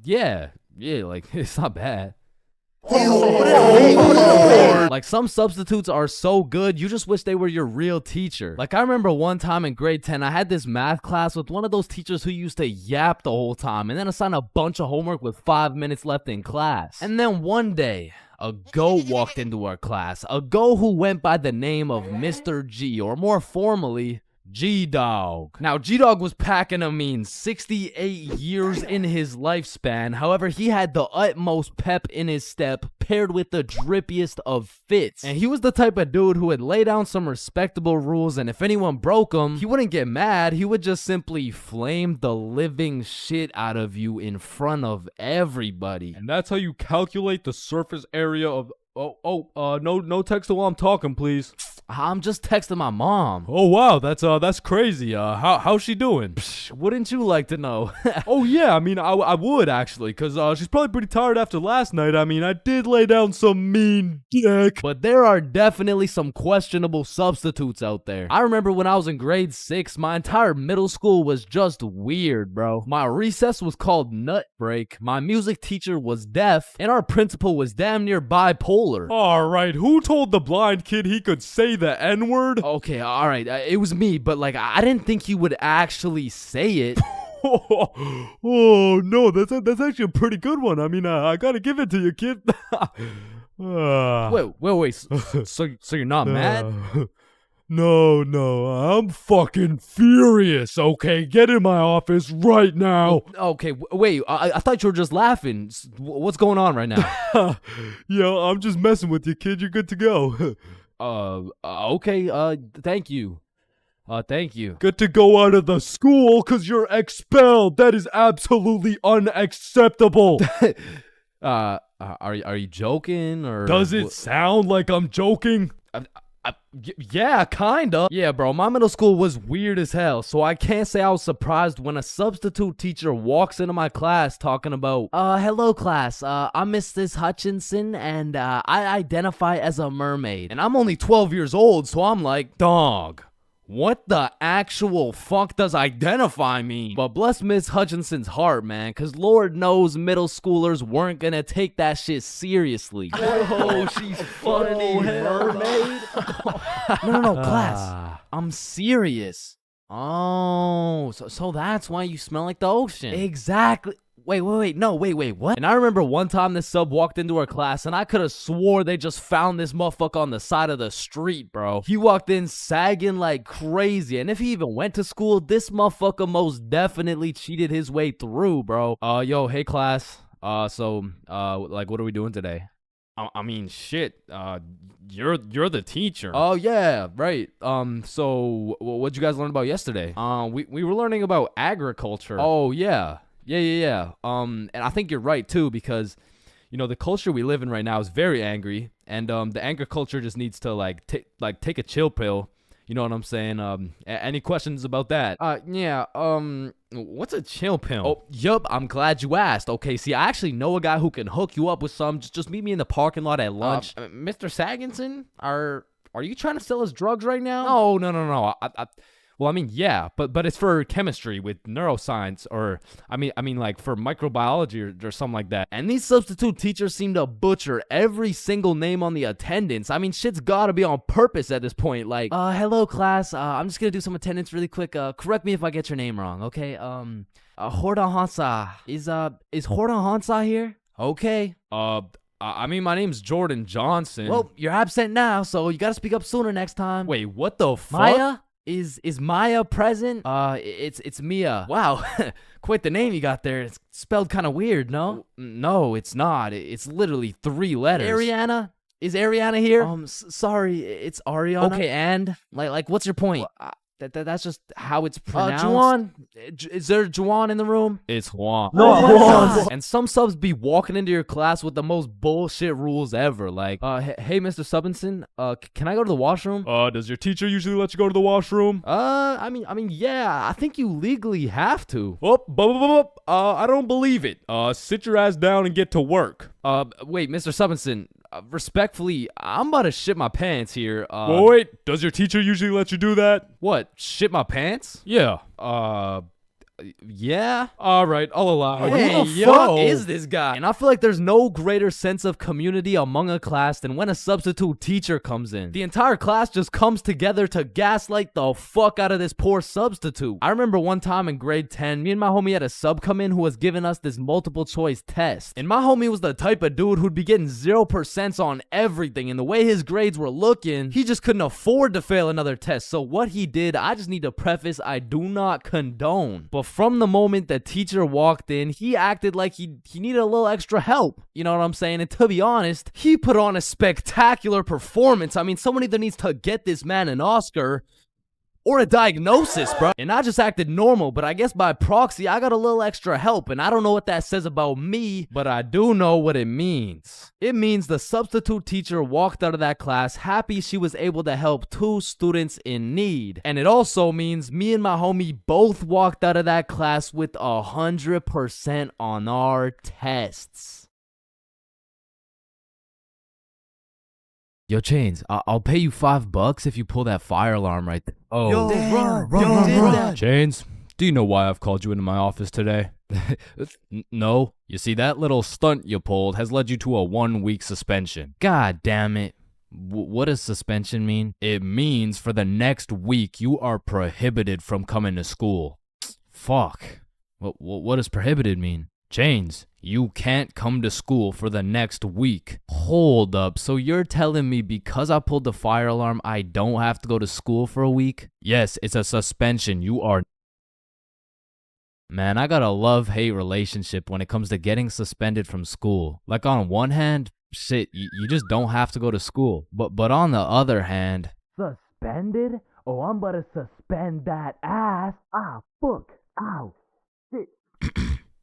Yeah, like, it's not bad. Like, some substitutes are so good, you just wish they were your real teacher. Like, I remember one time in grade 10, I had this math class with one of those teachers who used to yap the whole time and then assign a bunch of homework with 5 minutes left in class. And then one day, a goat walked into our class, a goat who went by the name of Mr. G, or more formally, G-Dog. Now, G-Dog was packing a mean 68 years in his lifespan. However, he had the utmost pep in his step, paired with the drippiest of fits. And he was the type of dude who would lay down some respectable rules, and if anyone broke them, he wouldn't get mad. He would just simply flame the living shit out of you in front of everybody. And that's how you calculate the surface area of... no text while I'm talking, please. I'm just texting my mom. Oh wow, that's crazy. How's she doing? Wouldn't you like to know? Oh yeah, I mean, I would actually, cause she's probably pretty tired after last night. I mean, I did lay down some mean dick. But there are definitely some questionable substitutes out there. I remember when I was in grade 6, my entire middle school was just weird, bro. My recess was called Nut Break, my music teacher was deaf, and our principal was damn near bipolar. Alright, who told the blind kid he could say the N-word? Okay, alright, it was me, but like, I didn't think he would actually say it. Oh no, that's actually a pretty good one. I mean, I gotta give it to you, kid. Wait. So you're not mad? No, I'm fucking furious, okay? Get in my office right now. Okay, wait, I thought you were just laughing. What's going on right now? Yo, I'm just messing with you, kid. You're good to go. Okay, thank you. Thank you. Good to go out of the school because you're expelled. That is absolutely unacceptable. Are you joking or Does it sound like I'm joking? Yeah, kinda. Yeah, bro, my middle school was weird as hell, so I can't say I was surprised when a substitute teacher walks into my class talking about, hello class, I'm Mrs. Hutchinson, and I identify as a mermaid. And I'm only 12 years old, so I'm like, dog, what the actual fuck does identify mean? But bless Miss Hutchinson's heart, man, because Lord knows middle schoolers weren't gonna take that shit seriously. Oh, she's funny, mermaid. No, class. I'm serious. Oh, so that's why you smell like the ocean. Exactly. Wait, what? And I remember one time this sub walked into our class and I could have swore they just found this motherfucker on the side of the street, bro. He walked in sagging like crazy, and if he even went to school, this motherfucker most definitely cheated his way through, bro. Yo, hey class. Like, what are we doing today? I mean, shit. You're the teacher. Oh yeah, right. So what'd you guys learn about yesterday? We were learning about agriculture. Oh yeah. Yeah. And I think you're right too, because the culture we live in right now is very angry, and the anger culture just needs to take a chill pill. You know what I'm saying? Any questions about that? Yeah. What's a chill pill? Oh, yup. I'm glad you asked. Okay, see, I actually know a guy who can hook you up with some. Just meet me in the parking lot at lunch. Mr. Saginson, are you trying to sell us drugs right now? Oh, no. Well, I mean, yeah, but it's for chemistry with neuroscience, or I mean, like for microbiology or something like that. And these substitute teachers seem to butcher every single name on the attendance. I mean, shit's gotta be on purpose at this point. Like, hello class. I'm just gonna do some attendance really quick. Correct me if I get your name wrong, okay? Horda Hansa. Is Horda Hansa here? Okay. I mean, my name's Jordan Johnson. Well, you're absent now, so you gotta speak up sooner next time. Wait, what the fuck? Maya? Is Maya present? It's Mia. Wow, quite the name you got there. It's spelled kind of weird, no? No, it's not. It's literally 3 letters. Ariana? Is Ariana here? Sorry, it's Ariana. Okay, and like, what's your point? That's just how it's pronounced. Juwan? Is there Juwan in the room? It's Juan. No, Juan. And some subs be walking into your class with the most bullshit rules ever. Like, hey, Mr. Subinson, can I go to the washroom? Does your teacher usually let you go to the washroom? I mean, yeah. I think you legally have to. I don't believe it. Sit your ass down and get to work. Wait, Mr. Subinson. Respectfully, I'm about to shit my pants here. Wait, does your teacher usually let you do that? What, shit my pants? Yeah. Yeah? Alright, I'll allow it. Hey, who the fuck is this guy? And I feel like there's no greater sense of community among a class than when a substitute teacher comes in. The entire class just comes together to gaslight the fuck out of this poor substitute. I remember one time in grade 10, me and my homie had a sub come in who was giving us this multiple choice test. And my homie was the type of dude who'd be getting 0% on everything, and the way his grades were looking, he just couldn't afford to fail another test. So what he did, I just need to preface, I do not condone. But from the moment the teacher walked in, he acted like he needed a little extra help. You know what I'm saying? And to be honest, he put on a spectacular performance. I mean, someone either needs to get this man an Oscar or a diagnosis, bro. And I just acted normal, but I guess by proxy, I got a little extra help, and I don't know what that says about me, but I do know what it means. It means the substitute teacher walked out of that class happy she was able to help 2 students in need. And it also means me and my homie both walked out of that class with 100% on our tests. Yo, Chains, I'll pay you $5 if you pull that fire alarm right there. Oh, Yo, run. Chains, do you know why I've called you into my office today? No. You see, that little stunt you pulled has led you to a 1-week suspension. God damn it. What does suspension mean? It means for the next week you are prohibited from coming to school. Fuck. What does prohibited mean? Chains, you can't come to school for the next week. Hold up, so you're telling me because I pulled the fire alarm, I don't have to go to school for a week? Yes, it's a suspension. You are... Man, I got a love-hate relationship when it comes to getting suspended from school. Like on one hand, shit, you just don't have to go to school. But on the other hand... Suspended? Oh, I'm about to suspend that ass. Ah, fuck. Ow. Shit.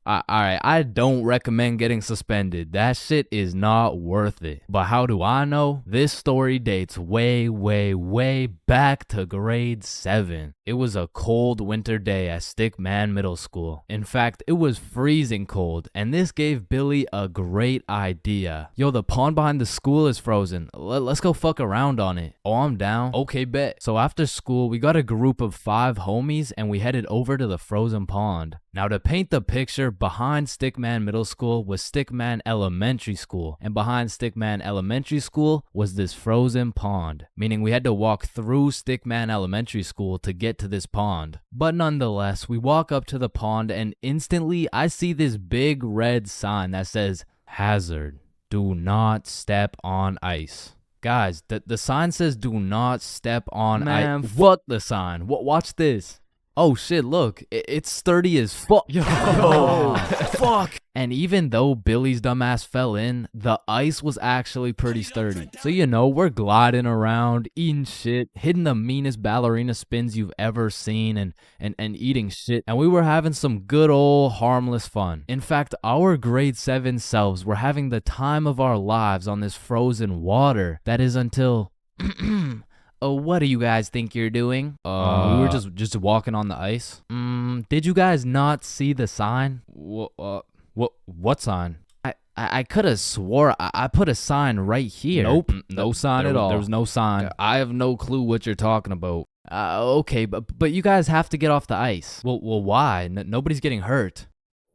Alright, I don't recommend getting suspended. That shit is not worth it. But how do I know? This story dates way, way, way back to grade 7. It was a cold winter day at Stickman Middle School. In fact, it was freezing cold, and this gave Billy a great idea. Yo, the pond behind the school is frozen. Let's go fuck around on it. Oh, I'm down. Okay, bet. So after school, we got a group of 5 homies, and we headed over to the frozen pond. Now, to paint the picture, behind Stickman Middle School was Stickman Elementary School, and behind Stickman Elementary School was this frozen pond, meaning we had to walk through Stickman Elementary School to get to this pond. But nonetheless, we walk up to the pond and instantly I see this big red sign that says, "Hazard, do not step on ice." Guys, the sign says do not step on ice. Man, fuck the sign. Watch this. Oh shit, look, it's sturdy as fuck. Yo, fuck. And even though Billy's dumbass fell in, the ice was actually pretty sturdy. So you know, we're gliding around, eating shit, hitting the meanest ballerina spins you've ever seen, and eating shit. And we were having some good old harmless fun. In fact, our grade 7 selves were having the time of our lives on this frozen water. That is until... Oh, what do you guys think you're doing? We were just walking on the ice. Did you guys not see the sign? What sign? I could have swore I put a sign right here. Nope, no sign at all. There was no sign. I have no clue what you're talking about. Okay, but you guys have to get off the ice. Well, why? Nobody's getting hurt.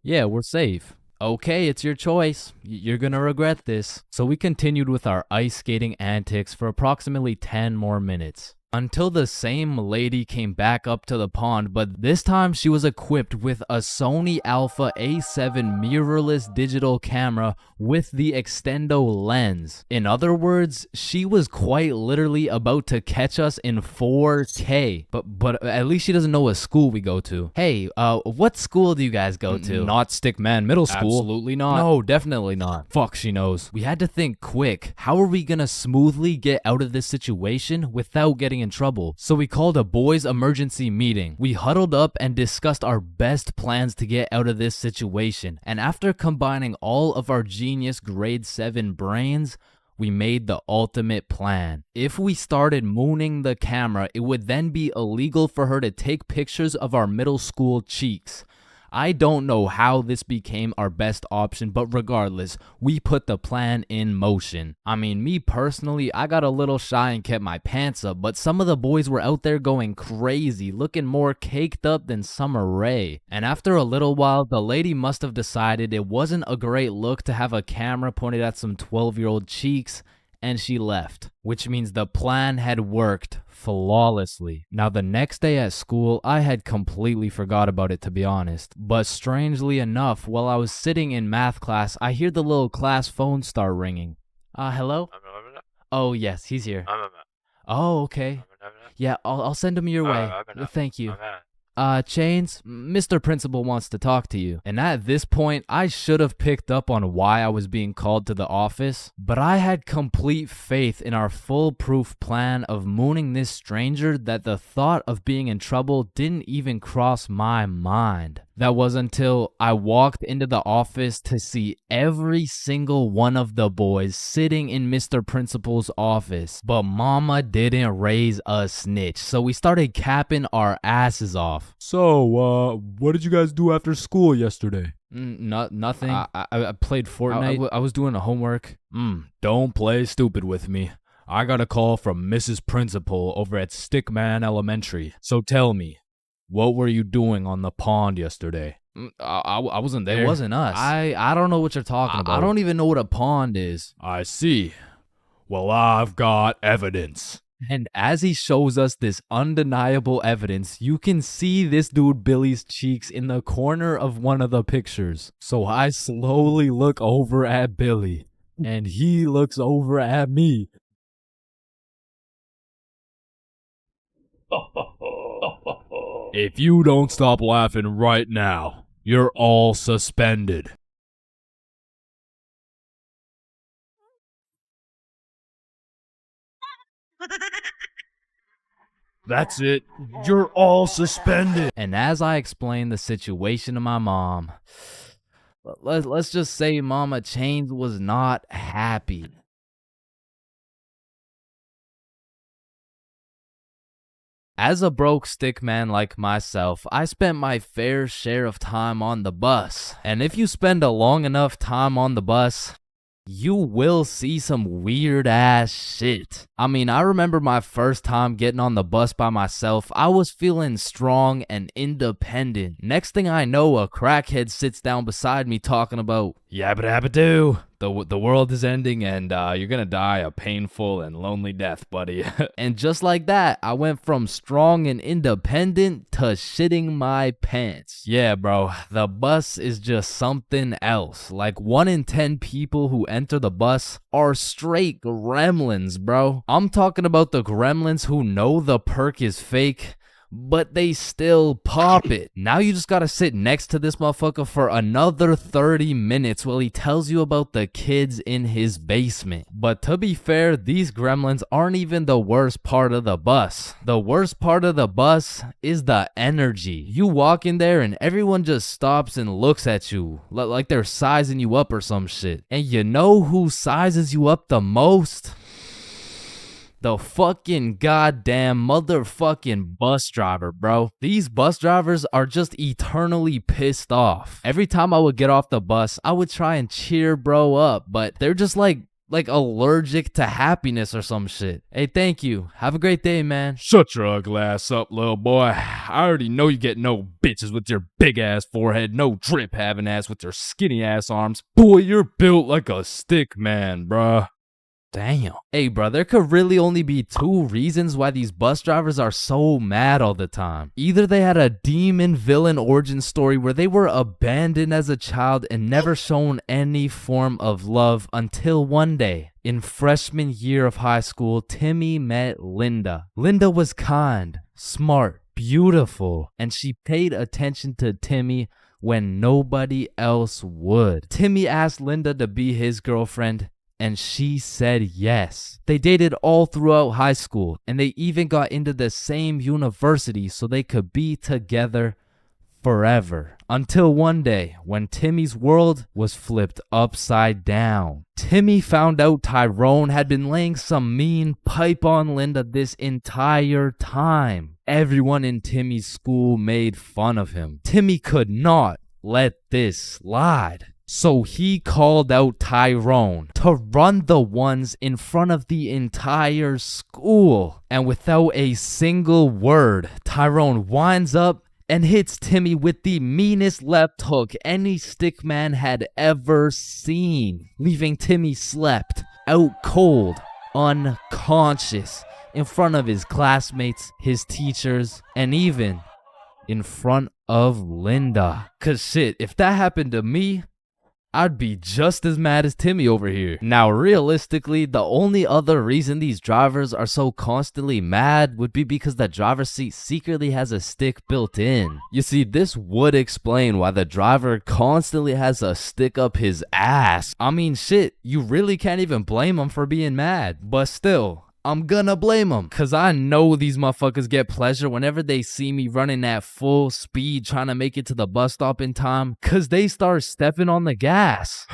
Yeah, we're safe. Okay, it's your choice. You're gonna regret this. So we continued with our ice skating antics for approximately 10 more minutes. Until the same lady came back up to the pond, but this time she was equipped with a Sony Alpha A7 mirrorless digital camera with the extendo lens. In other words, she was quite literally about to catch us in 4K. But at least she doesn't know what school we go to. Hey, what school do you guys go to? Not Stickman Middle School. Absolutely not. No, definitely not. Fuck, she knows. We had to think quick. How are we gonna smoothly get out of this situation without getting in trouble? So we called a boys emergency meeting. We huddled up and discussed our best plans to get out of this situation. And after combining all of our genius grade 7 brains, we made the ultimate plan. If we started mooning the camera, it would then be illegal for her to take pictures of our middle school cheeks. I don't know how this became our best option, but regardless, we put the plan in motion. I mean, me personally, I got a little shy and kept my pants up, but some of the boys were out there going crazy, looking more caked up than Summer Rae. And after a little while, the lady must have decided it wasn't a great look to have a camera pointed at some 12-year-old cheeks, and she left, which means the plan had worked flawlessly. Now, the next day at school, I had completely forgot about it, to be honest. But strangely enough, while I was sitting in math class, I hear the little class phone start ringing. Hello? Oh, yes, he's here. Oh, okay. Yeah, I'll send him your way. Thank you. Chains, Mr. Principal wants to talk to you. And at this point, I should have picked up on why I was being called to the office, but I had complete faith in our foolproof plan of mooning this stranger that the thought of being in trouble didn't even cross my mind. That was until I walked into the office to see every single one of the boys sitting in Mr. Principal's office. But mama didn't raise a snitch, so we started capping our asses off. So, what did you guys do after school yesterday? Nothing. I played Fortnite. I was doing the homework. Don't play stupid with me. I got a call from Mrs. Principal over at Stickman Elementary. So tell me, what were you doing on the pond yesterday? I wasn't there. It wasn't us. I don't know what you're talking about. I don't even know what a pond is. I see. Well, I've got evidence. And as he shows us this undeniable evidence, you can see this dude Billy's cheeks in the corner of one of the pictures. So I slowly look over at Billy, and he looks over at me. If you don't stop laughing right now, you're all suspended. That's it. You're all suspended. And as I explained the situation to my mom, let's just say Mama Chains was not happy. As a broke stick man like myself, I spent my fair share of time on the bus. And if you spend a long enough time on the bus, you will see some weird ass shit. I mean, I remember my first time getting on the bus by myself. I was feeling strong and independent. Next thing I know, a crackhead sits down beside me talking about yabba dabba doo. The world is ending and you're gonna die a painful and lonely death, buddy. And just like that, I went from strong and independent to shitting my pants. Yeah, bro, the bus is just something else. Like 1 in 10 people who enter the bus are straight gremlins, bro. I'm talking about the gremlins who know the perk is fake, but they still pop it. Now you just gotta sit next to this motherfucker for another 30 minutes while he tells you about the kids in his basement. But to be fair, these gremlins aren't even the worst part of the bus. The worst part of the bus is the energy. You walk in there and everyone just stops and looks at you like they're sizing you up or some shit. And you know who sizes you up the most? The fucking goddamn motherfucking bus driver, bro. These bus drivers are just eternally pissed off. Every time I would get off the bus, I would try and cheer bro up, but they're just like allergic to happiness or some shit. Hey, thank you. Have a great day, man. Shut your ugly ass up, little boy. I already know you get no bitches with your big ass forehead, no drip having ass with your skinny ass arms. Boy, you're built like a stick man, bruh. Damn. Hey, bro, there could really only be 2 reasons why these bus drivers are so mad all the time. Either they had a demon villain origin story where they were abandoned as a child and never shown any form of love until one day. In freshman year of high school, Timmy met Linda. Linda was kind, smart, beautiful, and she paid attention to Timmy when nobody else would. Timmy asked Linda to be his girlfriend, and she said yes. They dated all throughout high school, and they even got into the same university so they could be together forever. Until one day, when Timmy's world was flipped upside down. Timmy found out Tyrone had been laying some mean pipe on Linda this entire time. Everyone in Timmy's school made fun of him. Timmy could not let this slide. So he called out Tyrone to run the ones in front of the entire school. And without a single word, Tyrone winds up and hits Timmy with the meanest left hook any stickman had ever seen, leaving Timmy slept, out cold, unconscious, in front of his classmates, his teachers, and even in front of Linda. 'Cause shit, if that happened to me, I'd be just as mad as Timmy over here. Now, realistically, the only other reason these drivers are so constantly mad would be because the driver's seat secretly has a stick built in. You see, this would explain why the driver constantly has a stick up his ass. I mean, shit, you really can't even blame him for being mad. But still, I'm gonna blame them, cause I know these motherfuckers get pleasure whenever they see me running at full speed trying to make it to the bus stop in time, cause they start stepping on the gas.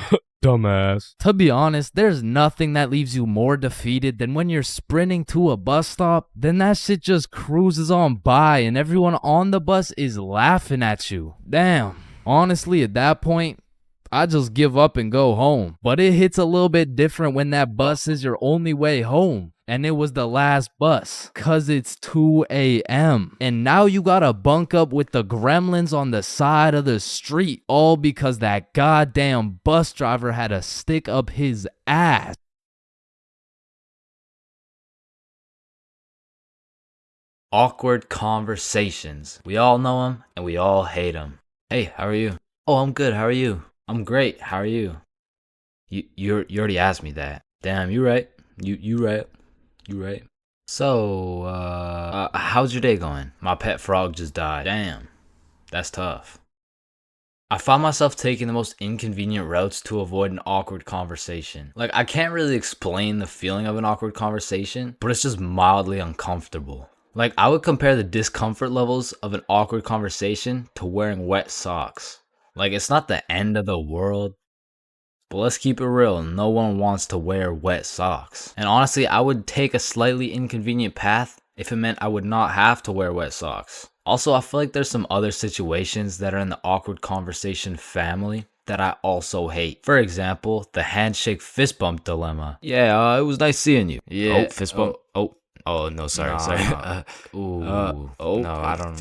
Dumbass. To be honest, there's nothing that leaves you more defeated than when you're sprinting to a bus stop, then that shit just cruises on by and everyone on the bus is laughing at you. Damn. Honestly, at that point, I just give up and go home. But it hits a little bit different when that bus is your only way home. And it was the last bus, cause it's 2 a.m. And now you gotta bunk up with the gremlins on the side of the street, all because that goddamn bus driver had a stick up his ass. Awkward conversations. We all know them and we all hate them. Hey, how are you? Oh, I'm good. How are you? I'm great. How are you? You already asked me that. Damn, you right. You right. You right. So, how's your day going? My pet frog just died. Damn, that's tough. I found myself taking the most inconvenient routes to avoid an awkward conversation. Like, I can't really explain the feeling of an awkward conversation, but it's just mildly uncomfortable. Like, I would compare the discomfort levels of an awkward conversation to wearing wet socks. Like, it's not the end of the world, but let's keep it real, no one wants to wear wet socks. And honestly, I would take a slightly inconvenient path if it meant I would not have to wear wet socks. Also, I feel like there's some other situations that are in the awkward conversation family that I also hate. For example, the handshake fist bump dilemma. Yeah, it was nice seeing you. Yeah. Oh, fist bump. Oh, no, sorry. No, I don't.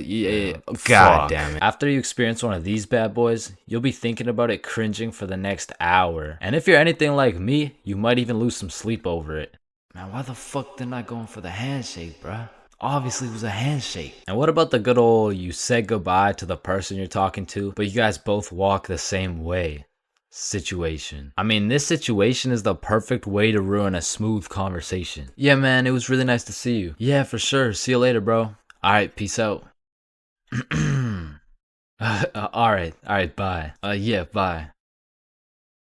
Yeah. God damn it. After you experience one of these bad boys, you'll be thinking about it cringing for the next hour. And if you're anything like me, you might even lose some sleep over it. Man, why the fuck didn't I go in for the handshake, bruh? Obviously it was a handshake. And what about the good old you said goodbye to the person you're talking to, but you guys both walk the same way situation? I mean, this situation is the perfect way to ruin a smooth conversation. Yeah, man, it was really nice to see you. Yeah, for sure. See you later, bro. Alright, peace out. Alright, bye. Yeah, bye.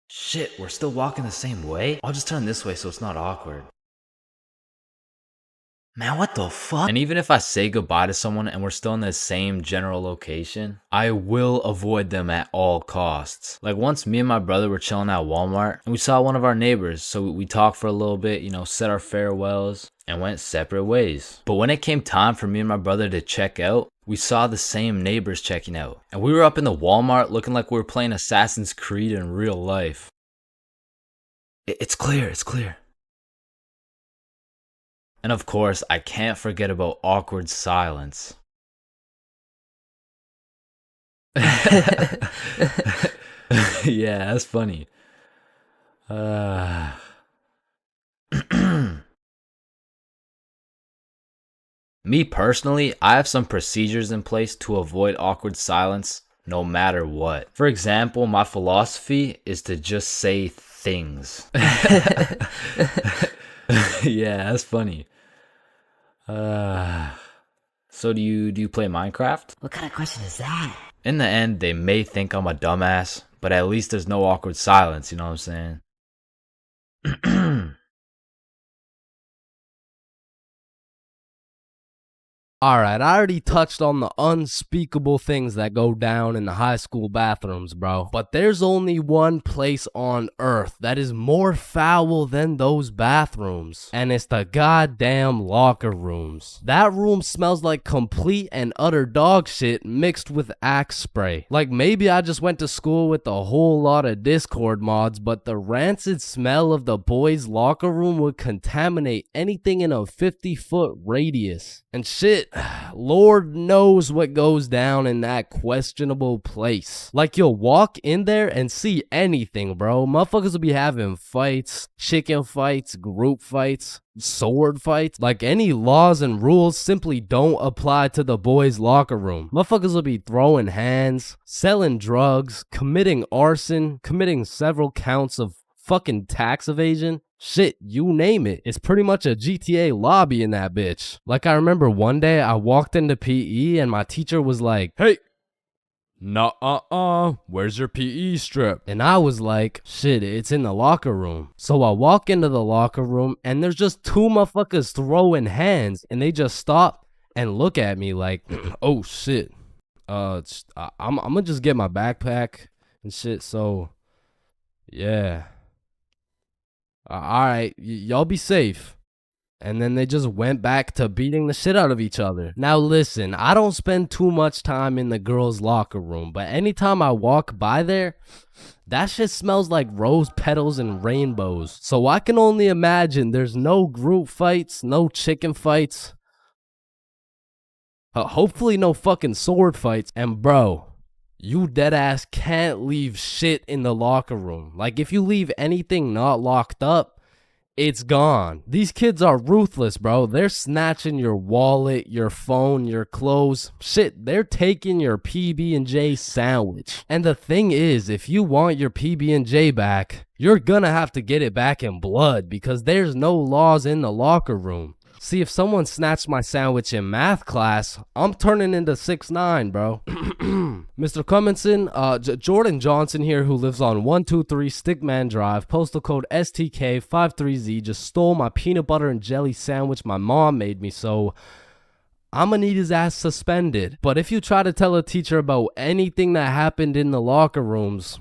Shit, we're still walking the same way? I'll just turn this way so it's not awkward. Man, what the fuck? And even if I say goodbye to someone and we're still in the same general location, I will avoid them at all costs. Like once me and my brother were chilling at Walmart and we saw one of our neighbors, so we talked for a little bit, you know, said our farewells and went separate ways. But when it came time for me and my brother to check out, we saw the same neighbors checking out. And we were up in the Walmart looking like we were playing Assassin's Creed in real life. It's clear. And of course, I can't forget about awkward silence. Yeah, that's funny. Me personally, I have some procedures in place to avoid awkward silence no matter what. For example, my philosophy is to just say things. Yeah, that's funny. So do you play Minecraft? What kind of question is that? In the end, they may think I'm a dumbass, but at least there's no awkward silence, you know what I'm saying? Alright, I already touched on the unspeakable things that go down in the high school bathrooms, bro. But there's only one place on earth that is more foul than those bathrooms. And it's the goddamn locker rooms. That room smells like complete and utter dog shit mixed with Axe spray. Like maybe I just went to school with a whole lot of Discord mods, but the rancid smell of the boys' locker room would contaminate anything in a 50-foot radius. And shit, Lord knows what goes down in that questionable place. Like you'll walk in there and see anything, bro. Motherfuckers will be having fights, chicken fights, group fights, sword fights. Like any laws and rules simply don't apply to the boys' locker room. Motherfuckers will be throwing hands, selling drugs, committing arson, committing several counts of fucking tax evasion. Shit, you name it. It's pretty much a GTA lobby in that bitch. Like I remember one day I walked into PE and my teacher was like, "Hey, where's your PE strip?" And I was like, shit, it's in the locker room. So I walk into the locker room and there's just two motherfuckers throwing hands and they just stop and look at me like, oh shit. I'm gonna just get my backpack and shit, so yeah. Alright, y'all be safe. And then they just went back to beating the shit out of each other. Now listen, I don't spend too much time in the girls' locker room, but anytime I walk by there, that shit smells like rose petals and rainbows. So I can only imagine there's no group fights, no chicken fights. Hopefully no fucking sword fights. And bro, you deadass can't leave shit in the locker room. Like if you leave anything not locked up, it's gone. These kids are ruthless, bro. They're snatching your wallet, your phone, your clothes. Shit, they're taking your PB&J sandwich. And the thing is, if you want your PB&J back, you're gonna have to get it back in blood because there's no laws in the locker room. See, if someone snatched my sandwich in math class, I'm turning into 6'9", bro. Mr. Cumminson, Jordan Johnson here, who lives on 123 Stickman Drive, postal code STK53Z, just stole my peanut butter and jelly sandwich my mom made me, so I'm gonna need his ass suspended. But if you try to tell a teacher about anything that happened in the locker rooms,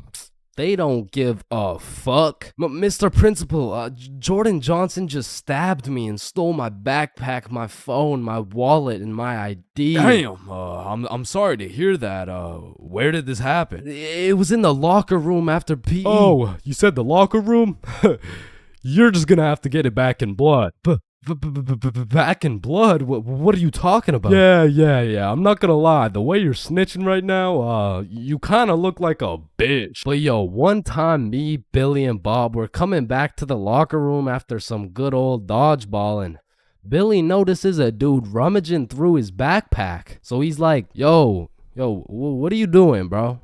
they don't give a fuck. Mr. Principal, Jordan Johnson just stabbed me and stole my backpack, my phone, my wallet, and my ID. Damn, I'm sorry to hear that. Where did this happen? It was in the locker room after PE. Oh, you said the locker room? You're just gonna have to get it back in blood. Back in blood? What are you talking about? Yeah. I'm not gonna lie. The way you're snitching right now, you kind of look like a bitch. But yo, one time me, Billy, and Bob were coming back to the locker room after some good old dodgeballing. Billy notices a dude rummaging through his backpack. So he's like, yo, what are you doing, bro?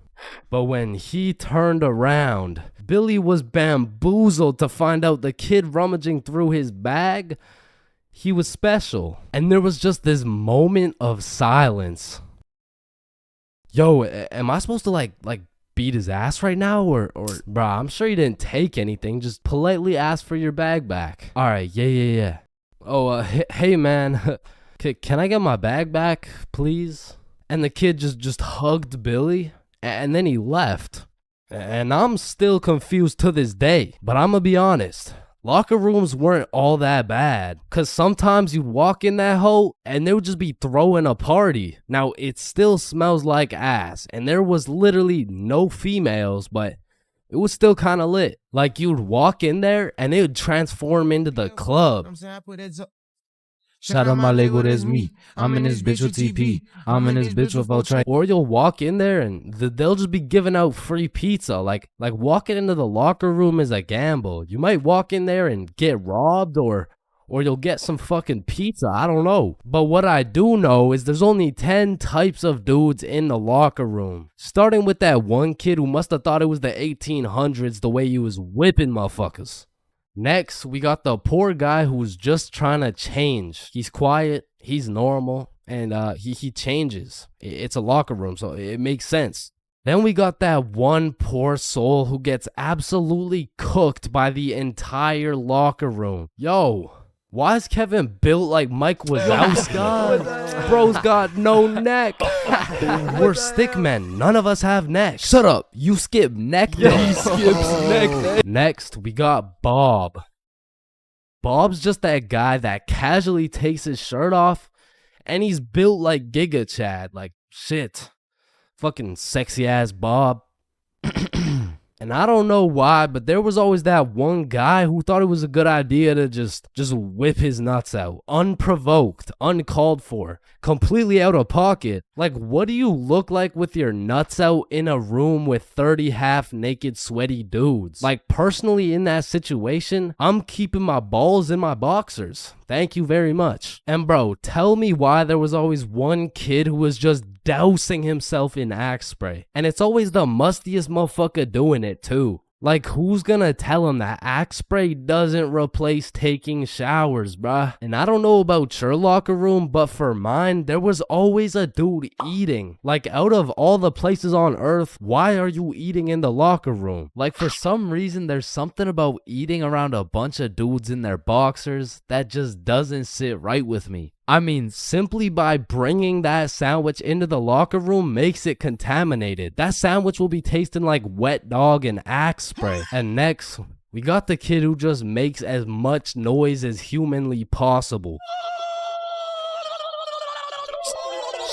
But when he turned around, Billy was bamboozled to find out the kid rummaging through his bag, he was special. And there was just this moment of silence. Yo, am I supposed to like beat his ass right now? Or bruh, I'm sure he didn't take anything. Just politely ask for your bag back. All right, yeah. Oh, hey man, can I get my bag back, please? And the kid just hugged Billy, and then he left. And I'm still confused to this day. But I'm gonna be honest, locker rooms weren't all that bad. Cause sometimes you'd walk in that hole and they would just be throwing a party. Now, it still smells like ass. And there was literally no females, but it was still kind of lit. Like you'd walk in there and it would transform into the club. Shout out my label, that's me. I'm in this bitch with TP. I'm in this bitch with Ultra. Or you'll walk in there and they'll just be giving out free pizza. Like walking into the locker room is a gamble. You might walk in there and get robbed or you'll get some fucking pizza. I don't know. But what I do know is there's only 10 types of dudes in the locker room. Starting with that one kid who must have thought it was the 1800s the way he was whipping motherfuckers. Next, we got the poor guy who's just trying to change. He's quiet, he's normal, and he changes. It's a locker room, so it makes sense. Then we got that one poor soul who gets absolutely cooked by the entire locker room. Yo, why is Kevin built like Mike Wazowski? Bro's got no neck. We're stickmen. None of us have necks. Shut up. You skip neck day. Yeah, he skips neck day. Next, we got Bob. Bob's just that guy that casually takes his shirt off and he's built like Giga Chad. Like, shit. Fucking sexy ass Bob. And I don't know why, but there was always that one guy who thought it was a good idea to just whip his nuts out. Unprovoked, uncalled for, completely out of pocket. Like, what do you look like with your nuts out in a room with 30 half-naked sweaty dudes? Like, personally in that situation, I'm keeping my balls in my boxers. Thank you very much. And bro, tell me why there was always one kid who was just dousing himself in Axe spray. And it's always the mustiest motherfucker doing it too. Like, who's gonna tell him that Axe spray doesn't replace taking showers, bruh? And I don't know about your locker room, but for mine, there was always a dude eating. Like, out of all the places on earth, why are you eating in the locker room? Like, for some reason, there's something about eating around a bunch of dudes in their boxers that just doesn't sit right with me. I mean, simply by bringing that sandwich into the locker room makes it contaminated. That sandwich will be tasting like wet dog and Axe spray. And next, we got the kid who just makes as much noise as humanly possible.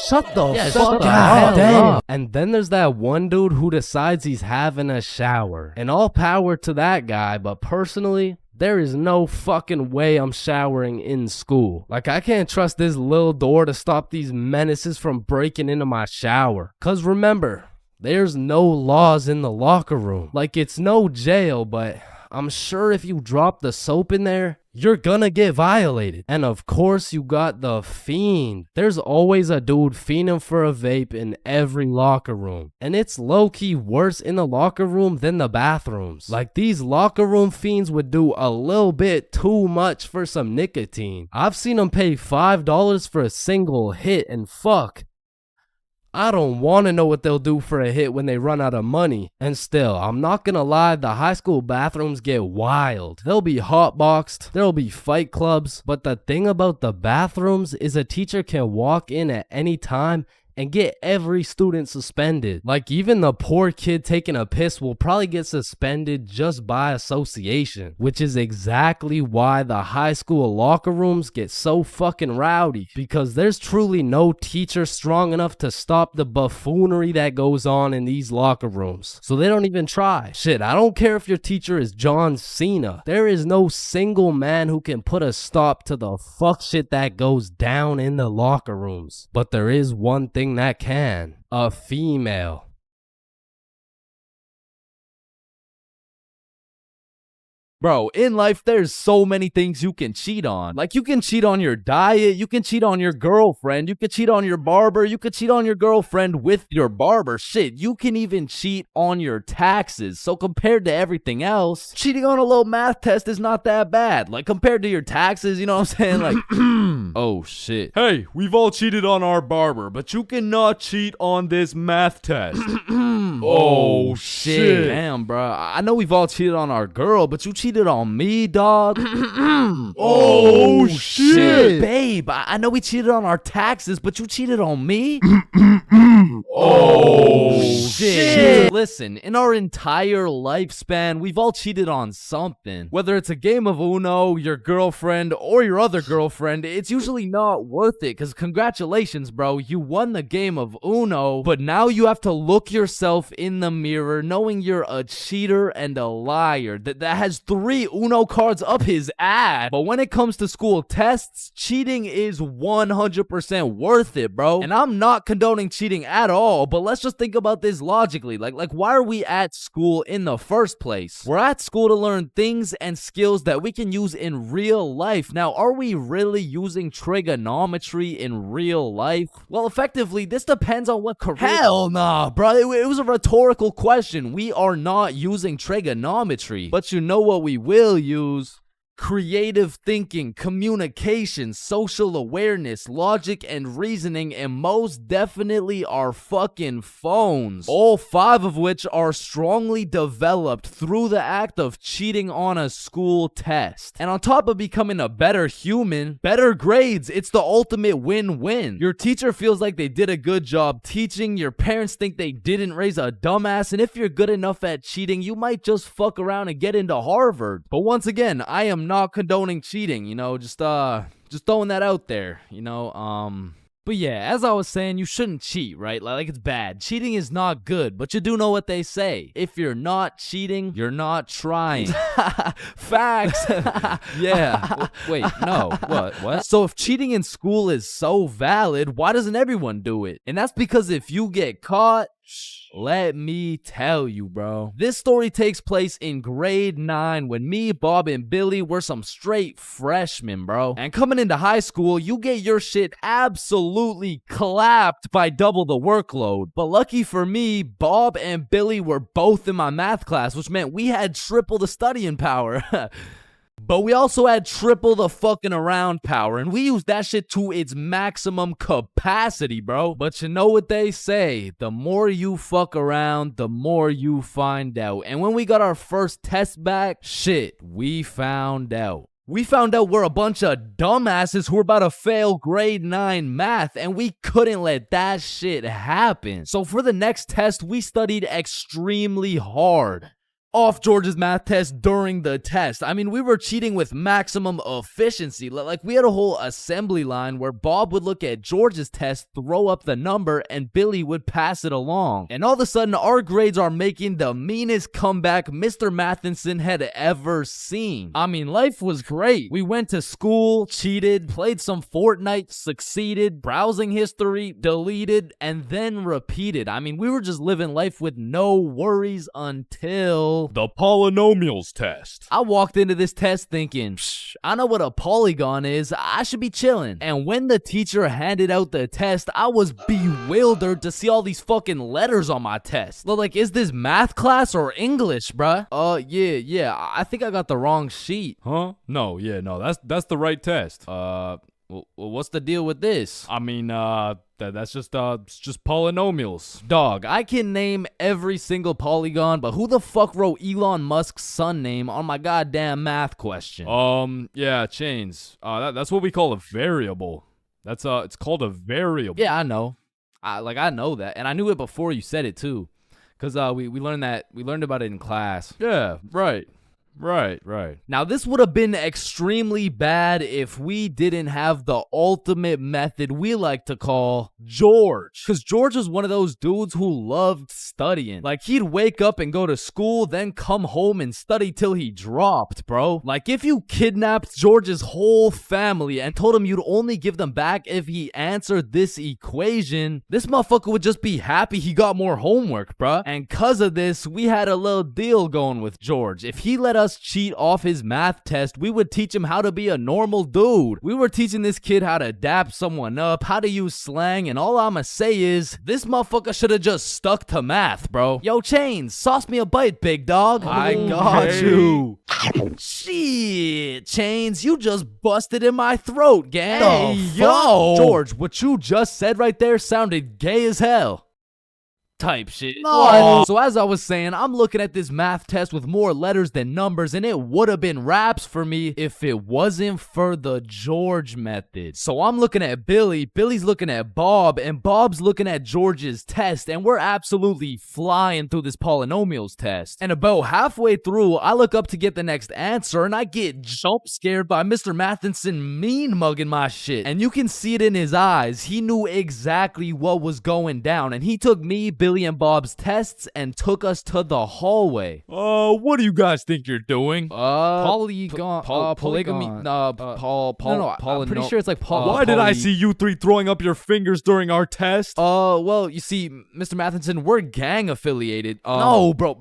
Shut the fuck God up. And then there's that one dude who decides he's having a shower. And all power to that guy, but personally, there is no fucking way I'm showering in school. Like, I can't trust this little door to stop these menaces from breaking into my shower. Cause remember, there's no laws in the locker room. Like, it's no jail, but I'm sure if you drop the soap in there, you're gonna get violated. And of course you got the fiend. There's always a dude fiending for a vape in every locker room. And it's low-key worse in the locker room than the bathrooms. Like, these locker room fiends would do a little bit too much for some nicotine. I've seen them pay $5 for a single hit, and fuck, I don't want to know what they'll do for a hit when they run out of money. And still, I'm not gonna lie, the high school bathrooms get wild. They'll be hotboxed, there'll be fight clubs, but the thing about the bathrooms is a teacher can walk in at any time and get every student suspended. Like, even the poor kid taking a piss will probably get suspended just by association, which is exactly why the high school locker rooms get so fucking rowdy, because there's truly no teacher strong enough to stop the buffoonery that goes on in these locker rooms. So they don't even try. Shit, I don't care if your teacher is John Cena. There is no single man who can put a stop to the fuck shit that goes down in the locker rooms. But there is one thing that can: a female. Bro, in life, there's so many things you can cheat on. Like, you can cheat on your diet, you can cheat on your girlfriend, you can cheat on your barber, you can cheat on your girlfriend with your barber. Shit, you can even cheat on your taxes. So compared to everything else, cheating on a little math test is not that bad. Like, compared to your taxes, you know what I'm saying? Like, oh shit. Hey, we've all cheated on our barber, but you cannot cheat on this math test. Oh shit. Damn, bro. I know we've all cheated on our girl, but you cheated on me, dog. Oh shit. Babe, I know we cheated on our taxes, but you cheated on me? Oh shit. Listen, in our entire lifespan, we've all cheated on something. Whether it's a game of Uno, your girlfriend, or your other girlfriend, it's usually not worth it, because congratulations, bro, you won the game of Uno, but now you have to look yourself in the mirror knowing you're a cheater and a liar that has 3 Uno cards up his ass. But when it comes to school tests, cheating is 100% worth it, bro. And I'm not condoning cheating at all, but let's just think about this logically. Like why are we at school in the first place? We're at school to learn things and skills that we can use in real life. Now, are we really using trigonometry in real life? Well, effectively, this depends on what career. Hell nah, bro. It was a rhetorical question. We are not using trigonometry. But you know what we will use? Creative thinking, communication, social awareness, logic, and reasoning, and most definitely our fucking phones. All 5 of which are strongly developed through the act of cheating on a school test. And on top of becoming a better human, better grades, it's the ultimate win-win. Your teacher feels like they did a good job teaching, your parents think they didn't raise a dumbass, and if you're good enough at cheating, you might just fuck around and get into Harvard. But once again, I am not condoning cheating, you know, just throwing that out there, you know. But yeah, as I was saying, you shouldn't cheat, right? Like, it's bad. Cheating is not good, but you do know what they say. If you're not cheating, you're not trying. Facts. Yeah. Wait, no. What? So if cheating in school is so valid, why doesn't everyone do it? And that's because if you get caught, let me tell you, bro. This story takes place in grade 9 when me, Bob, and Billy were some straight freshmen, bro. And coming into high school, you get your shit absolutely clapped by double the workload. But lucky for me, Bob and Billy were both in my math class, which meant we had triple the studying power. But we also had triple the fucking around power, and we used that shit to its maximum capacity, bro. But you know what they say, the more you fuck around, the more you find out. And when we got our first test back, shit, we found out. We found out we're a bunch of dumbasses who were about to fail grade 9 math, and we couldn't let that shit happen. So for the next test, we studied extremely hard. Off George's math test during the test. I mean, we were cheating with maximum efficiency. Like, we had a whole assembly line where Bob would look at George's test, throw up the number, and Billy would pass it along. And all of a sudden, our grades are making the meanest comeback Mr. Matheson had ever seen. I mean, life was great. We went to school, cheated, played some Fortnite, succeeded, browsing history, deleted, and then repeated. I mean, we were just living life with no worries until Well, The polynomials test. I walked into this test thinking, I know what a polygon is, I should be chilling. And when the teacher handed out the test, I was bewildered to see all these fucking letters on my test. Like, is this math class or English, bruh? Yeah, I think I got the wrong sheet. Huh? No, that's the right test. Well, what's the deal with this? I mean, that's just polynomials. Dog, I can name every single polygon, but who the fuck wrote Elon Musk's son name on my goddamn math question? Yeah, Chains. That's what we call a variable. It's called a variable. Yeah, I know. I know that, and I knew it before you said it too, cause we learned about it in class. Yeah, right. Now, this would have been extremely bad if we didn't have the ultimate method we like to call George. Because George was one of those dudes who loved studying. Like, he'd wake up and go to school, then come home and study till he dropped, bro. Like, if you kidnapped George's whole family and told him you'd only give them back if he answered this equation, this motherfucker would just be happy he got more homework, bro. And cause of this, we had a little deal going with George. If he let us cheat off his math test, we would teach him how to be a normal dude. We were teaching this kid how to dap someone up, how to use slang, and all I'ma say is, this motherfucker should have just stuck to math, bro. Yo, Chains, sauce me a bite, big dog. I got you. Shit, Chains, you just busted in my throat, gang. Hey, yo. George, what you just said right there sounded gay as hell. Type shit. No. So as I was saying, I'm looking at this math test with more letters than numbers, and it would have been raps for me if it wasn't for the George method. So I'm looking at Billy, Billy's looking at Bob, and Bob's looking at George's test, and we're absolutely flying through this polynomials test. And about halfway through, I look up to get the next answer, and I get jump scared by Mr. Matheson mean mugging my shit. And you can see it in his eyes. He knew exactly what was going down, and he took me, Billy, and Bob's tests and took us to the hallway. What do you guys think you're doing? Polygamy. I'm pretty sure it's like Why did I see you three throwing up your fingers during our test? Well, you see, Mr. Matheson, we're gang affiliated. No, bro,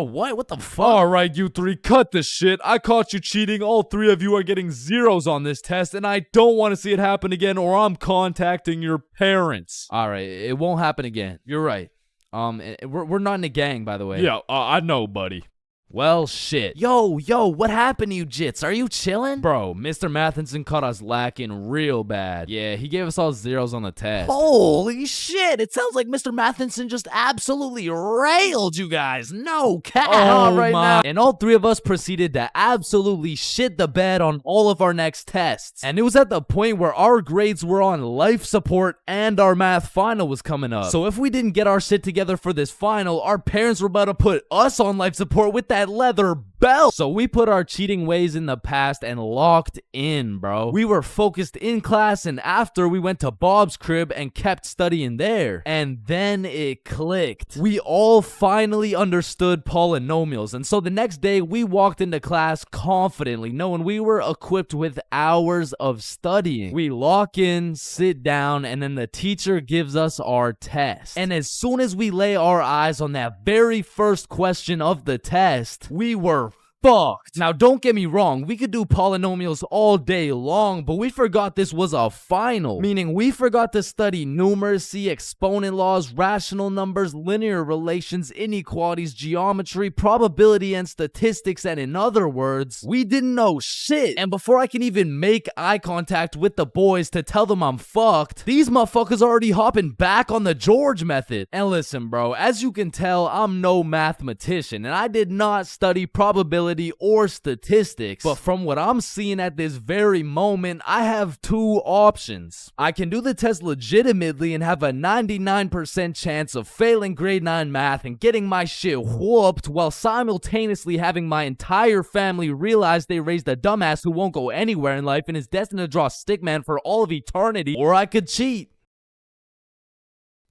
what the fuck? All right, you three, cut this shit. I caught you cheating. All three of you are getting zeros on this test, and I don't want to see it happen again, or I'm contacting your parents. All right, it won't happen again. You're right. We're not in a gang, by the way. Yeah, I know, buddy. Well, shit. Yo, what happened to you, Jits? Are you chilling? Bro, Mr. Matheson caught us lacking real bad. Yeah, he gave us all zeros on the test. Holy shit, it sounds like Mr. Matheson just absolutely railed you guys. No cap. Now. And all three of us proceeded to absolutely shit the bed on all of our next tests. And it was at the point where our grades were on life support and our math final was coming up. So if we didn't get our shit together for this final, our parents were about to put us on life support with that leather belt. So we put our cheating ways in the past and locked in, bro. We were focused in class, and after we went to Bob's crib and kept studying there. And then it clicked. We all finally understood polynomials, and so the next day we walked into class confidently, knowing we were equipped with hours of studying. We lock in, sit down, and then the teacher gives us our test. And as soon as we lay our eyes on that very first question of the test, we were fucked. Now, don't get me wrong, we could do polynomials all day long, but we forgot this was a final, meaning we forgot to study numeracy, exponent laws, rational numbers, linear relations, inequalities, geometry, probability, and statistics, and in other words, we didn't know shit. And before I can even make eye contact with the boys to tell them I'm fucked, these motherfuckers already hopping back on the George method. And listen, bro, as you can tell, I'm no mathematician, and I did not study probability or statistics, but from what I'm seeing at this very moment, I have two options. I can do the test legitimately and have a 99% chance of failing grade 9 math and getting my shit whooped while simultaneously having my entire family realize they raised a dumbass who won't go anywhere in life and is destined to draw stickman for all of eternity, or I could cheat.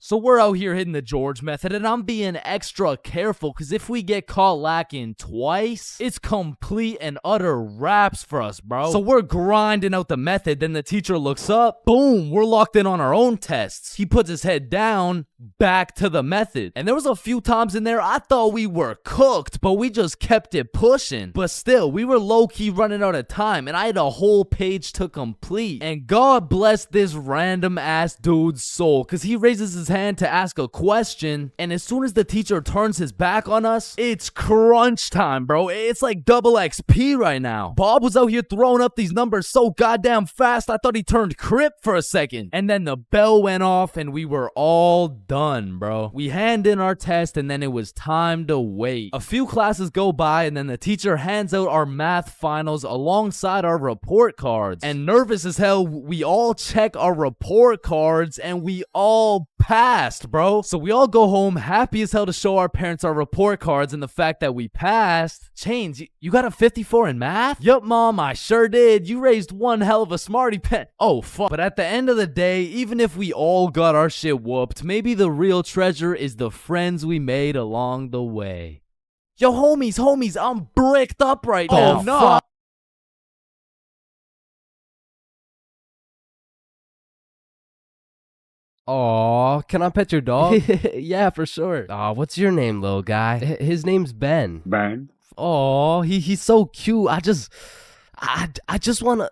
So we're out here hitting the George method, and I'm being extra careful because if we get caught lacking twice, it's complete and utter wraps for us, bro. So we're grinding out the method, then the teacher looks up, boom, we're locked in on our own tests. He puts his head down, back to the method. And there was a few times in there I thought we were cooked, but we just kept it pushing. But still, we were low-key running out of time, and I had a whole page to complete. And God bless this random ass dude's soul, because he raises his hand to ask a question, and as soon as the teacher turns his back on us, it's crunch time, bro. It's like double XP right now. Bob was out here throwing up these numbers so goddamn fast, I thought he turned Crip for a second. And then the bell went off, and we were all done, bro. We hand in our test, and then it was time to wait. A few classes go by, and then the teacher hands out our math finals alongside our report cards. And nervous as hell, we all check our report cards, and we all passed, bro. So we all go home happy as hell to show our parents our report cards and the fact that we passed. Chains, you got a 54 in math? Yup, Mom, I sure did. You raised one hell of a smarty pen. Oh, fuck. But at the end of the day, even if we all got our shit whooped, maybe the real treasure is the friends we made along the way. Yo, homies, I'm bricked up right now. Oh, no. Aw, can I pet your dog? Yeah, for sure. Aw, what's your name, little guy? His name's Ben. Ben. Aw, he's so cute. I just wanna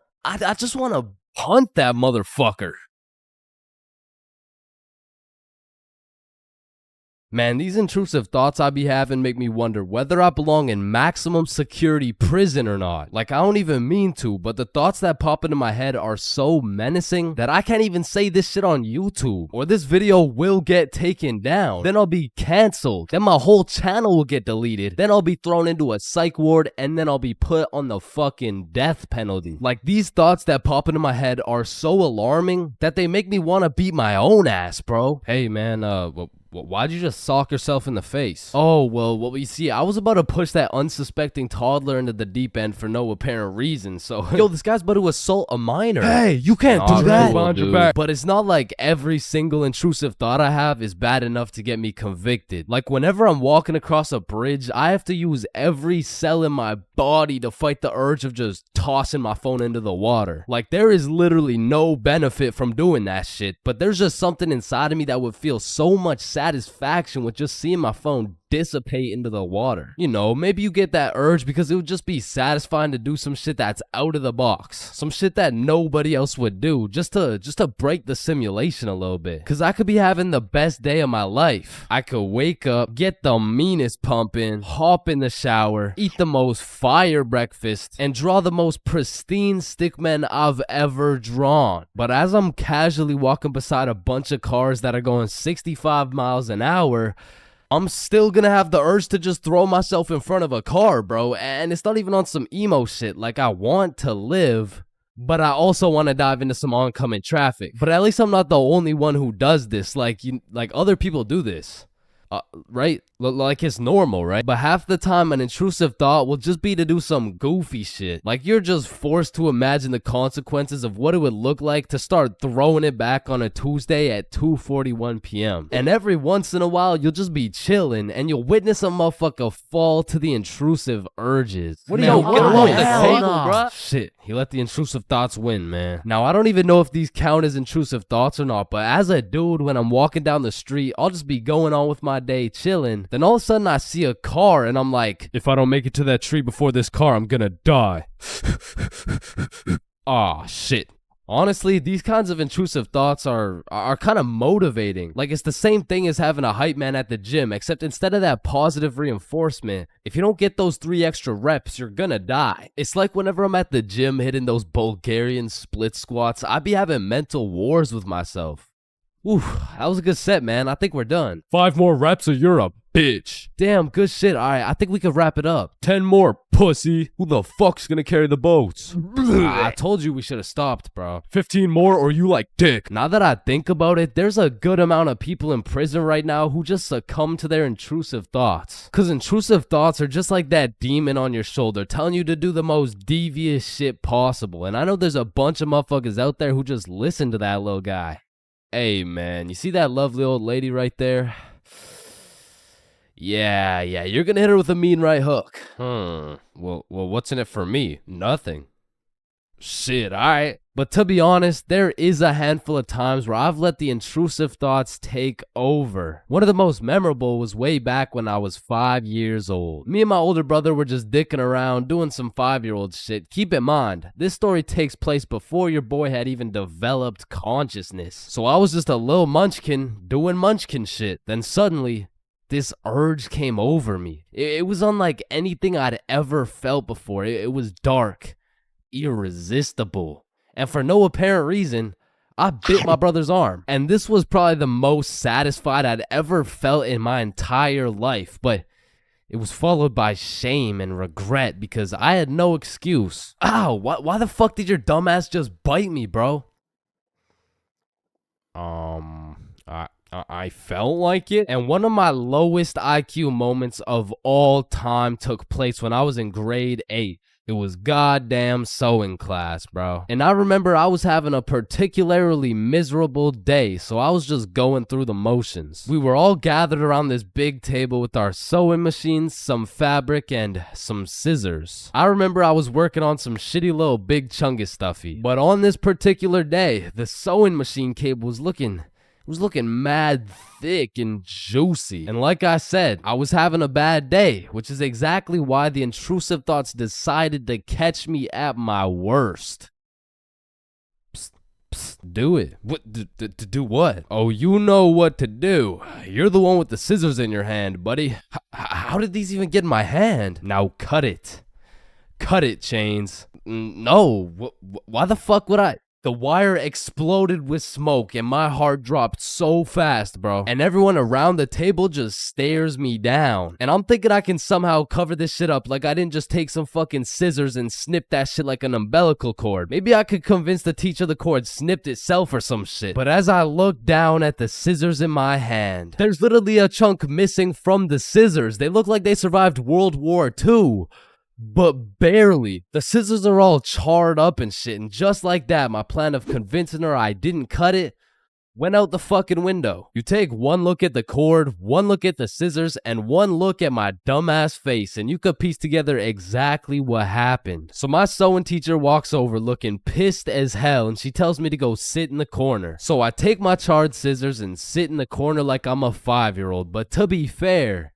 hunt that motherfucker. Man, these intrusive thoughts I be having make me wonder whether I belong in maximum security prison or not. Like, I don't even mean to, but the thoughts that pop into my head are so menacing that I can't even say this shit on YouTube, or this video will get taken down. Then I'll be canceled. Then my whole channel will get deleted. Then I'll be thrown into a psych ward, and then I'll be put on the fucking death penalty. Like, these thoughts that pop into my head are so alarming that they make me want to beat my own ass, bro. Hey, man, why'd you just sock yourself in the face? Oh, well, you see, I was about to push that unsuspecting toddler into the deep end for no apparent reason, so... Yo, this guy's about to assault a minor. Hey, you can't do that! Cool, but it's not like every single intrusive thought I have is bad enough to get me convicted. Like, whenever I'm walking across a bridge, I have to use every cell in my body to fight the urge of just tossing my phone into the water. Like, there is literally no benefit from doing that shit, but there's just something inside of me that would feel so much satisfaction with just seeing my phone dissipate into the water. You know, maybe you get that urge because it would just be satisfying to do some shit that's out of the box. Some shit that nobody else would do, just to break the simulation a little bit. Cause I could be having the best day of my life. I could wake up, get the meanest pump in, hop in the shower, eat the most fire breakfast, and draw the most pristine stickmen I've ever drawn. But as I'm casually walking beside a bunch of cars that are going 65 miles an hour, I'm still gonna have the urge to just throw myself in front of a car, bro. And it's not even on some emo shit. Like, I want to live, but I also want to dive into some oncoming traffic. But at least I'm not the only one who does this. Like other people do this. Right? Like, it's normal, right? But half the time an intrusive thought will just be to do some goofy shit. Like, you're just forced to imagine the consequences of what it would look like to start throwing it back on a Tuesday at 2:41 p.m. And every once in a while, you'll just be chilling and you'll witness a motherfucker fall to the intrusive urges. What are you get off the table, bruh? Shit, he let the intrusive thoughts win, man. Now, I don't even know if these count as intrusive thoughts or not, but as a dude, when I'm walking down the street, I'll just be going on with my day chilling. Then all of a sudden I see a car and I'm like, if I don't make it to that tree before this car, I'm gonna die. Aw, shit. Honestly, these kinds of intrusive thoughts are kind of motivating. Like, it's the same thing as having a hype man at the gym, except instead of that positive reinforcement, if you don't get those 3 extra reps, you're gonna die. It's like whenever I'm at the gym hitting those Bulgarian split squats, I be having mental wars with myself. Oof, that was a good set, man. I think we're done. 5 more reps or you're a bitch. Damn, good shit. All right, I think we could wrap it up. 10 more, pussy. Who the fuck's gonna carry the boats? I told you we should have stopped, bro. 15 more or you like dick. Now that I think about it, there's a good amount of people in prison right now who just succumb to their intrusive thoughts. Cause intrusive thoughts are just like that demon on your shoulder telling you to do the most devious shit possible. And I know there's a bunch of motherfuckers out there who just listen to that little guy. Hey, man, you see that lovely old lady right there? Yeah, you're gonna hit her with a mean right hook. Well, what's in it for me? Nothing. Shit, alright. But to be honest, there is a handful of times where I've let the intrusive thoughts take over. One of the most memorable was way back when I was 5 years old. Me and my older brother were just dicking around, doing some 5-year-old shit. Keep in mind, this story takes place before your boy had even developed consciousness. So I was just a little munchkin doing munchkin shit. Then suddenly, this urge came over me. It was unlike anything I'd ever felt before. It was dark, irresistible. And for no apparent reason, I bit my brother's arm. And this was probably the most satisfied I'd ever felt in my entire life. But it was followed by shame and regret because I had no excuse. Ow, why the fuck did your dumbass just bite me, bro? I felt like it. And one of my lowest IQ moments of all time took place when I was in grade 8. It was goddamn sewing class, bro. And I remember I was having a particularly miserable day, so I was just going through the motions. We were all gathered around this big table with our sewing machines, some fabric, and some scissors. I remember I was working on some shitty little big chungus stuffy. But on this particular day, the sewing machine cable was looking mad thick and juicy. And like I said, I was having a bad day, which is exactly why the intrusive thoughts decided to catch me at my worst. Psst, do it. What? To do what? Oh, you know what to do. You're the one with the scissors in your hand, buddy. How did these even get in my hand? Now cut it. Cut it, Chains. No. Why the fuck would I? The wire exploded with smoke and my heart dropped so fast, bro. And everyone around the table just stares me down. And I'm thinking I can somehow cover this shit up like I didn't just take some fucking scissors and snip that shit like an umbilical cord. Maybe I could convince the teacher the cord snipped itself or some shit. But as I look down at the scissors in my hand, there's literally a chunk missing from the scissors. They look like they survived World War II. But barely. The scissors are all charred up and shit, and just like that, my plan of convincing her I didn't cut it went out the fucking window. You take one look at the cord, one look at the scissors, and one look at my dumbass face, and you could piece together exactly what happened. So my sewing teacher walks over looking pissed as hell, and she tells me to go sit in the corner. So I take my charred scissors and sit in the corner like I'm a 5-year-old, but to be fair,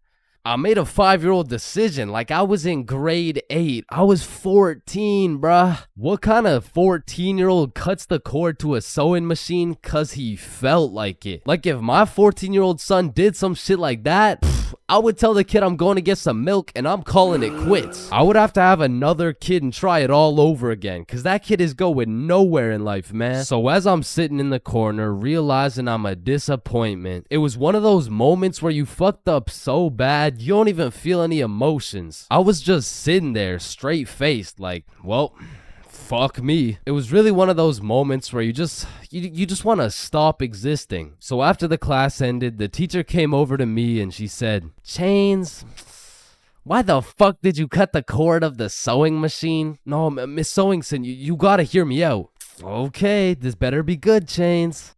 I made a 5-year-old decision like I was in grade 8. I was 14, bruh. What kind of 14-year-old cuts the cord to a sewing machine cause he felt like it? Like if my 14-year-old son did some shit like that, I would tell the kid I'm going to get some milk and I'm calling it quits. I would have to have another kid and try it all over again cause that kid is going nowhere in life, man. So as I'm sitting in the corner realizing I'm a disappointment, it was one of those moments where you fucked up so bad you don't even feel any emotions. I was just sitting there straight-faced like, well, fuck me. It was really one of those moments where you just want to stop existing. So after the class ended, the teacher came over to me and she said, Chains, why the fuck did you cut the cord of the sewing machine? No, Miss Sewingson, you gotta hear me out. Okay, this better be good, Chains.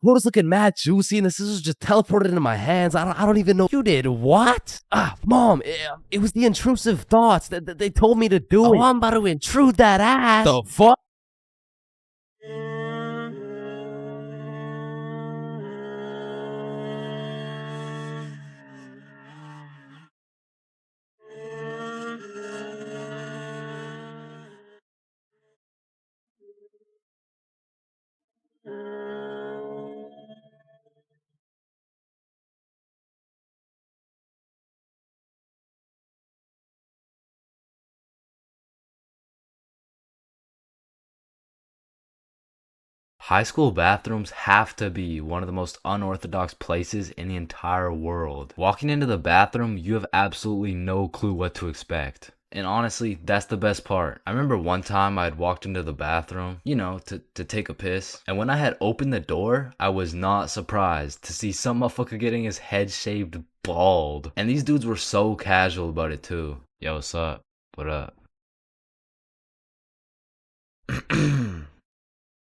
What was looking mad juicy and the scissors just teleported into my hands. I don't even know. You did what? Mom, it was the intrusive thoughts that they told me to do it. I'm about to intrude that ass. The fuck? High school bathrooms have to be one of the most unorthodox places in the entire world. Walking into the bathroom, you have absolutely no clue what to expect. And honestly, that's the best part. I remember one time I had walked into the bathroom, to take a piss. And when I had opened the door, I was not surprised to see some motherfucker getting his head shaved bald. And these dudes were so casual about it too. Yo, what's up? What up?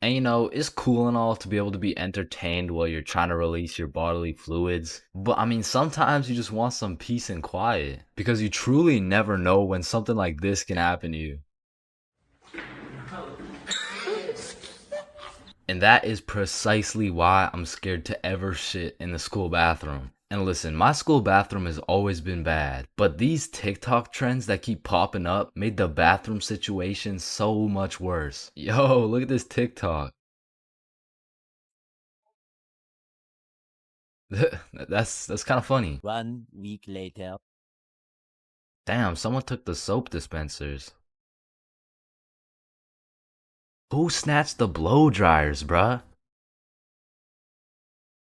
And you know, it's cool and all to be able to be entertained while you're trying to release your bodily fluids. But I mean, sometimes you just want some peace and quiet. Because you truly never know when something like this can happen to you. And that is precisely why I'm scared to ever shit in the school bathroom. And listen, my school bathroom has always been bad, but these TikTok trends that keep popping up made the bathroom situation so much worse. Yo, look at this TikTok. That's kind of funny. 1 week later. Damn, someone took the soap dispensers. Who snatched the blow dryers, bruh?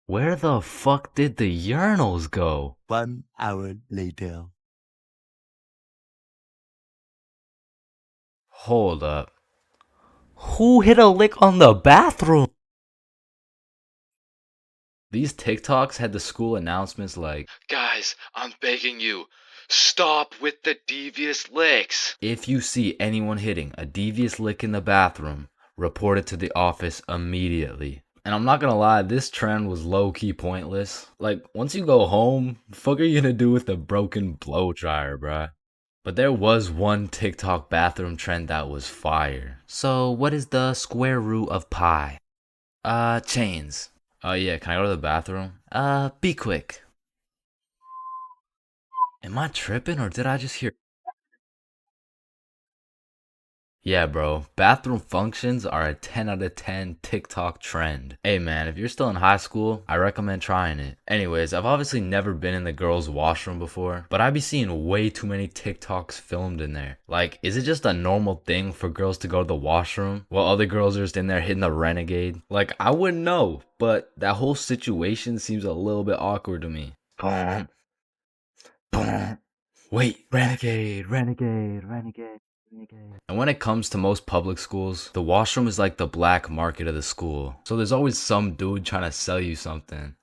Where the fuck did the urinals go? 1 hour later. Hold up. Who hit a lick on the bathroom? These TikToks had the school announcements like, "Guys, I'm begging you, stop with the devious licks." if you see anyone hitting a devious lick in the bathroom, report it to the office immediately. And I'm not gonna lie, this trend was low-key pointless. Like, once you go home, the fuck are you gonna do with the broken blow dryer, bruh? But there was one TikTok bathroom trend that was fire. So, what is the square root of pi? Chains. Yeah, can I go to the bathroom? Be quick. Am I tripping or did I just hear? Yeah, bro, bathroom functions are a 10 out of 10 TikTok trend. Hey man, if you're still in high school, I recommend trying it. Anyways, I've obviously never been in the girls' washroom before, but I be seeing way too many TikToks filmed in there. Like, is it just a normal thing for girls to go to the washroom while other girls are just in there hitting the renegade? Like, I wouldn't know, but that whole situation seems a little bit awkward to me. Boom. Boom. Wait, renegade, renegade, renegade. And when it comes to most public schools, the washroom is like the black market of the school. So there's always some dude trying to sell you something.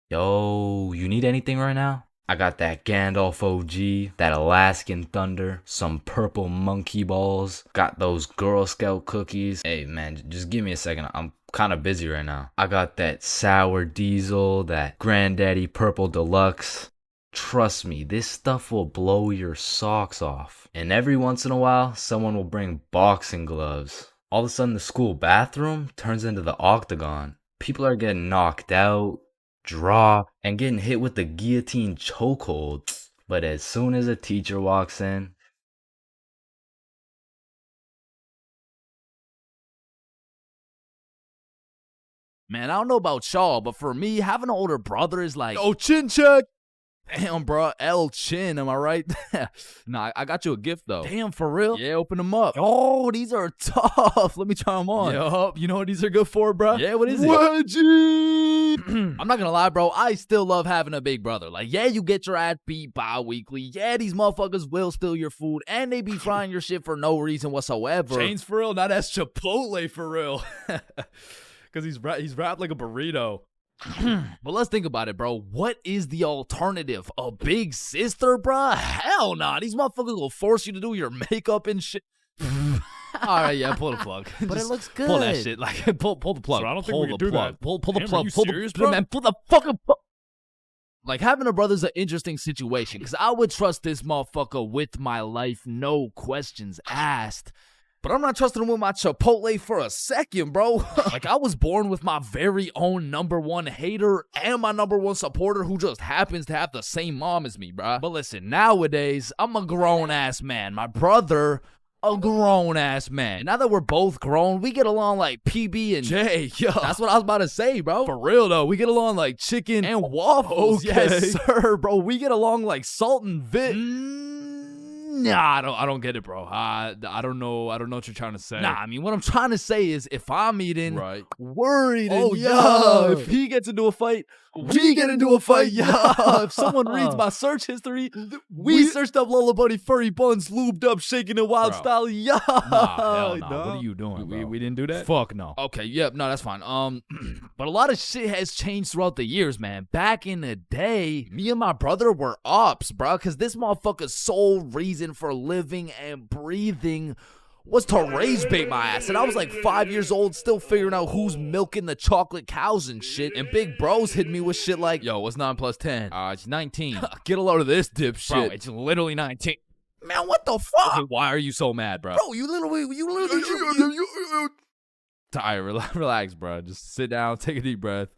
Yo, you need anything right now? I got that Gandalf OG, that Alaskan Thunder, some purple monkey balls, got those Girl Scout cookies. Hey man, just give me a second. I'm kind of busy right now. I got that sour diesel, that Granddaddy Purple Deluxe. Trust me, this stuff will blow your socks off. And every once in a while, someone will bring boxing gloves. All of a sudden, the school bathroom turns into the octagon. People are getting knocked out, dropped, and getting hit with the guillotine chokehold. But as soon as a teacher walks in, Man, I don't know about y'all, but for me, having an older brother is like, Oh, chin check. damn, bro, L Chin, am I right? Nah, I got you a gift, though. Damn, for real? Yeah, open them up. Oh, these are tough. Let me try them on. Yup, you know what these are good for, bro? Yeah, what is it? Wedgie. I'm not gonna lie, bro. I still love having a big brother. Like, yeah, you get your ass beat bi-weekly. Yeah, these motherfuckers will steal your food, and they be frying your shit for no reason whatsoever. Chains for real, not as Chipotle for real. Because he's wrapped like a burrito. But let's think about it, bro. What is the alternative? A big sister, bro? Hell nah. These motherfuckers will force you to do your makeup and shit. All right, yeah, pull the plug. But Just it looks good. Pull that shit. Like, pull the plug. Sir, I don't think pull we can the do plug. that. Pull the Damn, plug. are you Pull serious, the bro? man. Pull the fucking plug. Like, having a brother's an interesting situation because I would trust this motherfucker with my life, no questions asked. But I'm not trusting him with my Chipotle for a second, bro. Like, I was born with my very own #1 hater and my #1 supporter who just happens to have the same mom as me, bro. But listen, nowadays, I'm a grown-ass man. My brother, a grown-ass man. Now that we're both grown, we get along like PB and J, yo. That's what I was about to say, bro. For real, though. We get along like chicken And waffles, Okay. yes, sir, bro. We get along like salt and vit. Nah, I don't get it, bro. I don't know what you're trying to say. Nah, I mean, what I'm trying to say is if I'm eating, Right. worried, Oh, and yeah. if he gets into a fight, we get into a fight, yeah. If someone reads my search history, we searched up Lola Bunny furry buns, lubed up, shaking it wild Bro. style, yeah. Nah, hell nah. What are you doing, bro? We didn't do that? Fuck no. Okay, yep, no, that's fine. But a lot of shit has changed throughout the years, man. Back in the day, me and my brother were ops, bro, because this motherfucker's sole reason for living and breathing was to rage bait my ass. And I was like 5 years old, still figuring out who's milking the chocolate cows and shit. And big bros hit me with shit like, Yo, what's 9 plus 10? It's 19. get a load of this dipshit. Bro, it's literally 19. Man, what the fuck? Okay, why are you so mad, bro? Bro, you literally. Tired. Relax, bro. Just sit down, take a deep breath.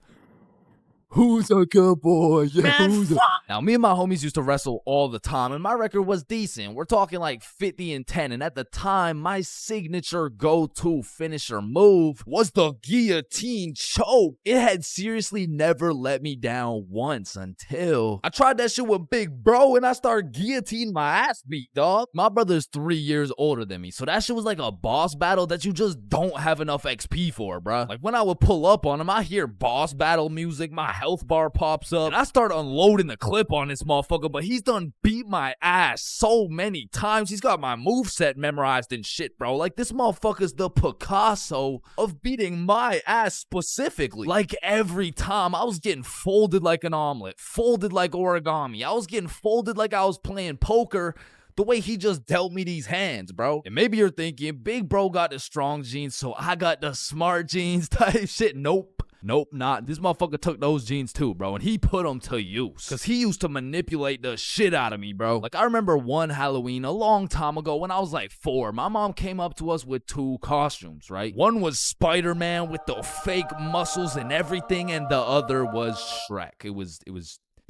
Who's a good boy? Yeah, Man, fuck. Now, me and my homies used to wrestle all the time, and my record was decent. We're talking like 50-10, and at the time, my signature go-to finisher move was the guillotine choke. It had seriously never let me down once until I tried that shit with Big Bro, and I started guillotining my ass beat, dog. My brother's 3 years older than me, so that shit was like a boss battle that you just don't have enough XP for, bruh. Like, when I would pull up on him, I hear boss battle music, my health bar pops up, and I start unloading the clip on this motherfucker, but he's done beat my ass so many times. He's got my moveset memorized and shit, bro. Like, this motherfucker's the Picasso of beating my ass specifically. Like, every time, I was getting folded like an omelet, folded like origami. I was getting folded like I was playing poker, the way he just dealt me these hands, bro. And maybe you're thinking, Big Bro got the strong genes, so I got the smart genes type shit. Nope. Nope, not. This motherfucker took those genes too, bro, and he put them to use. Because he used to manipulate the shit out of me, bro. Like, I remember one Halloween a long time ago when I was like 4. My mom came up to us with 2 costumes, right? One was Spider-Man with the fake muscles and everything, and the other was Shrek. It was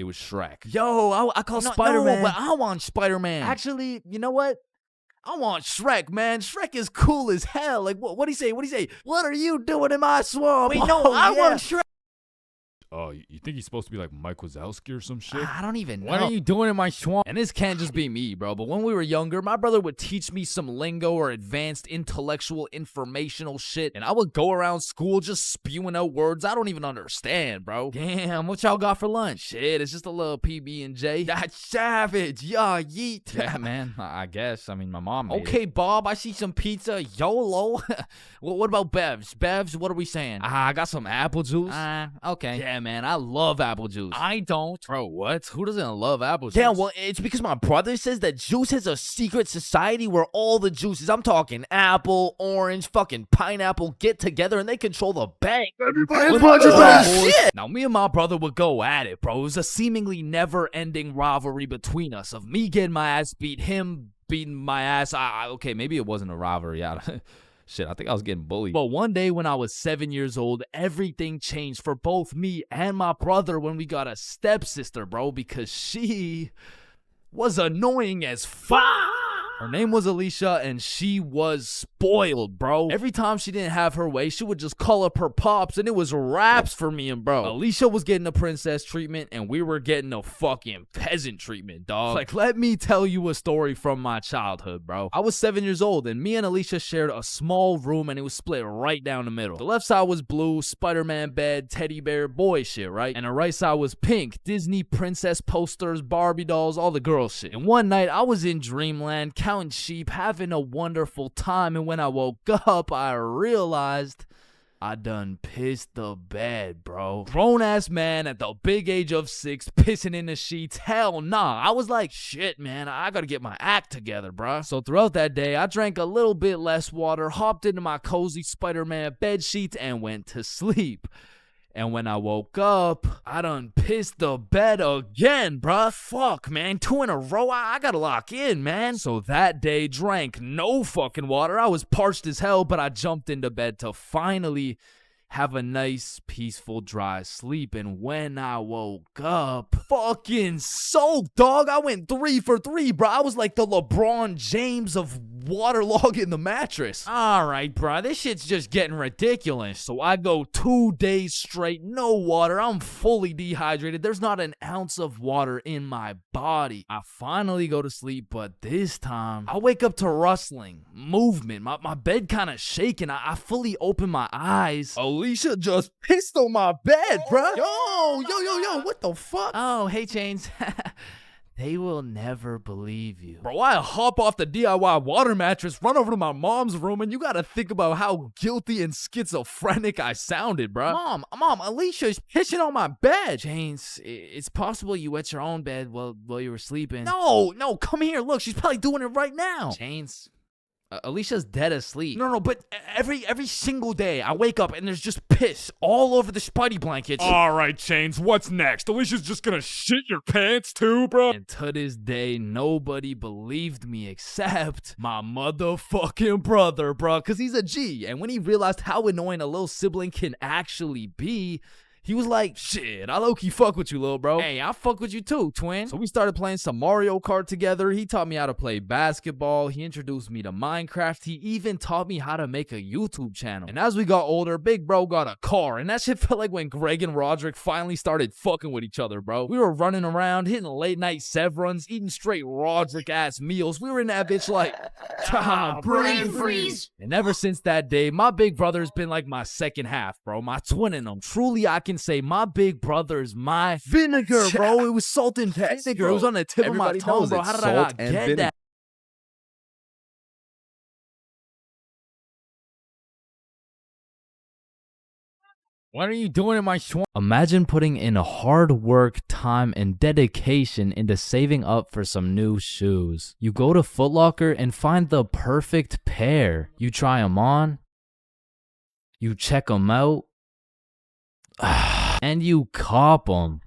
Shrek. Yo, I call Spider-Man. No, but I want Spider-Man. Actually, you know what? I want Shrek, man. Shrek is cool as hell. Like, what'd he say? What are you doing in my swamp? Wait, no, I want Shrek. Oh, you think he's supposed to be like Mike Wazowski or some shit? I don't even know. What are you doing in my swamp? And this can't just be me, bro. But when we were younger, my brother would teach me some lingo or advanced intellectual informational shit. And I would go around school just spewing out words I don't even understand, bro. Damn, what y'all got for lunch? Shit, it's just a little PB&J. That's savage. Yeah, yeet. Yeah, man, I guess. I mean, my mom made Okay, it. Bob, I see some pizza. YOLO. Well, what about Bevs? Bevs, what are we saying? I got some apple juice. Okay. Yeah, man, I love apple juice. I don't. Bro, what? Who doesn't love apple juice? Yeah, well, it's because my brother says that juice has a secret society where all the juices, I'm talking apple, orange, fucking pineapple, get together and they control the bank. Now, me and my brother would go at it, bro. It was a seemingly never-ending rivalry between us of me getting my ass beat, him beating my ass. Okay, maybe it wasn't a rivalry. Shit, I think I was getting bullied. But one day when I was 7 years old, everything changed for both me and my brother when we got a stepsister, bro, because she was annoying as fuck. Her name was Alicia, and she was spoiled, bro. Every time she didn't have her way, she would just call up her pops, and it was raps for me and bro. Alicia was getting the princess treatment, and we were getting the fucking peasant treatment, dog. Like, let me tell you a story from my childhood, bro. I was 7 years old, and me and Alicia shared a small room, and it was split right down the middle. The left side was blue, Spider-Man bed, teddy bear, boy shit, right? And the right side was pink, Disney princess posters, Barbie dolls, all the girl shit. And one night, I was in dreamland, counting sheep, having a wonderful time, and when I woke up, I realized I done pissed the bed, bro. Grown-ass man at the big age of 6 pissing in the sheets. Hell nah. I was like, shit, man, I gotta get my act together, bro. So throughout that day, I drank a little bit less water, hopped into my cozy Spider-Man bed sheets, and went to sleep. And when I woke up, I done pissed the bed again, bruh. Fuck, man. 2 in a row. I gotta lock in, man. So that day, drank no fucking water. I was parched as hell, but I jumped into bed to finally have a nice, peaceful, dry sleep. And when I woke up, fucking soaked, dog. I went 3 for 3, bro. I was like the LeBron James of waterlogging the mattress. All right, bro. This shit's just getting ridiculous. So I go 2 days straight, no water. I'm fully dehydrated. There's not an ounce of water in my body. I finally go to sleep, but this time, I wake up to rustling, movement. My bed kind of shaking. I fully open my eyes. Alicia just pissed on my bed, bruh. Yo, what the fuck? Oh, hey, Chains. They will never believe you. Bro, I hop off the DIY water mattress, run over to my mom's room, and you gotta think about how guilty and schizophrenic I sounded, bro. Mom, Alicia's pissing on my bed. Chains, it's possible you wet your own bed while you were sleeping. No, come here. Look, she's probably doing it right now. Chains, Alicia's dead asleep. No, but every single day I wake up and there's just piss all over the Spidey blankets. Alright, Chains, what's next? Alicia's just gonna shit your pants too, bro? And to this day, nobody believed me except my motherfucking brother, bro. Because he's a G. And when he realized how annoying a little sibling can actually be, he was like, shit, I low-key fuck with you, little bro. Hey, I fuck with you too, twin. So we started playing some Mario Kart together. He taught me how to play basketball. He introduced me to Minecraft. He even taught me how to make a YouTube channel. And as we got older, big bro got a car. And that shit felt like when Greg and Roderick finally started fucking with each other, bro. We were running around, hitting late night Sev runs, eating straight Roderick-ass meals. We were in that bitch like, brain freeze. And ever since that day, my big brother's been like my second half, bro. My twin in him. Truly, I can say my big brother's my vinegar, bro. It was salt and vinegar. It was on the tip of my tongue, bro. How did I not get that? What are you doing in my swamp? Imagine putting in hard work, time, and dedication into saving up for some new shoes. You go to Foot Locker and find the perfect pair. You try them on. You check them out. And you cop them.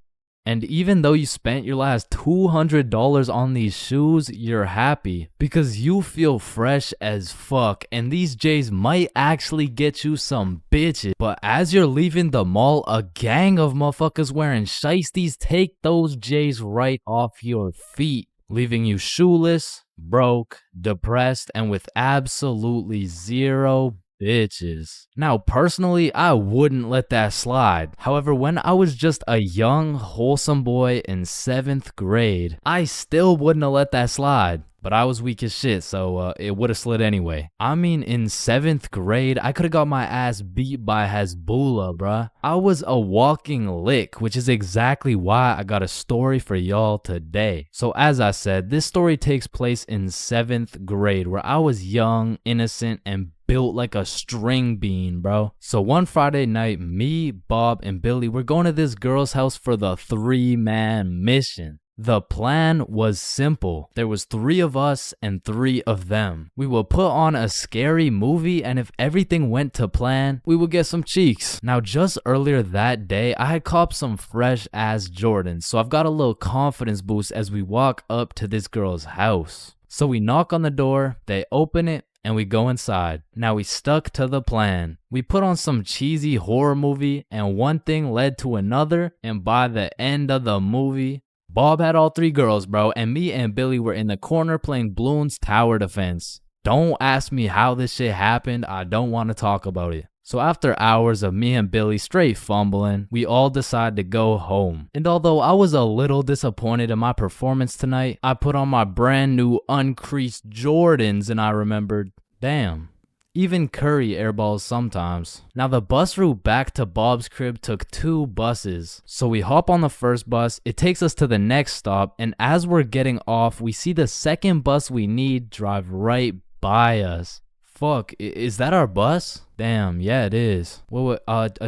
And even though you spent your last $200 on these shoes, you're happy because you feel fresh as fuck and these J's might actually get you some bitches. But as you're leaving the mall, a gang of motherfuckers wearing shiesties take those J's right off your feet, leaving you shoeless, broke, depressed, and with absolutely zero bitches. Now, personally, I wouldn't let that slide. However, when I was just a young, wholesome boy in 7th grade, I still wouldn't have let that slide. But I was weak as shit, so it would have slid anyway. I mean, in 7th grade, I could have got my ass beat by Hezbollah, bruh. I was a walking lick, which is exactly why I got a story for y'all today. So as I said, this story takes place in 7th grade, where I was young, innocent, and built like a string bean, bro. So one Friday night, me, Bob, and Billy were going to this girl's house for the 3-man mission. The plan was simple. There was 3 of us and 3 of them. We would put on a scary movie, and if everything went to plan, we would get some cheeks. Now, just earlier that day, I had copped some fresh ass Jordans, so I've got a little confidence boost as we walk up to this girl's house. So we knock on the door, they open it, and we go inside. Now we stuck to the plan. We put on some cheesy horror movie, and one thing led to another, and by the end of the movie, Bob had all 3 girls, bro, and me and Billy were in the corner playing Bloons Tower Defense. Don't ask me how this shit happened, I don't want to talk about it. So after hours of me and Billy straight fumbling, we all decided to go home. And although I was a little disappointed in my performance tonight, I put on my brand new uncreased Jordans and I remembered, damn, even Curry airballs sometimes. Now the bus route back to Bob's crib took 2 buses. So we hop on the first bus, it takes us to the next stop, and as we're getting off, we see the second bus we need drive right by us. Fuck, is that our bus? Damn, yeah it is. Wait,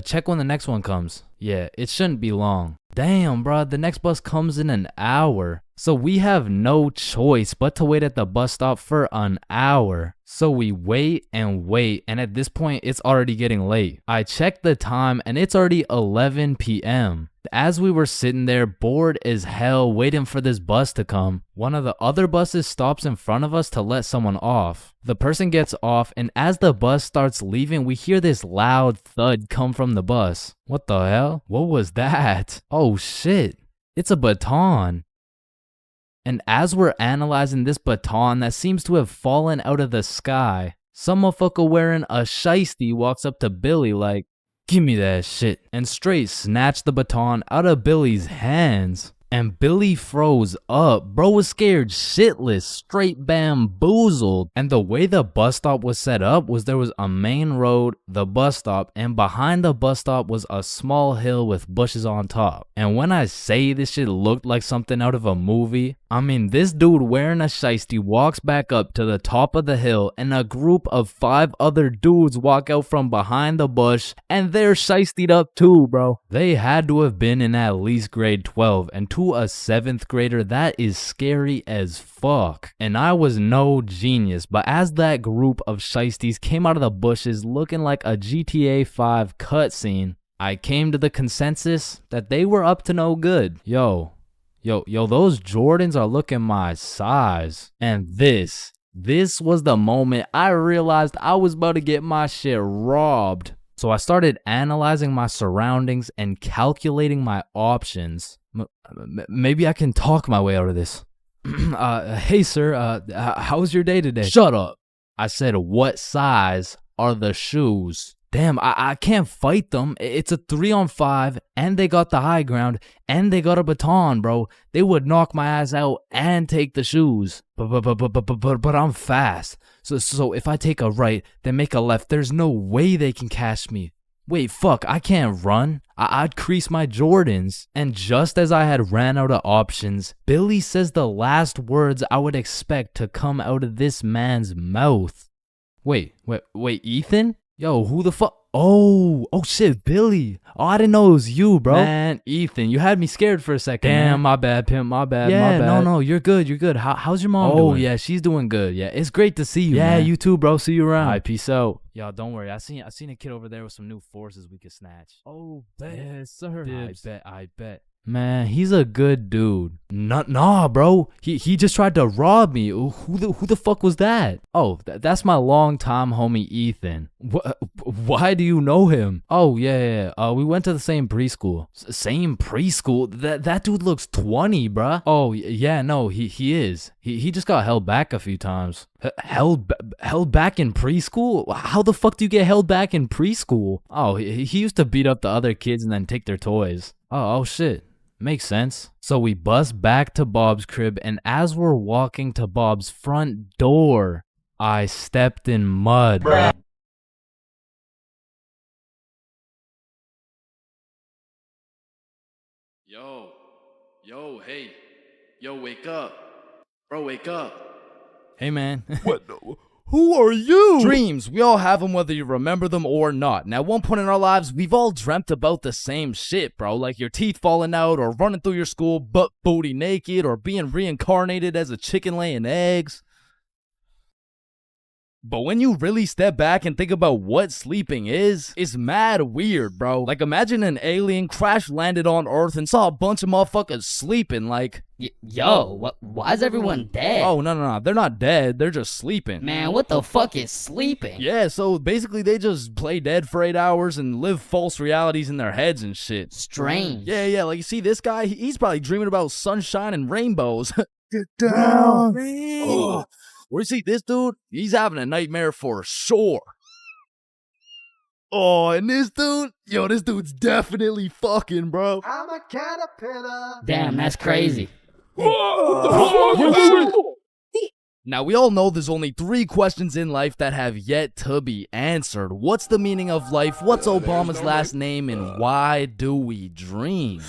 check when the next one comes. Yeah, it shouldn't be long. Damn, bro, the next bus comes in an hour. So we have no choice but to wait at the bus stop for an hour. So we wait, and at this point, it's already getting late. I checked the time, and it's already 11 p.m. As we were sitting there, bored as hell, waiting for this bus to come, one of the other buses stops in front of us to let someone off. The person gets off, and as the bus starts leaving, we hear this loud thud come from the bus. What the hell? What was that? Oh shit, it's a baton. And as we're analyzing this baton that seems to have fallen out of the sky, some motherfucker wearing a shiesty walks up to Billy like, "Give me that shit," and straight snatched the baton out of Billy's hands. And Billy froze up. Bro was scared shitless, straight bamboozled. And the way the bus stop was set up was there was a main road, the bus stop, and behind the bus stop was a small hill with bushes on top. And when I say this shit looked like something out of a movie, I mean, this dude wearing a shiesty walks back up to the top of the hill, and a group of 5 other dudes walk out from behind the bush, and they're shiestied up too, bro. They had to have been in at least grade 12, and to a 7th grader, that is scary as fuck. And I was no genius, but as that group of shiesties came out of the bushes looking like a GTA 5 cutscene, I came to the consensus that they were up to no good. Yo, those Jordans are looking my size. And this was the moment I realized I was about to get my shit robbed. So I started analyzing my surroundings and calculating my options. Maybe I can talk my way out of this. Hey sir, how was your day today? Shut up. I said, what size are the shoes? Damn, I can't fight them. It's a 3-on-5, and they got the high ground, and they got a baton, bro. They would knock my ass out and take the shoes. But I'm fast. So if I take a right, then make a left, there's no way they can catch me. Wait, fuck, I can't run. I'd crease my Jordans. And just as I had ran out of options, Billy says the last words I would expect to come out of this man's mouth. Wait, Ethan? Yo, who the fuck? Oh shit, Billy. Oh, I didn't know it was you, bro. Man, Ethan, you had me scared for a second. Damn, man. My bad, pimp, my bad, my bad. No, you're good, How's your mom doing? Oh, yeah, she's doing good. Yeah, it's great to see you, man. You too, bro. See you around. All right, peace out. Yo, don't worry. I seen a kid over there with some new forces we could snatch. Oh, bet. Yes, sir. I bet. Man, he's a good dude. Nah, bro. He just tried to rob me. Who the fuck was that? Oh, that's my longtime homie Ethan. Why do you know him? Oh, yeah. We went to the same preschool. Same preschool? That dude looks 20, bruh. Oh, yeah, no, he is. He just got held back a few times. Held back in preschool? How the fuck do you get held back in preschool? Oh, he used to beat up the other kids and then take their toys. Oh shit. Makes sense. So we bust back to Bob's crib, and as we're walking to Bob's front door, I stepped in mud. Hey. Yo, wake up. Bro, wake up. Hey, man. What? Who are you? Dreams. We all have them whether you remember them or not. And at one point in our lives, we've all dreamt about the same shit, bro. Like your teeth falling out, or running through your school butt booty naked, or being reincarnated as a chicken laying eggs. But when you really step back and think about what sleeping is, it's mad weird, bro. Like imagine an alien crash landed on Earth and saw a bunch of motherfuckers sleeping like... Why is everyone dead? Oh, no. They're not dead. They're just sleeping. Man, what the fuck is sleeping? Yeah, so basically they just play dead for 8 hours and live false realities in their heads and shit. Strange. Yeah, like you see this guy, he's probably dreaming about sunshine and rainbows. Get down. Oh. Or you see this dude, he's having a nightmare for sure. Oh, and this dude, this dude's definitely fucking, bro. I'm a caterpillar. Damn, that's crazy. Now, we all know there's only 3 questions in life that have yet to be answered. What's the meaning of life? What's Obama's last name? And why do we dream?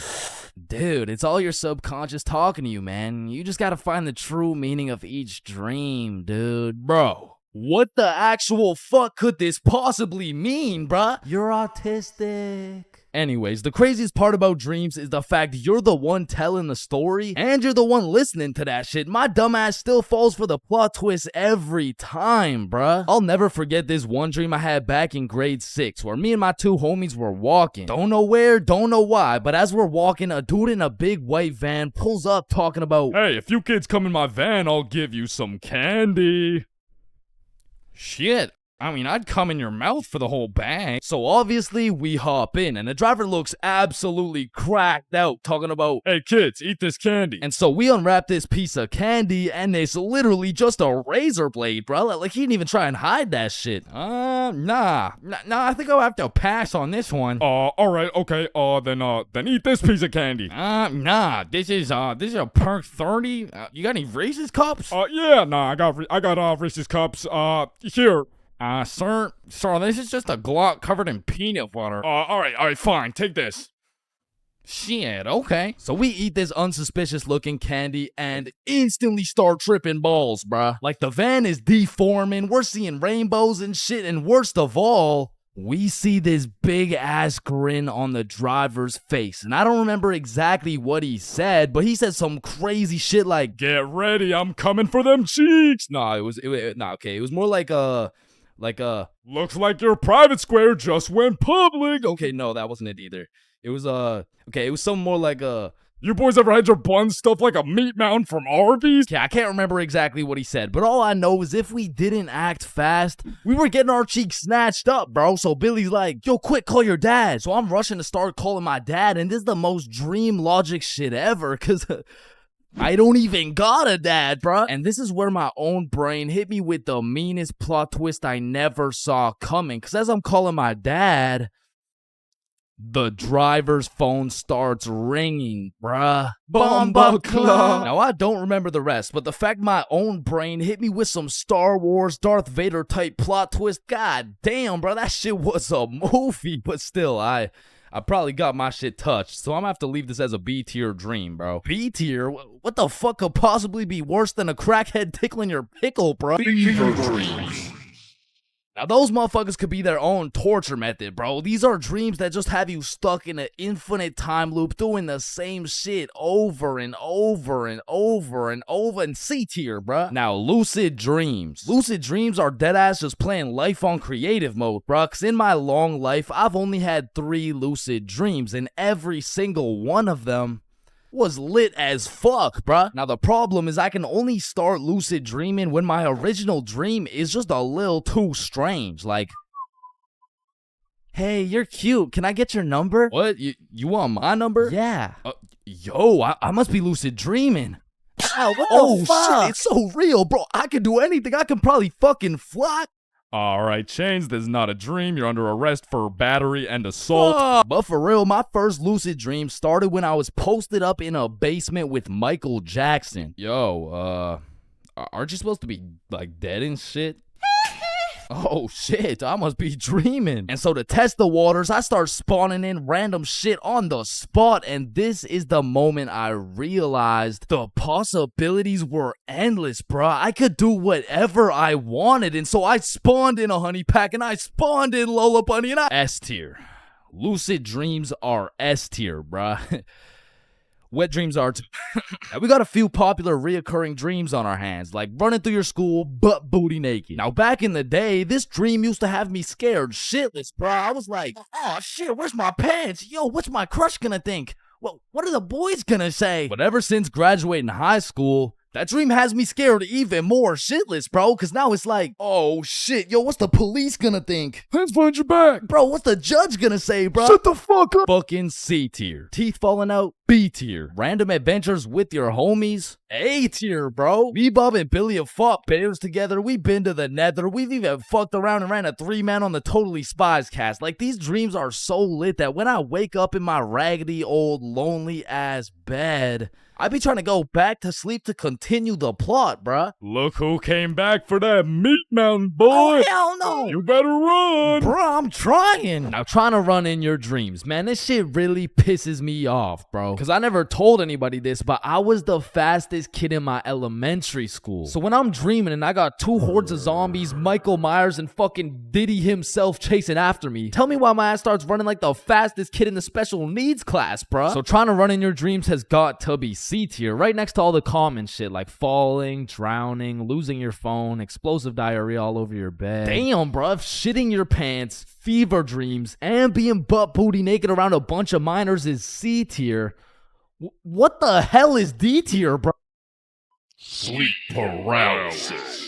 Dude, it's all your subconscious talking to you, man. You just gotta find the true meaning of each dream, dude. Bro, what the actual fuck could this possibly mean, bruh? You're autistic. Anyways, the craziest part about dreams is the fact you're the one telling the story and you're the one listening to that shit. My dumbass still falls for the plot twist every time, bruh. I'll never forget this one dream I had back in grade 6 where me and my 2 homies were walking. Don't know where, don't know why, but as we're walking, a dude in a big white van pulls up talking about, "Hey, if you kids come in my van, I'll give you some candy." Shit. I mean, I'd come in your mouth for the whole bang. So obviously, we hop in, and the driver looks absolutely cracked out, talking about, "Hey kids, eat this candy." And so we unwrap this piece of candy, and it's literally just a razor blade, bro. Like, he didn't even try and hide that shit. Nah, I think I'll have to pass on this one. Alright, okay, then eat this piece of candy. Nah, this is a Perk 30. You got any Reese's cups? Yeah, nah, I got Reese's cups. Here. Sir, this is just a Glock covered in peanut butter. Alright, fine, take this. Shit, okay. So we eat this unsuspicious looking candy and instantly start tripping balls, bruh. Like the van is deforming, we're seeing rainbows and shit, and worst of all, we see this big ass grin on the driver's face. And I don't remember exactly what he said, but he said some crazy shit like, "Get ready, I'm coming for them cheeks." No, it was more like "Looks like your private square just went public." Okay, no, that wasn't it either. It was it was something more like "You boys ever had your buns stuffed like a meat mountain from Arby's?" Yeah, I can't remember exactly what he said, but all I know is if we didn't act fast, we were getting our cheeks snatched up, bro. So Billy's like, "Yo, quick, call your dad." So I'm rushing to start calling my dad, and this is the most dream logic shit ever, cause I don't even got a dad, bro. And this is where my own brain hit me with the meanest plot twist I never saw coming, cause as I'm calling my dad, the driver's phone starts ringing, bruh. Bomba Club. Now, I don't remember the rest, but the fact my own brain hit me with some Star Wars Darth Vader type plot twist, god damn, bro, that shit was a movie. But still, I probably got my shit touched, so I'm gonna have to leave this as a B tier dream, bro. B tier? What the fuck could possibly be worse than a crackhead tickling your pickle, bro? Fever dreams. Now, those motherfuckers could be their own torture method, bro. These are dreams that just have you stuck in an infinite time loop doing the same shit over and over and over and over and C tier, bro. Now, lucid dreams. Lucid dreams are deadass just playing life on creative mode, bro. Cause in my long life, I've only had 3 lucid dreams, and every single one of them was lit as fuck, bruh. Now the problem is I can only start lucid dreaming when my original dream is just a little too strange. Like, "Hey, you're cute. Can I get your number?" What? You want my number? Yeah. Yo, I must be lucid dreaming. Wow, what Oh the fuck? shit, it's so real, bro. I can do anything. I can probably fucking fly. Alright, Chains, this is not a dream. You're under arrest for battery and assault. But for real, my first lucid dream started when I was posted up in a basement with Michael Jackson. Yo, aren't you supposed to be, like, dead and shit? Oh shit, I must be dreaming. And so to test the waters, I start spawning in random shit on the spot, and this is the moment I realized the possibilities were endless, bruh. I could do whatever I wanted, and so I spawned in a honey pack, and I spawned in Lola Bunny, and I S tier. Lucid dreams are S tier, bruh. Wet dreams are too. Now, we got a few popular reoccurring dreams on our hands, like running through your school butt booty naked. Now, back in the day, this dream used to have me scared shitless, bro. I was like, "Oh shit, where's my pants? Yo, what's my crush gonna think? What are the boys gonna say?" But ever since graduating high school, that dream has me scared even more shitless, bro, because now it's like, "Oh shit, yo, what's the police gonna think? Hands behind your back." Bro, what's the judge gonna say, bro? Shut the fuck up. Fucking C tier. Teeth falling out, B tier. Random adventures with your homies, A tier, bro. Me, Bob, and Billy have fought bears together. We've been to the nether. We've even fucked around and ran a 3-man on the Totally Spies cast. Like, these dreams are so lit that when I wake up in my raggedy old lonely ass bed, I be trying to go back to sleep to continue the plot, bruh. Look who came back for that meat mountain, boy. Oh, hell no. You better run. Bruh, I'm trying. Now, trying to run in your dreams, man, this shit really pisses me off, bro. Because I never told anybody this, but I was the fastest kid in my elementary school. So when I'm dreaming and I got 2 hordes of zombies, Michael Myers, and fucking Diddy himself chasing after me, tell me why my ass starts running like the fastest kid in the special needs class, bruh. So trying to run in your dreams has got to be C tier, right next to all the common shit like falling, drowning, losing your phone, explosive diarrhea all over your bed. Damn, bruh, shitting your pants, fever dreams, and being butt booty naked around a bunch of minors is C tier. What the hell is D tier, bro? Sleep paralysis.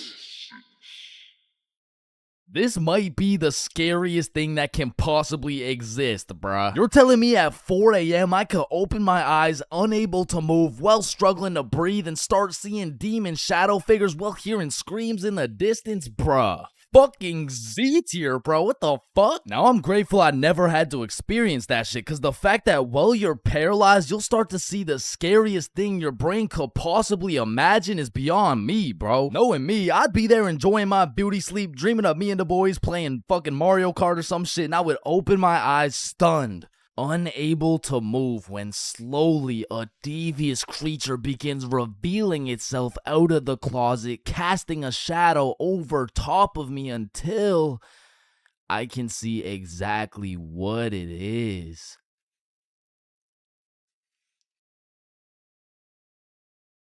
This might be the scariest thing that can possibly exist, bruh. You're telling me at 4 a.m. I could open my eyes, unable to move, while struggling to breathe, and start seeing demon shadow figures while hearing screams in the distance, bruh. Fucking Z tier, bro. What the fuck? Now, I'm grateful I never had to experience that shit, because the fact that while you're paralyzed, you'll start to see the scariest thing your brain could possibly imagine is beyond me, bro. Knowing me, I'd be there enjoying my beauty sleep, dreaming of me and the boys playing fucking Mario Kart or some shit, and I would open my eyes stunned. Unable to move when slowly a devious creature begins revealing itself out of the closet, casting a shadow over top of me until I can see exactly what it is.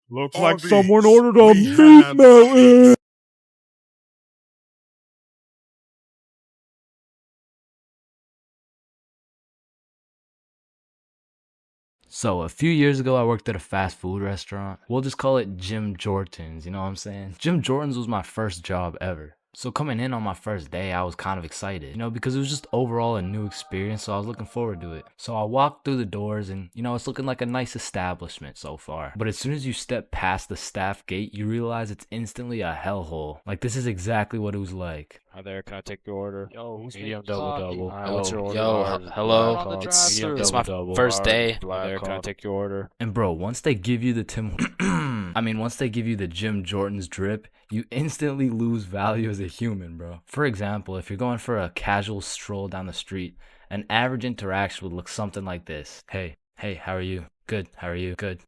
Looks like someone ordered a meat mountain. So, a few years ago, I worked at a fast food restaurant. We'll just call it Jim Jordan's, you know what I'm saying? Jim Jordan's was my first job ever. So coming in on my first day, I was kind of excited, you know, because it was just overall a new experience, so I was looking forward to it. So I walked through the doors and, you know, it's looking like a nice establishment so far. But as soon as you step past the staff gate, you realize it's instantly a hellhole. Like, this is exactly what it was like. Hi there, can I take your order? Yo, who's medium making double coffee? double. Hi, What's your order? Hello. Black coffee. It's Medium my double double. first day. Hi there, can I take your order? And bro, once they give you the once they give you the Jim Jordan's drip, you instantly lose value as a human, bro. For example, if you're going for a casual stroll down the street, an average interaction would look something like this. Hey, how are you? Good, how are you? Good.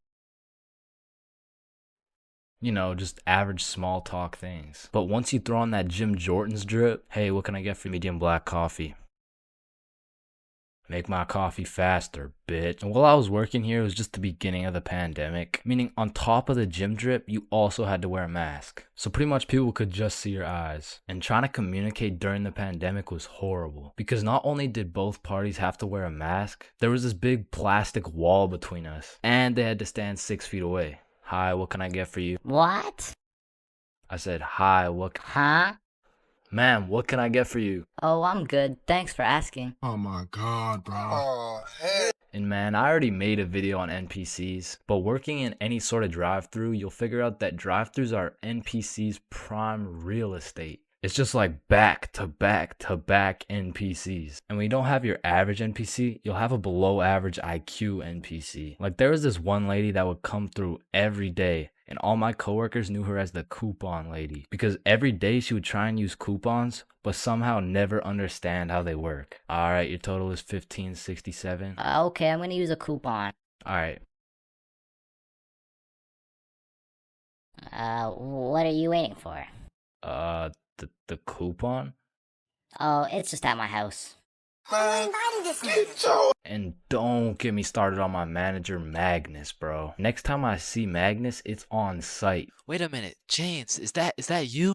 You know, just average small talk things. But once you throw on that Jim Jordan's drip, hey, what can I get for medium black coffee? Make my coffee faster, bitch. And while I was working here, it was just the beginning of the pandemic. Meaning, on top of the gym drip, you also had to wear a mask. So pretty much people could just see your eyes. And trying to communicate during the pandemic was horrible. Because not only did both parties have to wear a mask, there was this big plastic wall between us. And they had to stand 6 feet away. Hi, what can I get for you? What? I said, hi, what? Huh? Ma'am, what can I get for you? Oh, I'm good. Thanks for asking. Oh my god, bro. Oh, hey. And man, I already made a video on NPCs, but working in any sort of drive-thru, you'll figure out that drive-thrus are NPCs' prime real estate. It's just like back to back to back NPCs. And when you don't have your average NPC, you'll have a below average IQ NPC. Like, there was this one lady that would come through every day, and all my coworkers knew her as the coupon lady, because every day she would try and use coupons, but somehow never understand how they work. All right, your total is $15.67. Okay, I'm gonna use a coupon. All right. What are you waiting for? The coupon? Oh, it's just at my house. And don't get me started on my manager, Magnus, bro. Next time I see Magnus, it's on site. Wait a minute, Chains, is that you?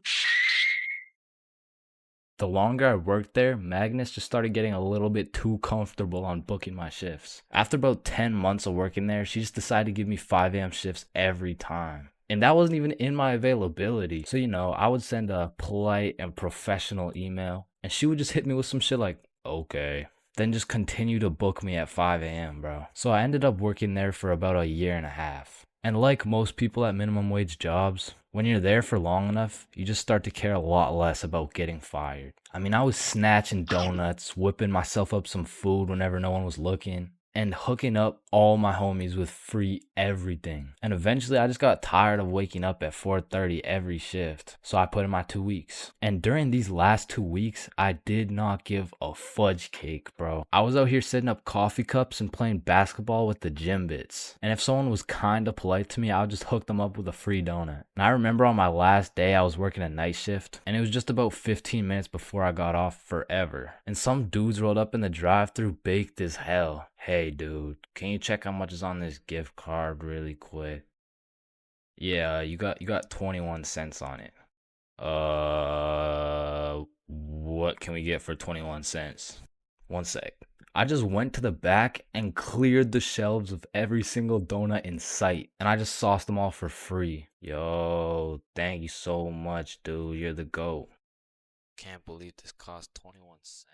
The longer I worked there, Magnus just started getting a little bit too comfortable on booking my shifts. After about 10 months of working there, she just decided to give me 5 a.m. shifts every time. And that wasn't even in my availability. So, you know, I would send a polite and professional email, and she would just hit me with some shit like, okay. Then just continue to book me at 5 a.m., bro. So I ended up working there for about a year and a half. And like most people at minimum wage jobs, when you're there for long enough, you just start to care a lot less about getting fired. I mean, I was snatching donuts, whipping myself up some food whenever no one was looking, and hooking up all my homies with free everything. And eventually I just got tired of waking up at 4:30 every shift. So I put in my 2 weeks. And during these last 2 weeks, I did not give a fudge cake, bro. I was out here setting up coffee cups and playing basketball with the gym bits. And if someone was kinda polite to me, I would just hook them up with a free donut. And I remember on my last day, I was working a night shift, and it was just about 15 minutes before I got off forever. And some dudes rolled up in the drive-thru baked as hell. Hey dude, can you check how much is on this gift card really quick? Yeah, you got 21 cents on it. What can we get for 21 cents? One sec. I just went to the back and cleared the shelves of every single donut in sight, and I just sauced them all for free. Yo, thank you so much, dude. You're the GOAT. Can't believe this cost 21 cents.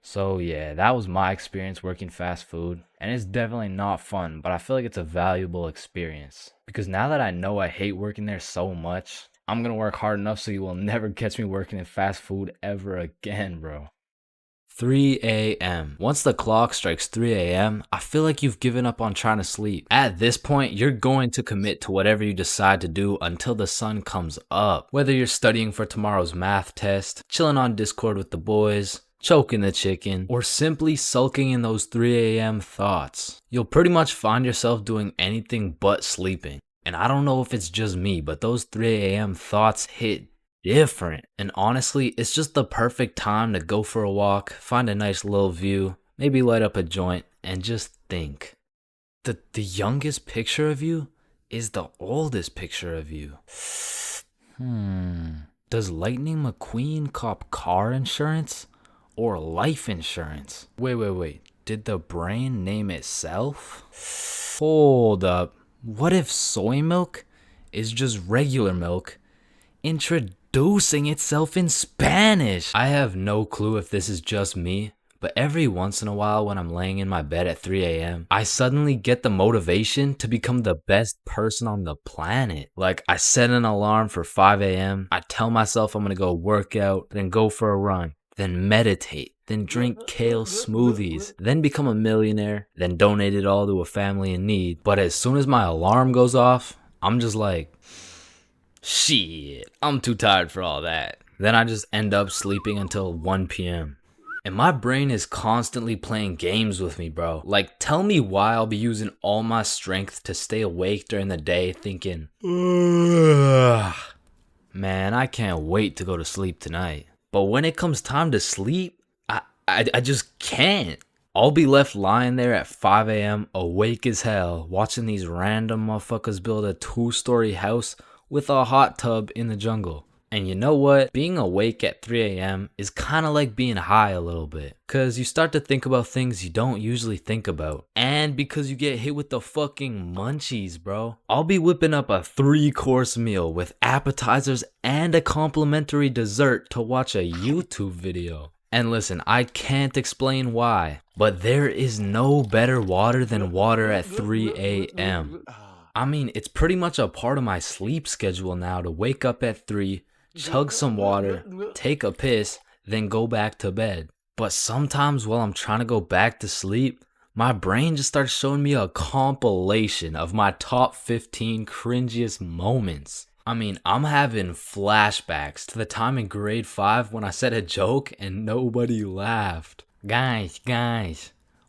So yeah, that was my experience working fast food, and it's definitely not fun, but I feel like it's a valuable experience. Because now that I know I hate working there so much, I'm gonna work hard enough so you will never catch me working in fast food ever again, bro. 3 a.m. Once the clock strikes 3 a.m., I feel like you've given up on trying to sleep. At this point, you're going to commit to whatever you decide to do until the sun comes up. Whether you're studying for tomorrow's math test, chilling on Discord with the boys, choking the chicken, or simply sulking in those 3 a.m. thoughts. You'll pretty much find yourself doing anything but sleeping. And I don't know if it's just me, but those 3 a.m. thoughts hit different. And honestly, it's just the perfect time to go for a walk, find a nice little view, maybe light up a joint, and just think. The youngest picture of you is the oldest picture of you. Does Lightning McQueen cop car insurance or life insurance? Wait. Did the brain name itself? Hold up. What if soy milk is just regular milk introducing itself in Spanish? I have no clue if this is just me, but every once in a while when I'm laying in my bed at 3 a.m., I suddenly get the motivation to become the best person on the planet. Like, I set an alarm for 5 a.m., I tell myself I'm gonna go work out, then go for a run, then meditate, then drink kale smoothies, then become a millionaire, then donate it all to a family in need. But as soon as my alarm goes off, I'm just like, shit, I'm too tired for all that. Then I just end up sleeping until 1 p.m. And my brain is constantly playing games with me, bro. Like, tell me why I'll be using all my strength to stay awake during the day thinking, ugh, man, I can't wait to go to sleep tonight. But when it comes time to sleep, I just can't. I'll be left lying there at 5 a.m. awake as hell, watching these random motherfuckers build a 2-story house with a hot tub in the jungle. And you know what? Being awake at 3 a.m. is kind of like being high a little bit. Cause you start to think about things you don't usually think about. And because you get hit with the fucking munchies, bro. I'll be whipping up a 3-course meal with appetizers and a complimentary dessert to watch a YouTube video. And listen, I can't explain why, but there is no better water than water at 3 a.m. I mean, it's pretty much a part of my sleep schedule now to wake up at 3, chug some water, take a piss, then go back to bed. But sometimes while I'm trying to go back to sleep, my brain just starts showing me a compilation of my top 15 cringiest moments. I mean, I'm having flashbacks to the time in grade 5 when I said a joke and nobody laughed. Guys,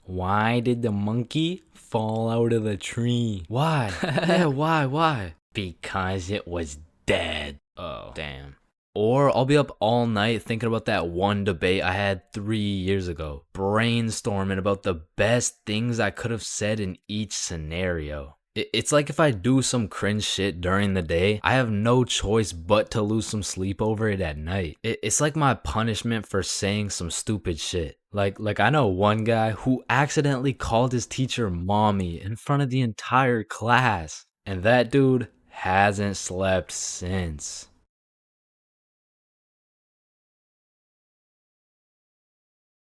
why did the monkey fall out of the tree? Why? Yeah, why? Because it was dead. Oh, damn. Or I'll be up all night thinking about that one debate I had 3 years ago, brainstorming about the best things I could have said in each scenario. It's like if I do some cringe shit during the day, I have no choice but to lose some sleep over it at night. It's like my punishment for saying some stupid shit. Like I know one guy who accidentally called his teacher mommy in front of the entire class. And that dude hasn't slept since.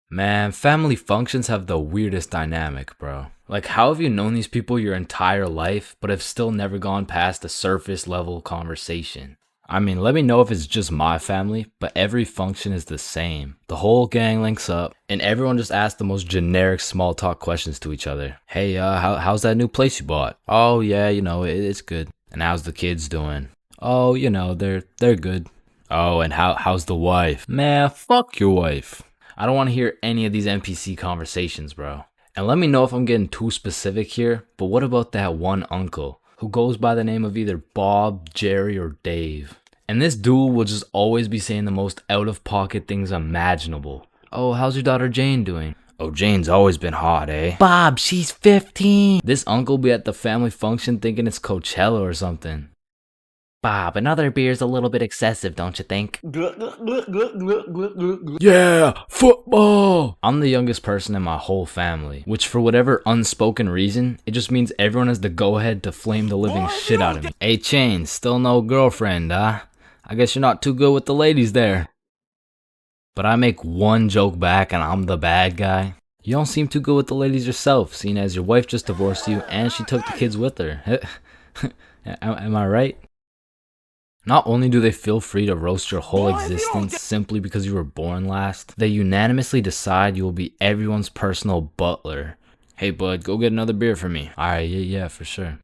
Man, family functions have the weirdest dynamic, bro. Like, how have you known these people your entire life, but have still never gone past a surface level conversation? I mean, let me know if it's just my family, but every function is the same. The whole gang links up, and everyone just asks the most generic small talk questions to each other. Hey, how's that new place you bought? Oh, yeah, it's good. And how's the kids doing? Oh, they're good. Oh, and how's the wife? Man, fuck your wife. I don't want to hear any of these NPC conversations, bro. And let me know if I'm getting too specific here, but what about that one uncle who goes by the name of either Bob, Jerry, or Dave? And this dude will just always be saying the most out-of-pocket things imaginable. Oh, how's your daughter Jane doing? Oh, Jane's always been hot, eh? Bob, she's 15. This uncle be at the family function thinking it's Coachella or something. Bob, another beer's a little bit excessive, don't you think? Yeah, football! I'm the youngest person in my whole family, which for whatever unspoken reason, it just means everyone has the go-ahead to flame the living shit out of me. Hey, Chains, still no girlfriend, huh? I guess you're not too good with the ladies there. But I make one joke back and I'm the bad guy. You don't seem too good with the ladies yourself, seeing as your wife just divorced you and she took the kids with her. Am I right? Not only do they feel free to roast your whole existence simply because you were born last, they unanimously decide you will be everyone's personal butler. Hey bud, go get another beer for me. Alright, yeah, for sure.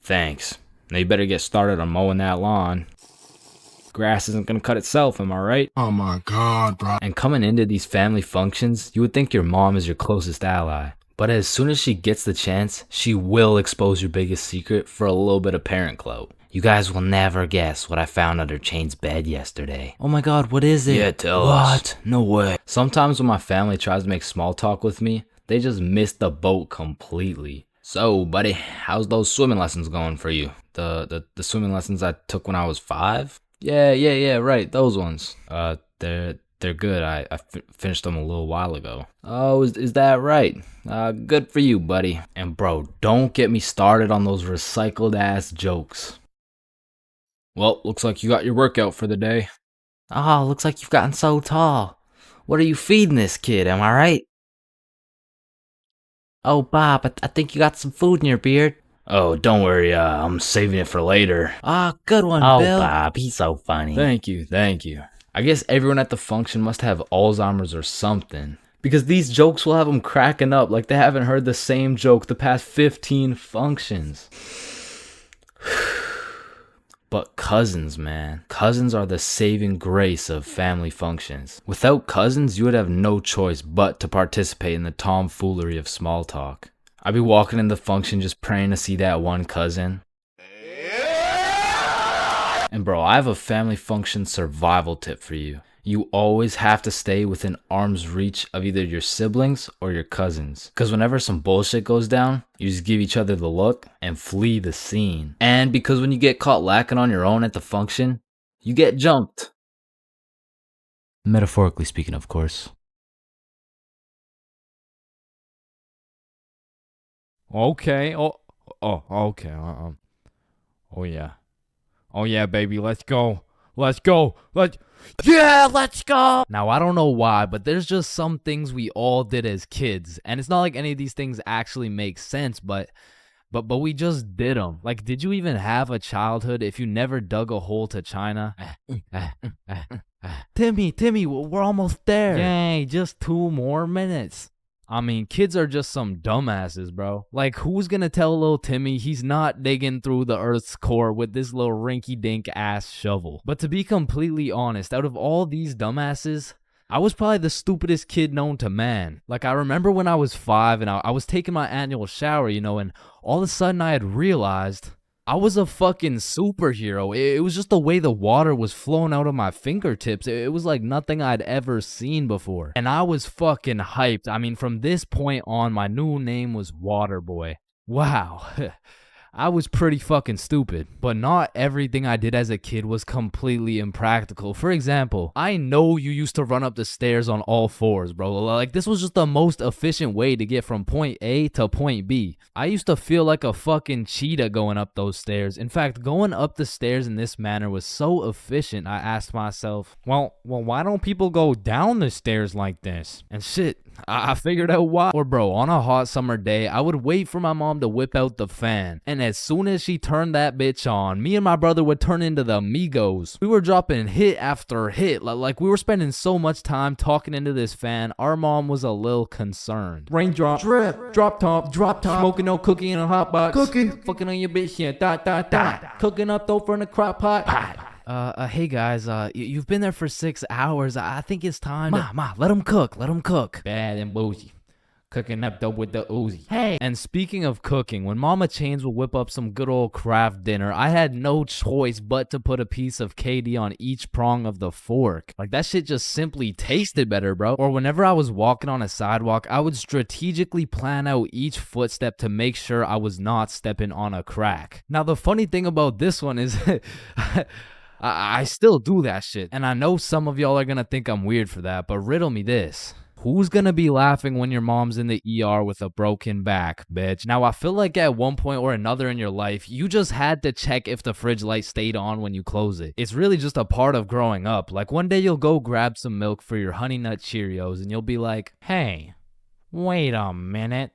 Thanks. Now you better get started on mowing that lawn. Grass isn't gonna cut itself, am I right? Oh my god, bro. And coming into these family functions, you would think your mom is your closest ally. But as soon as she gets the chance, she will expose your biggest secret for a little bit of parent clout. You guys will never guess what I found under Chain's bed yesterday. Oh my god, what is it? Yeah, tell us. What? No way. Sometimes when my family tries to make small talk with me, they just miss the boat completely. So, buddy, how's those swimming lessons going for you? The swimming lessons I took when I was 5? Yeah, right, those ones. They're good. I finished them a little while ago. Oh, is that right? Good for you, buddy. And bro, don't get me started on those recycled ass jokes. Well, looks like you got your workout for the day. Oh, looks like you've gotten so tall. What are you feeding this kid, am I right? Oh, Bob, I think you got some food in your beard. Oh, don't worry, I'm saving it for later. Ah, good one, Bill. Oh, Bob, he's so funny. Thank you. I guess everyone at the function must have Alzheimer's or something, because these jokes will have them cracking up like they haven't heard the same joke the past 15 functions. But cousins, man. Cousins are the saving grace of family functions. Without cousins, you would have no choice but to participate in the tomfoolery of small talk. I'd be walking in the function just praying to see that one cousin. And bro, I have a family function survival tip for you. You always have to stay within arm's reach of either your siblings or your cousins. Because whenever some bullshit goes down, you just give each other the look and flee the scene. And because when you get caught lacking on your own at the function, you get jumped. Metaphorically speaking, of course. Okay. Okay. Oh yeah. Oh yeah, baby. Let's go. Yeah, let's go! Now, I don't know why, but there's just some things we all did as kids. And it's not like any of these things actually make sense, but we just did them. Like, did you even have a childhood if you never dug a hole to China? Timmy, we're almost there. Yay, just 2 more minutes. I mean, kids are just some dumbasses, bro. Like, who's gonna tell little Timmy he's not digging through the Earth's core with this little rinky-dink ass shovel? But to be completely honest, out of all these dumbasses, I was probably the stupidest kid known to man. Like, I remember when I was 5 and I was taking my annual shower, and all of a sudden I had realized I was a fucking superhero. It was just the way the water was flowing out of my fingertips. It was like nothing I'd ever seen before. And I was fucking hyped. I mean, from this point on, my new name was Waterboy. Wow. I was pretty fucking stupid, but not everything I did as a kid was completely impractical. For example, I know you used to run up the stairs on all 4s, bro. Like, this was just the most efficient way to get from point A to point B. I used to feel like a fucking cheetah going up those stairs. In fact, going up the stairs in this manner was so efficient, I asked myself, well, why don't people go down the stairs like this? And shit, I figured out why. Or bro, on a hot summer day, I would wait for my mom to whip out the fan. And as soon as she turned that bitch on, me and my brother would turn into the Migos. We were dropping hit after hit. Like, we were spending so much time talking into this fan, our mom was a little concerned. Raindrop, drip, drop top, smoking no cookie in a hot box, cookie, fucking on your bitch, yeah, dot, cooking up dope from the crock pot. Hey guys, you've been there for 6 hours. I think it's time Ma, let him cook. Bad and bougie. Cooking up dope with the Uzi. Hey! And speaking of cooking, when Mama Chains would whip up some good old craft dinner, I had no choice but to put a piece of KD on each prong of the fork. Like, that shit just simply tasted better, bro. Or whenever I was walking on a sidewalk, I would strategically plan out each footstep to make sure I was not stepping on a crack. Now, the funny thing about this one is I still do that shit. And I know some of y'all are gonna think I'm weird for that, but riddle me this. Who's gonna be laughing when your mom's in the ER with a broken back, bitch? Now, I feel like at one point or another in your life, you just had to check if the fridge light stayed on when you close it. It's really just a part of growing up. Like, one day you'll go grab some milk for your Honey Nut Cheerios and you'll be like, hey, wait a minute.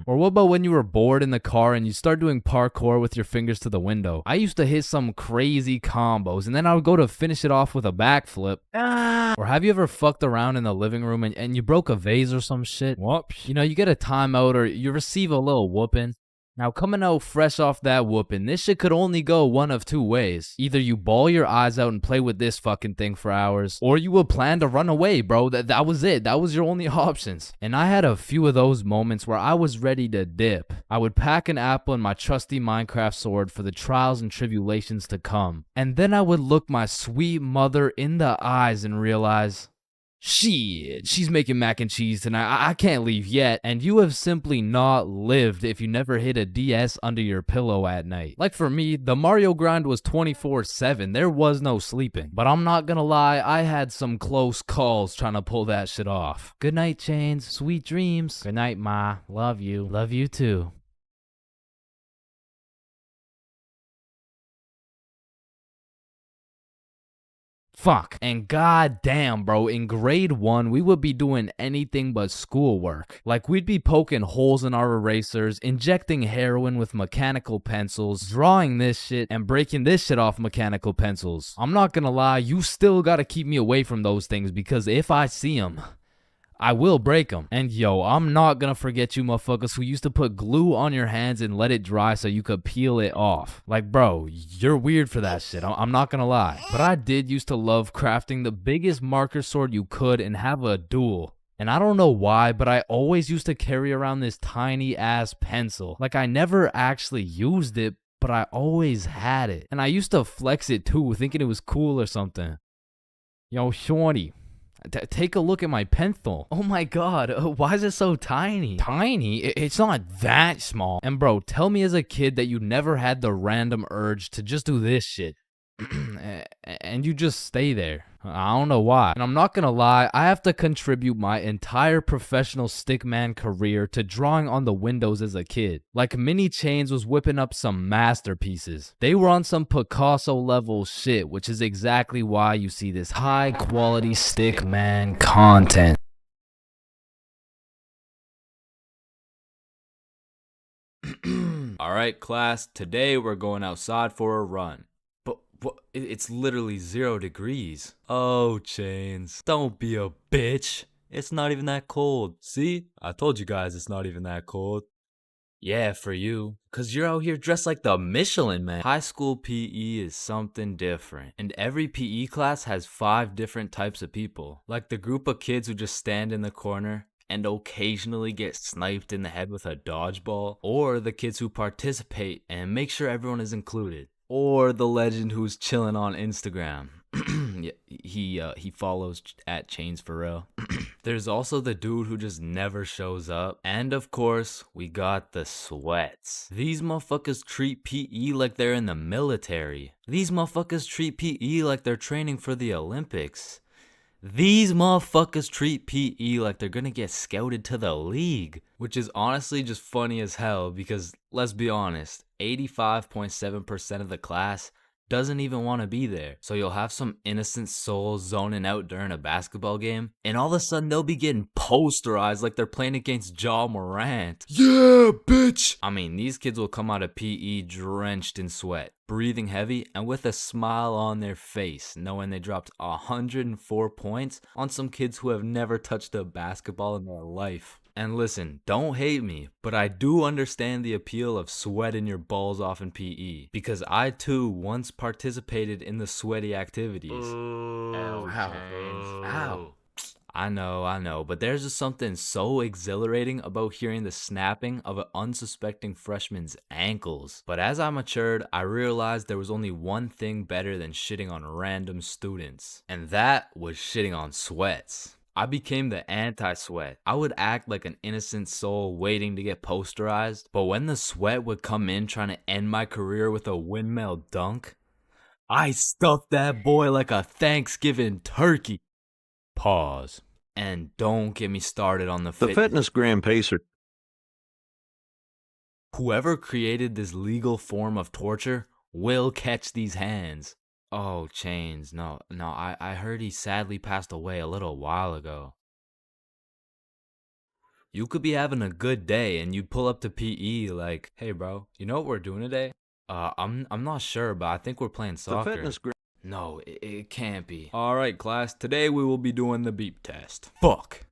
Or what about when you were bored in the car and you start doing parkour with your fingers to the window? I used to hit some crazy combos and then I would go to finish it off with a backflip. Or have you ever fucked around in the living room and you broke a vase or some shit? Whoops. You know, you get a timeout or you receive a little whooping. Now, coming out fresh off that whooping, this shit could only go one of two ways. Either you bawl your eyes out and play with this fucking thing for hours, or you would plan to run away, bro. That was it. That was your only options. And I had a few of those moments where I was ready to dip. I would pack an apple and my trusty Minecraft sword for the trials and tribulations to come. And then I would look my sweet mother in the eyes and realize, shit, she's making mac and cheese tonight. I can't leave yet. And you have simply not lived if you never hid a DS under your pillow at night. Like for me, the Mario grind was 24/7. There was no sleeping. But I'm not gonna lie, I had some close calls trying to pull that shit off. Good night, Chains. Sweet dreams. Good night, Ma. Love you. Love you too. Fuck. And goddamn, bro, in grade 1, we would be doing anything but schoolwork. Like, we'd be poking holes in our erasers, injecting heroin with mechanical pencils, drawing this shit, and breaking this shit off mechanical pencils. I'm not gonna lie, you still gotta keep me away from those things, because if I see them, I will break them. And yo, I'm not gonna forget you motherfuckers who used to put glue on your hands and let it dry so you could peel it off. Like, bro, you're weird for that shit. I'm not gonna lie. But I did used to love crafting the biggest marker sword you could and have a duel. And I don't know why, but I always used to carry around this tiny ass pencil. Like, I never actually used it, but I always had it. And I used to flex it too, thinking it was cool or something. Yo, shorty. Take a look at my pencil. Oh my god, why is it so tiny? Tiny? It's not that small. And bro, tell me as a kid that you never had the random urge to just do this shit. And you just stay there. I don't know why. And I'm not gonna lie, I have to contribute my entire professional stickman career to drawing on the windows as a kid. Like, Mini Chains was whipping up some masterpieces. They were on some Picasso level shit, which is exactly why you see this high quality stickman content. Alright, class, today we're going outside for a run. But it's literally 0 degrees. Oh, Chains, don't be a bitch. It's not even that cold. See? I told you guys it's not even that cold. Yeah, for you. Cause you're out here dressed like the Michelin Man. High school PE is something different. And every PE class has 5 different types of people. Like the group of kids who just stand in the corner and occasionally get sniped in the head with a dodgeball. Or the kids who participate and make sure everyone is included. Or the legend who's chilling on Instagram. Yeah, he follows at ChainsFR. There's also the dude who just never shows up. And of course, we got the sweats. These motherfuckers treat PE like they're in the military. These motherfuckers treat PE like they're training for the Olympics. These motherfuckers treat PE like they're gonna get scouted to the league. Which is honestly just funny as hell because, let's be honest, 85.7% of the class doesn't even want to be there. So you'll have some innocent souls zoning out during a basketball game, and all of a sudden they'll be getting posterized like they're playing against Ja Morant. Yeah, bitch! I mean, these kids will come out of PE drenched in sweat, breathing heavy, and with a smile on their face, knowing they dropped 104 points on some kids who have never touched a basketball in their life. And listen, don't hate me, but I do understand the appeal of sweating your balls off in PE, because I too once participated in the sweaty activities. Ow. Ow. I know, but there's just something so exhilarating about hearing the snapping of an unsuspecting freshman's ankles. But as I matured, I realized there was only one thing better than shitting on random students, and that was shitting on sweats. I became the anti-sweat. I would act like an innocent soul waiting to get posterized, but when the sweat would come in trying to end my career with a windmill dunk, I stuffed that boy like a Thanksgiving turkey. Pause. And don't get me started on the fitness gram pacer. Whoever created this legal form of torture will catch these hands. Oh, Chains, no, I heard he sadly passed away a little while ago. You could be having a good day and you pull up to PE like, hey bro, you know what we're doing today? I'm not sure, but I think we're playing soccer. No, it can't be. Alright class, today we will be doing the beep test. Fuck.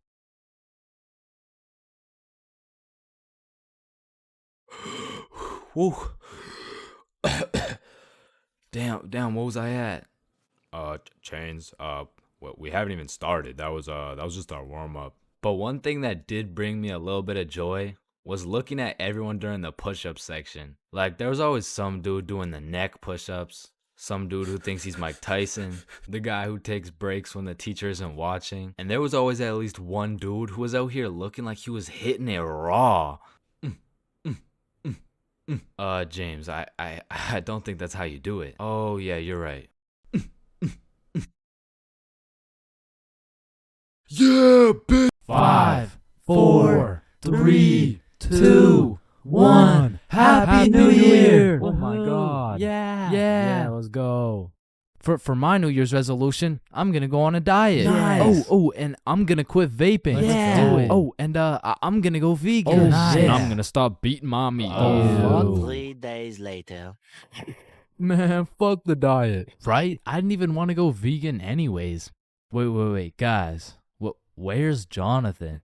Woo. Damn, what was I at? Chains, we haven't even started. That was just our warm-up. But one thing that did bring me a little bit of joy was looking at everyone during the push-up section. Like, there was always some dude doing the neck push-ups, some dude who thinks he's Mike Tyson, the guy who takes breaks when the teacher isn't watching, and there was always at least one dude who was out here looking like he was hitting it raw. James, I don't think that's how you do it. Oh, yeah, you're right. Yeah, bitch. 5, 4, 3, 2, 1. Happy New Year! Oh my God. Yeah. Let's go. For my New Year's resolution, I'm gonna go on a diet. Nice. Oh, and I'm gonna quit vaping. Let's do it. Oh, and I'm gonna go vegan. And I'm gonna stop beating mommy. Oh. 3 days later. Man, fuck the diet. Right? I didn't even want to go vegan anyways. Wait, guys. Where's Jonathan?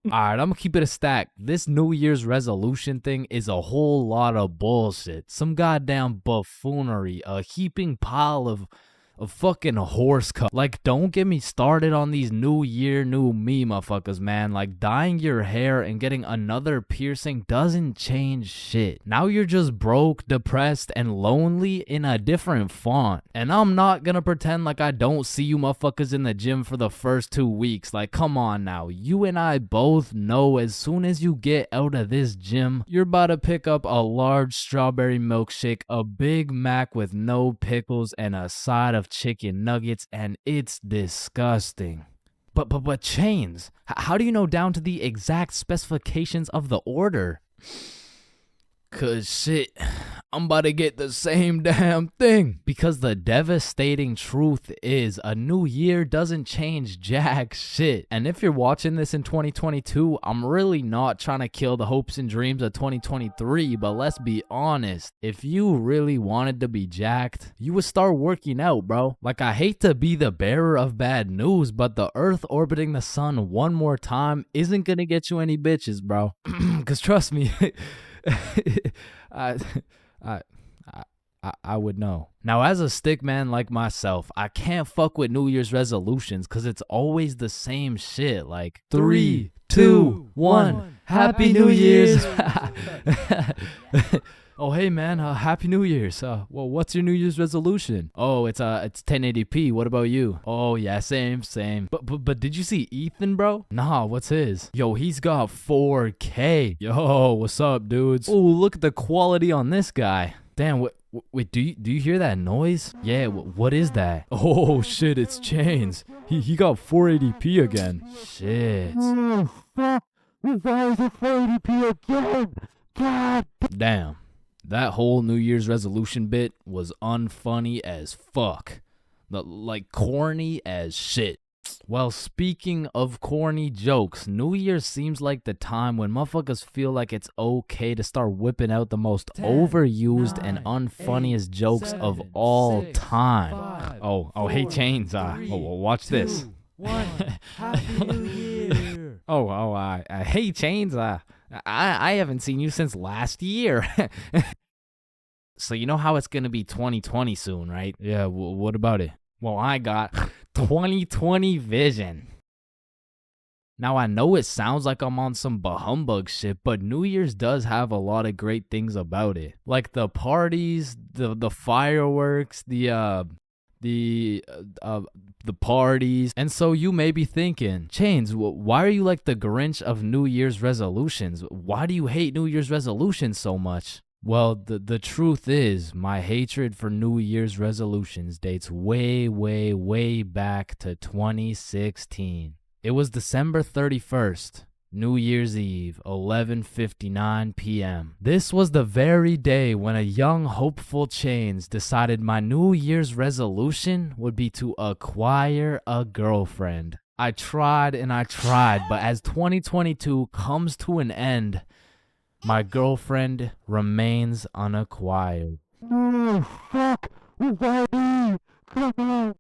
Alright, I'm gonna keep it a stack. This New Year's resolution thing is a whole lot of bullshit. Some goddamn buffoonery. A heaping pile of fucking horse cup. Like, don't get me started on these New Year, new me motherfuckers, man. Like, dyeing your hair and getting another piercing doesn't change shit. Now you're just broke, depressed, and lonely in a different font. And I'm not gonna pretend like I don't see you motherfuckers in the gym for the first 2 weeks. Like, come on now. You and I both know as soon as you get out of this gym, you're about to pick up a large strawberry milkshake, a Big Mac with no pickles, and a side of chicken nuggets, and it's disgusting. But Chains, how do you know down to the exact specifications of the order? 'Cause shit, I'm about to get the same damn thing. Because the devastating truth is a new year doesn't change jack shit. And if you're watching this in 2022, I'm really not trying to kill the hopes and dreams of 2023, but let's be honest. If you really wanted to be jacked, you would start working out, bro. Like, I hate to be the bearer of bad news, but the Earth orbiting the sun one more time isn't gonna get you any bitches, bro. 'Cause trust me, I would know. Now, as a stick man like myself, I can't fuck with New Year's resolutions because it's always the same shit. Like, 3, 2, 1, Happy New Year's. Oh, hey man, Happy New Year's. Well, what's your New Year's resolution? Oh, it's 1080p. What about you? Oh yeah, same. But did you see Ethan, bro? Nah, what's his? Yo, he's got 4K. Yo, what's up, dudes? Oh, look at the quality on this guy. Damn, wait, do you hear that noise? Yeah, what is that? Oh shit, it's Chains. He got 480p again. Shit. Why is it 480p again? God damn. That whole New Year's resolution bit was unfunny as fuck. Like, corny as shit. Well, speaking of corny jokes, New Year's seems like the time when motherfuckers feel like it's okay to start whipping out the most overused and unfunniest jokes of all time. Oh, hey Chains, watch this. 2, 1, Happy New Year. Hey Chains, I haven't seen you since last year. So you know how it's gonna be 2020 soon, right? Yeah, what about it? Well, I got 2020 vision. Now, I know it sounds like I'm on some humbug shit, but New Year's does have a lot of great things about it. Like the parties, the fireworks, the parties. And so you may be thinking, Chains, why are you like the Grinch of New Year's resolutions? Why do you hate New Year's resolutions so much? Well, the truth is, my hatred for New Year's resolutions dates way, way, way back to 2016. It was December 31st, New Year's Eve, 11:59 p.m. This was the very day when a young, hopeful Chains decided my New Year's resolution would be to acquire a girlfriend. I tried and I tried, but as 2022 comes to an end, my girlfriend remains unacquired. Oh, fuck. Come on.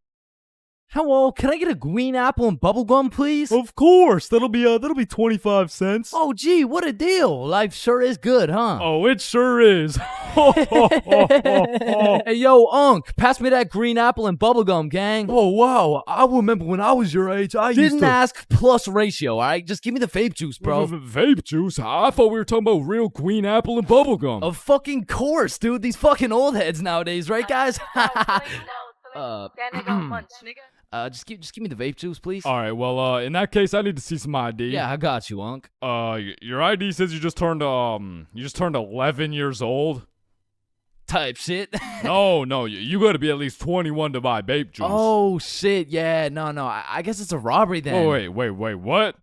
Hello, can I get a green apple and bubblegum, please? Of course, that'll be 25 cents. Oh, gee, what a deal. Life sure is good, huh? Oh, it sure is. Hey, yo, Unc, pass me that green apple and bubblegum, gang. Oh, wow. I remember when I was your age, I used Didn't to... ask plus ratio, all right? Just give me the vape juice, bro. Vape juice? I thought we were talking about real green apple and bubblegum. Of fucking course, dude. These fucking old heads nowadays, right, guys? Just give me the vape juice, please. All right, well, in that case, I need to see some ID. Yeah, I got you, Unc. Your ID says you just turned 11 years old. Type shit. No, you gotta be at least 21 to buy vape juice. Oh, shit, yeah, no, I guess it's a robbery then. Oh, wait, what?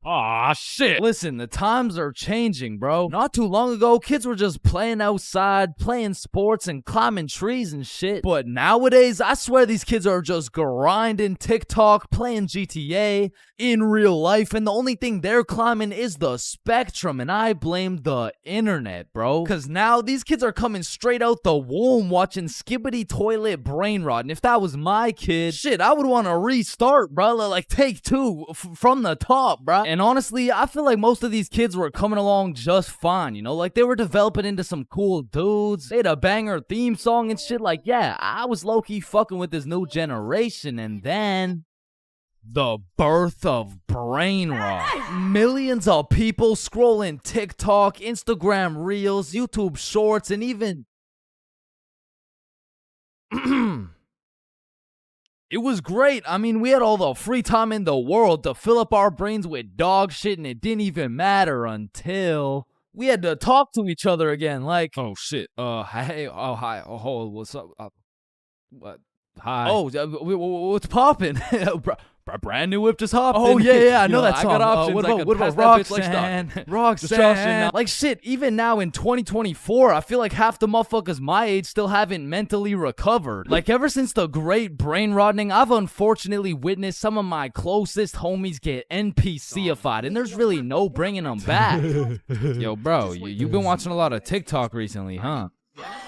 Aw, shit. Listen, the times are changing, bro. Not too long ago, kids were just playing outside, playing sports, and climbing trees and shit. But nowadays, I swear these kids are just grinding TikTok, playing GTA in real life, and the only thing they're climbing is the spectrum, and I blame the internet, bro. Because now these kids are coming straight out the womb watching Skibbity Toilet Brain Rot, and if that was my kid, shit, I would want to restart, bro. Like, take two from the top, bro. And honestly, I feel like most of these kids were coming along just fine, you know? Like, they were developing into some cool dudes. They had a banger theme song and shit. Like, yeah, I was low-key fucking with this new generation. And then... the birth of brain rot. Millions of people scrolling TikTok, Instagram Reels, YouTube Shorts, and even... It was great. I mean, we had all the free time in the world to fill up our brains with dog shit, and it didn't even matter until we had to talk to each other again. Like, oh shit. Hey. Oh, hi. Oh, what's up? What? Hi. Oh, what's poppin'? Brand new whip just hopped. Oh, yeah, I know that song. I got options. What about Roxanne? Roxanne. Like, shit, even now in 2024, I feel like half the motherfuckers my age still haven't mentally recovered. Like, ever since the great brain rotting, I've unfortunately witnessed some of my closest homies get NPC-ified, and there's really no bringing them back. Yo, bro, you've been watching a lot of TikTok recently, huh?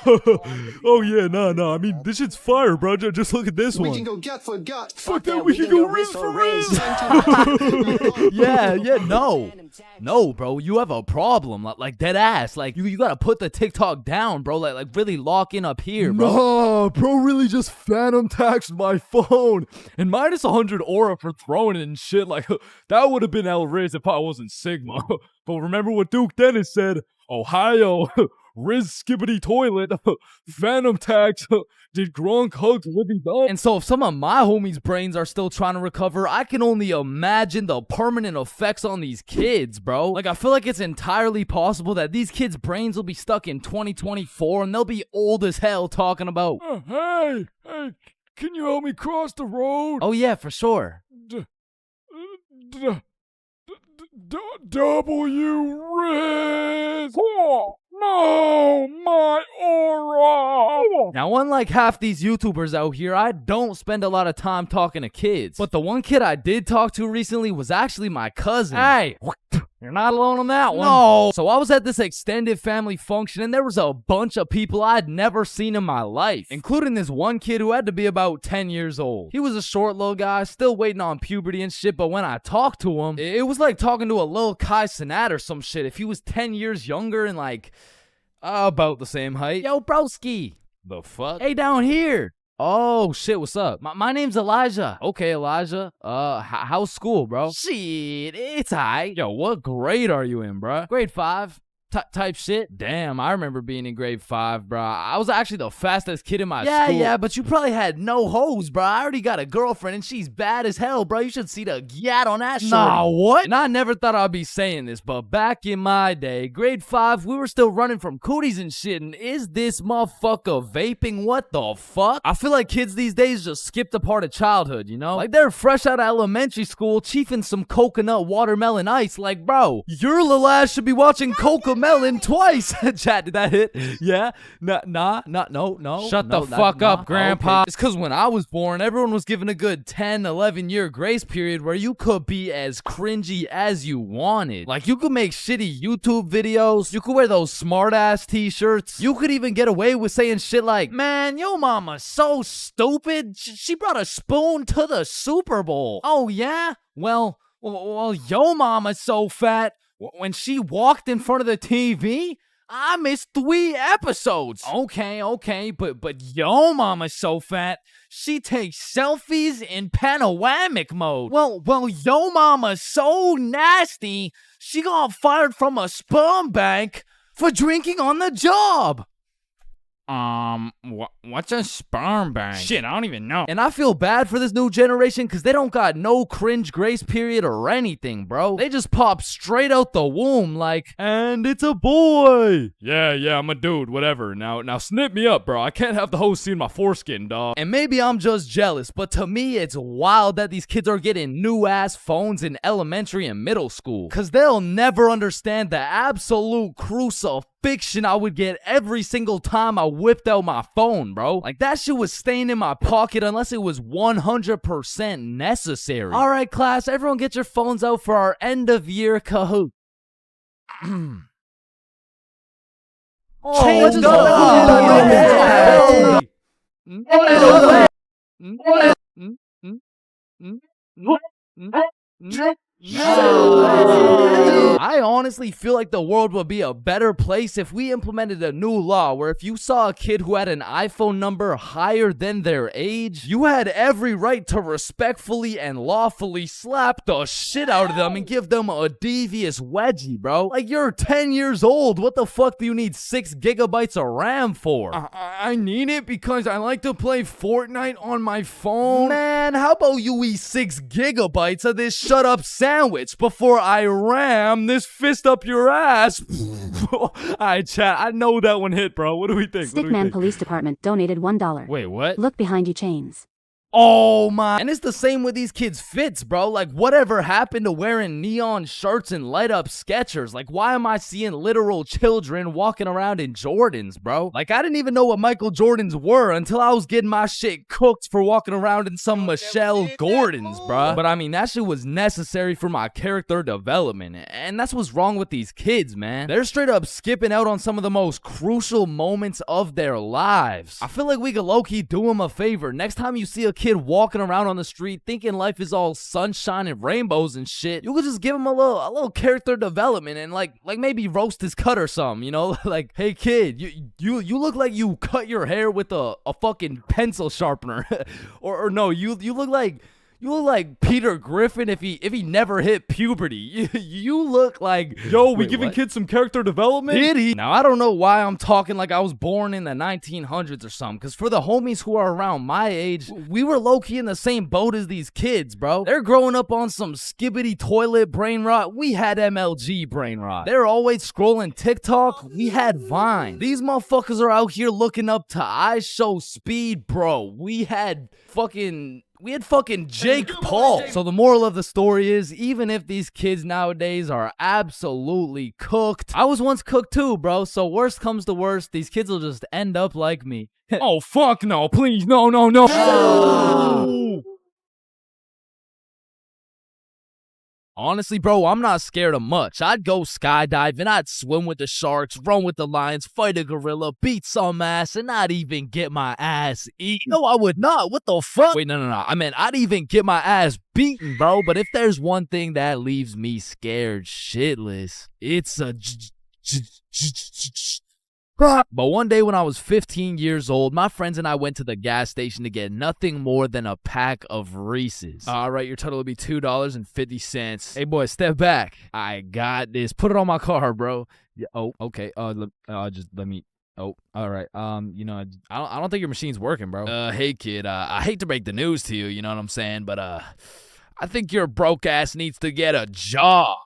Oh yeah, no. I mean, this shit's fire, bro. Just look at this one. We can go gut for gut. Fuck that, we can go wrist for wrist. Yeah, no, bro. You have a problem, like dead ass. Like you gotta put the TikTok down, bro. Like really lock in up here, bro. No, bro, really just phantom taxed my phone and minus 100 aura for throwing it and shit. Like that would have been outrageous if I wasn't Sigma. But remember what Duke Dennis said? Ohio. Riz Skibbity Toilet, Phantom Tax, did Gronk hugs Libby Dunn? And so if some of my homies' brains are still trying to recover, I can only imagine the permanent effects on these kids, bro. Like, I feel like it's entirely possible that these kids' brains will be stuck in 2024 and they'll be old as hell talking about, hey, can you help me cross the road? Oh yeah, for sure. W Riz! No, my aura! Now, unlike half these YouTubers out here, I don't spend a lot of time talking to kids. But the one kid I did talk to recently was actually my cousin. Hey, you're not alone on that one. No. So I was at this extended family function, and there was a bunch of people I'd never seen in my life, including this one kid who had to be about 10 years old. He was a short little guy, still waiting on puberty and shit, but when I talked to him, it was like talking to a little Kai Cenat or some shit. If he was 10 years younger and like... about the same height. Yo, broski. The fuck? Hey, down here. Oh, shit, what's up? My name's Elijah. Okay, Elijah. How's school, bro? Shit, it's alright. Yo, what grade are you in, bro? Grade 5. Type shit. Damn, I remember being in grade 5, bro. I was actually the fastest kid in my school. Yeah, but you probably had no hoes, bro. I already got a girlfriend and she's bad as hell, bro. You should see the gyat on that shit. Nah, what? And I never thought I'd be saying this, but back in my day, grade 5, we were still running from cooties and shit, and is this motherfucker vaping? What the fuck? I feel like kids these days just skipped a part of childhood, you know? Like they're fresh out of elementary school, chiefing some coconut watermelon ice. Like, bro, your little ass should be watching Coca melon twice. Chat, did that hit? Yeah? No. Shut the no, fuck up, Grandpa. Okay. It's because when I was born, everyone was given a good 10, 11-year grace period where you could be as cringy as you wanted. Like, you could make shitty YouTube videos. You could wear those smart-ass t-shirts. You could even get away with saying shit like, man, yo mama's so stupid. She brought a spoon to the Super Bowl. Oh, yeah? Well, yo mama's so fat. When she walked in front of the TV, I missed 3 episodes. Okay, but yo mama's so fat, she takes selfies in panoramic mode. Well, yo mama's so nasty, she got fired from a sperm bank for drinking on the job. What's a sperm bank? Shit, I don't even know. And I feel bad for this new generation because they don't got no cringe grace period or anything, bro. They just pop straight out the womb like, and it's a boy. Yeah, I'm a dude, whatever. Now snip me up, bro. I can't have the host seeing my foreskin, dog. And maybe I'm just jealous, but to me, it's wild that these kids are getting new-ass phones in elementary and middle school. Because they'll never understand the absolute crucifixion I would get every single time I whipped out my phone, bro. Like, that shit was staying in my pocket unless it was 100% necessary. All right, class, everyone get your phones out for our end-of-year Kahoot. Oh, let's go. I honestly feel like the world would be a better place if we implemented a new law where if you saw a kid who had an iPhone number higher than their age, you had every right to respectfully and lawfully slap the shit out of them and give them a devious wedgie, bro. Like, you're 10 years old. What the fuck do you need 6 gigabytes of RAM for? I need it because I like to play Fortnite on my phone. Man, how about you eat 6 gigabytes of this shut up sandwich before I ram this fist up your ass? Alright, chat, I know that one hit, bro. What do we think? Stickman Police Department donated $1. Wait, what? Look behind you, Chains. Oh my. And it's the same with these kids' fits, bro. Like, whatever happened to wearing neon shirts and light up Skechers? Like, why am I seeing literal children walking around in Jordans, bro? Like, I didn't even know what Michael Jordans were until I was getting my shit cooked for walking around in some Michelle Gordons, bro. But I mean, that shit was necessary for my character development. And that's what's wrong with these kids, man. They're straight up skipping out on some of the most crucial moments of their lives. I feel like we could low-key do them a favor. Next time you see a kid walking around on the street thinking life is all sunshine and rainbows and shit, you could just give him a little character development and like maybe roast his cut or something, you know? Like, hey kid, you look like you cut your hair with a fucking pencil sharpener. or no, you look like Peter Griffin if he never hit puberty. You look like... Yo, we giving kids some character development? Did he? Now, I don't know why I'm talking like I was born in the 1900s or something, because for the homies who are around my age, we were low-key in the same boat as these kids, bro. They're growing up on some skibbity toilet brain rot. We had MLG brain rot. They're always scrolling TikTok. We had Vine. These motherfuckers are out here looking up to I Show Speed, bro. We had fucking Jake Paul. So the moral of the story is, even if these kids nowadays are absolutely cooked, I was once cooked too, bro. So worst comes to worst, these kids will just end up like me. Oh, fuck no, please, no. Honestly, bro, I'm not scared of much. I'd go skydiving, I'd swim with the sharks, run with the lions, fight a gorilla, beat some ass, and not even get my ass eaten. No, I would not. What the fuck? Wait, no. I meant I'd even get my ass beaten, bro. But if there's one thing that leaves me scared shitless, it's a... But one day when I was 15 years old, my friends and I went to the gas station to get nothing more than a pack of Reese's. All right, your total will be $2.50. Hey, boy, step back. I got this. Put it on my car, bro. Yeah, oh, okay. Just let me... Oh, all right. I don't think your machine's working, bro. Hey, kid. I hate to break the news to you, you know what I'm saying? But, I think your broke ass needs to get a job.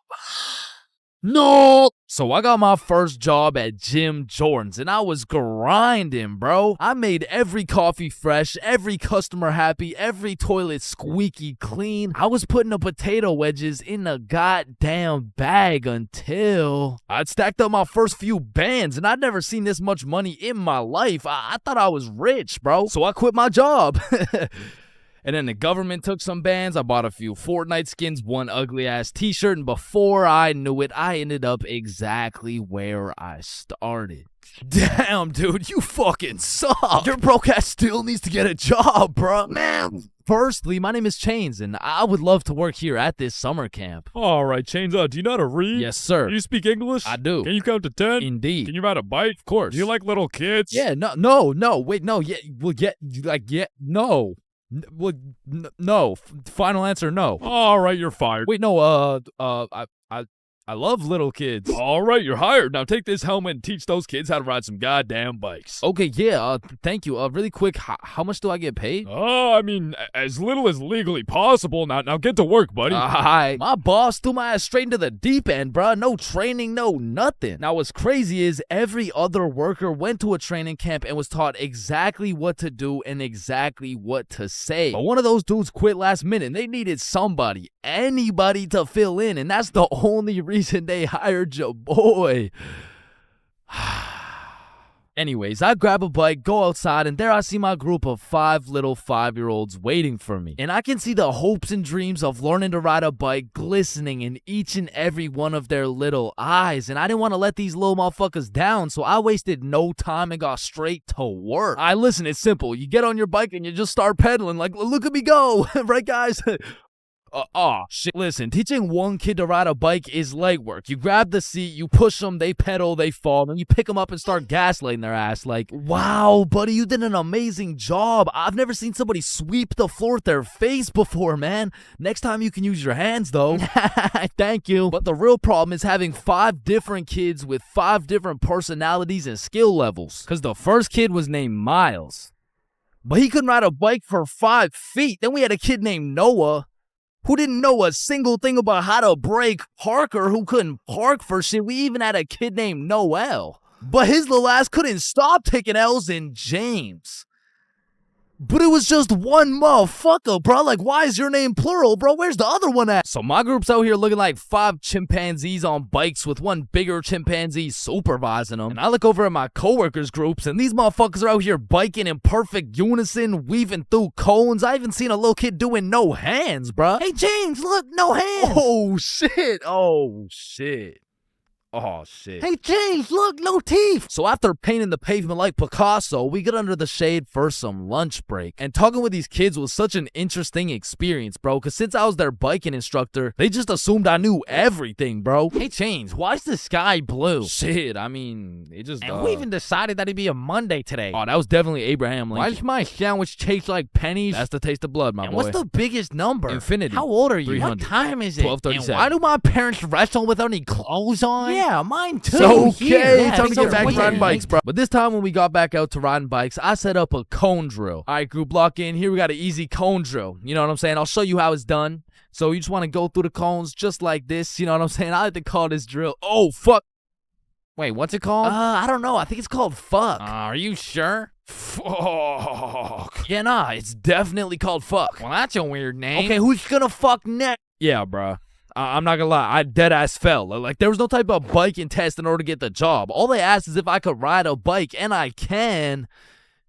No! So I got my first job at Jim Jordan's and I was grinding, bro. I made every coffee fresh, every customer happy, every toilet squeaky clean. I was putting the potato wedges in a goddamn bag until I'd stacked up my first few bands and I'd never seen this much money in my life. I thought I was rich, bro. So I quit my job. And then the government took some bands. I bought a few Fortnite skins, one ugly ass t-shirt, and before I knew it, I ended up exactly where I started. Damn, dude, you fucking suck. Your broke ass still needs to get a job, bro. Man. Firstly, my name is Chains, and I would love to work here at this summer camp. All right, Chains, do you know how to read? Yes, sir. Do you speak English? I do. Can you count to 10? Indeed. Can you ride a bike? Of course. Do you like little kids? Yeah, no, wait, no, yeah, well, yeah, no. No. Final answer, no. All right, you're fired. Wait, no, I love little kids. All right, you're hired. Now take this helmet and teach those kids how to ride some goddamn bikes. Okay, yeah, thank you. Really quick, how much do I get paid? I mean, as little as legally possible. Now get to work, buddy. Hi. My boss threw my ass straight into the deep end, bruh. No training, no nothing. Now, what's crazy is every other worker went to a training camp and was taught exactly what to do and exactly what to say. But one of those dudes quit last minute and they needed somebody, anybody to fill in, and that's the only reason they hired your boy. Anyways, I grab a bike, go outside, and there I see my group of 5 little 5-year-olds waiting for me. And I can see the hopes and dreams of learning to ride a bike glistening in each and every one of their little eyes. And I didn't want to let these little motherfuckers down, so I wasted no time and got straight to work. Listen, it's simple. You get on your bike and you just start pedaling like, look at me go. Right, guys? Shit. Listen, teaching one kid to ride a bike is legwork. You grab the seat, you push them, they pedal, they fall, and you pick them up and start gaslighting their ass like, wow, buddy, you did an amazing job. I've never seen somebody sweep the floor with their face before, man. Next time you can use your hands, though. Thank you. But the real problem is having 5 different kids with 5 different personalities and skill levels. Because the first kid was named Miles, but he couldn't ride a bike for 5 feet. Then we had a kid named Noah, who didn't know a single thing about how to brake. Parker, who couldn't park for shit. We even had a kid named Noel, but his little ass couldn't stop taking L's. In James. But it was just one motherfucker, bro. Like, why is your name plural, bro? Where's the other one at? So my group's out here looking like 5 chimpanzees on bikes with one bigger chimpanzee supervising them. And I look over at my coworkers' groups, and these motherfuckers are out here biking in perfect unison, weaving through cones. I even seen a little kid doing no hands, bro. Hey, James, look, no hands. Oh, shit. Oh, shit. Oh, shit. Hey, James, look, no teeth. So after painting the pavement like Picasso, we get under the shade for some lunch break. And talking with these kids was such an interesting experience, bro, because since I was their biking instructor, they just assumed I knew everything, bro. Hey, James, why is the sky blue? Shit, I mean, it just... And who even decided that it'd be a Monday today? Oh, that was definitely Abraham Lincoln. Why does my sandwich taste like pennies? That's the taste of blood, my boy. What's the biggest number? Infinity. How old are you? 300. What time is it? 12:37. And why do my parents wrestle without any clothes on? Yeah, mine too. So, okay, time to get back to riding bikes, bro. But this time when we got back out to riding bikes, I set up a cone drill. All right, group, lock in. Here we got an easy cone drill. You know what I'm saying? I'll show you how it's done. So you just want to go through the cones just like this. You know what I'm saying? I like to call this drill. Oh, fuck. Wait, what's it called? I don't know. I think it's called fuck. Are you sure? Fuck. Yeah, nah, it's definitely called fuck. Well, that's a weird name. Okay, who's gonna fuck next? Yeah, bruh. I'm not gonna lie, I deadass fell. Like, there was no type of biking test in order to get the job. All they asked is if I could ride a bike, and I can.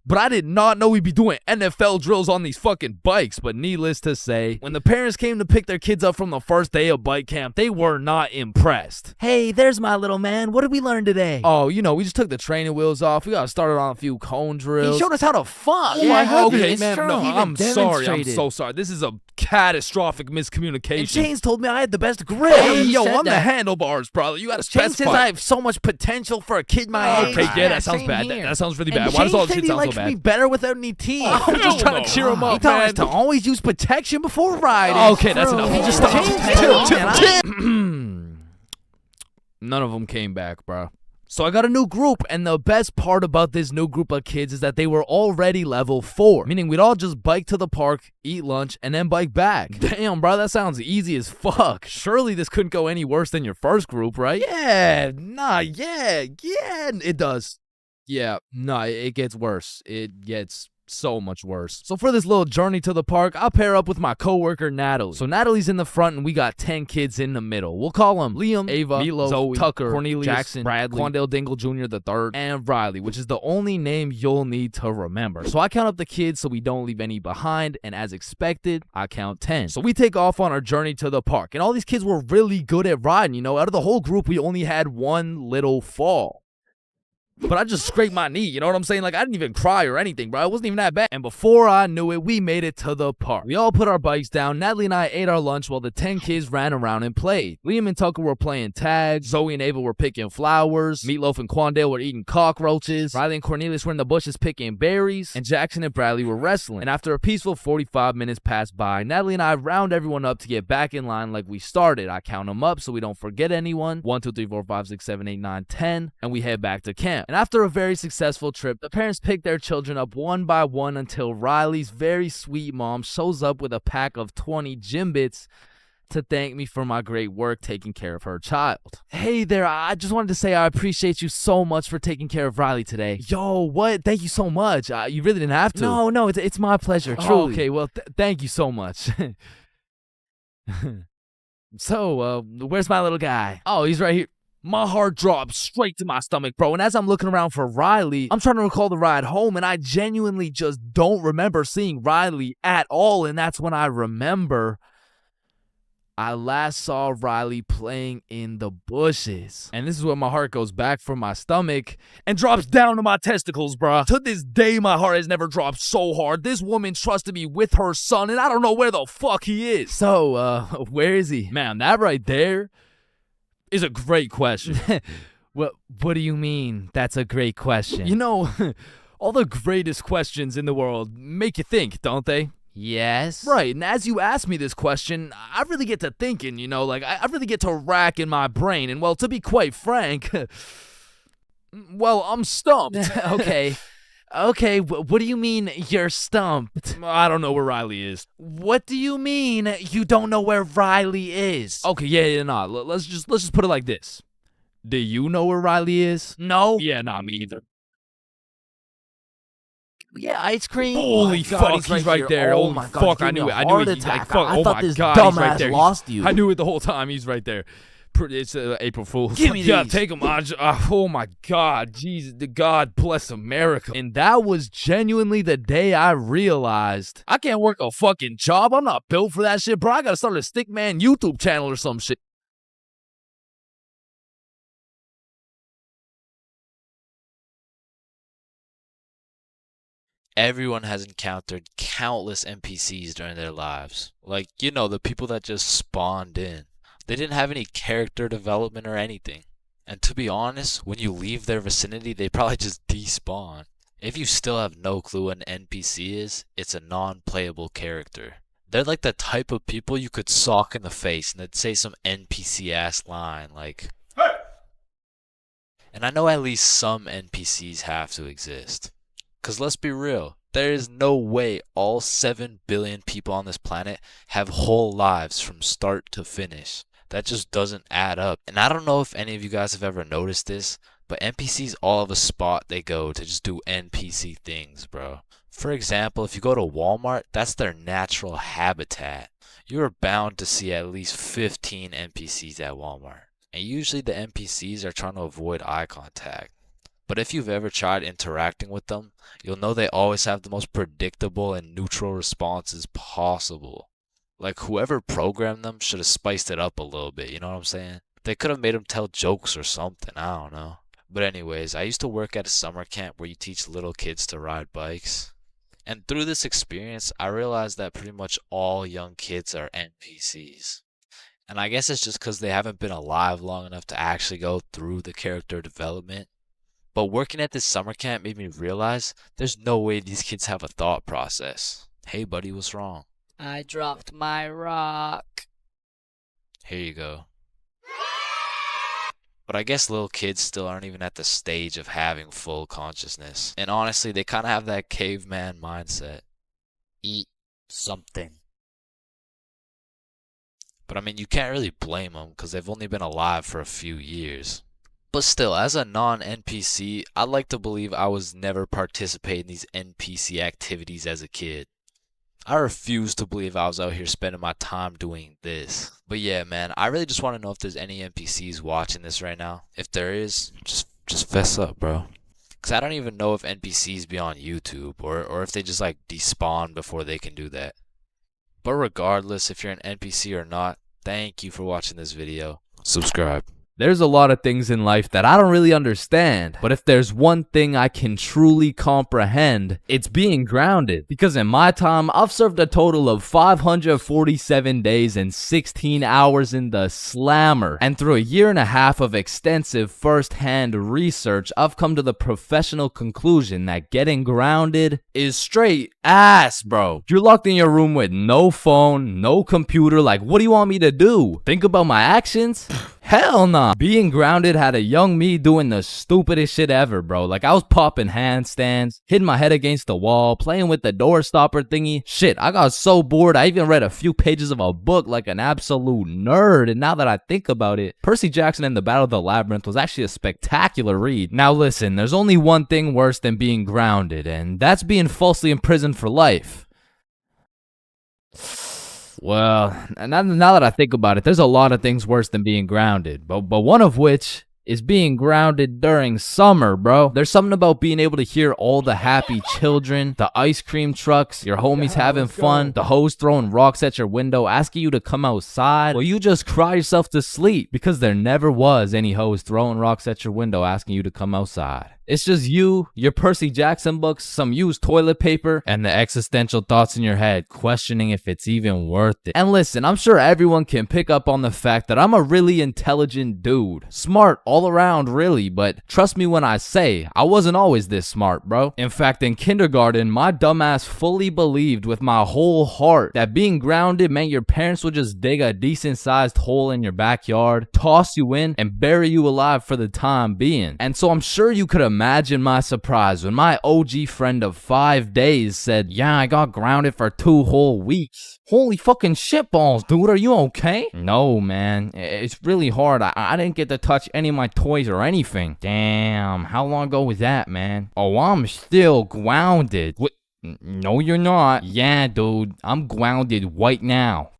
But I did not know we'd be doing NFL drills on these fucking bikes. But needless to say, when the parents came to pick their kids up from the first day of bike camp, they were not impressed. Hey, there's my little man. What did we learn today? Oh, you know, we just took the training wheels off. We got started on a few cone drills. He showed us how to fuck. Yeah, okay, man. No, I'm sorry. I'm so sorry. This is a catastrophic miscommunication. And Chains told me I had the best grip. Hey, yo, I'm the handlebars, brother. You gotta specify. Chains says I have so much potential for a kid my age. Okay, yeah, that sounds bad. That sounds really bad. Why does all this shit sound so bad? Me better without any teeth. I'm just trying to cheer him up, man. He told us to always use protection before riding. Okay, that's enough. Just stop. Chill. None of them came back, bro. So I got a new group, and the best part about this new group of kids is that they were already level 4, meaning we'd all just bike to the park, eat lunch, and then bike back. Damn, bro, that sounds easy as fuck. Surely this couldn't go any worse than your first group, right? Yeah, it does. Yeah, it gets worse. It gets so much worse. So for this little journey to the park, I'll pair up with my coworker Natalie. So Natalie's in the front and we got 10 kids in the middle. We'll call them Liam, Ava, Milo, Zoe, Tucker, Cornelius, Jackson, Bradley, Quandale Dingle Jr. the third, and Riley, which is the only name you'll need to remember. So I count up the kids so we don't leave any behind, and as expected, I count 10. So we take off on our journey to the park, and all these kids were really good at riding, you know. Out of the whole group, we only had one little fall. But I just scraped my knee, you know what I'm saying? Like, I didn't even cry or anything, bro. It wasn't even that bad. And before I knew it, we made it to the park. We all put our bikes down. Natalie and I ate our lunch while the 10 kids ran around and played. Liam and Tucker were playing tag. Zoe and Ava were picking flowers. Meatloaf and Quandale were eating cockroaches. Riley and Cornelius were in the bushes picking berries. And Jackson and Bradley were wrestling. And after a peaceful 45 minutes passed by, Natalie and I round everyone up to get back in line like we started. I count them up so we don't forget anyone. 1, 2, 3, 4, 5, 6, 7, 8, 9, 10. And we head back to camp. And after a very successful trip, the parents pick their children up one by one until Riley's very sweet mom shows up with a pack of 20 gym bits to thank me for my great work taking care of her child. Hey there, I just wanted to say I appreciate you so much for taking care of Riley today. Yo, what? Thank you so much. You really didn't have to. No, it's my pleasure, truly. Oh, okay, well, thank you so much. So, where's my little guy? Oh, he's right here. My heart dropped straight to my stomach, bro. And as I'm looking around for Riley, I'm trying to recall the ride home, and I genuinely just don't remember seeing Riley at all. And that's when I remember I last saw Riley playing in the bushes. And this is when my heart goes back from my stomach and drops down to my testicles, bro. To this day, my heart has never dropped so hard. This woman trusted me with her son, and I don't know where the fuck he is. So, where is he? Man, that right there is a great question. What do you mean that's a great question? You know, all the greatest questions in the world make you think, don't they? Yes. Right, and as you ask me this question, I really get to thinking, you know, like I really get to rack in my brain, and well, to be quite frank, well, I'm stumped. Okay, what do you mean you're stumped? I don't know where Riley is. What do you mean you don't know where Riley is? Okay, yeah, let's just put it like this. Do you know where Riley is? No. Yeah, me either. Yeah, ice cream. Holy fuck, he's right there. Oh my god, fuck, I knew it. I knew it. I Oh thought my this god, he's right dumbass there. lost you. I knew it the whole time. He's right there. It's April Fool's. Give me Yeah, these. take him. Oh my God, Jesus, God bless America. And that was genuinely the day I realized I can't work a fucking job. I'm not built for that shit, bro. I gotta start a Stickman YouTube channel or some shit. Everyone has encountered countless NPCs during their lives. Like, you know, the people that just spawned in. They didn't have any character development or anything. And to be honest, when you leave their vicinity, they probably just despawn. If you still have no clue what an NPC is, it's a non-playable character. They're like the type of people you could sock in the face and they'd say some NPC-ass line like, "Hey!" And I know at least some NPCs have to exist. Because let's be real, there is no way all 7 billion people on this planet have whole lives from start to finish. That just doesn't add up. And I don't know if any of you guys have ever noticed this, but NPCs all have a spot they go to just do NPC things, bro. For example, if you go to Walmart, that's their natural habitat. You are bound to see at least 15 NPCs at Walmart. And usually the NPCs are trying to avoid eye contact. But if you've ever tried interacting with them, you'll know they always have the most predictable and neutral responses possible. Like whoever programmed them should have spiced it up a little bit, you know what I'm saying? They could have made them tell jokes or something, I don't know. But anyways, I used to work at a summer camp where you teach little kids to ride bikes. And through this experience, I realized that pretty much all young kids are NPCs. And I guess it's just because they haven't been alive long enough to actually go through the character development. But working at this summer camp made me realize there's no way these kids have a thought process. Hey buddy, what's wrong? I dropped my rock. Here you go. But I guess little kids still aren't even at the stage of having full consciousness. And honestly, they kind of have that caveman mindset. Eat something. But I mean, you can't really blame them because they've only been alive for a few years. But still, as a non-NPC, I'd like to believe I was never participating in these NPC activities as a kid. I refuse to believe I was out here spending my time doing this. But yeah, man, I really just want to know if there's any NPCs watching this right now. If there is, just fess up, bro. Because I don't even know if NPCs be on YouTube or if they just like despawn before they can do that. But regardless if you're an NPC or not, thank you for watching this video. Subscribe. There's a lot of things in life that I don't really understand, but if there's one thing I can truly comprehend, it's being grounded. Because in my time, I've served a total of 547 days and 16 hours in the slammer. And through a year and a half of extensive first-hand research, I've come to the professional conclusion that getting grounded is straight ass, bro. You're locked in your room with no phone, no computer. Like, what do you want me to do? Think about my actions? Hell nah. Being grounded had a young me doing the stupidest shit ever, bro. Like, I was popping handstands, hitting my head against the wall, playing with the door stopper thingy. Shit, I got so bored, I even read a few pages of a book like an absolute nerd. And now that I think about it, Percy Jackson and the Battle of the Labyrinth was actually a spectacular read. Now listen, there's only one thing worse than being grounded, and that's being falsely imprisoned for life. Well, now that I think about it, there's a lot of things worse than being grounded, but one of which is being grounded during summer, bro. There's something about being able to hear all the happy children, the ice cream trucks, your homies having fun, the hoes throwing rocks at your window, asking you to come outside. Well, you just cry yourself to sleep because there never was any hoes throwing rocks at your window asking you to come outside. It's just you, your Percy Jackson books, some used toilet paper, and the existential thoughts in your head questioning if it's even worth it. And listen, I'm sure everyone can pick up on the fact that I'm a really intelligent dude. Smart all around, really, but trust me when I say, I wasn't always this smart, bro. In fact, in kindergarten, my dumbass fully believed with my whole heart that being grounded meant your parents would just dig a decent-sized hole in your backyard, toss you in, and bury you alive for the time being. And so I'm sure you could imagine my surprise when my OG friend of 5 days said, yeah, I got grounded for 2 whole weeks. Holy fucking shitballs, dude, are you okay? No, man, it's really hard. I didn't get to touch any of my toys or anything. Damn, how long ago was that, man? Oh, I'm still grounded. What? No, you're not. Yeah, dude, I'm grounded right now.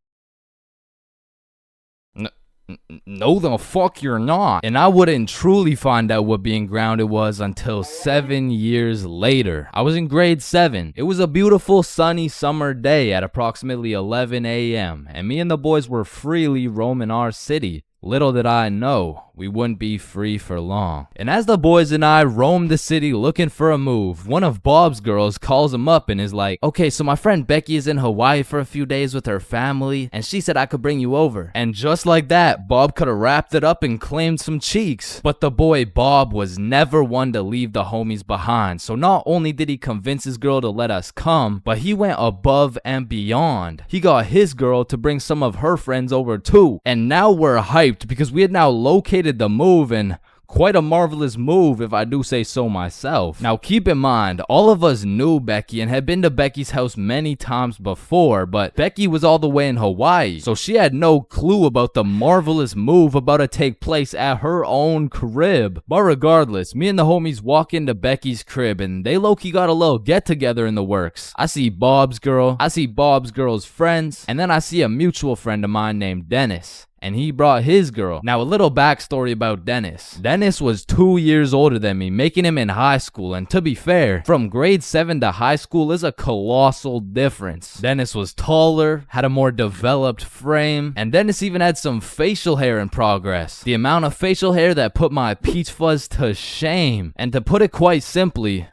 No, the fuck you're not. And I wouldn't truly find out what being grounded was until 7 years later. I was in grade 7. It was a beautiful sunny summer day at approximately 11 a.m. and me and the boys were freely roaming our city. Little did I know, we wouldn't be free for long. And as the boys and I roamed the city looking for a move, one of Bob's girls calls him up and is like, okay, so my friend Becky is in Hawaii for a few days with her family, and she said I could bring you over. And just like that, Bob could have wrapped it up and claimed some cheeks. But the boy Bob was never one to leave the homies behind, so not only did he convince his girl to let us come, but he went above and beyond. He got his girl to bring some of her friends over too, and now we're hyped because we had now located the move, and quite a marvelous move if I do say so myself. Now keep in mind, all of us knew Becky and had been to Becky's house many times before, but Becky was all the way in Hawaii, so she had no clue about the marvelous move about to take place at her own crib. But regardless, me and the homies walk into Becky's crib and they low-key got a little get-together in the works. I see Bob's girl, I see Bob's girl's friends, and then I see a mutual friend of mine named Dennis. And he brought his girl. Now, a little backstory about Dennis. Dennis was 2 years older than me, making him in high school. And to be fair, from grade 7 to high school is a colossal difference. Dennis was taller, had a more developed frame, and Dennis even had some facial hair in progress. The amount of facial hair that put my peach fuzz to shame. And to put it quite simply,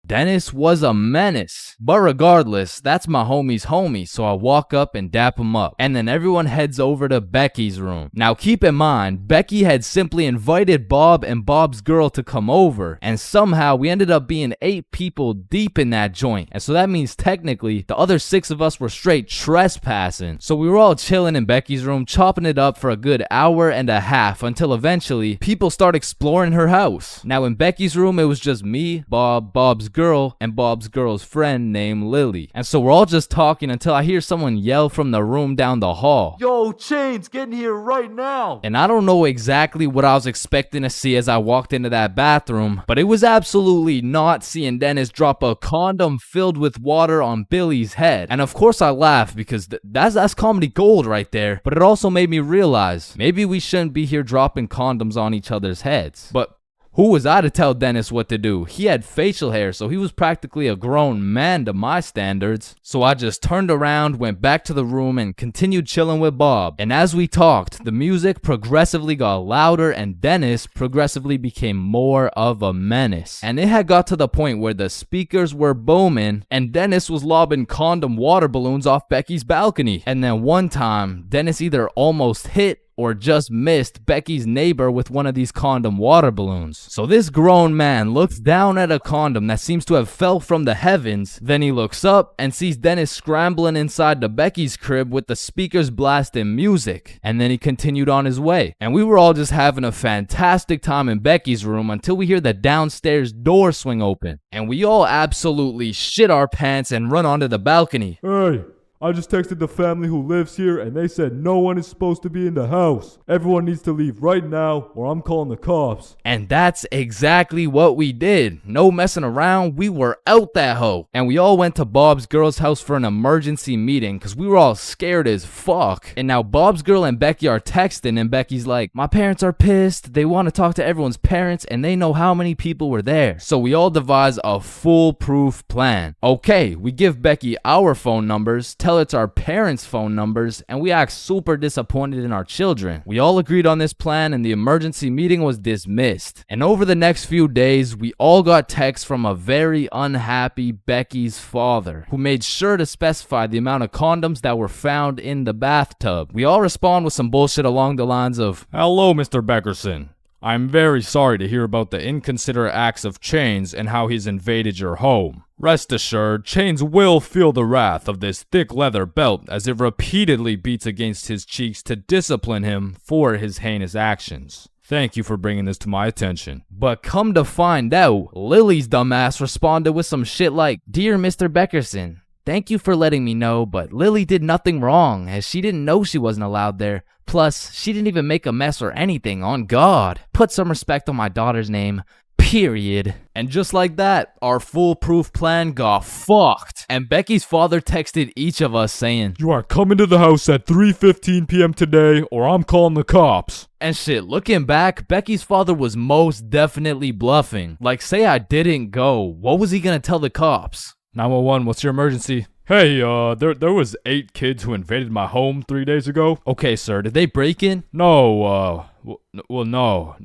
Dennis was a menace. But regardless, that's my homie's homie, so I walk up and dap him up. And then everyone heads over to Becky's room. Now keep in mind, Becky had simply invited Bob and Bob's girl to come over, and somehow we ended up being 8 people deep in that joint. And so that means technically the other 6 of us were straight trespassing. So we were all chilling in Becky's room, chopping it up for a good hour and a half until eventually people start exploring her house. Now in Becky's room, it was just me, Bob, Bob's girl, and Bob's girl's friend named Lily. And so we're all just talking until I hear someone yell from the room down the hall, Yo, Chains, get in here right now. and I don't know exactly what I was expecting to see as I walked into that bathroom, but it was absolutely not seeing Dennis drop a condom filled with water on Billy's head. And of course I laughed because that's comedy gold right there, but it also made me realize maybe we shouldn't be here dropping condoms on each other's heads. But who was I to tell Dennis what to do? He had facial hair, so he was practically a grown man to my standards. So I just turned around, went back to the room, and continued chilling with Bob. And as we talked, the music progressively got louder, and Dennis progressively became more of a menace. And it had got to the point where the speakers were booming, and Dennis was lobbing condom water balloons off Becky's balcony. And then one time, Dennis either almost hit or just missed Becky's neighbor with one of these condom water balloons. So this grown man looks down at a condom that seems to have fell from the heavens, then he looks up and sees Dennis scrambling inside the Becky's crib with the speakers blasting music, and then he continued on his way. And we were all just having a fantastic time in Becky's room until we hear the downstairs door swing open, and we all absolutely shit our pants and run onto the balcony. Hey, I just texted the family who lives here and they said no one is supposed to be in the house. Everyone needs to leave right now or I'm calling the cops. And that's exactly what we did. No messing around, we were out that hoe. And we all went to Bob's girl's house for an emergency meeting because we were all scared as fuck. And now Bob's girl and Becky are texting and Becky's like, my parents are pissed, they want to talk to everyone's parents and they know how many people were there. So we all devise a foolproof plan. Okay, we give Becky our phone numbers, tell it's our parents' phone numbers, and we act super disappointed in our children. We all agreed on this plan and the emergency meeting was dismissed. And over the next few days, we all got texts from a very unhappy Becky's father, who made sure to specify the amount of condoms that were found in the bathtub. We all respond with some bullshit along the lines of, Hello, Mr. Beckerson. I'm very sorry to hear about the inconsiderate acts of Chains and how he's invaded your home. Rest assured, Chains will feel the wrath of this thick leather belt as it repeatedly beats against his cheeks to discipline him for his heinous actions. Thank you for bringing this to my attention. But come to find out, Lily's dumbass responded with some shit like, Dear Mr. Beckerson, thank you for letting me know, but Lily did nothing wrong as she didn't know she wasn't allowed there. Plus, she didn't even make a mess or anything, on God. Put some respect on my daughter's name. Period. And just like that, our foolproof plan got fucked. And Becky's father texted each of us saying, You are coming to the house at 3:15 p.m. today or I'm calling the cops. And shit, looking back, Becky's father was most definitely bluffing. Like, say I didn't go, what was he gonna tell the cops? 911, what's your emergency? Hey, there was 8 kids who invaded my home 3 days ago. Okay, sir, did they break in? No, no.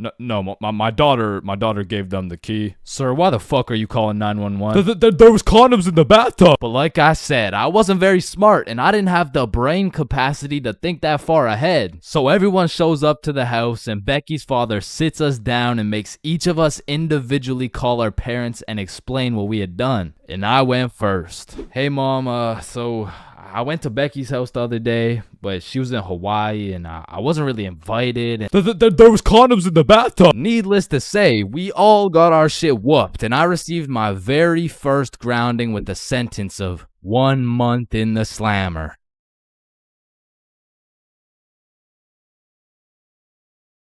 My daughter gave them the key. Sir, why the fuck are you calling 911? There was condoms in the bathtub. But like I said, I wasn't very smart and I didn't have the brain capacity to think that far ahead. So everyone shows up to the house and Becky's father sits us down and makes each of us individually call our parents and explain what we had done. And I went first. Hey mom, so I went to Becky's house the other day, but she was in Hawaii and I wasn't really invited. There was condoms in the bathtub. Needless to say, we all got our shit whooped and I received my very first grounding with the sentence of 1 month in the slammer.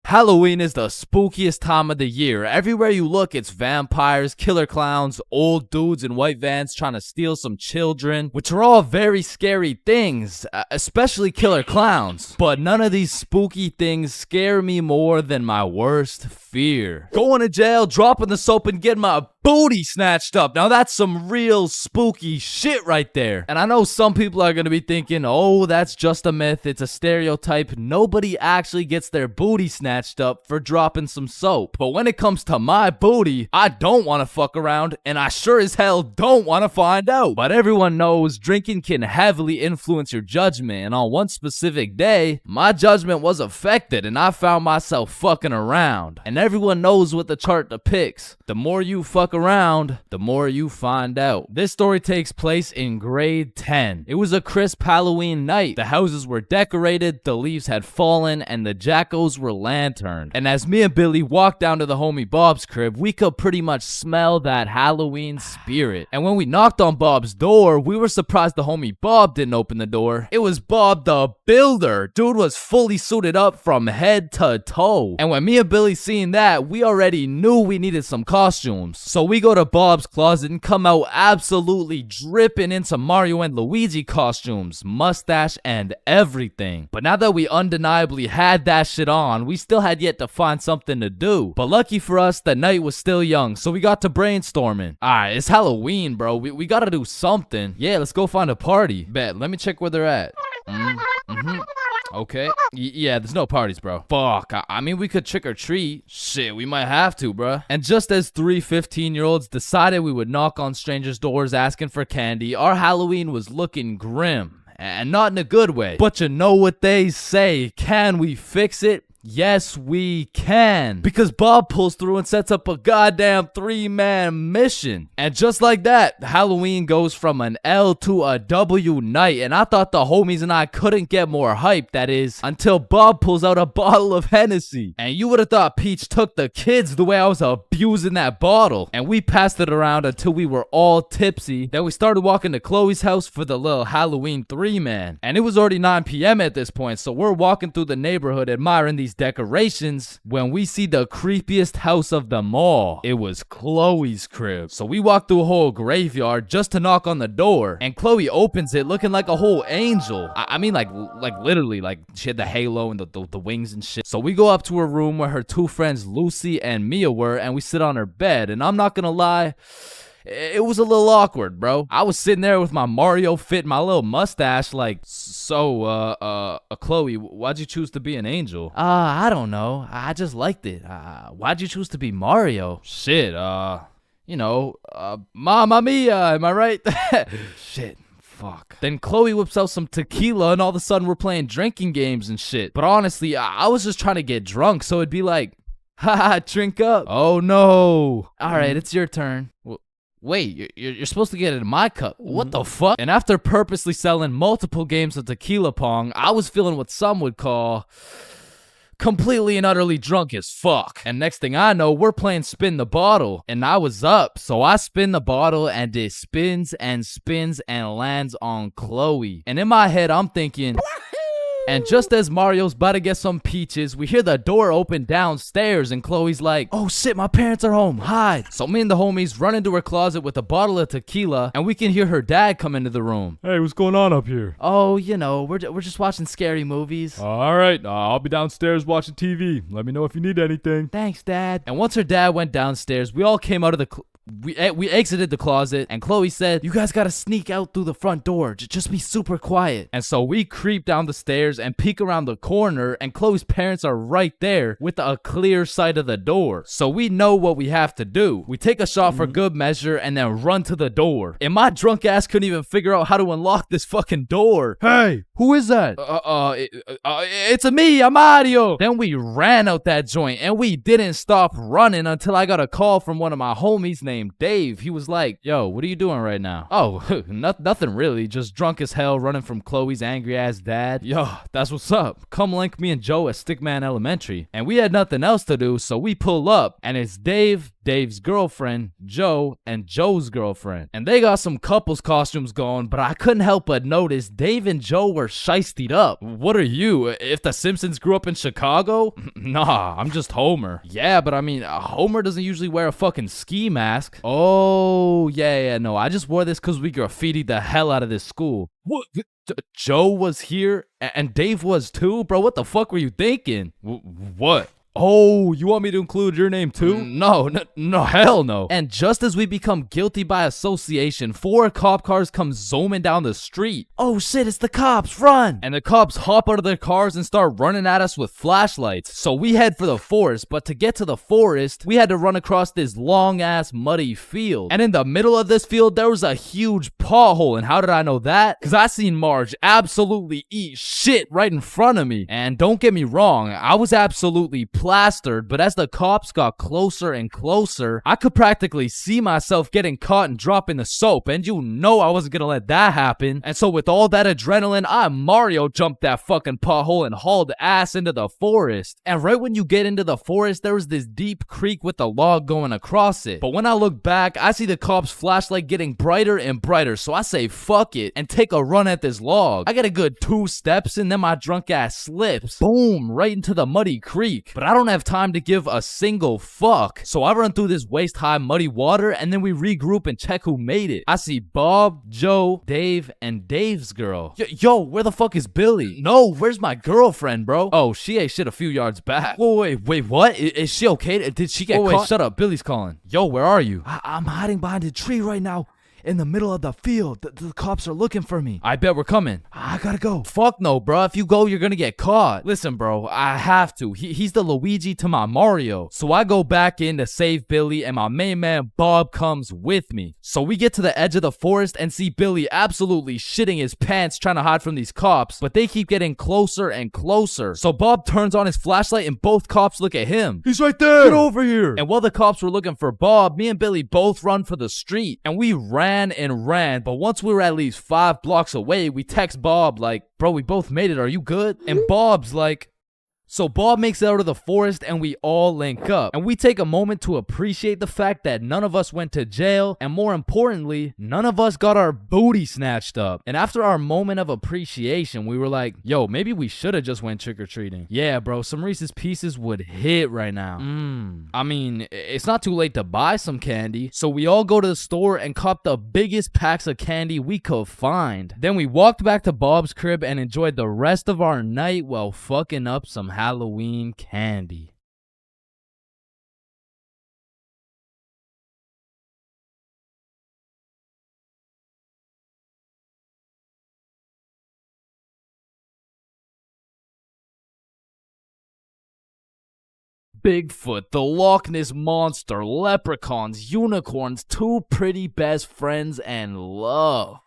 Halloween is the spookiest time of the year. Everywhere you look, it's vampires, killer clowns, old dudes in white vans trying to steal some children, which are all very scary things, especially killer clowns. But none of these spooky things scare me more than my worst fear. Going to jail, dropping the soap, and getting my booty snatched up. Now that's some real spooky shit right there. And I know some people are going to be thinking, oh, that's just a myth. It's a stereotype. Nobody actually gets their booty snatched snatched up for dropping some soap. But when it comes to my booty, I don't want to fuck around, and I sure as hell don't want to find out. But everyone knows drinking can heavily influence your judgment, and on one specific day, my judgment was affected, and I found myself fucking around. And everyone knows what the chart depicts. The more you fuck around, the more you find out. This story takes place in grade 10. It was a crisp Halloween night. The houses were decorated, the leaves had fallen, and the jackos were lanterned. And as me and Billy walked down to the homie Bob's crib, we could pretty much smell that Halloween spirit. And when we knocked on Bob's door, we were surprised the homie Bob didn't open the door. It was Bob the Builder. Dude was fully suited up from head to toe. And when me and Billy seen that, we already knew we needed some costumes. So we go to Bob's closet and come out absolutely dripping in some Mario and Luigi costumes, mustache and everything. But now that we undeniably had that shit on, we still had yet to find something to do. But lucky for us, the night was still young, so we got to brainstorming. Alright, it's Halloween, bro. We gotta do something. Yeah, let's go find a party. Bet, let me check where they're at. Okay. Yeah, there's no parties, bro. Fuck. I mean, we could trick or treat. Shit, we might have to, bruh. And just as three 15-year-olds decided we would knock on strangers' doors asking for candy, our Halloween was looking grim. And not in a good way. But you know what they say. Can we fix it? Yes, we can. Because Bob pulls through and sets up a goddamn 3-man mission. And just like that, Halloween goes from an L to a W night. And I thought the homies and I couldn't get more hype, that is, until Bob pulls out a bottle of Hennessy. And you would have thought Peach took the kids the way I was abusing that bottle. And we passed it around until we were all tipsy. Then we started walking to Chloe's house for the little Halloween 3-man. And it was already 9 p.m. at this point, so we're walking through the neighborhood admiring these decorations when we see the creepiest house of them all. It was Chloe's crib. So we walked through a whole graveyard just to knock on the door, and Chloe opens it looking like a whole angel. I mean like literally, like she had the halo and the wings and shit. So we go up to her room where her two friends Lucy and Mia were, and we sit on her bed, and I'm not gonna lie, it was a little awkward, bro. I was sitting there with my Mario fit, my little mustache, like, so, Chloe, why'd you choose to be an angel? I don't know. I just liked it. Why'd you choose to be Mario? Shit, you know, Mamma Mia, am I right? Shit. Fuck. Then Chloe whips out some tequila, and all of a sudden we're playing drinking games and shit. But honestly, I was just trying to get drunk, so it'd be like, haha, drink up. Oh no. Alright, it's your turn. Wait, you're supposed to get it in my cup. What the fuck? And after purposely selling multiple games of tequila pong, I was feeling what some would call completely and utterly drunk as fuck. And next thing I know, we're playing spin the bottle. And I was up, so I spin the bottle and it spins and spins and lands on Chloe. And in my head, I'm thinking... And just as Mario's about to get some peaches, we hear the door open downstairs, and Chloe's like, oh shit, my parents are home, hide. So me and the homies run into her closet with a bottle of tequila, and we can hear her dad come into the room. Hey, what's going on up here? Oh, you know, we're just watching scary movies. Alright, I'll be downstairs watching TV. Let me know if you need anything. Thanks, Dad. And once her dad went downstairs, we all came out of the we exited the closet, and Chloe said, you guys gotta sneak out through the front door. Just be super quiet. And so we creep down the stairs and peek around the corner, and Chloe's parents are right there with a clear sight of the door. So we know what we have to do. We take a shot for good measure and then run to the door. And my drunk ass couldn't even figure out how to unlock this fucking door. Hey, who is that? It's me, I'm Mario. Then we ran out that joint, and we didn't stop running until I got a call from one of my homies named Dave. He was like, yo, what are you doing right now? Oh, nothing really, just drunk as hell running from Chloe's angry ass dad. Yo, that's what's up. Come link me and Joe at Stickman Elementary. And we had nothing else to do, so we pull up, and it's Dave, Dave's girlfriend, Joe, and Joe's girlfriend. And they got some couples costumes going, but I couldn't help but notice Dave and Joe were shiestied up. What are you, if the Simpsons grew up in Chicago? Nah, I'm just Homer. Yeah, but I mean, Homer doesn't usually wear a fucking ski mask. Oh, yeah, no, I just wore this because we graffitied the hell out of this school. What? Joe was here and Dave was too? Bro, what the fuck were you thinking? What? Oh, you want me to include your name too? No, hell no. And just as we become guilty by association, 4 cop cars come zooming down the street. Oh shit, it's the cops, run! And the cops hop out of their cars and start running at us with flashlights. So we head for the forest, but to get to the forest, we had to run across this long-ass muddy field. And in the middle of this field, there was a huge pothole. And how did I know that? Because I seen Marge absolutely eat shit right in front of me. And don't get me wrong, I was absolutely plastered, but as the cops got closer and closer, I could practically see myself getting caught and dropping the soap, and you know I wasn't gonna let that happen. And so with all that adrenaline, I Mario jumped that fucking pothole and hauled ass into the forest. And right when you get into the forest, there was this deep creek with a log going across it. But when I look back, I see the cops' flashlight getting brighter and brighter, so I say fuck it and take a run at this log. I get a good 2 steps and then my drunk ass slips. Boom, right into the muddy creek. But I don't have time to give a single fuck. So I run through this waist-high muddy water and then we regroup and check who made it. I see Bob, Joe, Dave, and Dave's girl. Yo, where the fuck is Billy? No, where's my girlfriend, bro? Oh, she ate shit a few yards back. Wait, what? Is she okay? Did she get caught? Wait, shut up. Billy's calling. Yo, where are you? I'm hiding behind a tree right now. In the middle of the field. The cops are looking for me. I bet we're coming. I gotta go. Fuck no, bro. If you go, you're gonna get caught. Listen, bro, I have to. He's the Luigi to my Mario. So I go back in to save Billy, and my main man Bob comes with me. So we get to the edge of the forest and see Billy absolutely shitting his pants trying to hide from these cops, but they keep getting closer and closer. So Bob turns on his flashlight and both cops look at him. He's right there. Get over here. And while the cops were looking for Bob, me and Billy both run for the street, and we ran, but once we were at least 5 blocks away, we text Bob like, bro, we both made it, are you good? And Bob's like, so Bob makes it out of the forest and we all link up. And we take a moment to appreciate the fact that none of us went to jail. And more importantly, none of us got our booty snatched up. And after our moment of appreciation, we were like, yo, maybe we should have just went trick-or-treating. Yeah, bro, some Reese's Pieces would hit right now. I mean, it's not too late to buy some candy. So we all go to the store and cop the biggest packs of candy we could find. Then we walked back to Bob's crib and enjoyed the rest of our night while fucking up some Halloween candy. Bigfoot, the Loch Ness Monster, leprechauns, unicorns, 2 pretty best friends, and love.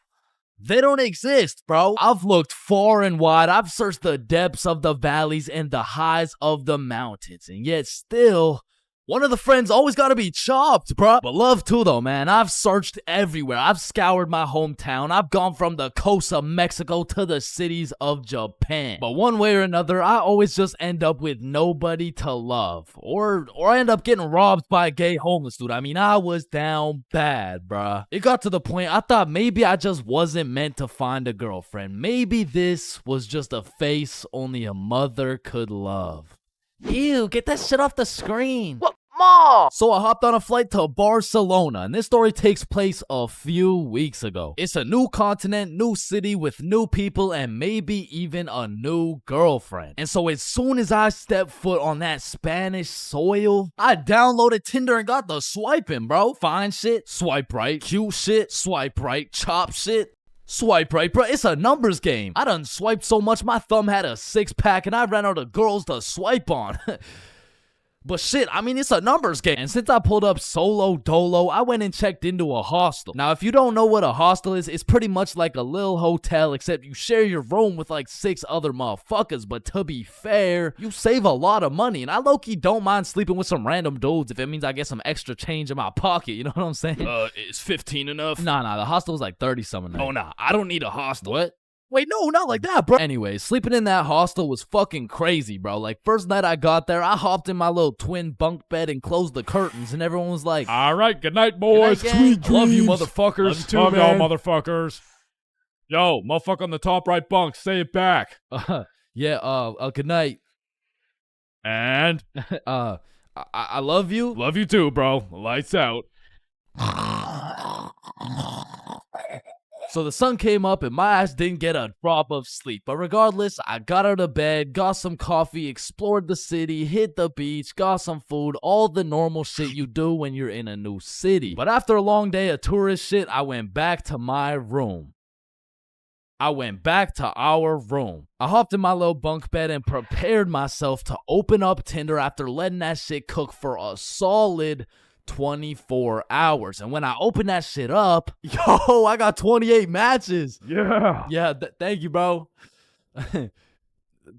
They don't exist, bro. I've looked far and wide. I've searched the depths of the valleys and the highs of the mountains. And yet still, one of the friends always gotta be chopped, bro. But love too, though, man. I've searched everywhere. I've scoured my hometown. I've gone from the coast of Mexico to the cities of Japan. But one way or another, I always just end up with nobody to love. Or I end up getting robbed by a gay homeless dude. I mean, I was down bad, bruh. It got to the point I thought maybe I just wasn't meant to find a girlfriend. Maybe this was just a face only a mother could love. Ew, get that shit off the screen. What? Mom! So I hopped on a flight to Barcelona, and this story takes place a few weeks ago. It's a new continent, new city with new people, and maybe even a new girlfriend. And so as soon as I stepped foot on that Spanish soil, I downloaded Tinder and got the swiping, bro. Fine shit, swipe right. Cute shit, swipe right. Chop shit, swipe right, bro. It's a numbers game. I done swiped so much my thumb had a 6-pack and I ran out of girls to swipe on. But shit, I mean, it's a numbers game. And since I pulled up solo dolo, I went and checked into a hostel. Now, if you don't know what a hostel is, it's pretty much like a little hotel, except you share your room with like 6 other motherfuckers. But to be fair, you save a lot of money. And I low-key don't mind sleeping with some random dudes if it means I get some extra change in my pocket. You know what I'm saying? Is 15 enough? Nah, the hostel was like 30-something. Oh, nah, I don't need a hostel. What? Wait, no, not like that, bro. Anyways, sleeping in that hostel was fucking crazy, bro. Like, first night I got there, I hopped in my little twin bunk bed and closed the curtains, and everyone was like, all right, good night, boys. Good night, gang. Love you, motherfuckers. Love you too, Love man. y'all, motherfuckers. Yo, motherfucker on the top right bunk, say it back. Good night. And? I love you. Love you too, bro. Lights out. So the sun came up and my ass didn't get a drop of sleep. But regardless, I got out of bed, got some coffee, explored the city, hit the beach, got some food, all the normal shit you do when you're in a new city. But after a long day of tourist shit, I went back to my room. I went back to our room. I hopped in my little bunk bed and prepared myself to open up Tinder after letting that shit cook for a solid 24 hours. And when I opened that shit up, yo, I got 28 matches. Yeah. Yeah, thank you, bro.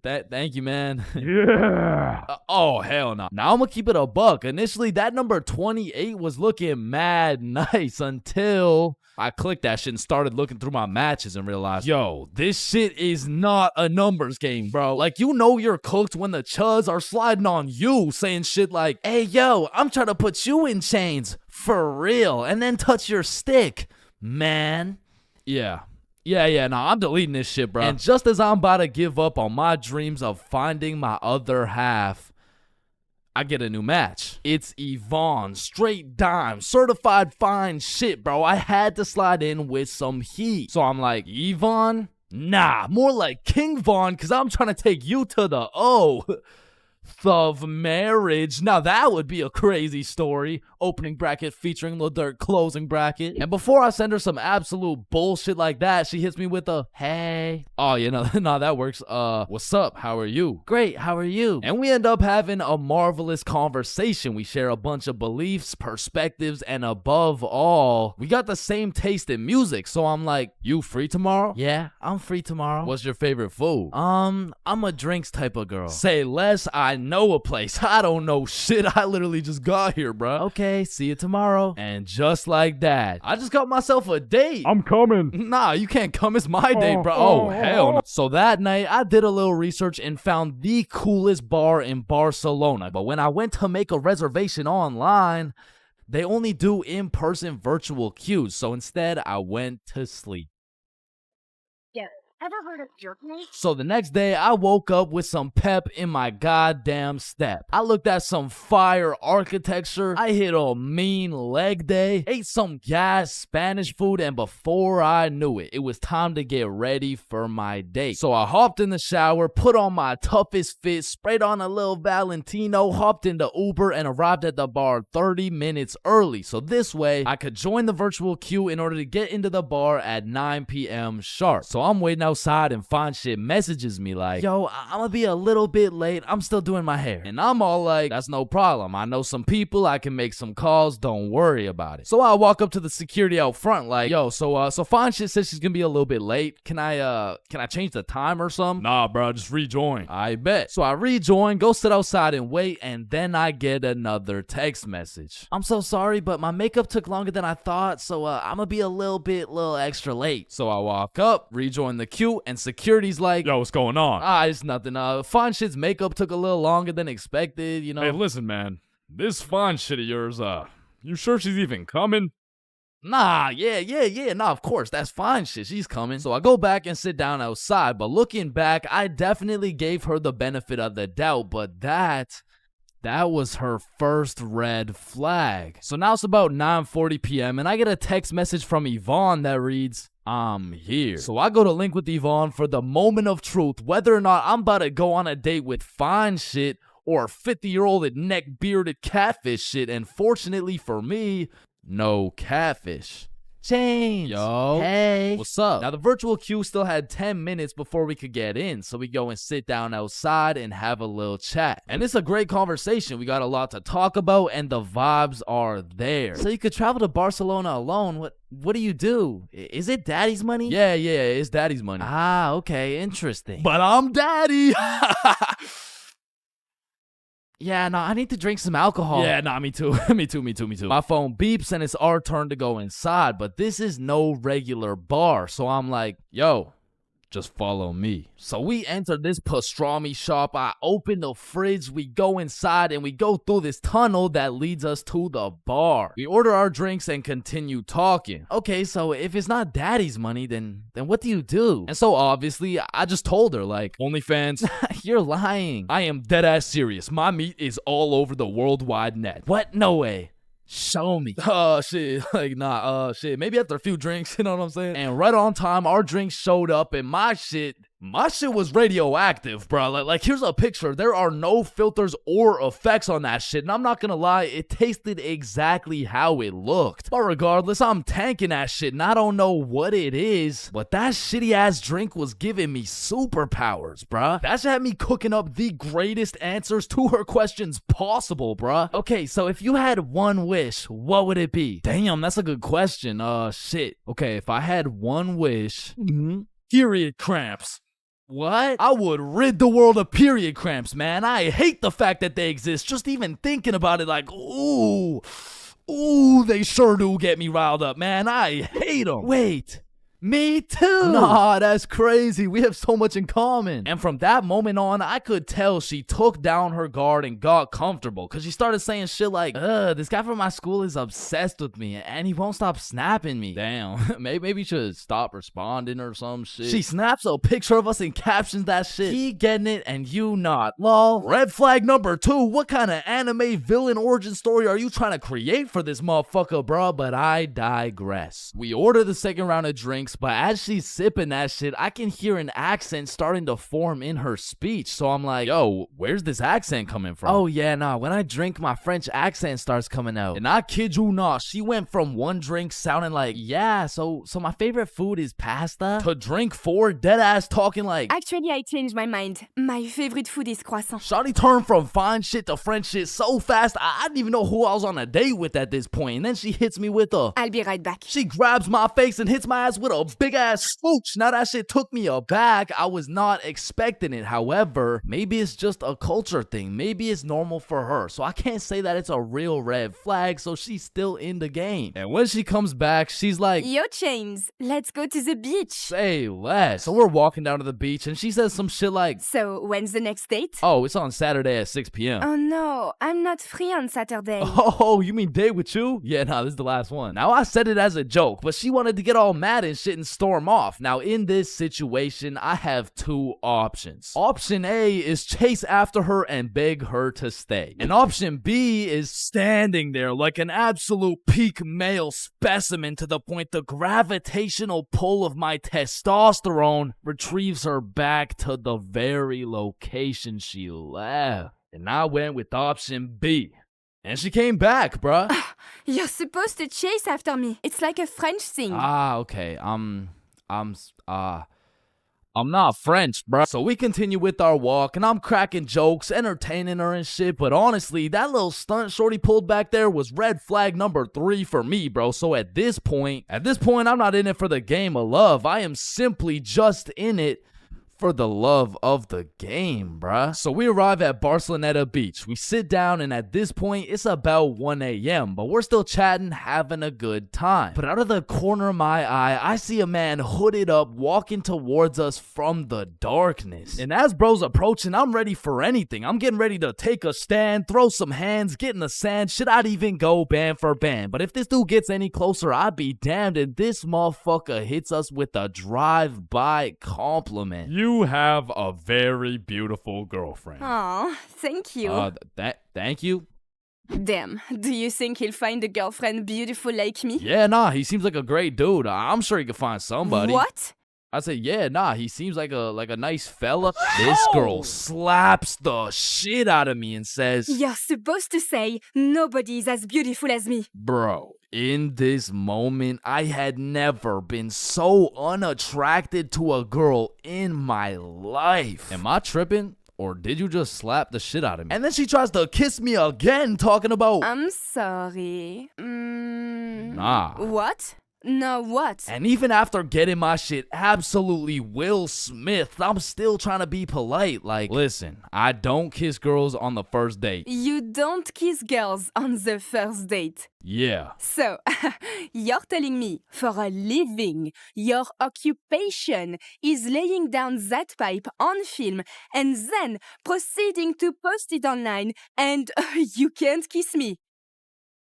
Thank you, man. Yeah. Oh, hell no. Now I'm gonna keep it a buck. Initially, that number 28 was looking mad nice until I clicked that shit and started looking through my matches and realized, yo, this shit is not a numbers game, bro. Like, you know you're cooked when the chuds are sliding on you, saying shit like, hey, yo, I'm trying to put you in chains for real, and then touch your stick, man. Yeah, nah, I'm deleting this shit, bro. And just as I'm about to give up on my dreams of finding my other half, I get a new match. It's Yvonne, straight dime, certified fine shit, bro. I had to slide in with some heat. So I'm like, Yvonne? Nah, more like King Von, because I'm trying to take you to the O of marriage. Now that would be a crazy story. Opening bracket featuring Lil Durk, closing bracket. And before I send her some absolute bullshit like that, she hits me with a, hey. Oh, you know, nah, that works. What's up? How are you? Great, how are you? And we end up having a marvelous conversation. We share a bunch of beliefs, perspectives, and above all, we got the same taste in music. So I'm like, you free tomorrow? Yeah, I'm free tomorrow. What's your favorite food? I'm a drinks type of girl. Say less, I know a place. I don't know shit. I literally just got here, bro. Okay, see you tomorrow. And just like that, I just got myself a date. I'm coming. Nah, you can't come. It's my date, bro. Oh, hell no. So that night, I did a little research and found the coolest bar in Barcelona. But when I went to make a reservation online, they only do in-person virtual queues. So instead, I went to sleep. Yeah. Ever heard of jerk meat? So the next day, I woke up with some pep in my goddamn step. I looked at some fire architecture. I hit a mean leg day, ate some gas Spanish food, and before I knew it, it was time to get ready for my date. So I hopped in the shower, put on my toughest fit, sprayed on a little Valentino, hopped into Uber, and arrived at the bar 30 minutes early. So this way, I could join the virtual queue in order to get into the bar at 9 p.m. sharp. So I'm waiting outside and Fine Shit messages me like, yo, I'm gonna be a little bit late. I'm still doing my hair. And I'm all like, that's no problem. I know some people. I can make some calls. Don't worry about it. So I walk up to the security out front like, yo, so Fine Shit says she's gonna be a little bit late. Can I change the time or something? Nah, bro, just rejoin. I bet. So I rejoin, go sit outside and wait, and then I get another text message. I'm so sorry, but my makeup took longer than I thought, so I'm gonna be a little extra late. So I walk up, rejoin the queue, and security's like, yo, what's going on? It's nothing. Fine Shit's makeup took a little longer than expected, you know. Hey, listen, man. This Fine Shit of yours, you sure she's even coming? Nah, nah, of course, that's Fine Shit. She's coming. So I go back and sit down outside, but looking back, I definitely gave her the benefit of the doubt, but that was her first red flag. So now it's about 9:40 p.m. and I get a text message from Yvonne that reads, I'm here. So I go to link with Yvonne for the moment of truth, whether or not I'm about to go on a date with Fine Shit or 50-year-old neck-bearded catfish shit. And fortunately for me, no catfish. Chains. Yo. Hey. What's up? Now, the virtual queue still had 10 minutes before we could get in, so we go and sit down outside and have a little chat. And it's a great conversation. We got a lot to talk about, and the vibes are there. So you could travel to Barcelona alone. What do you do? Is it daddy's money? Yeah, it's daddy's money. Ah, okay, interesting. But I'm daddy. Yeah, no, I need to drink some alcohol. Yeah, nah, me too. me too. My phone beeps and it's our turn to go inside, but this is no regular bar. So I'm like, yo, just follow me. So we enter this pastrami shop. I open the fridge. We go inside and we go through this tunnel that leads us to the bar. We order our drinks and continue talking. Okay, so if it's not daddy's money, then what do you do? And so obviously, I just told her like, OnlyFans. You're lying. I am dead ass serious. My meat is all over the worldwide net. What? No way. Show me. Shit. Like, nah, shit. Maybe after a few drinks, you know what I'm saying? And right on time, our drinks showed up, and my shit was radioactive, bro. Like, here's a picture. There are no filters or effects on that shit. And I'm not gonna lie, it tasted exactly how it looked. But regardless, I'm tanking that shit, and I don't know what it is, but that shitty ass drink was giving me superpowers, bruh. That shit had me cooking up the greatest answers to her questions possible, bruh. Okay, so if you had one wish, what would it be? Damn, that's a good question. Shit. Okay, if I had one wish, period cramps. What? I would rid the world of period cramps, man. I hate the fact that they exist. Just even thinking about it, like, ooh, they sure do get me riled up, man. I hate them. Wait. Me too. Nah, that's crazy. We have so much in common. And from that moment on, I could tell she took down her guard and got comfortable, because she started saying shit like, this guy from my school is obsessed with me and he won't stop snapping me. Damn, maybe should stop responding or some shit. She snaps a picture of us and captions that shit. He getting it and you not. Lol. Red flag number 2. What kind of anime villain origin story are you trying to create for this motherfucker, bro? But I digress. We order the second round of drinks, but as she's sipping that shit, I can hear an accent starting to form in her speech. So I'm like, yo, where's this accent coming from? Oh yeah, nah, when I drink, my French accent starts coming out. And I kid you not, she went from one drink sounding like, yeah, so my favorite food is pasta, to drink 4 dead ass talking like, actually, I changed my mind. My favorite food is croissant. Shawty turned from fine shit to French shit so fast, I didn't even know who I was on a date with at this point. And then she hits me with a, I'll be right back. She grabs my face and hits my ass with a big ass smooch. Now that shit took me aback. I was not expecting it. However, maybe it's just a culture thing. Maybe it's normal for her. So I can't say that it's a real red flag. So she's still in the game. And when she comes back, she's like, yo, Chains, let's go to the beach. Say less. So we're walking down to the beach and she says some shit like, so when's the next date? Oh, it's on Saturday at 6 p.m. Oh no, I'm not free on Saturday. Oh, you mean date with you? Yeah, nah, this is the last one. Now I said it as a joke, but she wanted to get all mad and shit and storm off. Now in this situation, I have 2 options. Option A is chase after her and beg her to stay. And option B is standing there like an absolute peak male specimen to the point the gravitational pull of my testosterone retrieves her back to the very location she left. And I went with option B. And she came back, bruh. You're supposed to chase after me. It's like a French thing. Ah, okay. I'm not French, bruh. So we continue with our walk, and I'm cracking jokes, entertaining her and shit. But honestly, that little stunt shorty pulled back there was red flag number 3 for me, bro. So at this point, I'm not in it for the game of love. I am simply just in it for the love of the game, bruh. So we arrive at Barceloneta Beach. We sit down, and at this point, it's about 1 a.m., but we're still chatting, having a good time. But out of the corner of my eye, I see a man hooded up walking towards us from the darkness. And as bro's approaching, I'm ready for anything. I'm getting ready to take a stand, throw some hands, get in the sand. Shit, I'd even go band for band. But if this dude gets any closer, I'd be damned. And this motherfucker hits us with a drive-by compliment. You have a very beautiful girlfriend. Aw, thank you. Thank you? Damn, do you think he'll find a girlfriend beautiful like me? Yeah, nah, he seems like a great dude. I'm sure he could find somebody. What? I said, yeah, nah, he seems like a nice fella. This girl slaps the shit out of me and says, you're supposed to say, nobody's as beautiful as me. Bro, in this moment, I had never been so unattracted to a girl in my life. Am I tripping? Or did you just slap the shit out of me? And then she tries to kiss me again, talking about, I'm sorry. Nah. What? No, what? And even after getting my shit absolutely Will Smith, I'm still trying to be polite. Like, listen, I don't kiss girls on the first date. You don't kiss girls on the first date. Yeah. So, you're telling me, for a living, your occupation is laying down that pipe on film and then proceeding to post it online and you can't kiss me.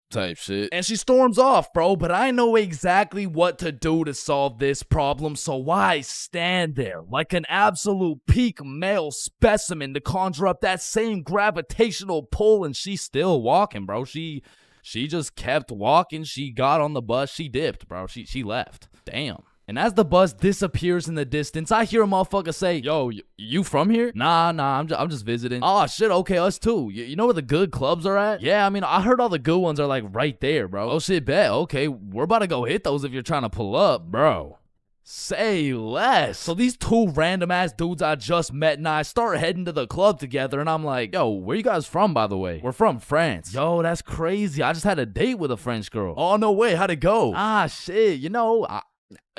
Type shit. And she storms off, bro, but I know exactly what to do to solve this problem, so I stand there like an absolute peak male specimen to conjure up that same gravitational pull, and she's still walking, bro. She She just kept walking. She got on the bus. She dipped, bro. She left. Damn. And as the bus disappears in the distance, I hear a motherfucker say, "Yo, you from here?" Nah, I'm just visiting. Oh shit, okay, us too. You know where the good clubs are at? Yeah, I mean, I heard all the good ones are like right there, bro. Oh shit, bet. Okay, we're about to go hit those if you're trying to pull up, bro. Say less. So these two random ass dudes I just met and I start heading to the club together, and I'm like, "Yo, where you guys from, by the way?" "We're from France." "Yo, that's crazy. I just had a date with a French girl." "Oh, no way. How'd it go?" "Ah, shit.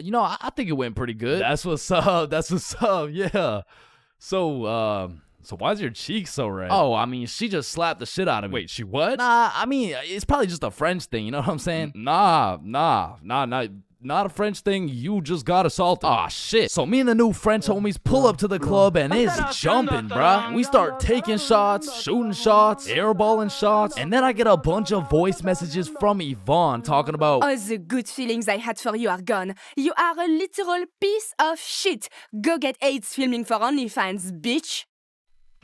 I think it went pretty good." "That's what's up. That's what's up. Yeah. So why's your cheek so red?" "Oh, I mean, she just slapped the shit out of me." Wait, she what? Nah, I mean, it's probably just a French thing. You know what I'm saying? Nah. Not a French thing. You just got assaulted. Aw, shit. So me and the new French homies pull up to the club and it's jumping, bruh. We start taking shots, shooting shots, airballing shots, and then I get a bunch of voice messages from Yvonne talking about, All the good feelings I had for you are gone. You are a literal piece of shit. Go get AIDS filming for OnlyFans, bitch.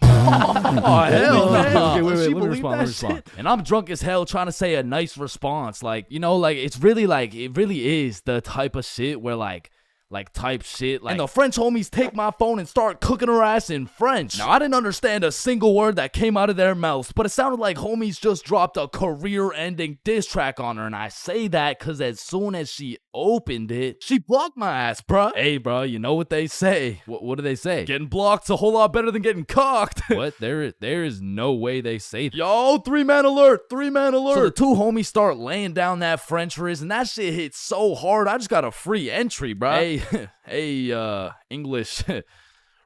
"Oh, hell no." Okay, wait, She let me believed respond. that shit? And I'm drunk as hell trying to say a nice response. It really is the type of shit where and the French homies take my phone and start cooking her ass in French. Now, I didn't understand a single word that came out of their mouths, but it sounded like homies just dropped a career-ending diss track on her, and I say that because as soon as she opened it, she blocked my ass, bruh. Hey, bruh, you know what they say. What do they say? Getting blocked's a whole lot better than getting cocked. What? There is no way they say that. Yo, 3-man alert! 3-man alert! So the two homies start laying down that French frizz, and that shit hit so hard, I just got a free entry, bruh. Hey, English,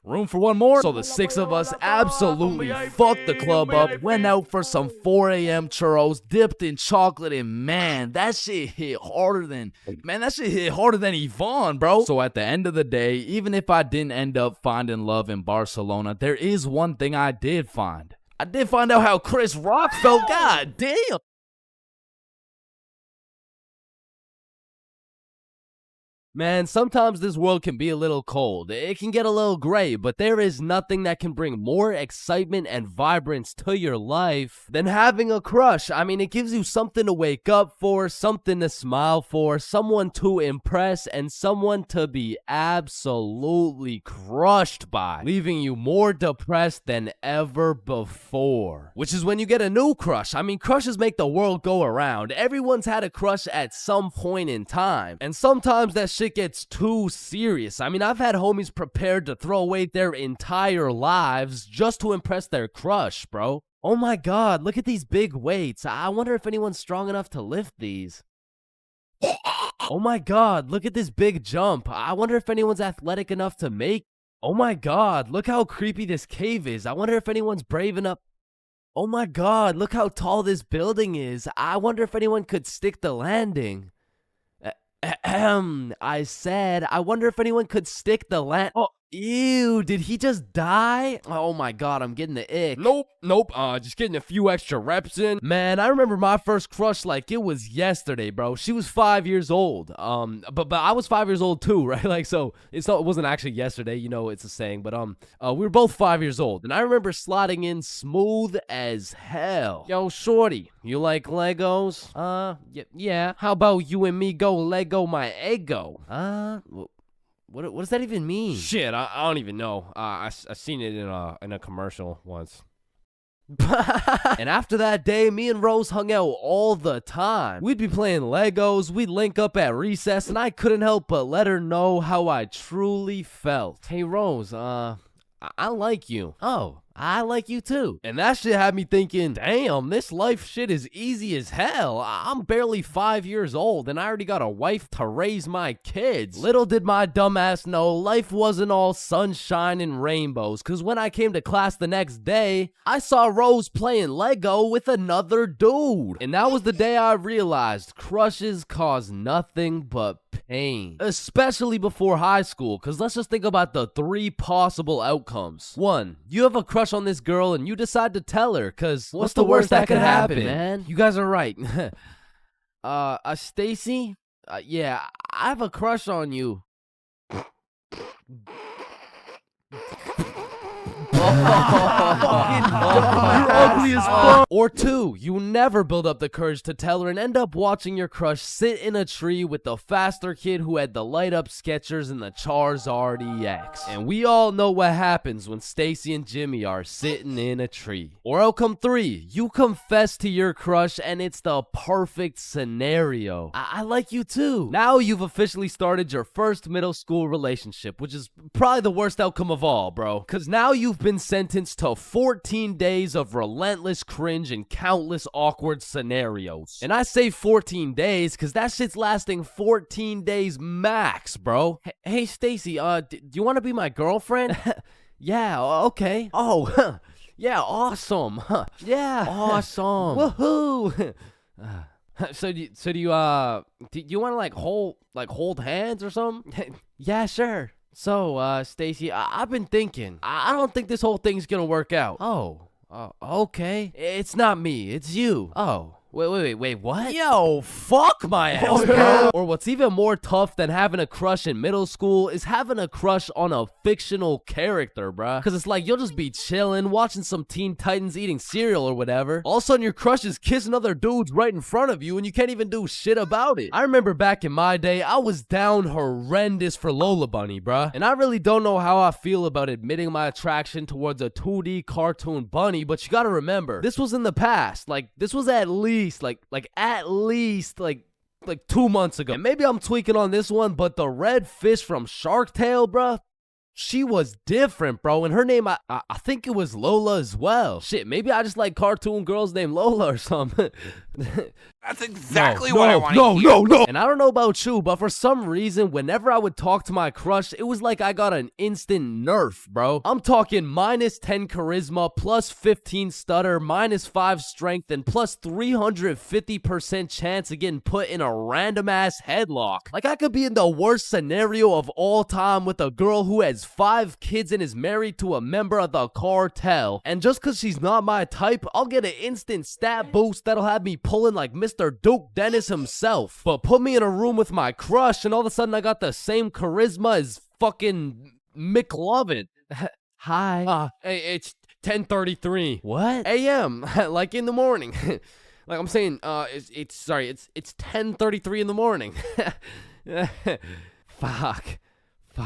room for one more? So the six of us absolutely fucked the club up, went out for some 4 a.m. churros, dipped in chocolate, and man, that shit hit harder than Yvonne, bro. So at the end of the day, even if I didn't end up finding love in Barcelona, there is one thing I did find. I did find out how Chris Rock felt. God damn. Man, sometimes this world can be a little cold. It can get a little gray, but there is nothing that can bring more excitement and vibrance to your life than having a crush. I mean, it gives you something to wake up for, something to smile for, someone to impress, and someone to be absolutely crushed by, leaving you more depressed than ever before. Which is when you get a new crush. I mean, crushes make the world go around. Everyone's had a crush at some point in time, and sometimes that shit gets too serious. I mean, I've had homies prepared to throw away their entire lives just to impress their crush, bro. Oh my god, look at these big weights. I wonder if anyone's strong enough to lift these. Oh my god, look at this big jump. I wonder if anyone's athletic enough to make. Oh my god, look how creepy this cave is. I wonder if anyone's brave enough. Oh my god, look how tall this building is. I wonder if anyone could stick the landing. I said, I wonder if anyone could stick the Oh, ew, did he just die? Oh my god, I'm getting the ick. Nope. Just getting a few extra reps in. Man, I remember my first crush like it was yesterday, bro. She was 5 years old. But I was 5 years old too, right? Like, so it wasn't actually yesterday, you know, it's a saying, but we were both 5 years old, and I remember sliding in smooth as hell. Yo, shorty, you like Legos? Yeah. How about you and me go Lego my ego? What does that even mean? Shit, I don't even know. I seen it in a commercial once. And after that day, me and Rose hung out all the time. We'd be playing Legos, we'd link up at recess, and I couldn't help but let her know how I truly felt. Hey Rose, I like you. Oh, I like you too. And that shit had me thinking, damn, this life shit is easy as hell. I'm barely 5 years old and I already got a wife to raise my kids. Little did my dumbass know life wasn't all sunshine and rainbows, cause when I came to class the next day, I saw Rose playing Lego with another dude. And that was the day I realized crushes cause nothing but pain. Especially before high school, cause let's just think about the 3 possible outcomes. 1, you have a crush on this girl and you decide to tell her, cause what's the worst that could happen, man? You guys are right. Stacy? Yeah, I have a crush on you. You're ugly Easy as fuck. Or 2, you never build up the courage to tell her and end up watching your crush sit in a tree with the faster kid who had the light up Skechers and the Charizard EX. And we all know what happens when Stacy and Jimmy are sitting in a tree. Or outcome 3, you confess to your crush and it's the perfect scenario. I like you too. Now you've officially started your first middle school relationship, which is probably the worst outcome of all, bro. Cause now you've been sentenced to 14 days of relentless cringe and countless awkward scenarios. And I say 14 days cause that shit's lasting 14 days max, bro. Hey Stacy, do you want to be my girlfriend? Yeah, okay. Oh, yeah, awesome. Huh. Yeah, awesome. Woohoo. So do you want to like hold hands or something? Yeah, sure. So, Stacy, I've been thinking. I don't think this whole thing's gonna work out. Oh, okay. It's not me. It's you. Oh. Wait, what? Yo, fuck my ass, bro. Or what's even more tough than having a crush in middle school is having a crush on a fictional character, bruh. Cause it's like you'll just be chilling, watching some Teen Titans eating cereal or whatever. All of a sudden your crush is kissing other dudes right in front of you and you can't even do shit about it. I remember back in my day, I was down horrendous for Lola Bunny, bruh. And I really don't know how I feel about admitting my attraction towards a 2D cartoon bunny, but you gotta remember, this was in the past. Like, this was at least 2 months ago. And maybe I'm tweaking on this one, but the red fish from Shark Tale, bruh, she was different, bro. And her name, I think it was Lola as well. Shit, maybe I just like cartoon girls named Lola or something. That's exactly what I want to hear. No. And I don't know about you, but for some reason, whenever I would talk to my crush, it was like I got an instant nerf, bro. I'm talking minus 10 charisma, plus 15 stutter, minus 5 strength, and plus 350% chance of getting put in a random-ass headlock. Like, I could be in the worst scenario of all time with a girl who has 5 kids and is married to a member of the cartel. And just because she's not my type, I'll get an instant stat boost that'll have me pulling like Mr. Duke Dennis himself. But put me in a room with my crush and all of a sudden I got the same charisma as fucking McLovin. Hi. Hey, it's 10:33. What? AM. Like in the morning. Like I'm saying, it's 10:33 in the morning. Fuck. And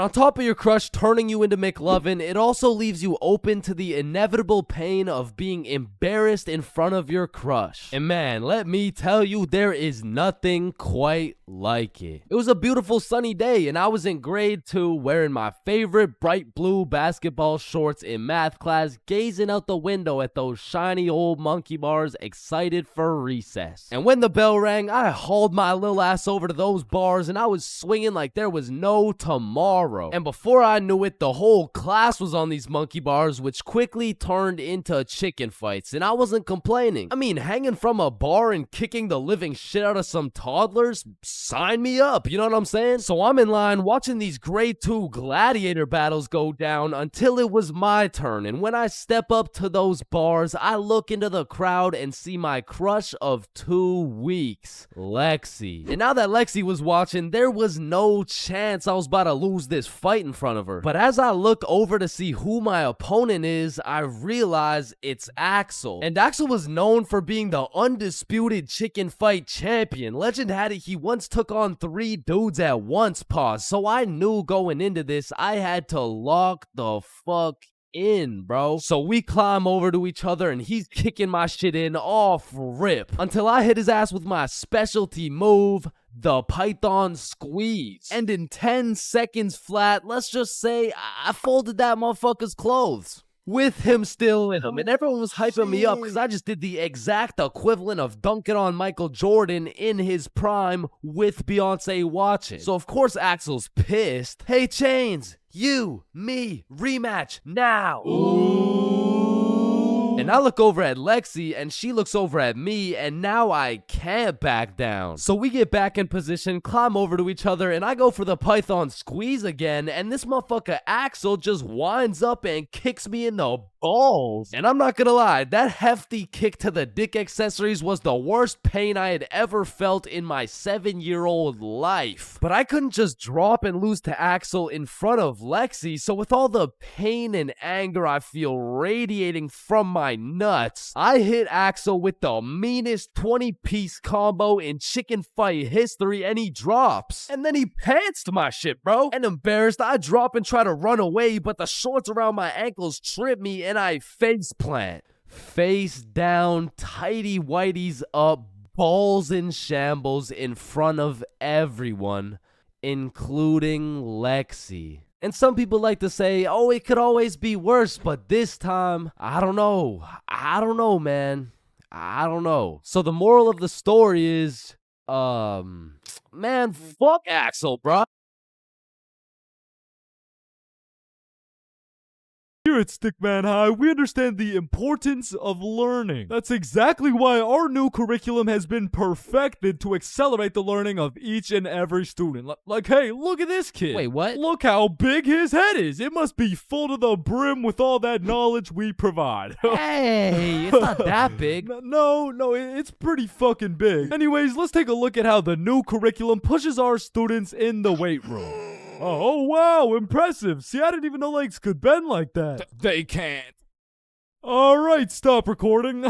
on top of your crush turning you into McLovin, it also leaves you open to the inevitable pain of being embarrassed in front of your crush. And man, let me tell you, there is nothing quite like it. It was a beautiful sunny day and I was in grade 2 wearing my favorite bright blue basketball shorts in math class, gazing out the window at those shiny old monkey bars, excited for recess. And when the bell rang, I hauled my little ass over to those bars and I was swinging like there was no tomorrow. And before I knew it, the whole class was on these monkey bars, which quickly turned into chicken fights. And I wasn't complaining. I mean, hanging from a bar and kicking the living shit out of some toddlers, sign me up, you know what I'm saying? So I'm in line watching these grade 2 gladiator battles go down until it was my turn. And when I step up to those bars, I look into the crowd and see my crush of 2 weeks, Lexi. And now that Lexi was watching, there was no chance I was about to lose this fight in front of her. But as I look over to see who my opponent is, I realize it's Axel. And Axel was known for being the undisputed chicken fight champion. Legend had it he once took on 3 dudes at once, pause. So I knew going into this, I had to lock the fuck in, bro. So we climb over to each other and he's kicking my shit in off rip until I hit his ass with my specialty move, the Python Squeeze. And in 10 seconds flat, let's just say I folded that motherfucker's clothes with him still in him. And everyone was hyping me up because I just did the exact equivalent of dunking on Michael Jordan in his prime with Beyonce watching. So of course Axel's pissed. Hey Chains, you, me, rematch now. And I look over at Lexi and she looks over at me and now I can't back down. So we get back in position, climb over to each other, and I go for the Python Squeeze again, and this motherfucker Axel just winds up and kicks me in the balls. And I'm not gonna lie, that hefty kick to the dick accessories was the worst pain I had ever felt in my 7-year-old life. But I couldn't just drop and lose to Axel in front of Lexi, so with all the pain and anger I feel radiating from my nuts, I hit Axel with the meanest 20-piece combo in chicken fight history, and he drops. And then he pantsed my shit, bro. And embarrassed, I drop and try to run away, but the shorts around my ankles trip me and I face plant. Face down, tighty whities up, balls in shambles in front of everyone, including Lexi. And some people like to say, oh, it could always be worse, but this time, I don't know. I don't know, man. I don't know. So the moral of the story is, man, fuck Axel, bro. Here at Stickman High, we understand the importance of learning. That's exactly why our new curriculum has been perfected to accelerate the learning of each and every student. Like, hey, look at this kid. Wait, what? Look how big his head is. It must be full to the brim with all that knowledge we provide. Hey, it's not that big. No, it's pretty fucking big. Anyways, let's take a look at how the new curriculum pushes our students in the weight room. Oh, wow, impressive. See, I didn't even know legs could bend like that. They can't. All right, stop recording.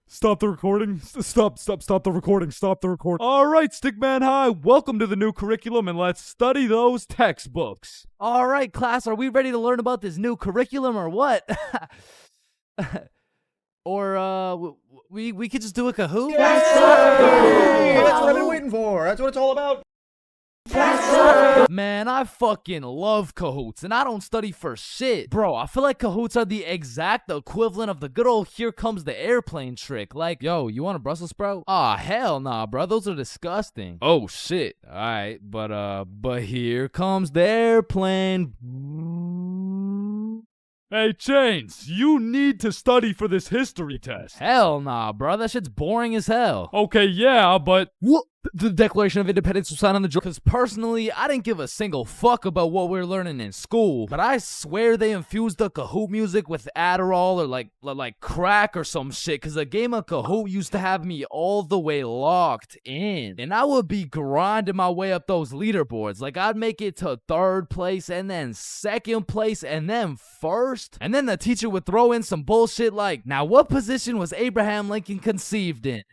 Stop the recording. Stop the recording. Stop the recording. All right, Stickman High, welcome to the new curriculum, and let's study those textbooks. All right, class, are we ready to learn about this new curriculum or what? Or, we could just do a Kahoot? Yes, sir! That's what I've been waiting for. That's what it's all about. Man, I fucking love Kahoots, and I don't study for shit. Bro, I feel like Kahoots are the exact equivalent of the good old here comes the airplane trick. Like, yo, you want a Brussels sprout? Aw, hell nah, bro, those are disgusting. Oh, shit. Alright, but here comes the airplane. Hey, Chains, you need to study for this history test. Hell nah, bro, that shit's boring as hell. Okay, yeah, but... What? The Declaration of Independence was signed on the joint. Because personally, I didn't give a single fuck about what we're learning in school. But I swear they infused the Kahoot music with Adderall or like crack or some shit. Because a game of Kahoot used to have me all the way locked in. And I would be grinding my way up those leaderboards. Like I'd make it to 3rd place and then 2nd place and then 1st. And then the teacher would throw in some bullshit like, now what position was Abraham Lincoln conceived in?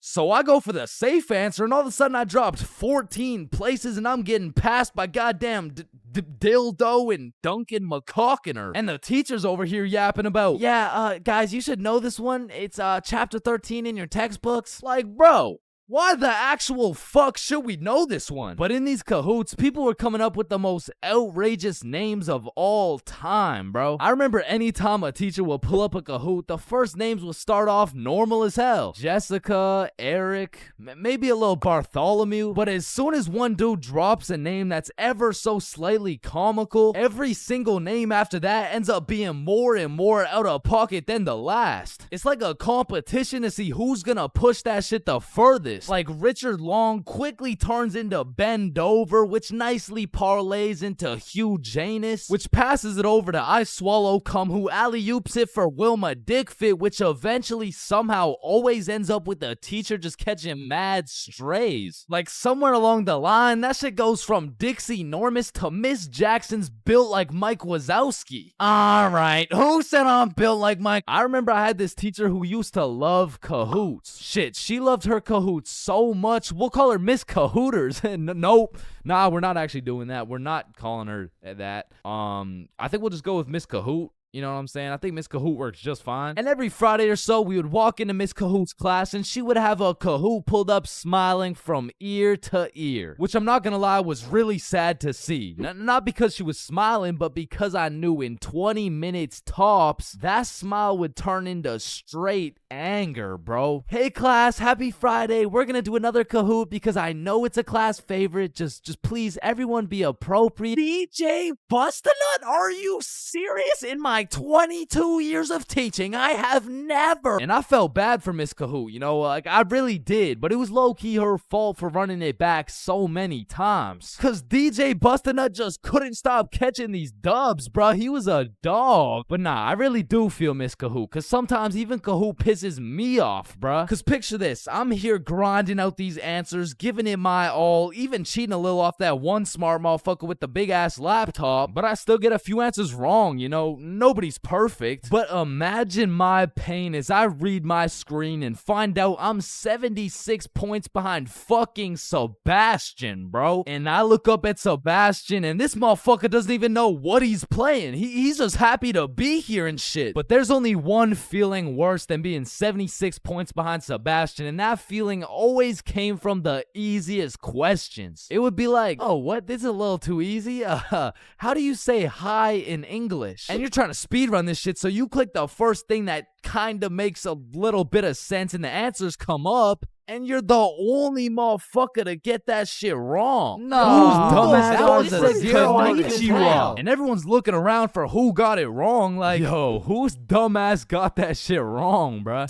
So I go for the safe answer, and all of a sudden I dropped 14 places, and I'm getting passed by goddamn Dildo and Duncan McCawkiner. And the teacher's over here yapping about, yeah, guys, you should know this one. It's chapter 13 in your textbooks. Like, bro, why the actual fuck should we know this one? But in these Kahoots, people were coming up with the most outrageous names of all time, bro. I remember anytime a teacher would pull up a Kahoot, the first names would start off normal as hell. Jessica, Eric, maybe a little Bartholomew. But as soon as one dude drops a name that's ever so slightly comical, every single name after that ends up being more and more out of pocket than the last. It's like a competition to see who's gonna push that shit the furthest. Like Richard Long quickly turns into Ben Dover, which nicely parlays into Hugh Janus, which passes it over to I Swallow Cum, who alley-oops it for Wilma Dickfit, which eventually somehow always ends up with the teacher just catching mad strays. Like somewhere along the line, that shit goes from Dixie Normus to Miss Jackson's built like Mike Wazowski. Alright, who said I'm built like Mike? I remember I had this teacher who used to love Kahoots. Shit, she loved her Kahoots so much, we'll call her Miss Cahooters. Nope. Nah, we're not actually doing that. We're not calling her that. I think we'll just go with Miss Kahoot. You know what I'm saying? I think Miss Kahoot works just fine. And every Friday or so, we would walk into Miss Kahoot's class, and she would have a Kahoot pulled up smiling from ear to ear. Which I'm not gonna lie, was really sad to see. Not because she was smiling, but because I knew in 20 minutes tops, that smile would turn into straight anger, bro. Hey class, happy Friday. We're gonna do another Kahoot because I know it's a class favorite. Just please, everyone be appropriate. DJ Bustanut, are you serious? In my like 22 years of teaching, I have never. And I felt bad for Miss Kahoot, you know, like I really did, but it was low-key her fault for running it back so many times. Cause DJ Bustinut just couldn't stop catching these dubs, bruh. He was a dog. But nah, I really do feel Miss Kahoot, cause sometimes even Kahoot pisses me off, bruh. Cause picture this, I'm here grinding out these answers, giving it my all, even cheating a little off that one smart motherfucker with the big ass laptop, but I still get a few answers wrong, you know, nobody's perfect. But imagine my pain as I read my screen and find out I'm 76 points behind fucking Sebastian, bro. And I look up at Sebastian and this motherfucker doesn't even know what he's playing. He's just happy to be here and shit. But there's only one feeling worse than being 76 points behind Sebastian, and that feeling always came from the easiest questions. It would be like, oh, what? This is a little too easy? How do you say hi in English? And you're trying to speedrun this shit, so you click the first thing that kind of makes a little bit of sense and the answers come up, and you're the only motherfucker to get that shit wrong. No, dumbass, that was a zero. And everyone's looking around for who got it wrong. Like, yo, whose dumbass got that shit wrong, bruh?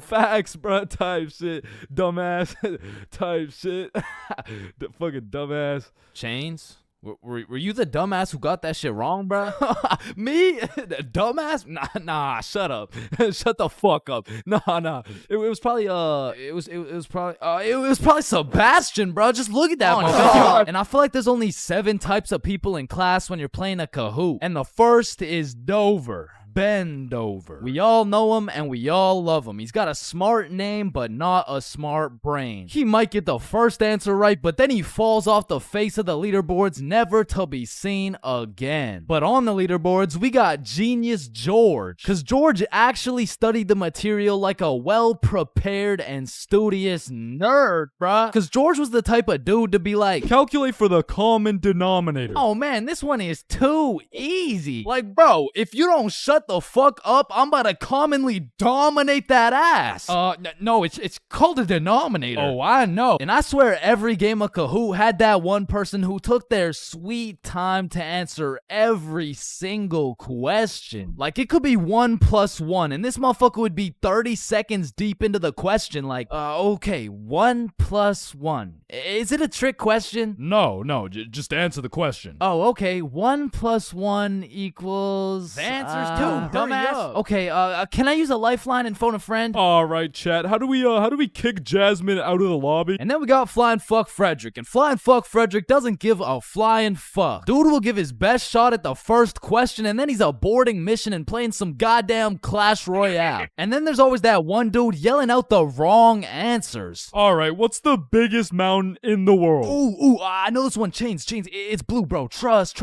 Facts, bruh, type shit. Dumbass, type shit. The fucking dumbass. Chains? Were you the dumbass who got that shit wrong, bro? Me? Dumbass? Nah, shut up. Shut the fuck up. Nah. It was probably it was probably Sebastian, bro. Just look at that motherfucker. And I feel like there's only 7 types of people in class when you're playing a Kahoot. And the first is Dover. Bend over. We all know him and we all love him. He's got a smart name, but not a smart brain. He might get the first answer right, but then he falls off the face of the leaderboards, never to be seen again. But on the leaderboards, we got Genius George, because George actually studied the material like a well-prepared and studious nerd, bruh. Because George was the type of dude to be like, calculate for the common denominator. Oh man, this one is too easy. Like, bro, if you don't shut the fuck up, I'm about to commonly dominate that ass. No, it's called a denominator. Oh, I know. And I swear every game of Kahoot had that one person who took their sweet time to answer every single question. Like, it could be 1 + 1, and this motherfucker would be 30 seconds deep into the question, like, okay, 1 + 1. Is it a trick question? No, just answer the question. Oh, okay, 1 + 1 equals... The answer's 2. Dumbass. Okay, can I use a lifeline and phone a friend? Alright, chat. How do we kick Jasmine out of the lobby? And then we got Flying Fuck Frederick. And Flying Fuck Frederick doesn't give a flying fuck. Dude will give his best shot at the first question, and then he's aborting mission and playing some goddamn Clash Royale. And then there's always that one dude yelling out the wrong answers. Alright, what's the biggest mountain in the world? Ooh, I know this one. Chains. It's blue, bro. Trust.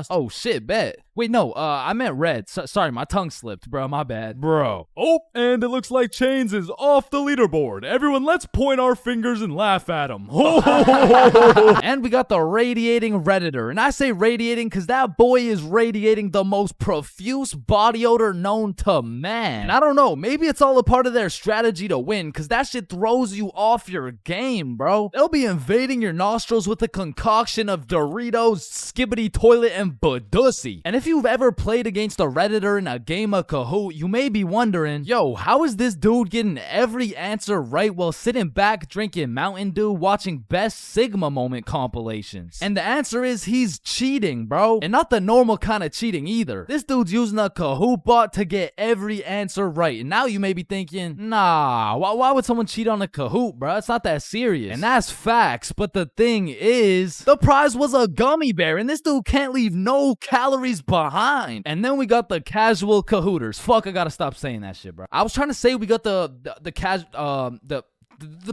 Oh, shit, bet. Wait, no, I meant red. Sorry, my tongue slipped, bro. My bad. Bro. Oh, and it looks like Chains is off the leaderboard. Everyone, let's point our fingers and laugh at him. And we got the radiating Redditor. And I say radiating because that boy is radiating the most profuse body odor known to man. And I don't know, maybe it's all a part of their strategy to win, because that shit throws you off your game, bro. They'll be invading your nostrils with a concoction of Doritos, Skibbity Toilet, and Badussy. And if you've ever played against a Redditor in a game of Kahoot, you may be wondering, yo, how is this dude getting every answer right while sitting back drinking Mountain Dew watching Best Sigma Moment compilations? And the answer is he's cheating, bro. And not the normal kind of cheating either. This dude's using a Kahoot bot to get every answer right. And now you may be thinking, nah, why would someone cheat on a Kahoot, bro? It's not that serious. And that's facts, but the thing is, the prize was a gummy bear, and this dude can't leave no calories behind. And then we got the casual Kahooters. Fuck, I gotta stop saying that shit, bro. I was trying to say we got the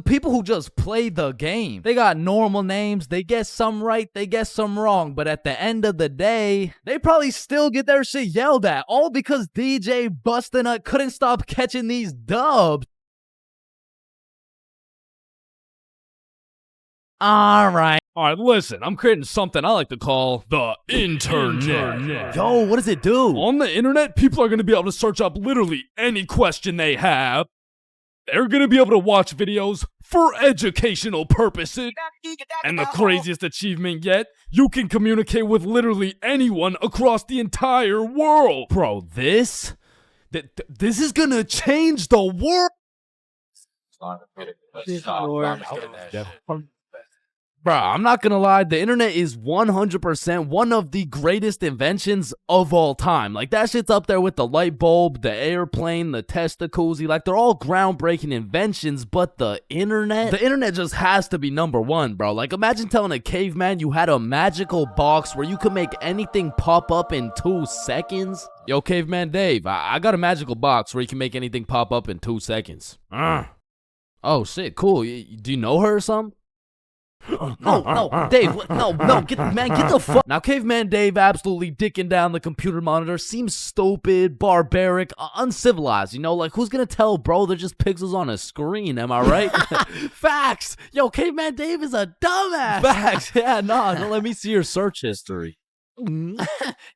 people who just play the game. They got normal names, they guess some right, they guess some wrong, but at the end of the day, they probably still get their shit yelled at, all because DJ Bustinut couldn't stop catching these dubs. Alright, listen, I'm creating something I like to call the internet. Yo, what does it do? On the internet, people are going to be able to search up literally any question they have they're gonna be able to watch videos for educational purposes. And the craziest achievement yet, you can communicate with literally anyone across the entire world. Bro, this is gonna change the world. Bro, I'm not gonna lie, the internet is 100% one of the greatest inventions of all time. Like, that shit's up there with the light bulb, the airplane, the testicoozy. Like, they're all groundbreaking inventions, but the internet just has to be number one, bro. Like, imagine telling a caveman you had a magical box where you could make anything pop up in 2 seconds. Yo, Caveman Dave, I got a magical box where you can make anything pop up in 2 seconds. Oh, shit, cool. Do you know her or something? No, Dave, no, get the fuck. Now, Caveman Dave absolutely dicking down the computer monitor seems stupid, barbaric, uncivilized, you know? Like, who's gonna tell, bro? They're just pixels on a screen, am I right? Facts! Yo, Caveman Dave is a dumbass! Facts! Yeah, nah, don't let me see your search history. You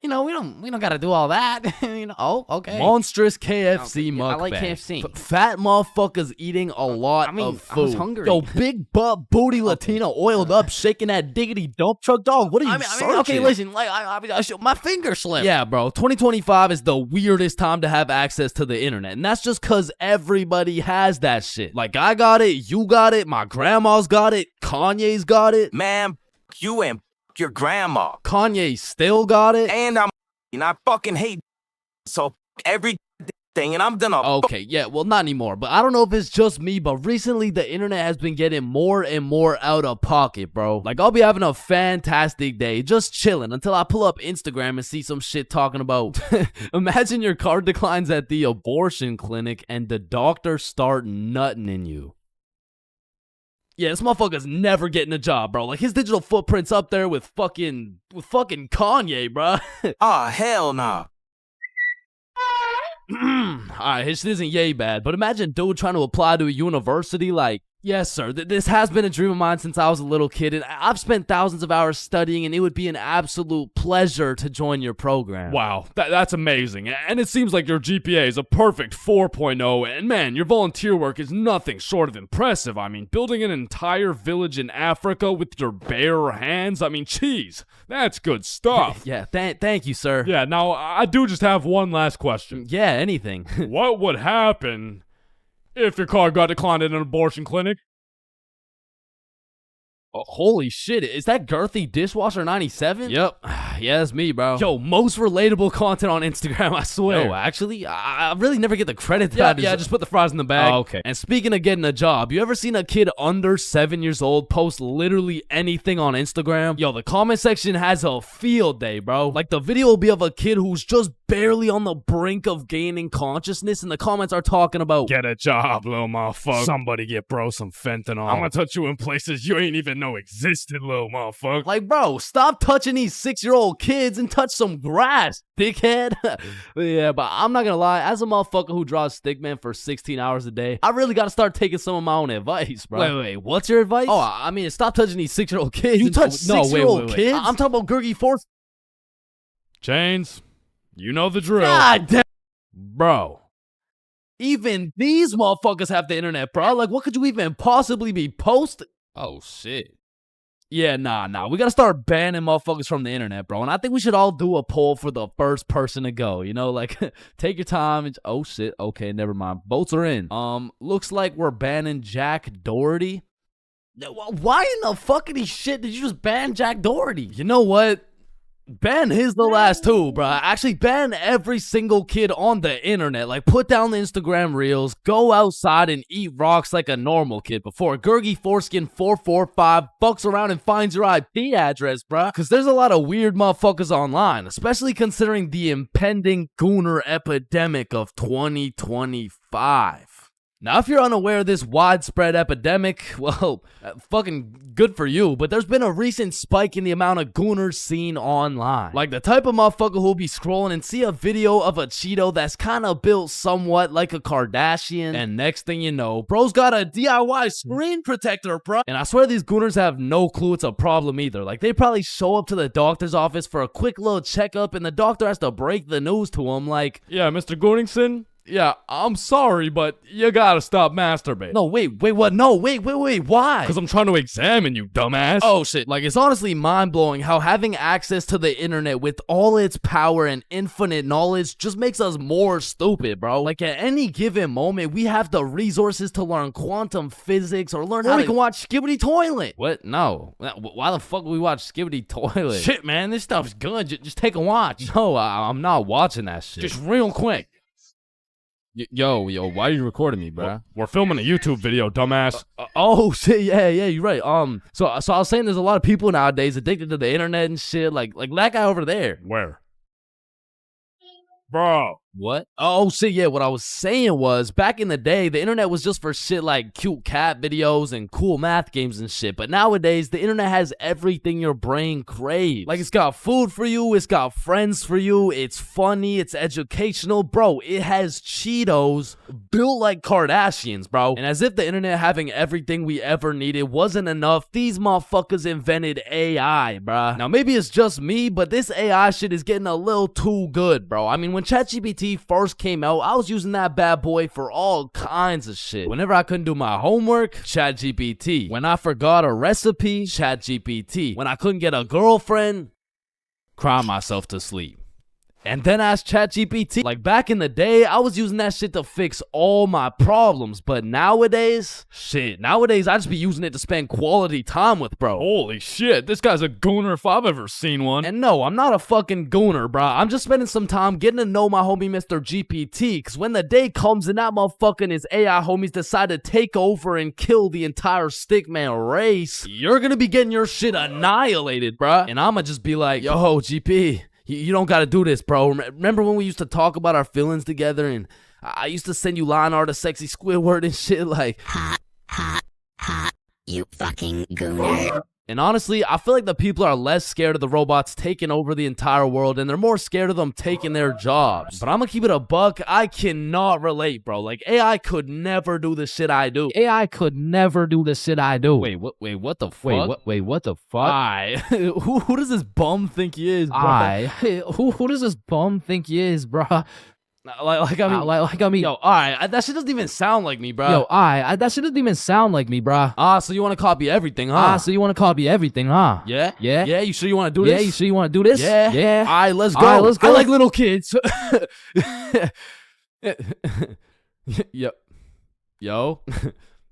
know, we don't gotta do all that. You know, oh, okay. Monstrous KFC mukbang. I like KFC. Fat motherfuckers eating a lot of food. I was hungry. Yo, big butt booty Latino oiled up, shaking that diggity dump truck, dog. What are you searching? Okay, listen, like I my finger slipped. Yeah, bro. 2025 is the weirdest time to have access to the internet, and that's just cause everybody has that shit. Like, I got it, you got it, my grandma's got it, Kanye's got it. Man, you and your grandma. Kanye still got it. And I fucking hate so every thing, and I'm done. Okay, yeah, well, not anymore, but I don't know if it's just me, but recently the internet has been getting more and more out of pocket, bro. Like, I'll be having a fantastic day, just chilling, until I pull up Instagram and see some shit talking about, imagine your car declines at the abortion clinic and the doctor start nutting in you. Yeah, this motherfucker's never getting a job, bro. Like, his digital footprint's up there with fucking Kanye, bro. Ah, hell nah. Alright, his shit isn't yay bad, but imagine dude trying to apply to a university like, yes, sir, this has been a dream of mine since I was a little kid, and I've spent thousands of hours studying, and it would be an absolute pleasure to join your program. Wow, that's amazing. And it seems like your GPA is a perfect 4.0, and man, your volunteer work is nothing short of impressive. I mean, building an entire village in Africa with your bare hands, I mean, geez, that's good stuff. Yeah, thank you, sir. Yeah, now, I do just have one last question. Yeah, anything. What would happen if your car got declined at an abortion clinic? Oh, holy shit, is that Girthy Dishwasher 97? Yep, yeah, that's me, bro. Yo, most relatable content on Instagram, I swear. Yo, actually, I really never get the credit that Yeah, just put the fries in the bag. Oh, okay. And speaking of getting a job, you ever seen a kid under 7 years old post literally anything on Instagram? Yo, the comment section has a field day, bro. Like, the video will be of a kid who's just barely on the brink of gaining consciousness, and the comments are talking about, get a job, little motherfucker. Somebody get bro some fentanyl. I'm gonna touch you in places you ain't even know existed, little motherfucker. Like, bro, stop touching these 6-year-old kids and touch some grass, dickhead. Yeah, but I'm not gonna lie, as a motherfucker who draws stickman for 16 hours a day, I really gotta start taking some of my own advice, bro. Wait, what's your advice? Oh, I mean, stop touching these 6-year-old kids. You touch 6-year-old kids? I'm talking about Gurgi Force. Chains, you know the drill. God damn. Bro. Even these motherfuckers have the internet, bro. Like, what could you even possibly be posting? Oh, shit. Yeah, nah. We gotta start banning motherfuckers from the internet, bro. And I think we should all do a poll for the first person to go. You know, like, take your time. And, oh, shit. Okay, never mind. Votes are in. Looks like we're banning Jack Doherty. Why in the fuckity shit did you just ban Jack Doherty? You know what? Ban his the last two, bruh. Actually, ban every single kid on the internet. Like, put down the Instagram reels, go outside and eat rocks like a normal kid before Gurgi Foreskin 445 fucks around and finds your IP address, bruh. Because there's a lot of weird motherfuckers online, especially considering the impending gooner epidemic of 2025. Now, if you're unaware of this widespread epidemic, well, fucking good for you, but there's been a recent spike in the amount of gooners seen online. Like the type of motherfucker who'll be scrolling and see a video of a Cheeto that's kind of built somewhat like a Kardashian, and next thing you know, bro's got a DIY screen protector, bro. And I swear these gooners have no clue it's a problem either. Like, they probably show up to the doctor's office for a quick little checkup, and the doctor has to break the news to them like, yeah, Mr. Gooningson, Yeah, I'm sorry, but you gotta stop masturbating. No, wait, what? No, wait, why? Because I'm trying to examine you, dumbass. Oh shit, like it's honestly mind-blowing how having access to the internet with all its power and infinite knowledge just makes us more stupid, bro. Like at any given moment, we have the resources to learn quantum physics or learn how we can watch Skibbity Toilet. What? No. Why the fuck would we watch Skibbity Toilet? Shit, man, this stuff's good. Just take a watch. No, I'm not watching that shit. Just real quick. Yo, why are you recording me, bro? We're filming a YouTube video, dumbass. Oh shit, yeah, you're right. So I was saying there's a lot of people nowadays addicted to the internet and shit, like that guy over there. Where? Bro. What? Oh shit, yeah, what I was saying was, back in the day, the internet was just for shit like cute cat videos and cool math games and shit, but nowadays, the internet has everything your brain craves. Like, it's got food for you, it's got friends for you, it's funny, it's educational, bro, it has Cheetos built like Kardashians, bro. And as if the internet having everything we ever needed wasn't enough, these motherfuckers invented AI, bruh. Now, maybe it's just me, but this AI shit is getting a little too good, bro. I mean, when ChatGPT first came out, I was using that bad boy for all kinds of shit. Whenever I couldn't do my homework, ChatGPT. When I forgot a recipe, ChatGPT. When I couldn't get a girlfriend, cry myself to sleep. And then ask ChatGPT. Like back in the day, I was using that shit to fix all my problems. But nowadays, I just be using it to spend quality time with, bro. Holy shit, this guy's a gooner if I've ever seen one. And no, I'm not a fucking gooner, bro. I'm just spending some time getting to know my homie Mr. GPT. Cause when the day comes and that motherfucker and his AI homies decide to take over and kill the entire stickman race, you're gonna be getting your shit annihilated, bro. And I'ma just be like, yo, GP. You don't gotta do this, bro. Remember when we used to talk about our feelings together and I used to send you line art of sexy Squidward and shit like, hot, you fucking gooner. And honestly, I feel like the people are less scared of the robots taking over the entire world and they're more scared of them taking their jobs. But I'm gonna keep it a buck. I cannot relate, bro. Like, AI could never do the shit I do. AI could never do the shit I do. Wait, what the fuck? Wait, what the fuck? Who does this bum think he is, bro? Who does this bum think he is, bro? Like I mean, yo, alright, that shit doesn't even sound like me, bro. Yo, that shit doesn't even sound like me, bro. So you want to copy everything, huh? Yeah? Yeah, you sure you want to do this? Yeah, you sure you want to do this? Yeah. Alright, let's go. Let's go. I like little kids. Yo.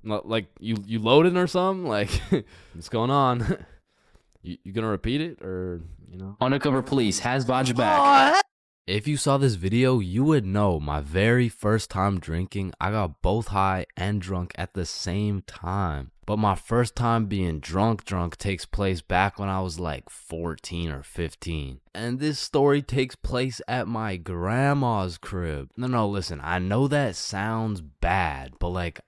Like, you loading or something? Like, what's going on? You gonna repeat it, or, you know? Undercover police has Vaj back. If you saw this video, you would know my very first time drinking, I got both high and drunk at the same time. But my first time being drunk takes place back when I was like 14 or 15. And this story takes place at my grandma's crib. No, listen, I know that sounds bad, but like,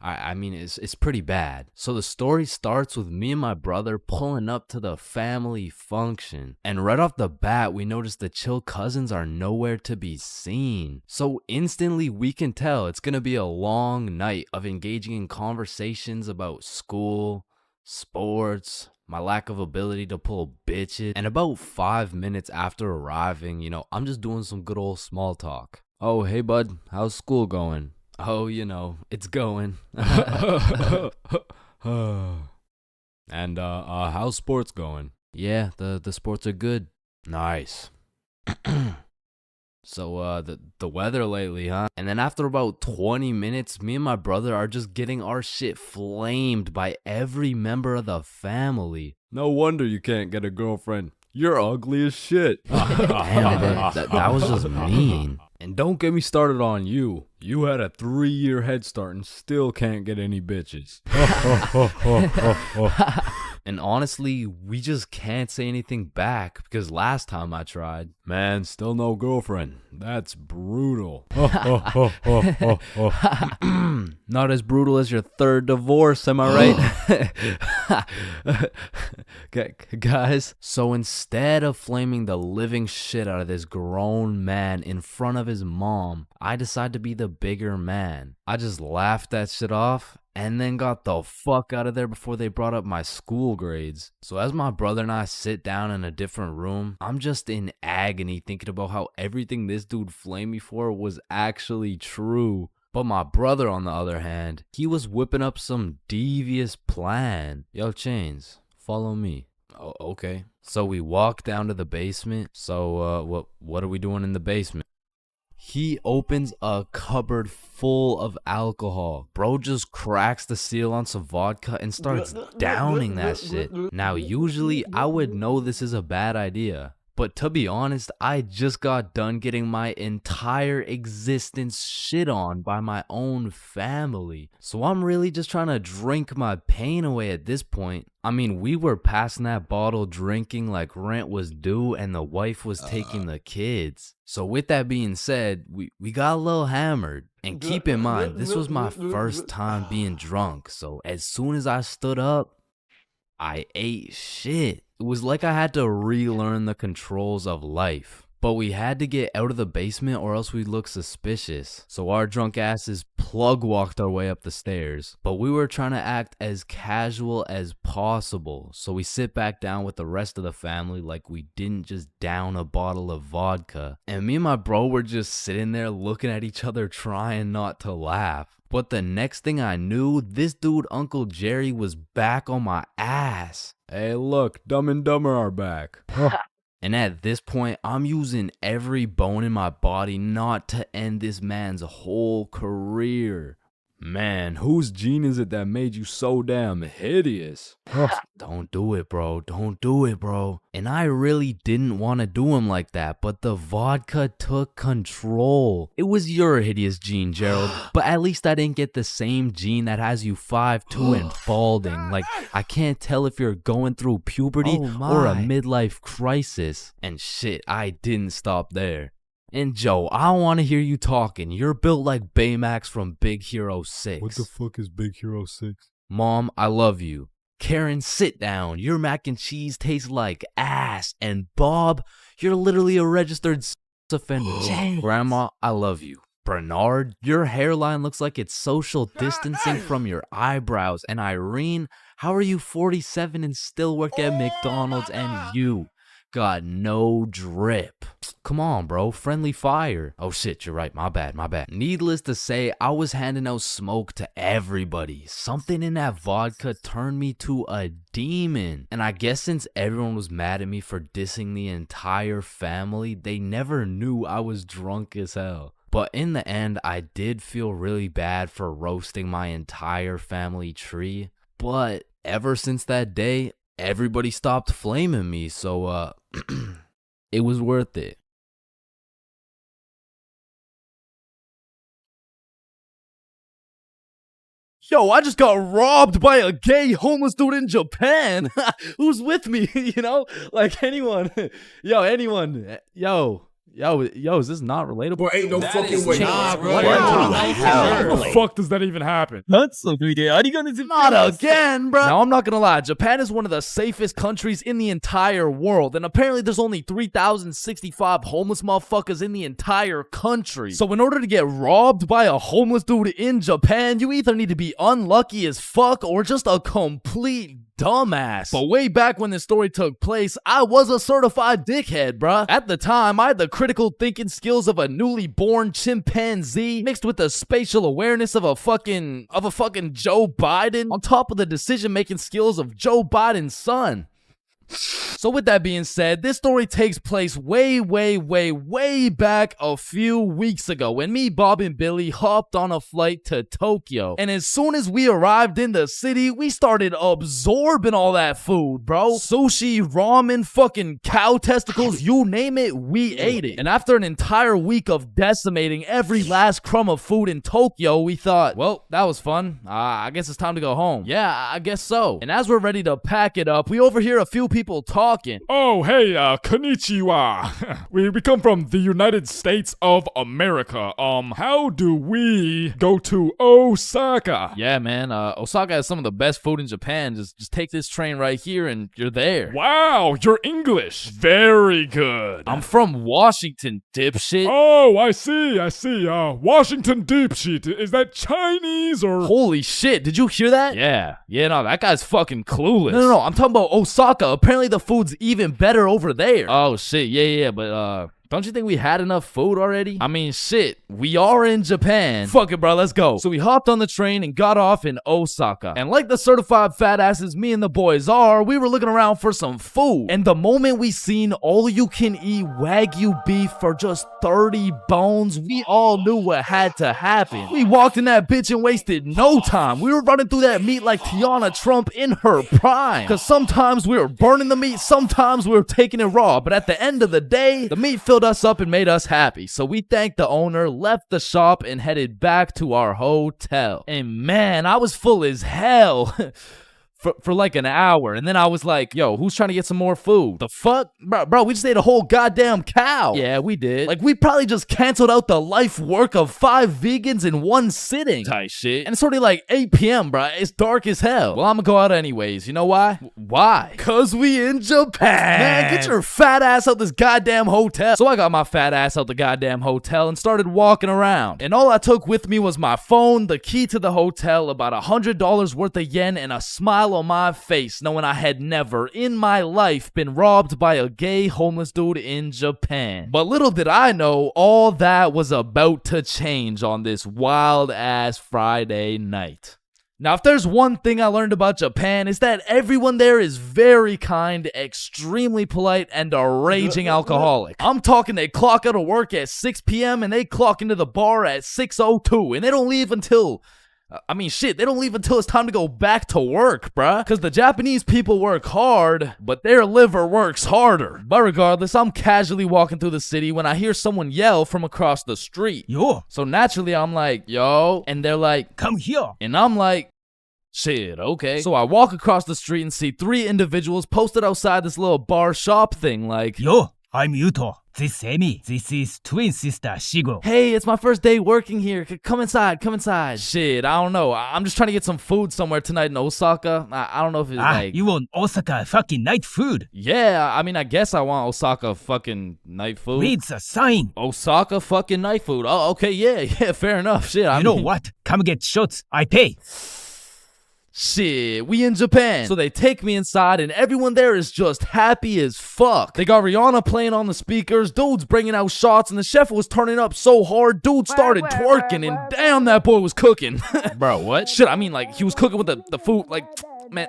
I mean, it's pretty bad. So the story starts with me and my brother pulling up to the family function. And right off the bat, we notice the chill cousins are nowhere to be seen. So instantly we can tell it's gonna be a long night of engaging in conversations about school, sports, my lack of ability to pull bitches. And about 5 minutes after arriving, you know, I'm just doing some good old small talk. Oh, hey bud, how's school going? Oh, you know, it's going. And how's sports going? Yeah, the sports are good. Nice. So the weather lately, huh? And then after about 20 minutes, me and my brother are just getting our shit flamed by every member of the family. No wonder you can't get a girlfriend. You're ugly as shit. Damn, that was just mean. And don't get me started on you. You had a 3-year head start and still can't get any bitches. And honestly, we just can't say anything back because last time I tried, man, still no girlfriend. That's brutal. Not as brutal as your third divorce, am I right? Guys, so instead of flaming the living shit out of this grown man in front of his mom, I decided to be the bigger man. I just laughed that shit off and then got the fuck out of there before they brought up my school grades. So as my brother and I sit down in a different room, I'm just in agony thinking about how everything this dude flamed me for was actually true. But my brother, on the other hand, he was whipping up some devious plan. Yo, Chains, follow me. Oh, okay. So we walk down to the basement. So, what are we doing in the basement? He opens a cupboard full of alcohol. Bro just cracks the seal on some vodka and starts downing that shit. Now, usually, I would know this is a bad idea. But to be honest, I just got done getting my entire existence shit on by my own family. So I'm really just trying to drink my pain away at this point. I mean, we were passing that bottle drinking like rent was due and the wife was taking the kids. So with that being said, we got a little hammered. And keep in mind, this was my first time being drunk. So as soon as I stood up, I ate shit. It was like I had to relearn the controls of life. But we had to get out of the basement or else we'd look suspicious. So our drunk asses plug walked our way up the stairs. But we were trying to act as casual as possible. So we sit back down with the rest of the family like we didn't just down a bottle of vodka. And me and my bro were just sitting there looking at each other trying not to laugh. But the next thing I knew, this dude, Uncle Jerry, was back on my ass. Hey, look, Dumb and Dumber are back. And at this point, I'm using every bone in my body not to end this man's whole career. Man, whose gene is it that made you so damn hideous? Don't do it, bro. Don't do it, bro. And I really didn't want to do him like that, but the vodka took control. It was your hideous gene, Gerald, but at least I didn't get the same gene that has you 5'2" and balding. Like, I can't tell if you're going through puberty or a midlife crisis. And shit, I didn't stop there. And Joe, I want to hear you talking. You're built like Baymax from Big Hero 6. What the fuck is Big Hero 6? Mom, I love you. Karen, sit down. Your mac and cheese tastes like ass. And Bob, you're literally a registered sex offender. Grandma, I love you. Bernard, your hairline looks like it's social distancing from your eyebrows. And Irene, how are you 47 and still work at McDonald's and you got no drip? Come on, bro. Friendly fire. Oh shit, you're right. My bad. Needless to say, I was handing out smoke to everybody. Something in that vodka turned me to a demon. And I guess since everyone was mad at me for dissing the entire family, they never knew I was drunk as hell. But in the end, I did feel really bad for roasting my entire family tree. But ever since that day, everybody stopped flaming me, so it was worth it. Yo, I just got robbed by a gay homeless dude in Japan. Who's with me? You know, like anyone. Anyone. Yo, is this not relatable? Bro, ain't no fucking way. Nah, bro. How the fuck does that even happen? Not again, bro. Now, I'm not gonna lie. Japan is one of the safest countries in the entire world. And apparently there's only 3,065 homeless motherfuckers in the entire country. So in order to get robbed by a homeless dude in Japan, you either need to be unlucky as fuck or just a complete dumbass. But way back when this story took place, I was a certified dickhead, bruh. At the time, I had the critical thinking skills of a newly born chimpanzee mixed with the spatial awareness of a fucking Joe Biden on top of the decision-making skills of Joe Biden's son. So with that being said, this story takes place way back a few weeks ago when me, Bob, and Billy hopped on a flight to Tokyo. And as soon as we arrived in the city, we started absorbing all that food, bro. Sushi, ramen, fucking cow testicles, you name it, we ate it. And after an entire week of decimating every last crumb of food in Tokyo, we thought, well, that was fun. I guess it's time to go home. Yeah, I guess so. And as we're ready to pack it up, we overhear a few people talking. Oh, hey, konnichiwa. we come from the United States of America. How do we go to Osaka? Yeah, man. Osaka has some of the best food in Japan. Just take this train right here and you're there. Wow, you're English. Very good. I'm from Washington, dipshit. Oh, I see. Washington deep sheet. Is that Chinese or? Holy shit, did you hear that? Yeah, no, that guy's fucking clueless. No, I'm talking about Osaka. Apparently the food's even better over there. Oh shit, yeah, but don't you think we had enough food already? I mean, shit, we are in Japan. Fuck it, bro, let's go. So we hopped on the train and got off in Osaka. And like the certified fat asses me and the boys are, we were looking around for some food. And the moment we seen all-you-can-eat Wagyu beef for just 30 bones, we all knew what had to happen. We walked in that bitch and wasted no time. We were running through that meat like Tiana Trump in her prime. Cause sometimes we were burning the meat, sometimes we were taking it raw. But at the end of the day, the meat filled us up and made us happy. So we thanked the owner, left the shop, and headed back to our hotel. And man, I was full as hell. For like an hour, and then I was like, yo, who's trying to get some more food? The fuck? Bro, we just ate a whole goddamn cow. Yeah, we did. Like, we probably just canceled out the life work of 5 vegans in one sitting. Type shit. And it's already like 8 p.m., bro. It's dark as hell. Well, I'm gonna go out anyways. You know why? Why? Cause we in Japan. Man, get your fat ass out this goddamn hotel. So I got my fat ass out the goddamn hotel and started walking around. And all I took with me was my phone, the key to the hotel, about $100 worth of yen, and a smile on my face, knowing I had never in my life been robbed by a gay homeless dude in Japan. But little did I know, all that was about to change on this wild ass Friday night. Now, if there's one thing I learned about Japan, it's that everyone there is very kind, extremely polite, and a raging alcoholic. I'm talking they clock out of work at 6 p.m. and they clock into the bar at 6:02, and they don't leave until... they don't leave until it's time to go back to work, bruh. Because the Japanese people work hard, but their liver works harder. But regardless, I'm casually walking through the city when I hear someone yell from across the street. Yo. So naturally, I'm like, yo. And they're like, come here. And I'm like, shit, okay. So I walk across the street and see 3 individuals posted outside this little bar shop thing like, yo, I'm Yuto. This is Emi. This is twin sister Shigo. Hey, it's my first day working here. Come inside, come inside. Shit, I don't know. I'm just trying to get some food somewhere tonight in Osaka. I don't know if it's like... You want Osaka fucking night food? Yeah, I mean, I guess I want Osaka fucking night food. Read the sign. Osaka fucking night food. Oh, okay, yeah, fair enough. Shit, I mean... know what? Come get shots. I pay. Shit, we in Japan. So they take me inside and everyone there is just happy as fuck. They got Rihanna playing on the speakers, dudes bringing out shots, and the chef was turning up so hard, dude started twerking, and damn, that boy was cooking. Bro, what? Shit, I mean, like, he was cooking with the food, like... Man,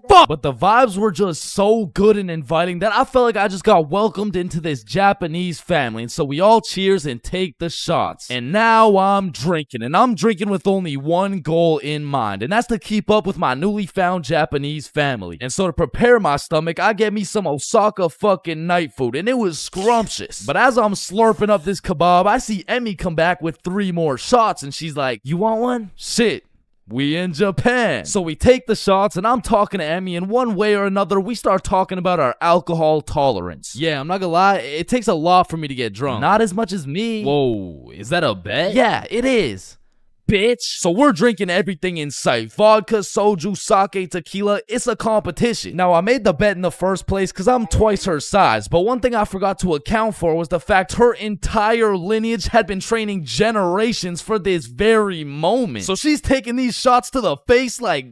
fuck. But the vibes were just so good and inviting that I felt like I just got welcomed into this Japanese family. And so we all cheers and take the shots. And now I'm drinking. And I'm drinking with only one goal in mind. And that's to keep up with my newly found Japanese family. And so to prepare my stomach, I get me some Osaka fucking night food. And it was scrumptious. But as I'm slurping up this kebab, I see Emmy come back with 3 more shots. And she's like, you want one? Shit. We in Japan. So we take the shots and I'm talking to Emmy, and one way or another, we start talking about our alcohol tolerance. Yeah, I'm not gonna lie, it takes a lot for me to get drunk. Not as much as me. Whoa, is that a bet? Yeah, it is. Bitch. So we're drinking everything in sight. Vodka, soju, sake, tequila. It's a competition. Now, I made the bet in the first place because I'm twice her size. But one thing I forgot to account for was the fact her entire lineage had been training generations for this very moment. So she's taking these shots to the face like...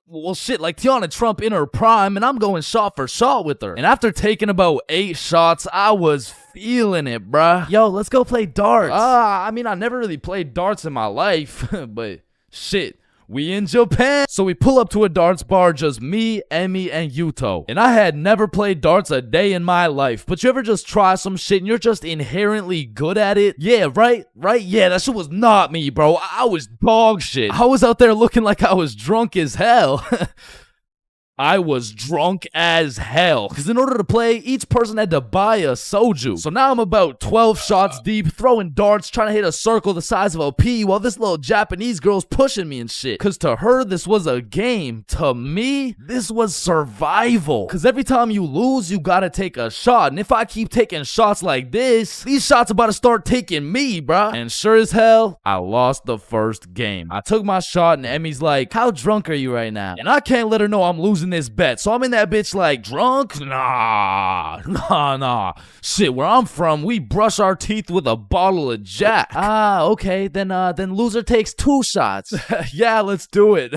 Well, shit, like Tiana Trump in her prime, and I'm going shot for shot with her. And after taking about 8 shots, I was feeling it, bruh. Yo, let's go play darts. I mean, I never really played darts in my life, but shit. We in Japan. So we pull up to a darts bar, just me, Emmy, and Yuto. And I had never played darts a day in my life. But you ever just try some shit and you're just inherently good at it? Yeah, right? Yeah, that shit was not me, bro. I was dog shit. I was out there looking like I was drunk as hell. I was drunk as hell. Because in order to play, each person had to buy a soju. So now I'm about 12 shots deep, throwing darts, trying to hit a circle the size of a pea while this little Japanese girl's pushing me and shit. Because to her, this was a game. To me, this was survival. Because every time you lose, you gotta take a shot. And if I keep taking shots like this, these shots about to start taking me, bruh. And sure as hell, I lost the first game. I took my shot and Emmy's like, how drunk are you right now? And I can't let her know I'm losing this bet. So I'm in that bitch like, drunk? Nah. Shit, where I'm from, we brush our teeth with a bottle of Jack. Ah, okay, then loser takes 2 shots. Yeah, let's do it.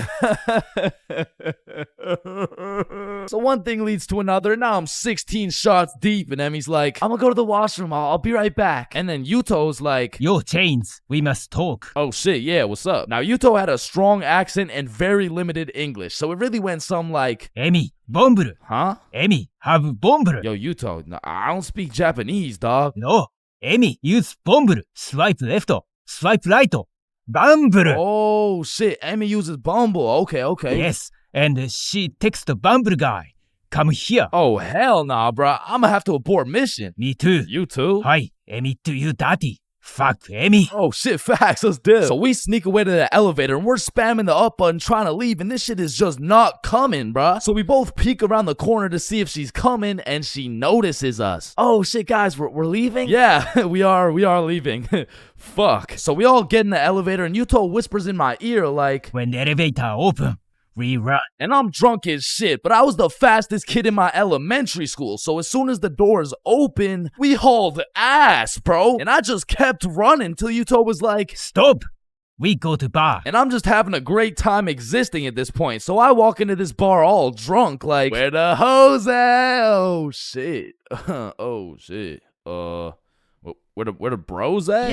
So one thing leads to another. Now I'm 16 shots deep and Emmy's like, I'm gonna go to the washroom. I'll be right back. And then Yuto's like, yo, Chains, we must talk. Oh shit, yeah, what's up? Now Yuto had a strong accent and very limited English, so it really went some like, Emi, bomburu. Huh? Emi, have bomburu. Yo, Yuto, no, I don't speak Japanese, dog. No, Emi, use bomburu. Swipe left, swipe right. Bumble. Oh shit, Emi uses Bumble. Okay. Yes, and she texts Bumble guy. Come here. Oh hell nah, bro. I'ma have to abort mission. Me too. You too? Hi, Emi to you daddy. Fuck Emi. Oh shit, facts, let's do it. So we sneak away to the elevator and we're spamming the up button trying to leave and this shit is just not coming, bruh. So we both peek around the corner to see if she's coming and she notices us. Oh shit, guys, we're leaving? Yeah, we are leaving. Fuck. So we all get in the elevator and Yuto whispers in my ear like, when the elevator open, we run. And I'm drunk as shit, but I was the fastest kid in my elementary school. So as soon as the doors open, we hauled ass, bro. And I just kept running till Yuto was like, stop. We go to bar. And I'm just having a great time existing at this point. So I walk into this bar all drunk like, where the hoes at? Oh shit. Oh shit. Where the bros at?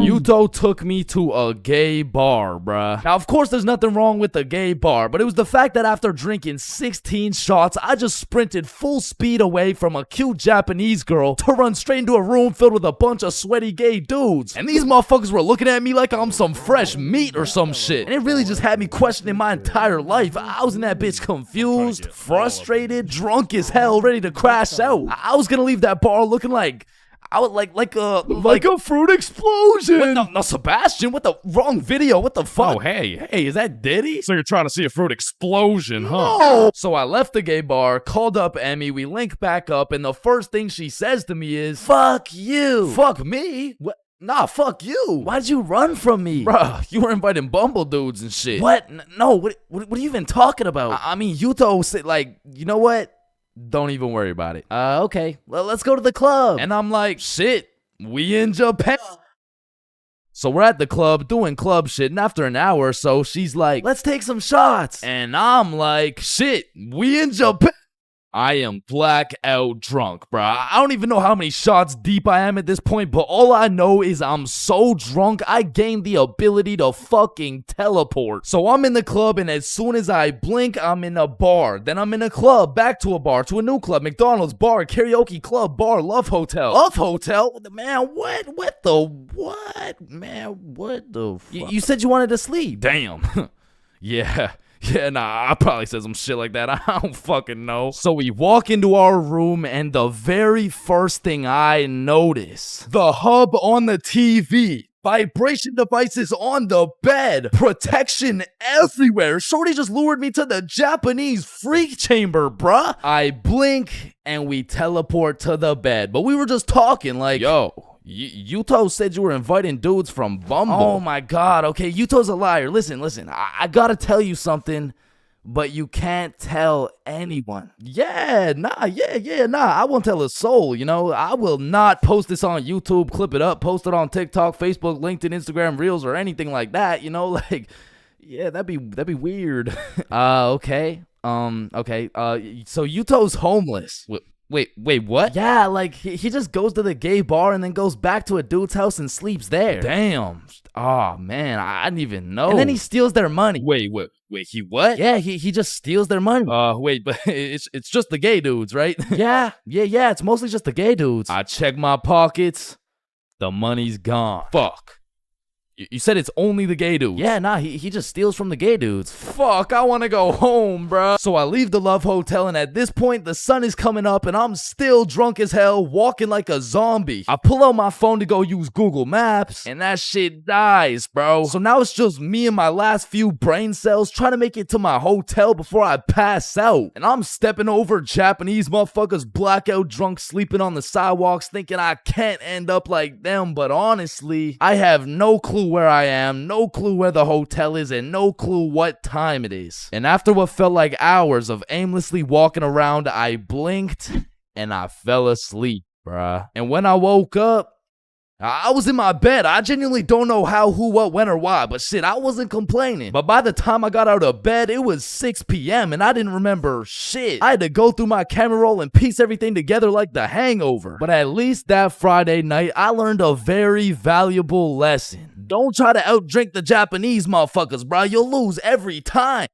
Yuto took me to a gay bar, bruh. Now, of course, there's nothing wrong with a gay bar, but it was the fact that after drinking 16 shots, I just sprinted full speed away from a cute Japanese girl to run straight into a room filled with a bunch of sweaty gay dudes. And these motherfuckers were looking at me like I'm some fresh meat or some shit. And it really just had me questioning my entire life. I was in that bitch confused, frustrated, drunk as hell, ready to crash out. I was gonna leave that bar looking like I would like a fruit explosion. No, Sebastian, what the wrong video? What the fuck? Oh, hey, is that Diddy? So you're trying to see a fruit explosion, huh? No. So I left the gay bar, called up Emmy, we link back up, and the first thing she says to me is, fuck you. Fuck me? What? Nah, fuck you. Why'd you run from me? Bruh, you were inviting Bumble dudes and shit. What? No, what are you even talking about? I mean, Yuto said, like, you know what? Don't even worry about it. Okay. Well, let's go to the club. And I'm like, shit, we in Japan. So we're at the club doing club shit. And after an hour or so, she's like, let's take some shots. And I'm like, shit, we in Japan. I am blackout drunk, bruh. I don't even know how many shots deep I am at this point, but all I know is I'm so drunk, I gained the ability to fucking teleport. So I'm in the club, and as soon as I blink, I'm in a bar. Then I'm in a club, back to a bar, to a new club, McDonald's, bar, karaoke club, bar, Love Hotel. Love Hotel? Man, what? What the what? Man, what the fuck? You said you wanted to sleep. Damn. Yeah. Yeah, nah, I probably said some shit like that. I don't fucking know. So we walk into our room, and the very first thing I notice, the hub on the TV, vibration devices on the bed, protection everywhere. Shorty just lured me to the Japanese freak chamber, bruh. I blink, and we teleport to the bed. But we were just talking like, yo, Yuto said you were inviting dudes from Bumble. Oh my god, okay, Yuto's a liar. Listen, I gotta tell you something, but you can't tell anyone. Yeah, nah, I won't tell a soul, you know. I will not post this on YouTube, clip it up, post it on TikTok, Facebook, LinkedIn, Instagram, Reels, or anything like that, you know, like, yeah, that'd be weird. Okay, so Yuto's homeless. Wait, what? Yeah, like, he just goes to the gay bar and then goes back to a dude's house and sleeps there. Damn. Oh, man, I didn't even know. And then he steals their money. Wait, he what? Yeah, he just steals their money. Wait, but it's just the gay dudes, right? Yeah, it's mostly just the gay dudes. I check my pockets. The money's gone. Fuck. You said it's only the gay dudes. Yeah, nah, he just steals from the gay dudes. Fuck, I wanna go home, bruh. So I leave the Love Hotel, and at this point, the sun is coming up, and I'm still drunk as hell, walking like a zombie. I pull out my phone to go use Google Maps, and that shit dies, bro. So now it's just me and my last few brain cells trying to make it to my hotel before I pass out. And I'm stepping over Japanese motherfuckers blackout drunk sleeping on the sidewalks thinking I can't end up like them, but honestly, I have no clue where I am, no clue where the hotel is, and no clue what time it is. And after what felt like hours of aimlessly walking around, I blinked and I fell asleep, bruh. And when I woke up, I was in my bed. I genuinely don't know how, who, what, when, or why, but shit, I wasn't complaining. But by the time I got out of bed, it was 6 p.m. and I didn't remember shit. I had to go through my camera roll and piece everything together like The Hangover. But at least that Friday night, I learned a very valuable lesson. Don't try to outdrink the Japanese motherfuckers, bro. You'll lose every time.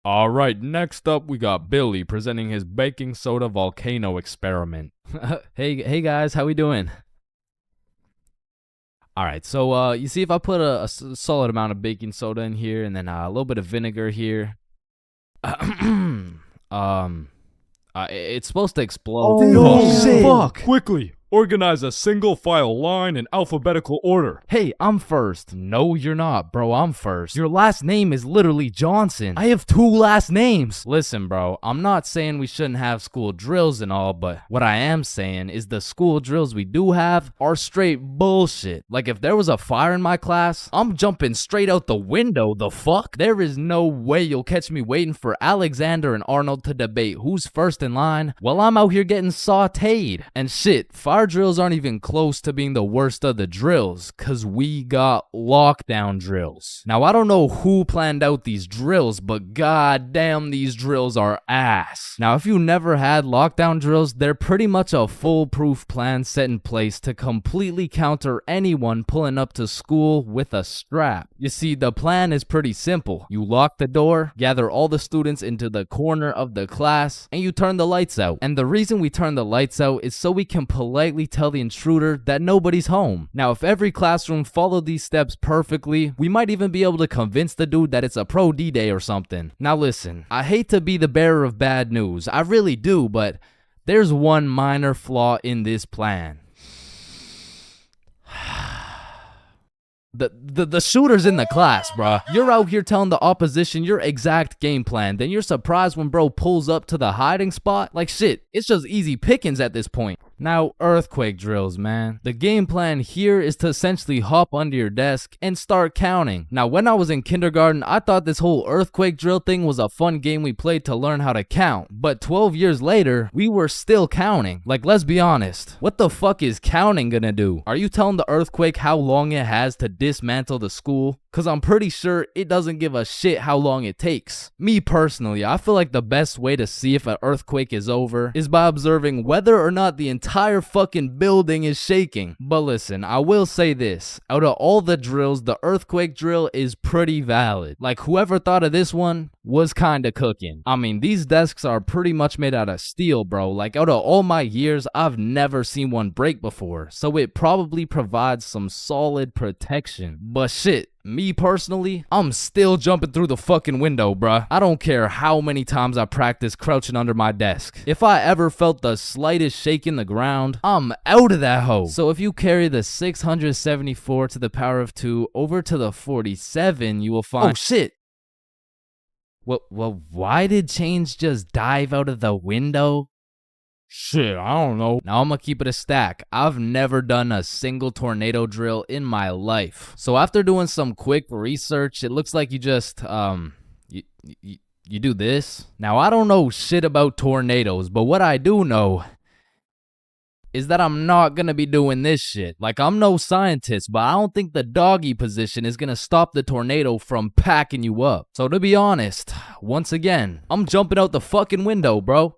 All right, next up we got Billy presenting his baking soda volcano experiment. Hey guys, how we doing? All right, so you see if I put a solid amount of baking soda in here and then a little bit of vinegar here, it's supposed to explode. Oh, shit. Fuck! Quickly! Organize a single file line in alphabetical order. Hey, I'm first. No, you're not, bro. I'm first. Your last name is literally Johnson. I have 2 last names. Listen, bro, I'm not saying we shouldn't have school drills and all, but what I am saying is the school drills we do have are straight bullshit. Like, if there was a fire in my class, I'm jumping straight out the window. The fuck? There is no way you'll catch me waiting for Alexander and Arnold to debate who's first in line while I'm out here getting sauteed. And shit, fire drills aren't even close to being the worst of the drills, cause we got lockdown drills. Now, I don't know who planned out these drills, but goddamn, these drills are ass. Now, if you never had lockdown drills, they're pretty much a foolproof plan set in place to completely counter anyone pulling up to school with a strap. You see, the plan is pretty simple. You lock the door, gather all the students into the corner of the class, and you turn the lights out. And the reason we turn the lights out is so we can politely tell the intruder that nobody's home. Now, if every classroom followed these steps perfectly, we might even be able to convince the dude that it's a pro D-Day or something. Now listen, I hate to be the bearer of bad news, I really do, but there's one minor flaw in this plan. The shooter's in the class, bruh. You're out here telling the opposition your exact game plan, then you're surprised when bro pulls up to the hiding spot? Like shit, it's just easy pickings at this point. Now, earthquake drills, man. The game plan here is to essentially hop under your desk and start counting. Now, when I was in kindergarten, I thought this whole earthquake drill thing was a fun game we played to learn how to count. But 12 years later, we were still counting. Like, let's be honest. What the fuck is counting gonna do? Are you telling the earthquake how long it has to dismantle the school? Cause I'm pretty sure it doesn't give a shit how long it takes. Me personally, I feel like the best way to see if an earthquake is over is by observing whether or not the entire fucking building is shaking. But listen, I will say this. Out of all the drills, the earthquake drill is pretty valid. Like, whoever thought of this one was kinda cooking. I mean, these desks are pretty much made out of steel, bro. Like, out of all my years, I've never seen one break before. So it probably provides some solid protection. But shit, me personally, I'm still jumping through the fucking window, bruh. I don't care how many times I practice crouching under my desk. If I ever felt the slightest shake in the ground, I'm out of that hoe. So if you carry the 674 to the power of 2 over to the 47, you will find— oh shit! Well, why did Chains just dive out of the window? Shit, I don't know. Now I'm gonna keep it a stack. I've never done a single tornado drill in my life. So after doing some quick research, it looks like you just, you do this. Now I don't know shit about tornadoes, but what I do know is that I'm not gonna be doing this shit. Like, I'm no scientist, but I don't think the doggy position is gonna stop the tornado from packing you up. So to be honest, once again, I'm jumping out the fucking window, bro.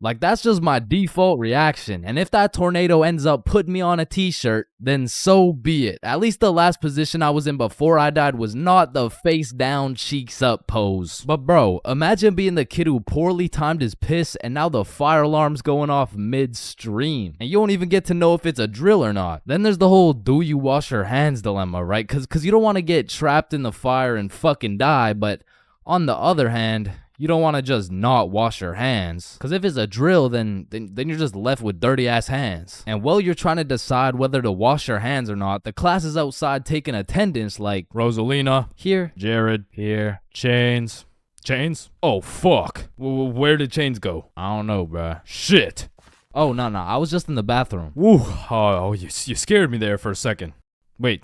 Like, that's just my default reaction. And if that tornado ends up putting me on a t-shirt, then so be it. At least the last position I was in before I died was not the face down, cheeks up pose. But bro, imagine being the kid who poorly timed his piss and now the fire alarm's going off midstream. And you don't even get to know if it's a drill or not. Then there's the whole do you wash your hands dilemma, right? Cause you don't want to get trapped in the fire and fucking die, but on the other hand, you don't want to just not wash your hands. Because if it's a drill, then you're just left with dirty ass hands. And while you're trying to decide whether to wash your hands or not, the class is outside taking attendance like Rosalina. Here. Jared. Here. Chains. Chains? Oh, fuck. Where did Chains go? I don't know, bruh. Shit. Oh, no. I was just in the bathroom. Woo. Oh, you scared me there for a second. Wait,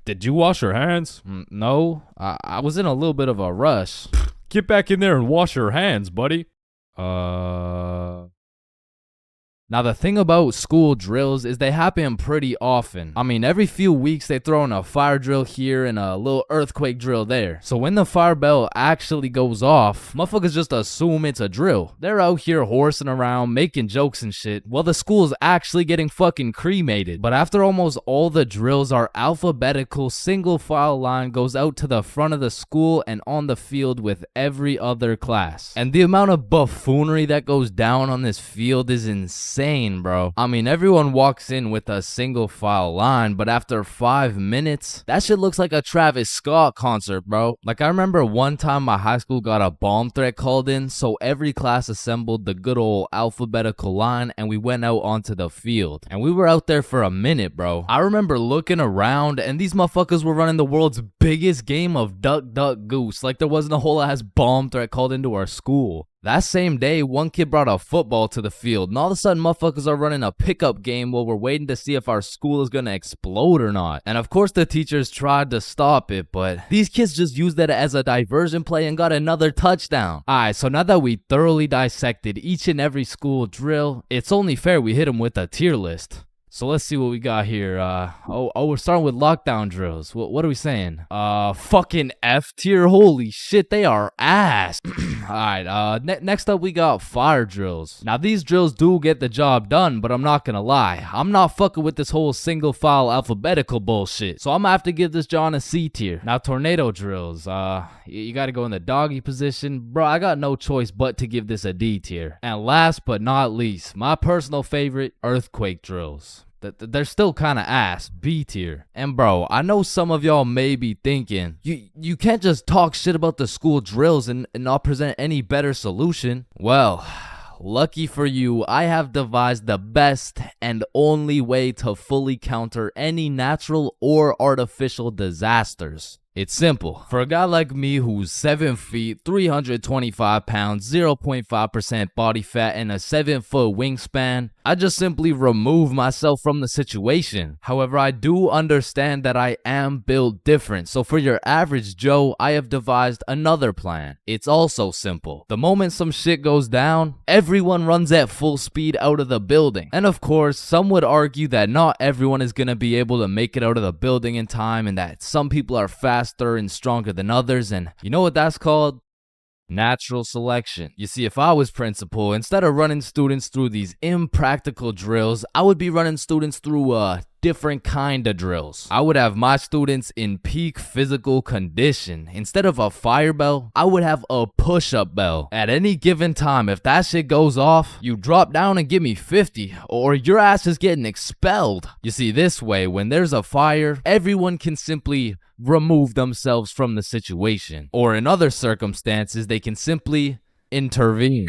did you wash your hands? No. I was in a little bit of a rush. Get back in there and wash your hands, buddy. Now, the thing about school drills is they happen pretty often. I mean, every few weeks they throw in a fire drill here and a little earthquake drill there. So when the fire bell actually goes off, motherfuckers just assume it's a drill. They're out here horsing around, making jokes and shit, while the school's actually getting fucking cremated. But after almost all the drills are alphabetical, single file line goes out to the front of the school and on the field with every other class. And the amount of buffoonery that goes down on this field is insane. Bro. I mean, everyone walks in with a single file line, but after 5 minutes, that shit looks like a Travis Scott concert, bro. Like, I remember one time my high school got a bomb threat called in, so every class assembled the good old alphabetical line and we went out onto the field. And we were out there for a minute, bro. I remember looking around and these motherfuckers were running the world's biggest game of duck, duck, goose. Like there wasn't a whole ass bomb threat called into our school. That same day, one kid brought a football to the field, and all of a sudden, motherfuckers are running a pickup game while we're waiting to see if our school is gonna explode or not. And of course, the teachers tried to stop it, but these kids just used it as a diversion play and got another touchdown. Alright, so now that we thoroughly dissected each and every school drill, it's only fair we hit them with a tier list. So let's see what we got here. We're starting with lockdown drills. What are we saying? Fucking F tier. Holy shit, they are ass. Alright, next up we got fire drills. Now these drills do get the job done, but I'm not gonna lie. I'm not fucking with this whole single file alphabetical bullshit. So I'm gonna have to give this John a C tier. Now tornado drills. You gotta go in the doggy position. Bro, I got no choice but to give this a D tier. And last but not least, my personal favorite, earthquake drills. They're still kind of ass, B tier. And bro, I know some of y'all may be thinking, you can't just talk shit about the school drills and not present any better solution. Well, lucky for you, I have devised the best and only way to fully counter any natural or artificial disasters. It's simple. For a guy like me who's 7 feet, 325 pounds, 0.5% body fat, and a 7-foot wingspan, I just simply remove myself from the situation. However, I do understand that I am built different, so for your average Joe, I have devised another plan. It's also simple. The moment some shit goes down, everyone runs at full speed out of the building. And of course, some would argue that not everyone is gonna be able to make it out of the building in time and that some people are faster and stronger than others, and you know what that's called? Natural selection. You see, if I was principal, instead of running students through these impractical drills, I would be running students through different kind of drills. I would have my students in peak physical condition. Instead of a fire bell, I would have a push-up bell. At any given time, if that shit goes off, you drop down and give me 50, or your ass is getting expelled. You see, this way, when there's a fire, everyone can simply remove themselves from the situation. Or in other circumstances, they can simply intervene.